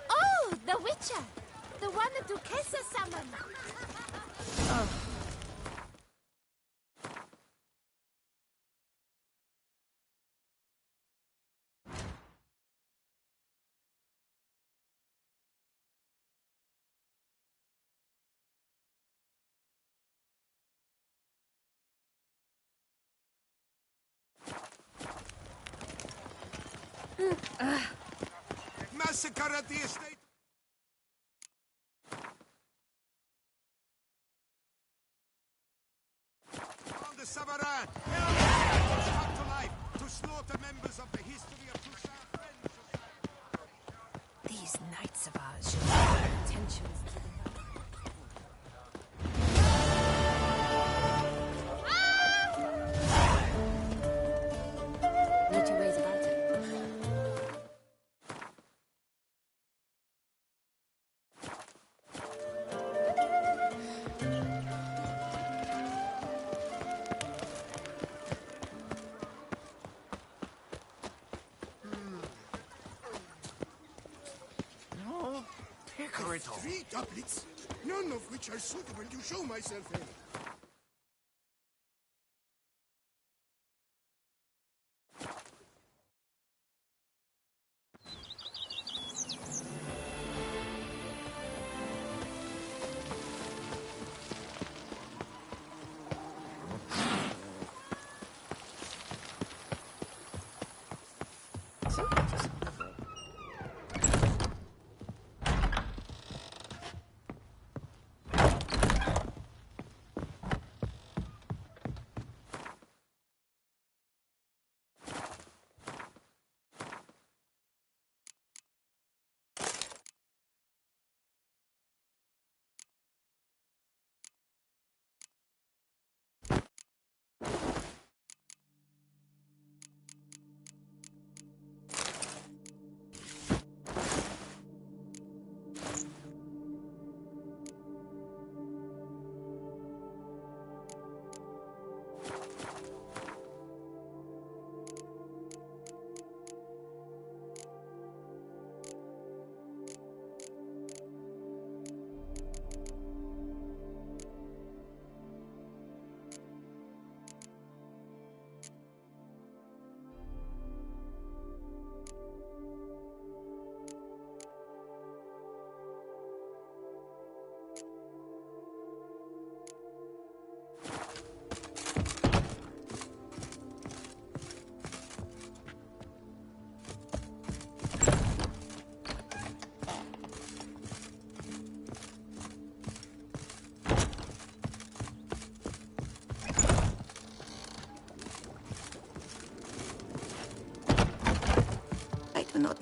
Oh, the Witcher! The one the Duchessa summoned! Oh. Massacre at the estate. On the Savarin, come to life to slaughter members of the history of Toussaint French society. These knights of ours should have their attentions to them. No two ways about it. No, three doublets, none of which are suitable to show myself in.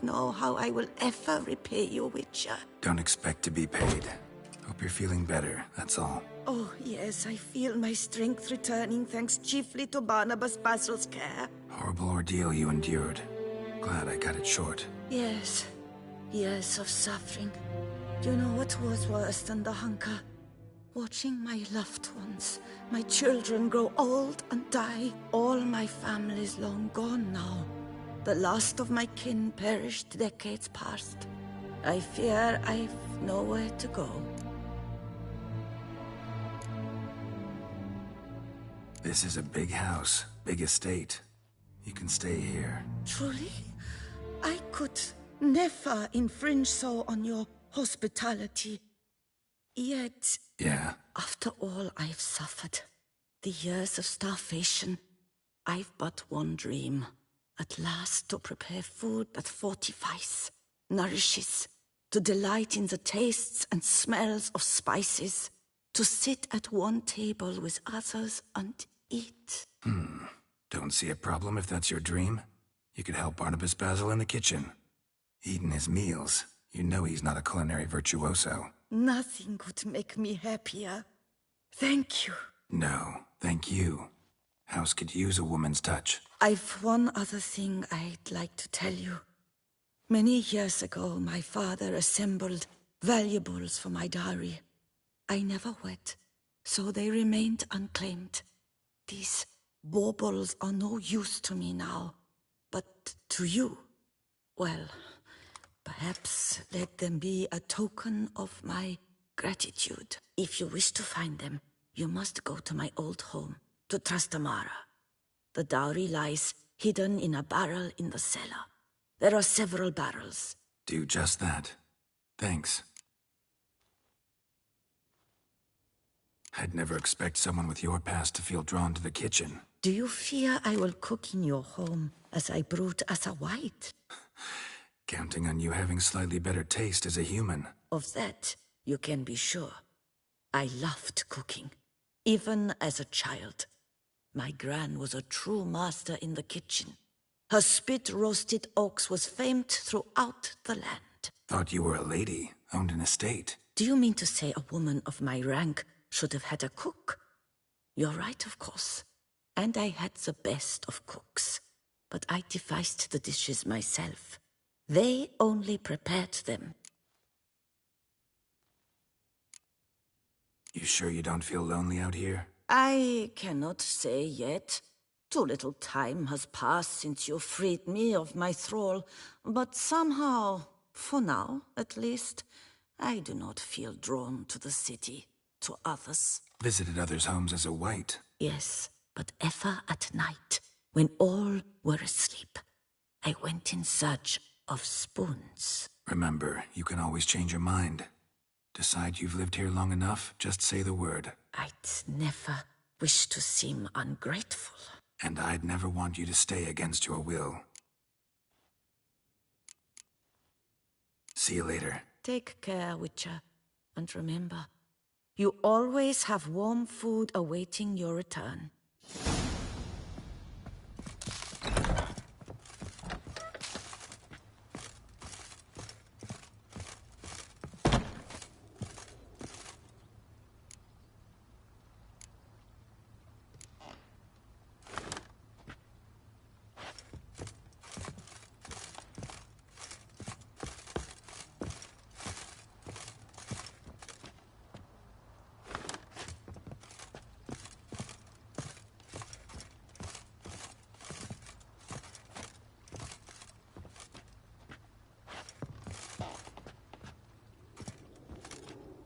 know how I will ever repay you, Witcher. Don't expect to be paid. Hope you're feeling better, that's all. Oh, yes, I feel my strength returning thanks chiefly to Barnabas Basil's care. Horrible ordeal you endured. Glad I cut it short. Yes, years of suffering. You know what was worse than the hunger? Watching my loved ones, my children grow old and die. All my family's long gone now. The last of my kin perished decades past. I fear I've nowhere to go. This is a big house, big estate. You can stay here. Truly? I could never infringe so on your hospitality. Yet... Yeah? After all I've suffered, the years of starvation, I've but one dream. At last to prepare food that fortifies, nourishes, to delight in the tastes and smells of spices, to sit at one table with others and eat. Don't see a problem if that's your dream. You could help Barnabas Basil in the kitchen. Eating his meals. You know he's not a culinary virtuoso. Nothing could make me happier. Thank you. No, thank you. House could use a woman's touch. I've one other thing I'd like to tell you. Many years ago, my father assembled valuables for my dowry. I never wed, so they remained unclaimed. These baubles are no use to me now, but to you, well, perhaps let them be a token of my gratitude. If you wish to find them, you must go to my old home, to Trastamara. The dowry lies hidden in a barrel in the cellar. There are several barrels. Do just that. Thanks. I'd never expect someone with your past to feel drawn to the kitchen. Do you fear I will cook in your home as I brewed as a white? Counting on you having slightly better taste as a human. Of that, you can be sure. I loved cooking, even as a child. My gran was a true master in the kitchen. Her spit-roasted ox was famed throughout the land. Thought you were a lady, owned an estate. Do you mean to say a woman of my rank should have had a cook? You're right, of course. And I had the best of cooks. But I devised the dishes myself. They only prepared them. You sure you don't feel lonely out here? I cannot say yet. Too little time has passed since you freed me of my thrall, but somehow, for now at least, I do not feel drawn to the city, to others. Visited others' homes as a white? Yes, but ever at night, when all were asleep. I went in search of spoons. Remember, you can always change your mind. Decide you've lived here long enough, just say the word. I'd never wish to seem ungrateful. And I'd never want you to stay against your will. See you later. Take care, Witcher. And remember, you always have warm food awaiting your return.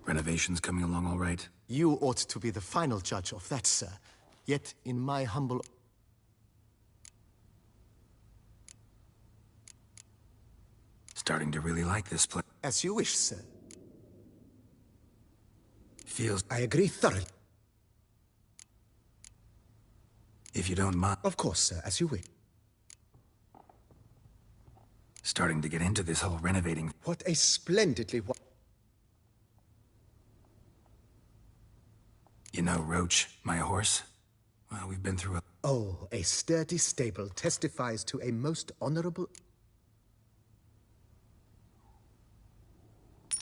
Renovations coming along all right? You ought to be the final judge of that, sir. Yet, in my humble... Starting to really like this place. As you wish, sir. Feels... I agree thoroughly. If you don't mind... Of course, sir, as you wish. Starting to get into this whole renovating... What a splendidly... You know, Roach, my horse? Well, we've been through a... Oh, a sturdy stable testifies to a most honorable...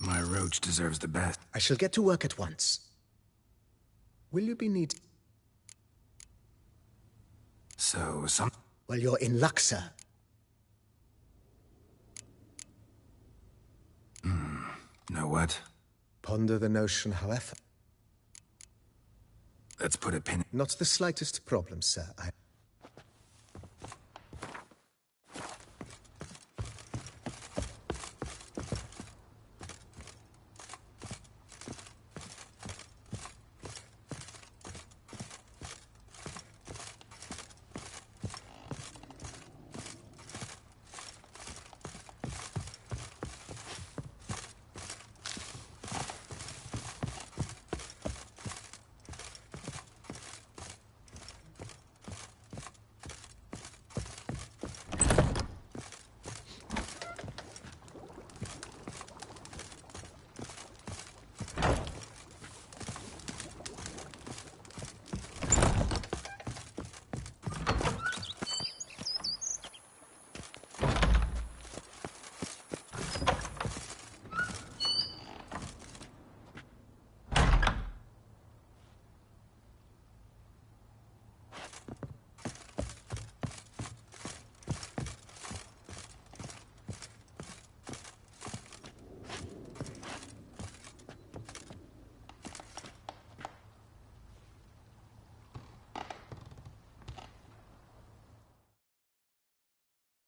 My roach deserves the best. I shall get to work at once. Will you be needed? So, Well, you're in luck, sir. Know what? Ponder the notion, however. Let's put a pin. Not the slightest problem, sir.